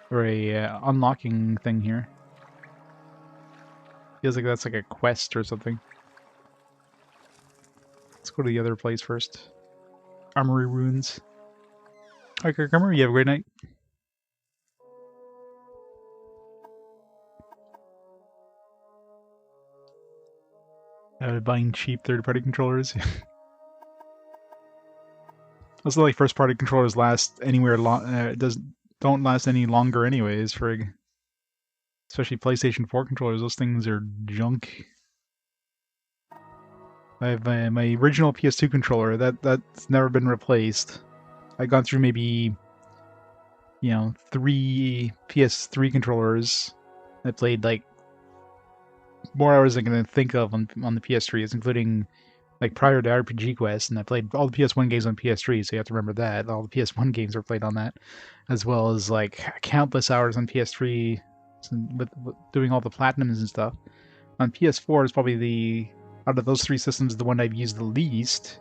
or a unlocking thing here. Feels like that's like a quest or something. Let's go to the other place first. Armory ruins. Alright, Kirk, you have a great night. Buying cheap third-party controllers. Also, like first-party controllers last anywhere don't last any longer, anyways. Especially PlayStation 4 controllers, those things are junk. I have my original PS2 controller. That's never been replaced. I've gone through maybe you know, 3 PS3 controllers. I played like more hours than I can think of on the PS3s, including like prior to RPG Quest, and I played all the PS1 games on PS3, so you have to remember that. All the PS1 games were played on that, as well as like countless hours on PS3 with doing all the platinums and stuff. On PS4 is probably out of those 3 systems, the one I've used the least,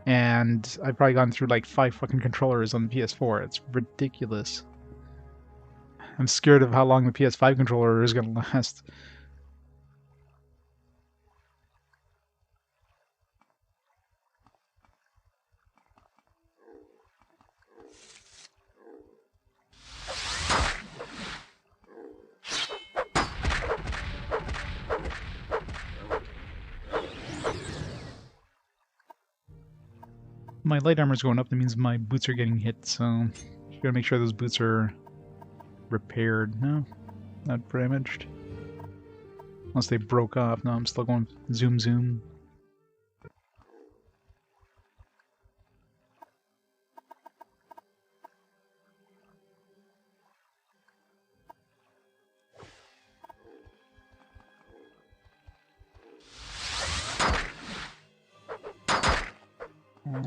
and I've probably gone through like 5 fucking controllers on the PS4. It's ridiculous. I'm scared of how long the PS5 controller is going to last. My light armor's going up, that means my boots are getting hit, so gotta make sure those boots are repaired. No, not damaged. Unless they broke off. No, I'm still going zoom zoom.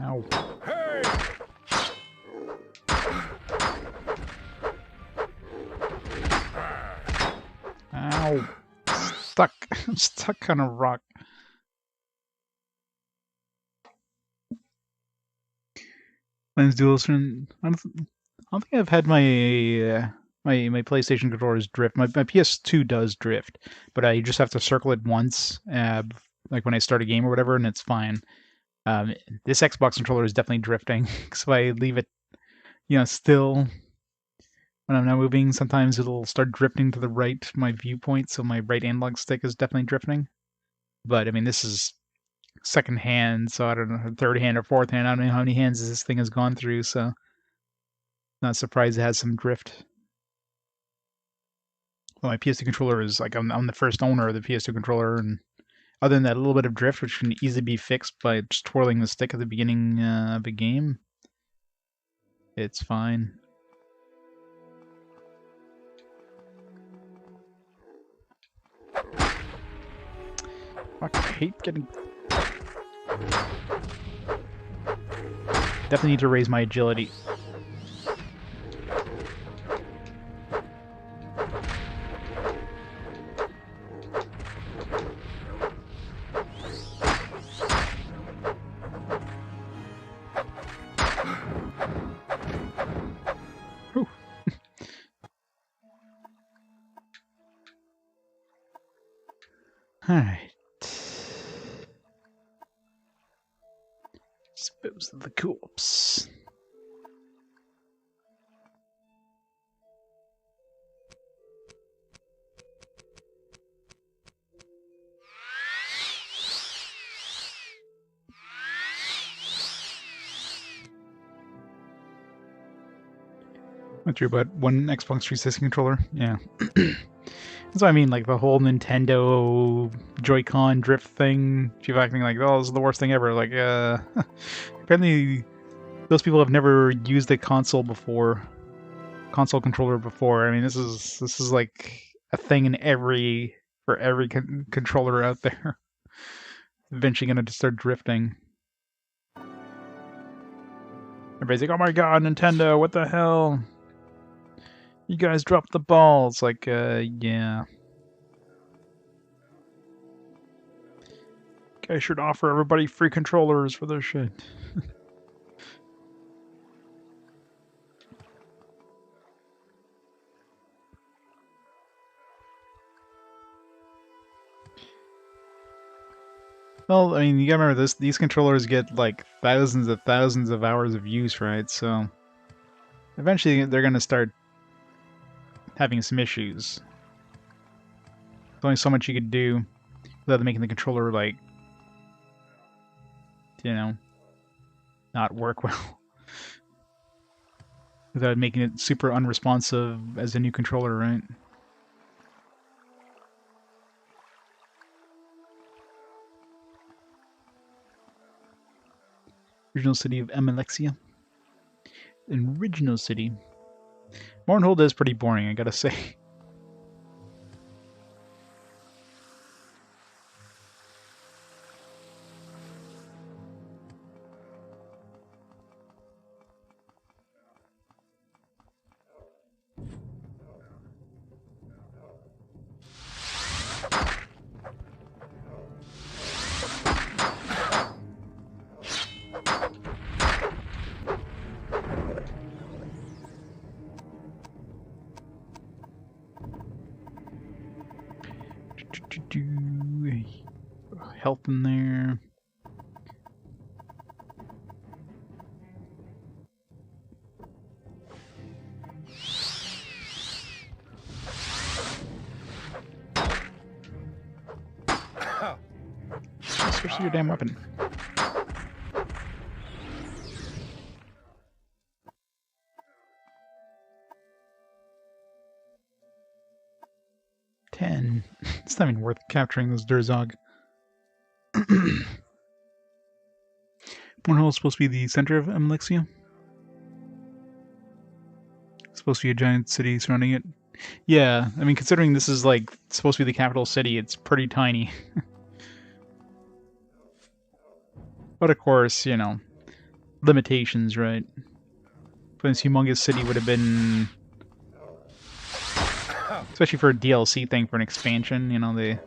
Ow. Hey! Ow. Stuck. I'm stuck on a rock. Lens dual. I don't think I've had my PlayStation controllers drift. My PS2 does drift, but I just have to circle it once, like when I start a game or whatever, and it's fine. This Xbox controller is definitely drifting, so I leave it, still when I'm not moving. Sometimes it'll start drifting to the right, my viewpoint, so my right analog stick is definitely drifting. But I mean, this is second hand, so I don't know, third hand or fourth hand. I don't know how many hands this thing has gone through, so not surprised it has some drift. Well, my PS2 controller is like I'm the first owner of the PS2 controller, and other than that, a little bit of drift, which can easily be fixed by just twirling the stick at the beginning of a game, it's fine. Fuck, I hate getting... Definitely need to raise my agility. Alright. Dispose of the corpse. Went through about one Xbox 360 controller. Yeah. That's what I mean, like the whole Nintendo Joy-Con drift thing. She's acting like, oh, this is the worst thing ever. Like, apparently those people have never used a console controller before. I mean, this is like a thing for every controller out there. Eventually gonna start drifting. Everybody's like, oh my god, Nintendo, what the hell? You guys dropped the ball. It's like, yeah. You guys should offer everybody free controllers for this shit. Well, I mean, you gotta remember these controllers get like thousands of hours of use, right? So eventually they're gonna start having some issues. There's only so much you could do without making the controller, like, not work well. Without making it super unresponsive as a new controller, right? Original city of Amalexia. An original city. Morrowind is pretty boring, I gotta say. Health in there. Switch to your damn weapon. It's not even worth capturing this Durzog. Morrowind is supposed to be the center of Amalexia. It's supposed to be a giant city surrounding it. Yeah, I mean, considering this is like supposed to be the capital city, it's pretty tiny. But of course, you know, limitations, right? But this humongous city would have been, especially for a DLC thing, for an expansion, you know, they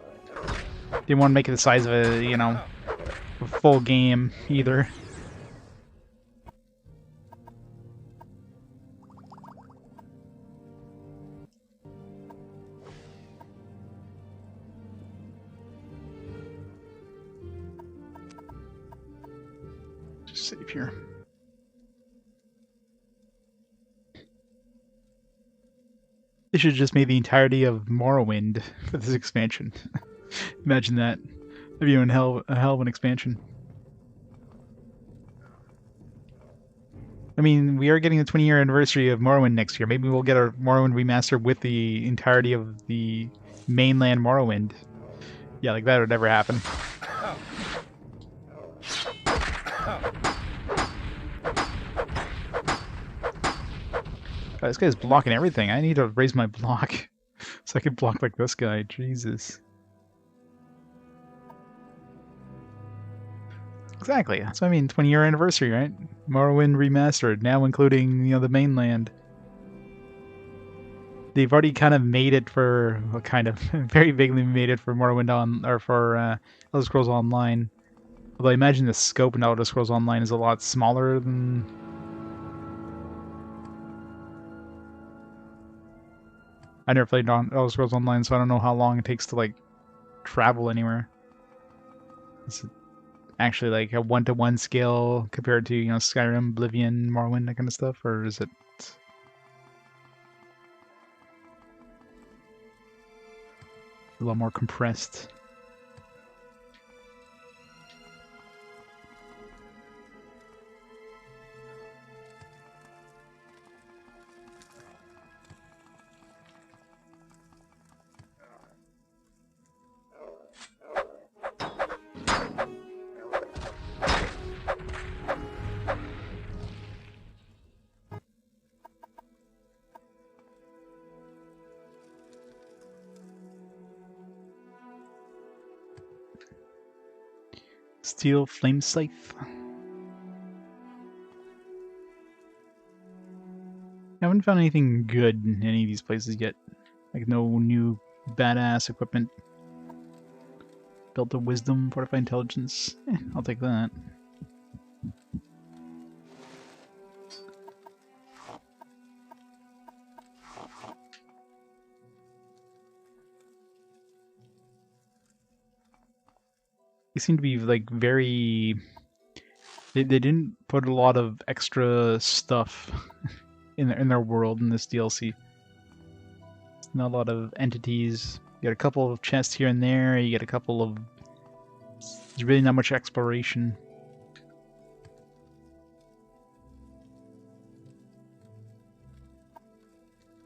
didn't want to make it the size of a, you know, a full game either. Just save here. They should have just made the entirety of Morrowind for this expansion. Imagine that. That'd be a hell of an expansion. I mean, we are getting the 20-year anniversary of Morrowind next year. Maybe we'll get a Morrowind remaster with the entirety of the mainland Morrowind. Yeah, like that would never happen. Oh, this guy's blocking everything. I need to raise my block so I can block like this guy. Jesus. Exactly. That's what I mean. 20-year anniversary, right? Morrowind remastered, now including, you know, the mainland. They've already kind of made it for, well, kind of, very vaguely made it for Morrowind or for Elder Scrolls Online. Although I imagine the scope in Elder Scrolls Online is a lot smaller than. I never played Elder Scrolls Online, so I don't know how long it takes to like travel anywhere. It's actually like a 1-to-1 scale compared to, you know, Skyrim, Oblivion, Morrowind, that kind of stuff, or is it a lot more compressed? Steel flame scythe. I haven't found anything good in any of these places yet. Like no new badass equipment. Built of wisdom, fortified intelligence. I'll take that. They seem to be like very. They didn't put a lot of extra stuff in their world in this DLC. Not a lot of entities. You get a couple of chests here and there. You get a couple of. There's really not much exploration.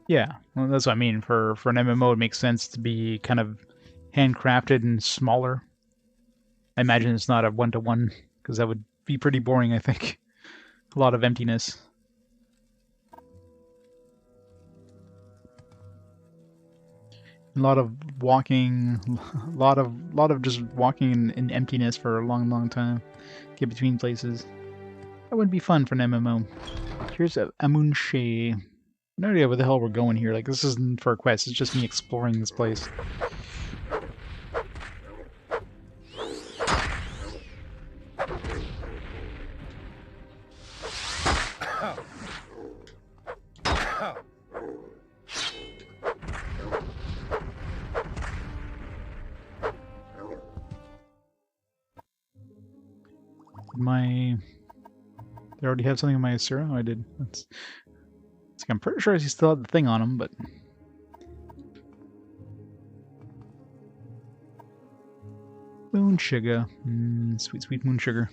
Yeah, well, that's what I mean. For an MMO, it makes sense to be kind of handcrafted and smaller. I imagine it's not a 1-to-1, because that would be pretty boring, I think. A lot of emptiness. A lot of walking, a lot of just walking in emptiness for a long, long time. Get between places. That would be fun for an MMO. Here's Amunshe. No idea where the hell we're going here. Like, this isn't for a quest. It's just me exploring this place. Did I already have something on my Asura? Oh, I did. It's like, I'm pretty sure he still had the thing on him, but... Moon sugar. Sweet, sweet moon sugar.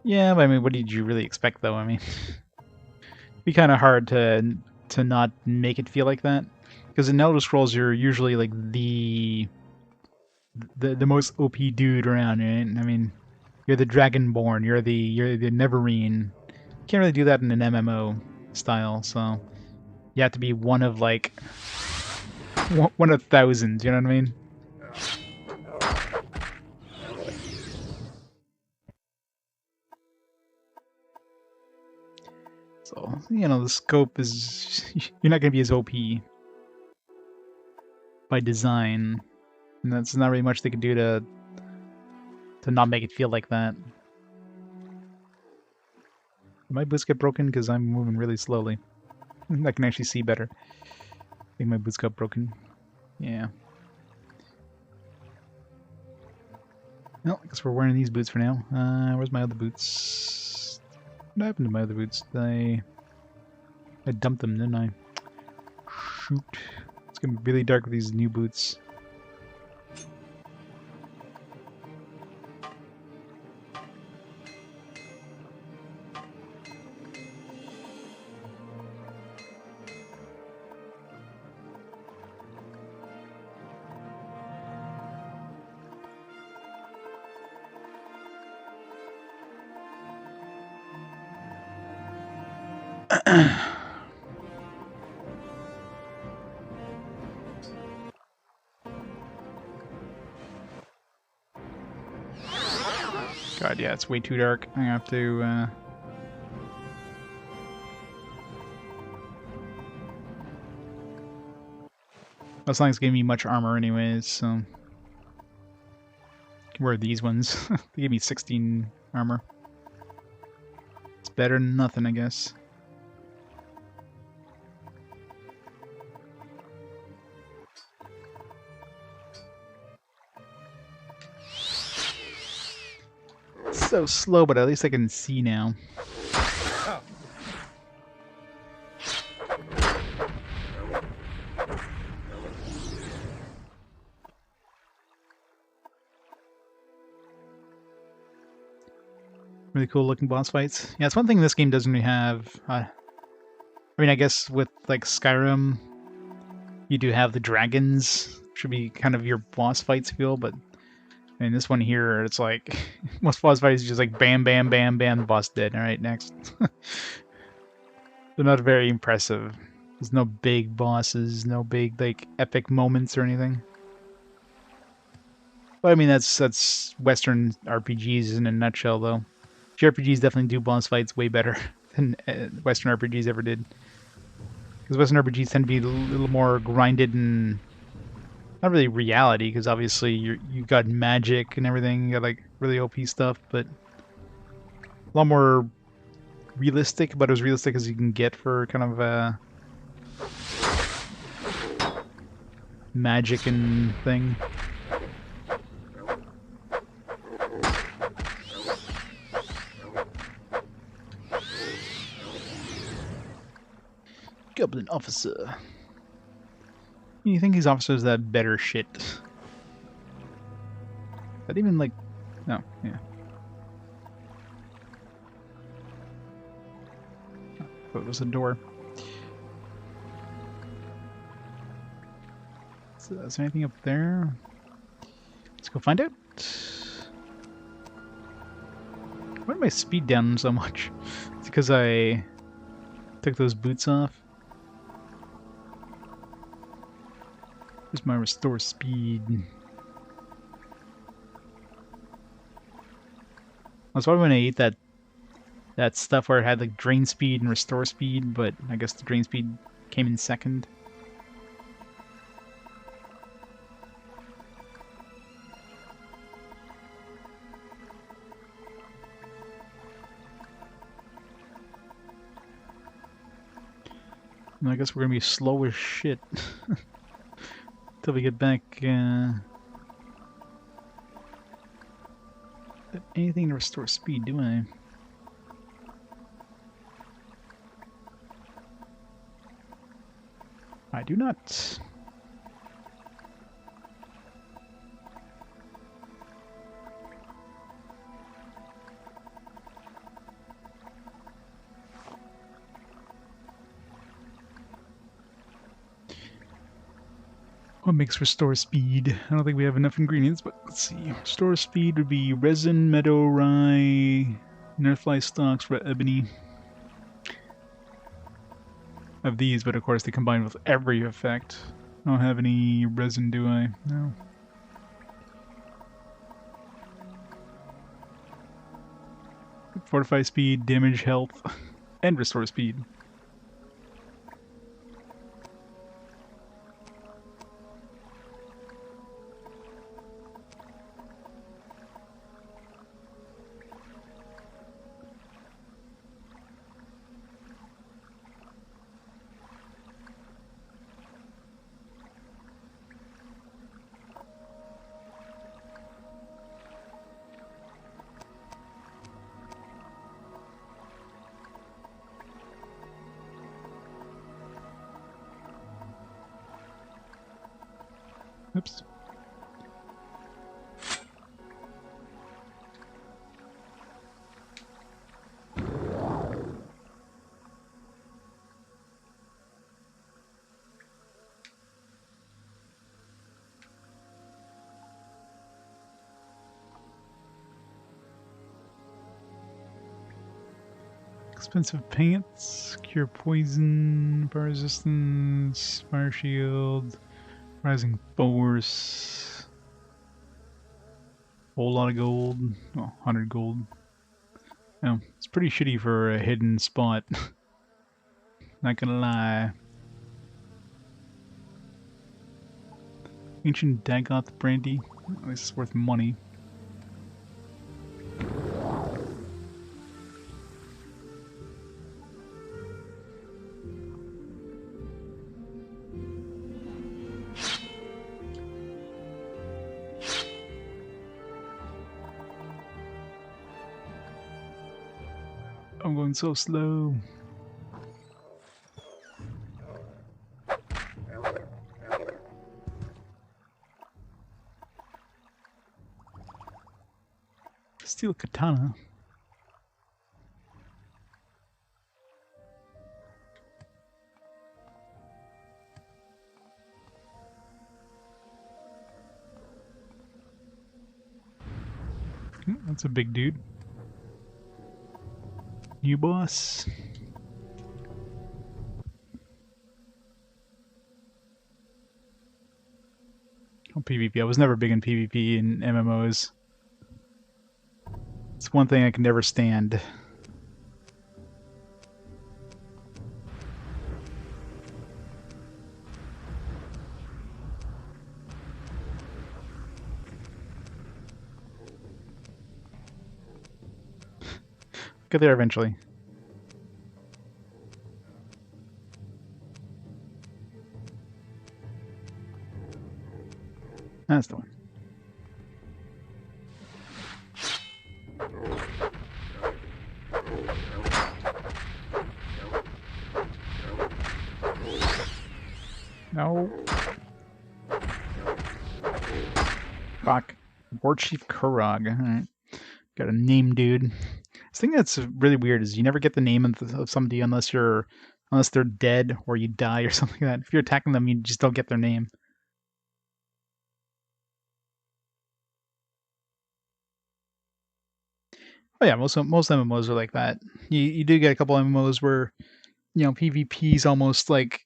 Yeah, but I mean, what did you really expect, though? I mean... It'd be kind of hard to not make it feel like that. Because in Elder Scrolls, you're usually, like, the most OP dude around, right? I mean, you're the Dragonborn, you're the Neverine. You can't really do that in an MMO style, so you have to be one of like one of thousands. You know what I mean? So you know the scope is you're not gonna be as OP by design, and that's not really much they can do to not make it feel like that. Did my boots get broken because I'm moving really slowly? I can actually see better. I think my boots got broken. Yeah. Well, I guess we're wearing these boots for now. Where's my other boots? What happened to my other boots? I dumped them, didn't I? Shoot. It's gonna be really dark with these new boots. God, yeah, it's way too dark. I have to, That's not giving me much armor anyways, so... I can wear these ones. They give me 16 armor. It's better than nothing, I guess. So slow, but at least I can see now. Really cool looking boss fights. Yeah, it's one thing this game doesn't really have. I mean, I guess with like Skyrim, you do have the dragons. Should be kind of your boss fights feel, but I mean, this one here, it's like most boss fights is just like bam, bam, bam, bam, the boss dead. All right, next. They're not very impressive. There's no big bosses, no big like epic moments or anything. But I mean, that's Western RPGs in a nutshell, though. JRPGs definitely do boss fights way better than Western RPGs ever did. Because Western RPGs tend to be a little more grinded and not really reality, because obviously you've got magic and everything, you got like really OP stuff, but a lot more realistic, but as realistic as you can get for kind of magic and thing. Goblin officer. You think these officers that better shit? That even like, no, yeah. Oh, it was a door. So is there anything up there? Let's go find out. Why did my speed down so much? It's because I Took those boots off. Here's my restore speed. That's why when I ate that stuff where it had like drain speed and restore speed, but I guess the drain speed came in second. And I guess we're gonna be slow as shit till we get back. Anything to restore speed, do I? I do not. What makes restore speed? I don't think we have enough ingredients, but let's see. Restore speed would be resin, meadow, rye, nerfly stalks, red ebony. Of these, but of course they combine with every effect. I don't have any resin, do I? No. Fortify speed, damage, health, and restore speed. Oops. Expensive pants, cure poison, fire resistance, fire shield, rising force, whole lot of gold, oh, 100 gold. Yeah, it's pretty shitty for a hidden spot. Not gonna lie. Ancient Dagoth brandy, at least it's worth money. I'm going so slow. Steel katana. That's a big dude. New boss. Oh, PvP. I was never big in PvP in MMOs. It's one thing I can never stand. Get there eventually. That's the one. No. Fuck. War Chief Kurog. Alright. Got a name, dude. This thing that's really weird is you never get the name of somebody unless they're dead or you die or something like that. If you're attacking them, you just don't get their name. Oh yeah, most MMOs are like that. You do get a couple MMOs where you know, PvP is almost like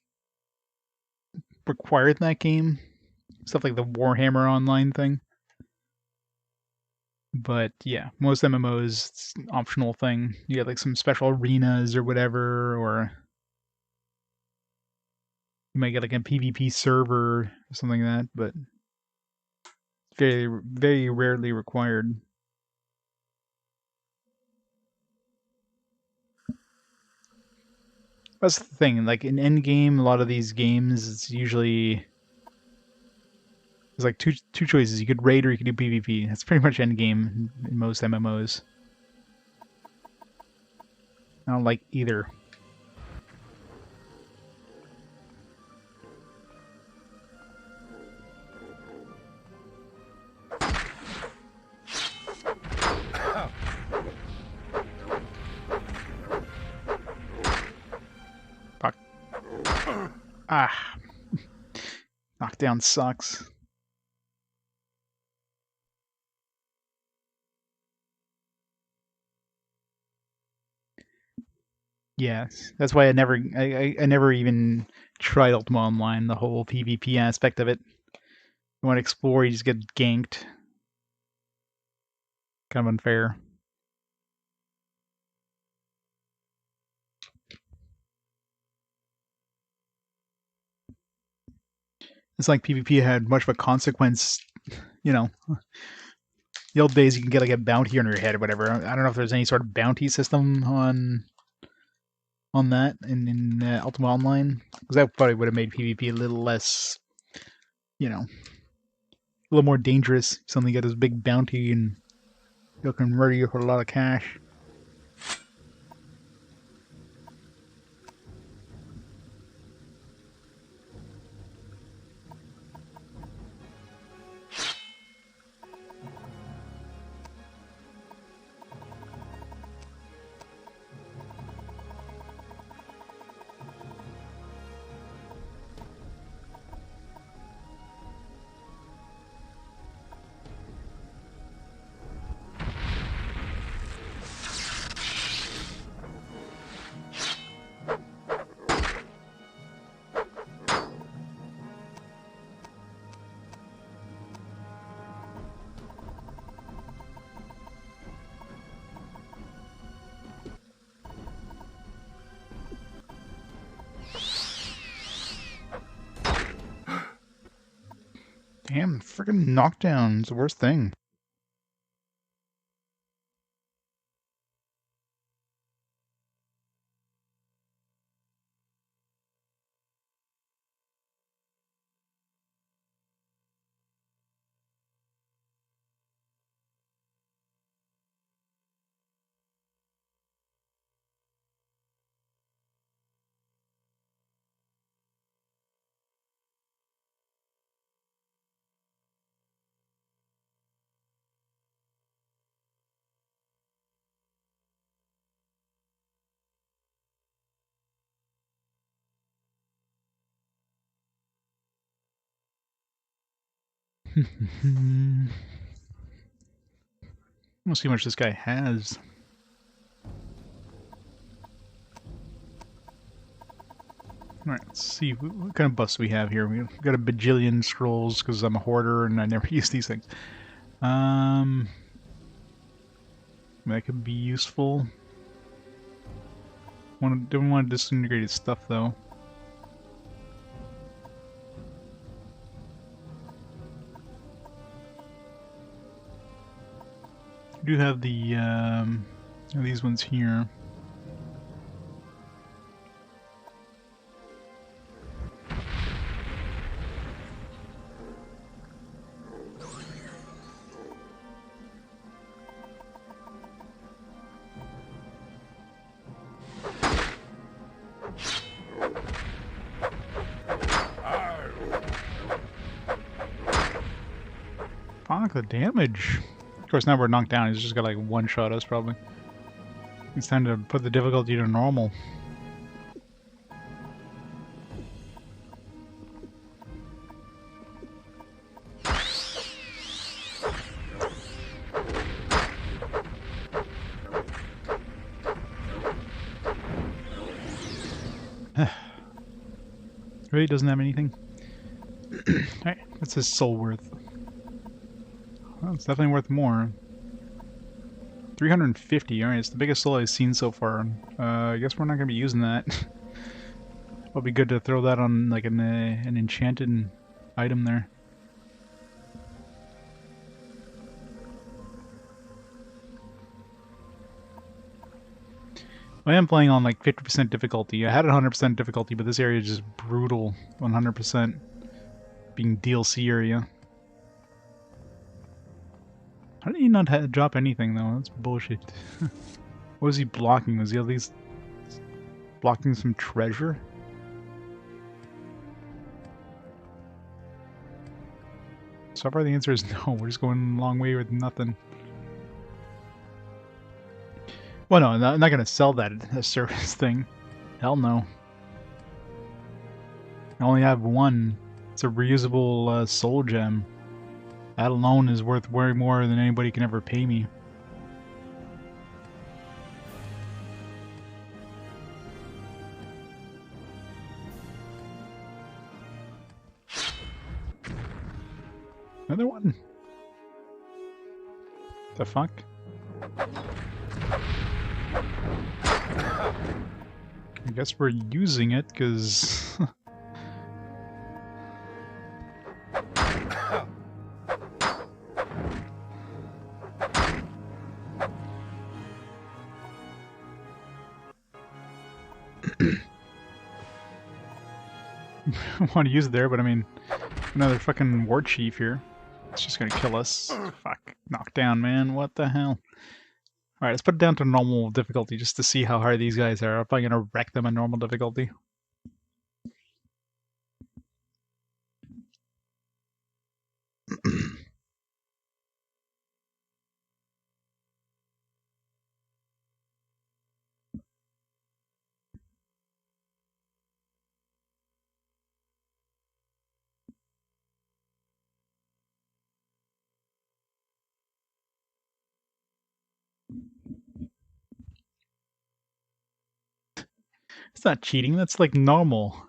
required in that game. Stuff like the Warhammer Online thing. But yeah, most MMOs, it's an optional thing. You get like some special arenas or whatever, or you might get like a PvP server or something like that, but very, very rarely required. That's the thing, like in endgame, a lot of these games, it's usually there's like two choices. You could raid or you could do PvP. That's pretty much endgame in most MMOs. I don't like either. Fuck. Ah. Knockdown sucks. Yes, that's why I never even tried Ultima Online, the whole PvP aspect of it. You want to explore, you just get ganked. Kind of unfair. It's like PvP had much of a consequence, you know. The old days you can get like a bounty on your head or whatever. I don't know if there's any sort of bounty system on that in Ultima Online, because that probably would have made PvP a little less, you know, a little more dangerous. Suddenly you get this big bounty and they'll can murder you for a lot of cash. Damn, freaking knockdown's the worst thing. Let's see how much this guy has. Alright, let's see what kind of buffs we have here. We've got a bajillion scrolls because I'm a hoarder and I never use these things. That could be useful. Don't want disintegrated stuff though. I do have the these ones here. Fuck the damage. Of course, now we're knocked down. He's just got like one shot us probably. It's time to put the difficulty to normal. Really doesn't have anything. Alright, what's his soul worth? Well, it's definitely worth more. 350, alright, it's the biggest soul I've seen so far. I guess we're not going to be using that. It'll be good to throw that on like an enchanted item there. I am playing on like 50% difficulty. I had 100% difficulty, but this area is just brutal. 100% being DLC area. How did he not drop anything though? That's bullshit. What was he blocking? Was he at least blocking some treasure? So far the answer is no. We're just going a long way with nothing. Well, no, I'm not going to sell that service thing. Hell no. I only have one. It's a reusable soul gem. That alone is worth way more than anybody can ever pay me. Another one. The fuck? I guess we're using it because I want to use it there, but I mean, another fucking war chief here. It's just gonna kill us. Fuck. Knockdown, man. What the hell? Alright, let's put it down to normal difficulty just to see how hard these guys are. I'm probably gonna wreck them on normal difficulty. It's not cheating. That's like normal.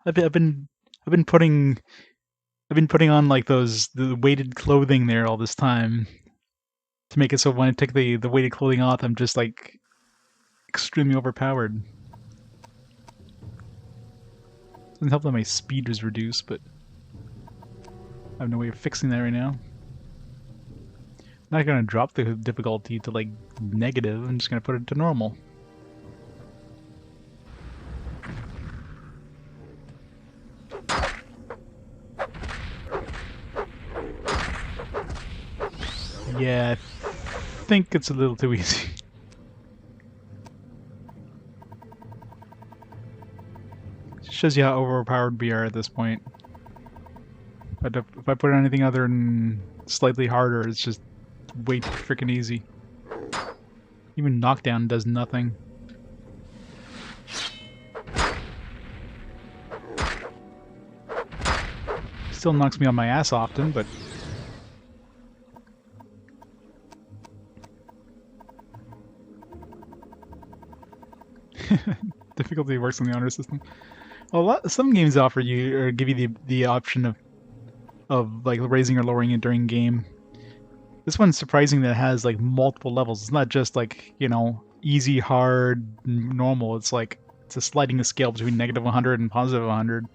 I've been putting on like the weighted clothing there all this time to make it so when I take the weighted clothing off, I'm just like extremely overpowered. Doesn't help that my speed is reduced, but I have no way of fixing that right now. I'm not gonna drop the difficulty to like negative. I'm just gonna put it to normal. Yeah, I think it's a little too easy. Shows you how overpowered we are at this point. But if I put anything other than slightly harder, it's just way too freaking easy. Even knockdown does nothing. Still knocks me on my ass often, but difficulty works on the honor system. Well, some games offer you or give you the option of like raising or lowering it during game. This one's surprising that it has like multiple levels. It's not just like, you know, easy, hard, normal. It's like it's a sliding scale between negative 100 and positive 100.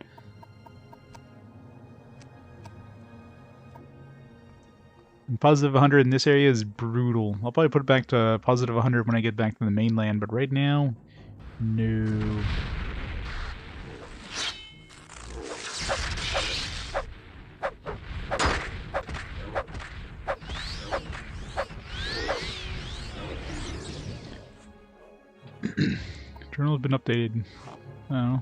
And positive 100 in this area is brutal. I'll probably put it back to positive 100 when I get back to the mainland, but right now, no. Journal's been updated. Oh.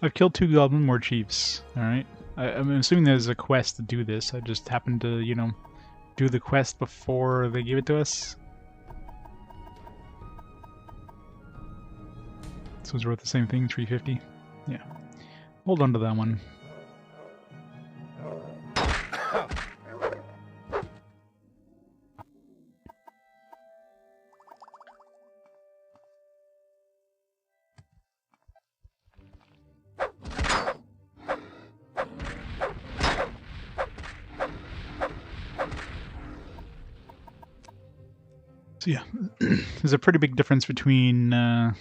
I've killed 2 goblin war chiefs. Alright. I'm assuming there's a quest to do this. I just happened to, you know, do the quest before they gave it to us. This was worth the same thing, 350. Yeah. Hold on to that one. So yeah, there's a pretty big difference between 0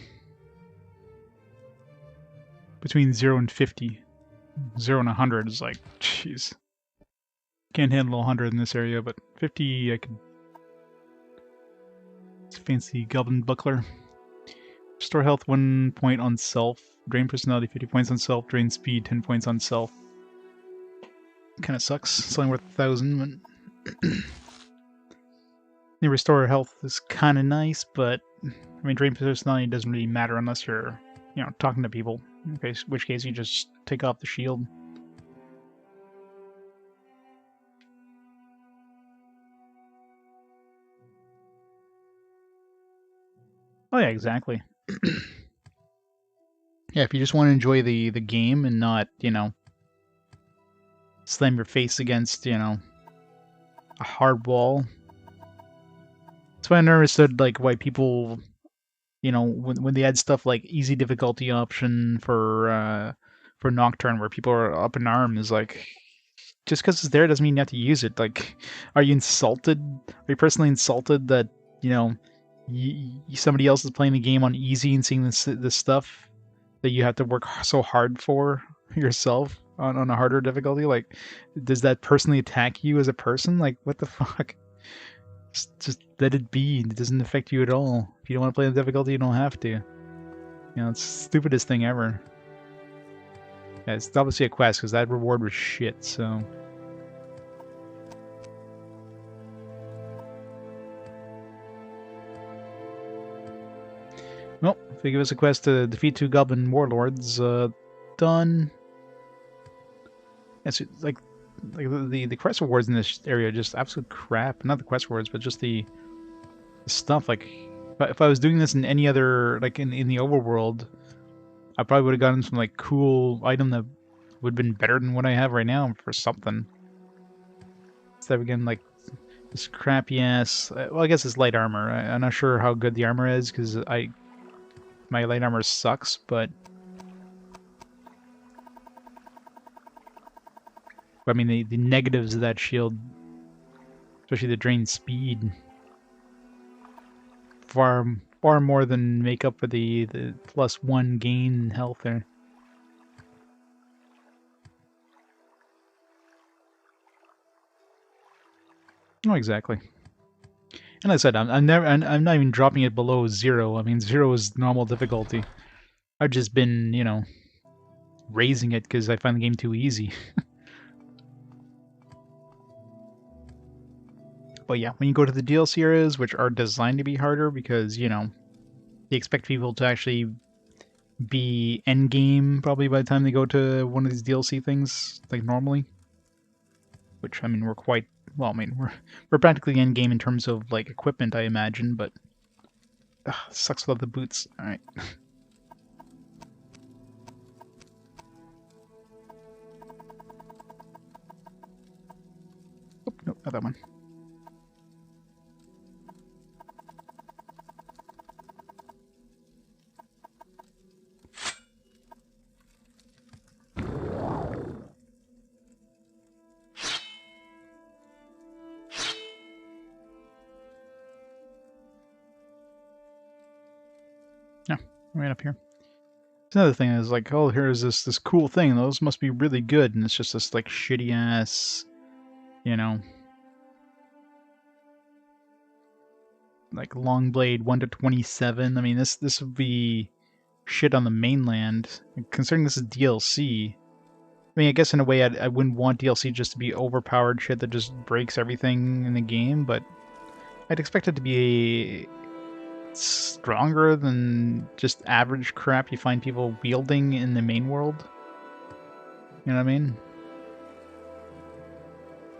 and 50. 0 and 100 is like, jeez. Can't handle 100 in this area, but 50 I could. It's a fancy goblin buckler. Restore health 1 point on self. Drain personality 50 points on self. Drain speed 10 points on self. Kind of sucks. It's only worth 1,000. But the restore health is kind of nice, but I mean, drain personality doesn't really matter unless you're, talking to people. In which case you just take off the shield. Oh yeah, exactly. Yeah, if you just want to enjoy the game and not, slam your face against, a hard wall. That's why I never understood, like, why people, when they add stuff like easy difficulty option for Nocturne, where people are up in arms, like, just because it's there doesn't mean you have to use it. Like, are you insulted? Are you personally insulted that, somebody else is playing the game on easy and seeing this stuff that you have to work so hard for yourself on a harder difficulty? Like, does that personally attack you as a person? Like, what the fuck? Just let it be. It doesn't affect you at all. If you don't want to play the difficulty, you don't have to. It's the stupidest thing ever. Yeah, it's obviously a quest, because that reward was shit, so... Well, if they give us a quest to defeat 2 goblin warlords, done. It's like the quest rewards in this area are just absolute crap. Not the quest rewards, but just the stuff. Like, if I was doing this in any other, like in the overworld, I probably would have gotten some like cool item that would have been better than what I have right now for something. Instead of again like this crappy ass. Well, I guess it's light armor. I'm not sure how good the armor is because my light armor sucks, but I mean the negatives of that shield, especially the drain speed, far more than make up for the +1 gain health there. Oh, exactly. And like I said, I'm not even dropping it below 0. I mean, 0 is normal difficulty. I've just been, raising it because I find the game too easy. But yeah, when you go to the DLC areas, which are designed to be harder because, they expect people to actually be endgame probably by the time they go to one of these DLC things, like normally. Which, I mean, we're quite... Well, I mean, we're practically endgame in terms of, like, equipment, I imagine, but... sucks without the boots. Alright. Oh, nope, not that one. Yeah, right up here. Another thing is like, oh, here's this cool thing. Those must be really good, and it's just this like shitty ass, like long blade 1 to 27. I mean, this would be shit on the mainland. Considering this is DLC, I mean, I guess in a way I wouldn't want DLC just to be overpowered shit that just breaks everything in the game, but I'd expect it to be stronger than just average crap you find people wielding in the main world. You know what I mean?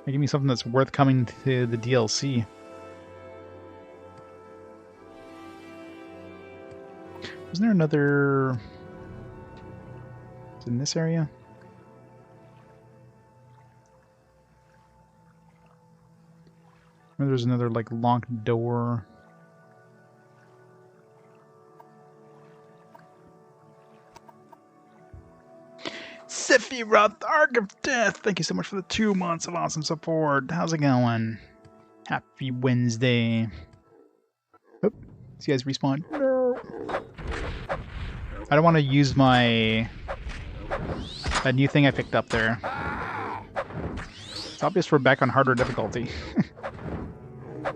Give me something that's worth coming to the DLC. Wasn't there another... Is it in this area? Or there's another, like, locked door. Sephiroth, Ark of Death! Thank you so much for the 2 months of awesome support. How's it going? Happy Wednesday. These guys respawn. No. I don't want to use my that new thing I picked up there. It's obvious we're back on harder difficulty.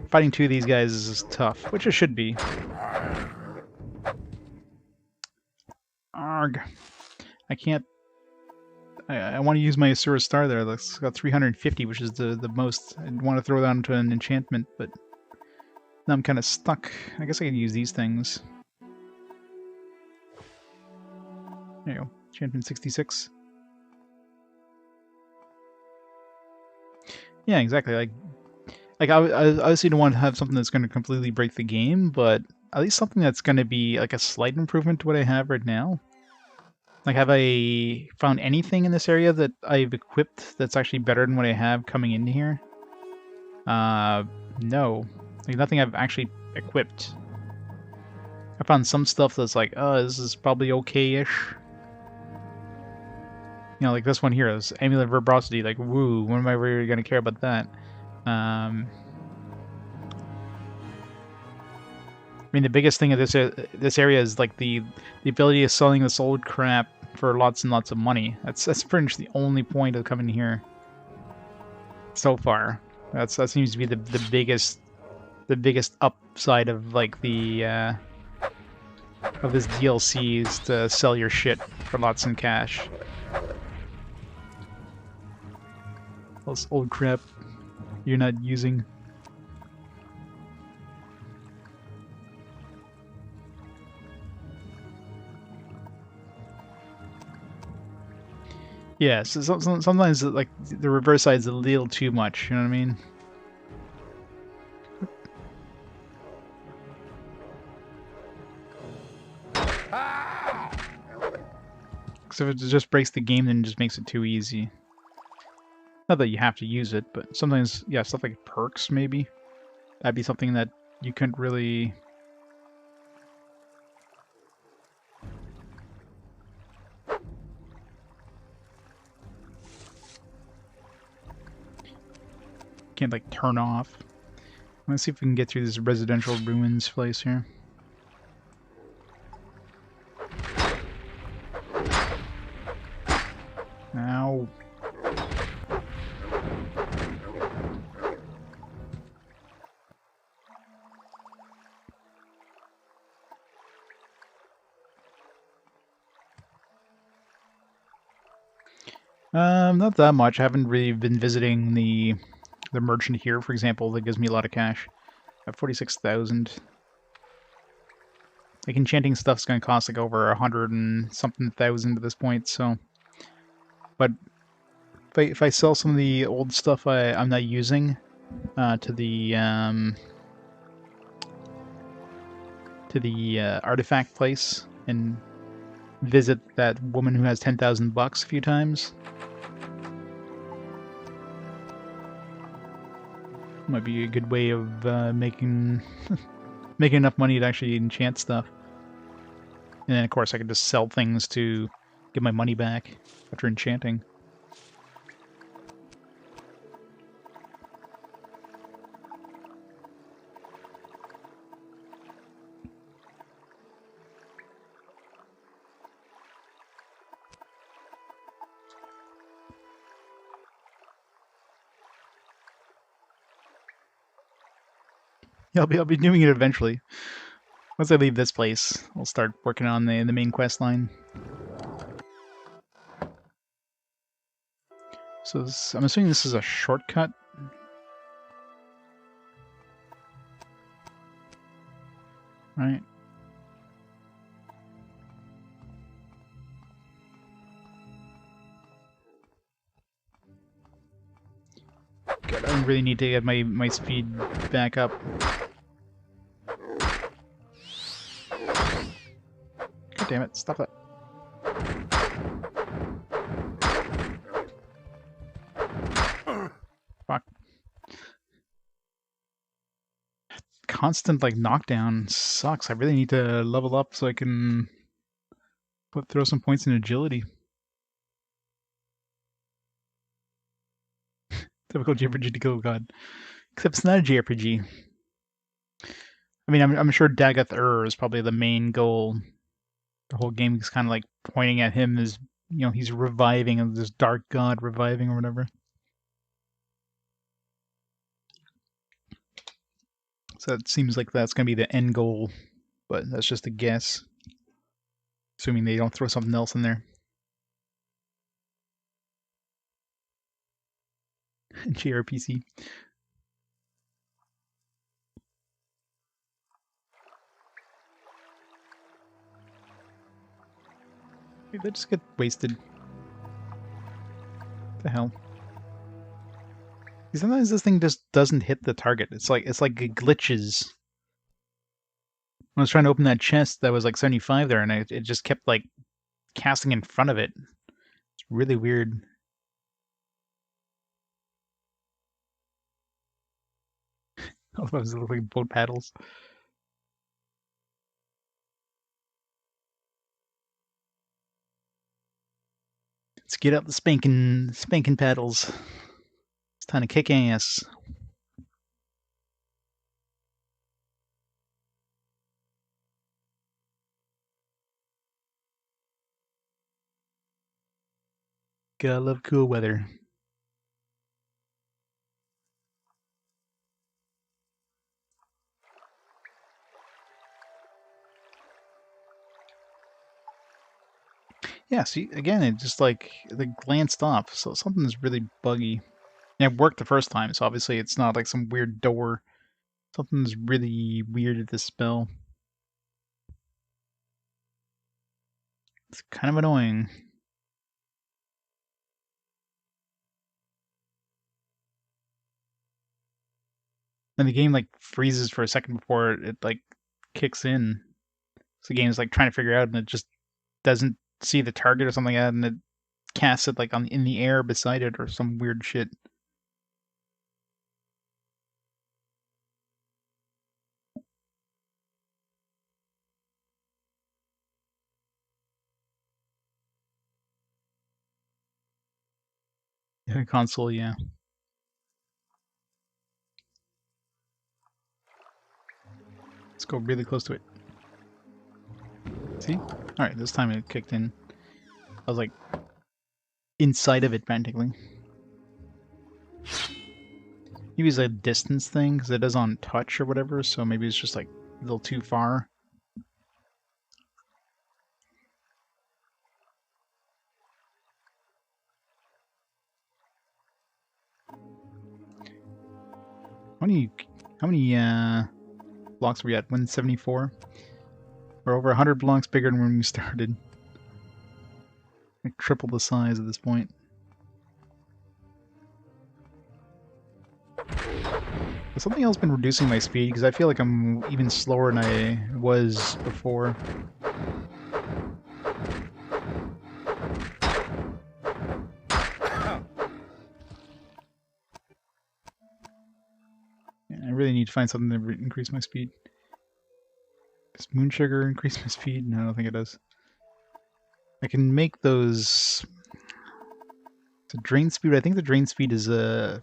Fighting two of these guys is tough, which it should be. Arg. I can't... I want to use my Asura Star there. That's got 350, which is the most. I want to throw that into an enchantment, but now I'm kind of stuck. I guess I can use these things. There you go. Enchantment 66. Yeah, exactly. Like I obviously don't want to have something that's going to completely break the game, but at least something that's going to be like a slight improvement to what I have right now. Like, have I found anything in this area that I've equipped that's actually better than what I have coming into here? No. Like, nothing I've actually equipped. I found some stuff that's like, oh, this is probably okay-ish. You know, like this one here, this Amulet Verbosity, like, woo, when am I really going to care about that? I mean, the biggest thing of this area is like the ability of selling this old crap for lots and lots of money. That's pretty much the only point of coming here so far. That seems to be the biggest upside of like the of this DLC is to sell your shit for lots in cash. All this old crap you're not using. Yeah, so sometimes like the reverse side's a little too much, you know what I mean? Because if it just breaks the game, then it just makes it too easy. Not that you have to use it, but sometimes, yeah, stuff like perks, maybe. That'd be something that you couldn't really... Can't, like, turn off. Let's see if we can get through this residential ruins place here. Ow. Not that much. I haven't really been visiting the merchant here, for example, that gives me a lot of cash. I have 46,000. Like, enchanting stuff's gonna cost like over 100 and something thousand at this point, so... But if I sell some of the old stuff I'm not using to the artifact place and visit that woman who has 10,000 bucks a few times, might be a good way of making enough money to actually enchant stuff. And then of course I can just sell things to get my money back after enchanting. Yeah, I'll be doing it eventually. Once I leave this place, I'll start working on the main quest line. So I'm assuming this is a shortcut. Right. God, I really need to get my speed back up. God damn it, stop that. Fuck. Constant, like, knockdown sucks. I really need to level up so I can throw some points in agility. Typical JRPG to go, God. Except it's not a JRPG. I mean, I'm sure Dagoth is probably the main goal. The whole game is kind of like pointing at him as, you know, he's reviving, and this dark god reviving or whatever. So it seems like that's going to be the end goal, but that's just a guess. Assuming they don't throw something else in there. JRPC. Maybe they just get wasted. What the hell? Sometimes this thing just doesn't hit the target. It's like it glitches. When I was trying to open that chest that was like 75 there, and it just kept like casting in front of it. It's really weird. All those look like boat paddles. Let's get out the spanking paddles. It's time to kick ass. Gotta love cool weather. Yeah, see, again, it just like, glanced off, so something's really buggy. Yeah, it worked the first time, so obviously it's not like some weird door. Something's really weird at this spell. It's kind of annoying. And the game like freezes for a second before it like kicks in. So the game is like trying to figure out, and it just doesn't see the target or something like that, and it casts it like in the air beside it or some weird shit. Yeah, console, yeah. Let's go really close to it. See? Alright, this time it kicked in. I was like inside of it practically. Maybe it's a distance thing, because it is on touch or whatever, so maybe it's just like a little too far. How many blocks were we at? 174? We're over 100 blocks bigger than when we started. Like triple the size at this point. Has something else been reducing my speed? Because I feel like I'm even slower than I was before. Yeah, I really need to find something to increase my speed. Does moon sugar increase my speed? No, I don't think it does. I can make those... It's a drain speed, I think the drain speed is a...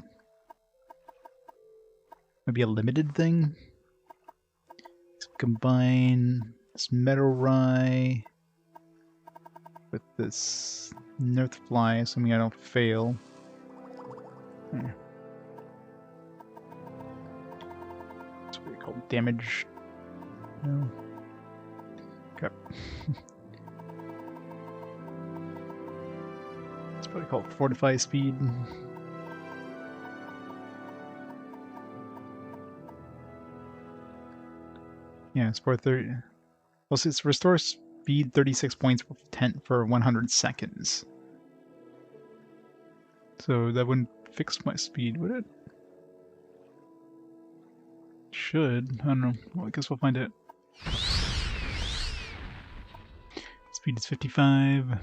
maybe a limited thing? So combine this metal rye with this nerf fly, assuming I don't fail. That's what you call damage. No. Okay. It's probably called fortify speed. Yeah, it's for 30. Well, it's restore speed 36 points for 100 seconds. So that wouldn't fix my speed, would it? Should. I don't know. Well, I guess we'll find out. Speed is 55.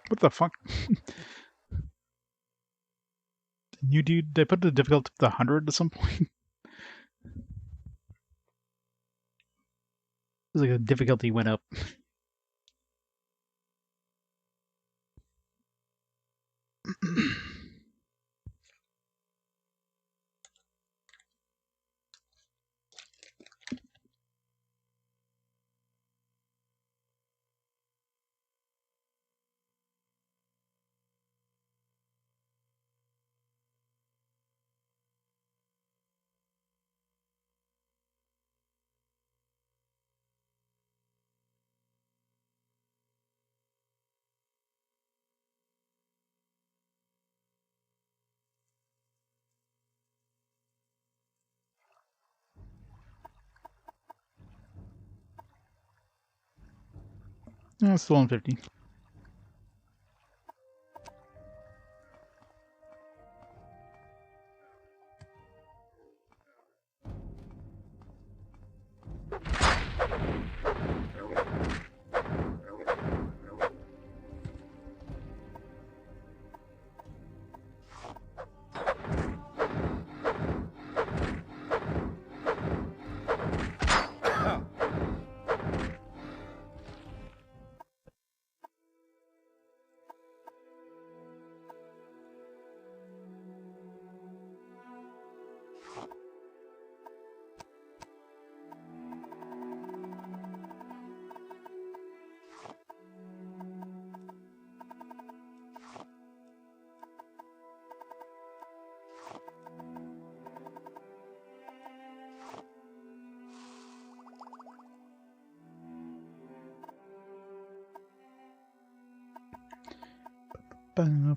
What the fuck? New dude, did I put the difficulty up to 100 at some point? It was like the difficulty went up. No, it's still on 50.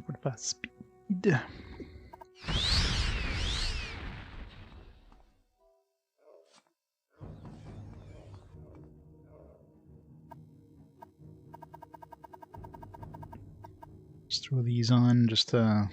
What about speed? Just throw these on, just here.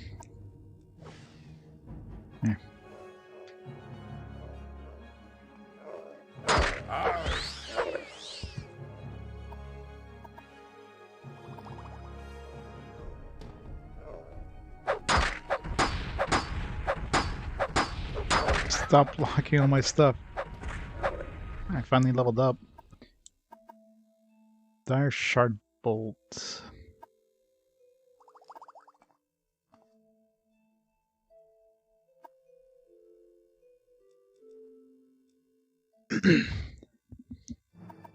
Stop blocking all my stuff. I finally leveled up. Dire Shard Bolt.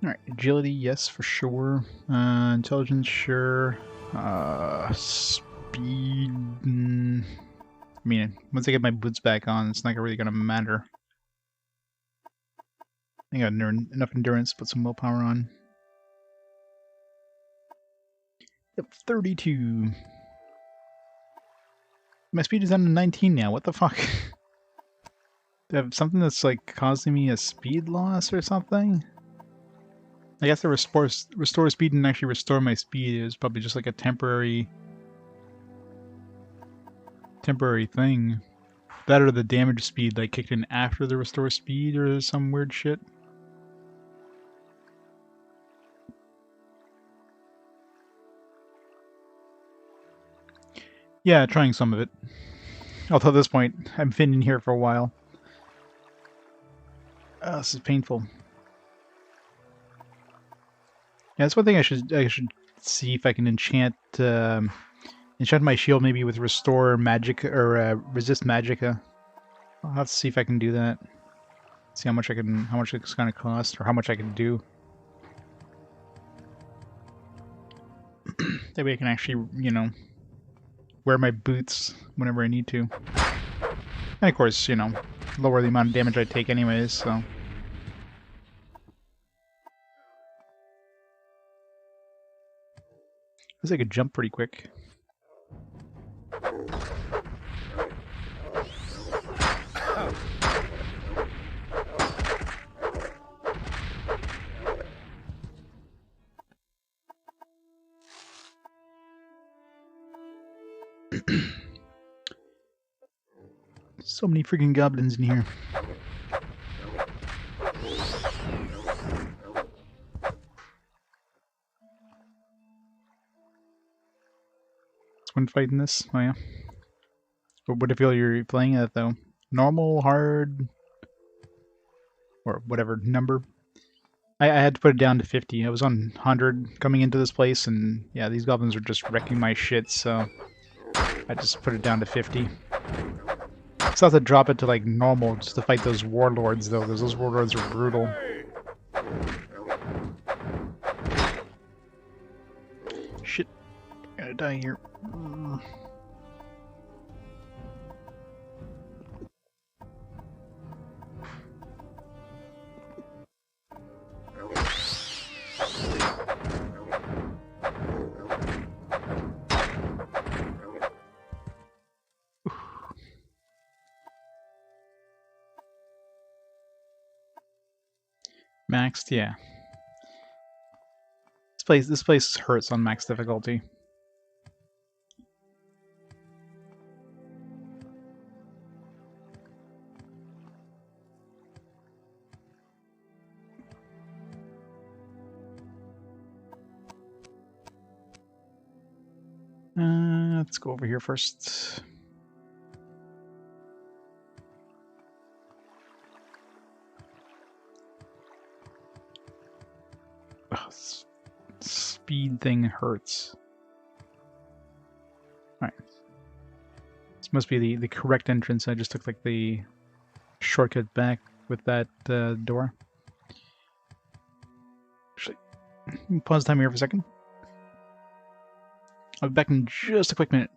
Alright, agility, yes, for sure. Intelligence, sure. Speed... I mean, once I get my boots back on, it's not really gonna matter. I got enough endurance to put some willpower on. Yep, 32. My speed is down to 19 now, what the fuck? Do I have something that's like causing me a speed loss or something? I guess the restore speed didn't actually restore my speed, it was probably just like a temporary thing. That or the damage speed like kicked in after the restore speed or some weird shit. Yeah, trying some of it. Although at this point, I've been in here for a while. Oh, this is painful. Yeah, that's one thing I should see if I can enchant my shield maybe with restore magic or resist magicka. I'll have to see if I can do that. See how much it's gonna cost or how much I can do. That way I can actually, you know, wear my boots whenever I need to. And of course, you know, lower the amount of damage I take anyways, so. Looks like I could jump pretty quick. So many freaking goblins in here. Is one fighting this? Oh yeah. What if you're playing it though? Normal, hard, or whatever number? I had to put it down to 50. I was on 100 coming into this place, and yeah, these goblins are just wrecking my shit, so I just put it down to 50. Still have to drop it to like normal just to fight those warlords though, because those warlords are brutal. Shit. I'm gonna die here. Maxed, yeah. This place hurts on max difficulty. Let's go over here first. Ugh, speed thing hurts. Alright. This must be the correct entrance. I just took like the shortcut back with that door. Actually, pause time here for a second. I'll be back in just a quick minute.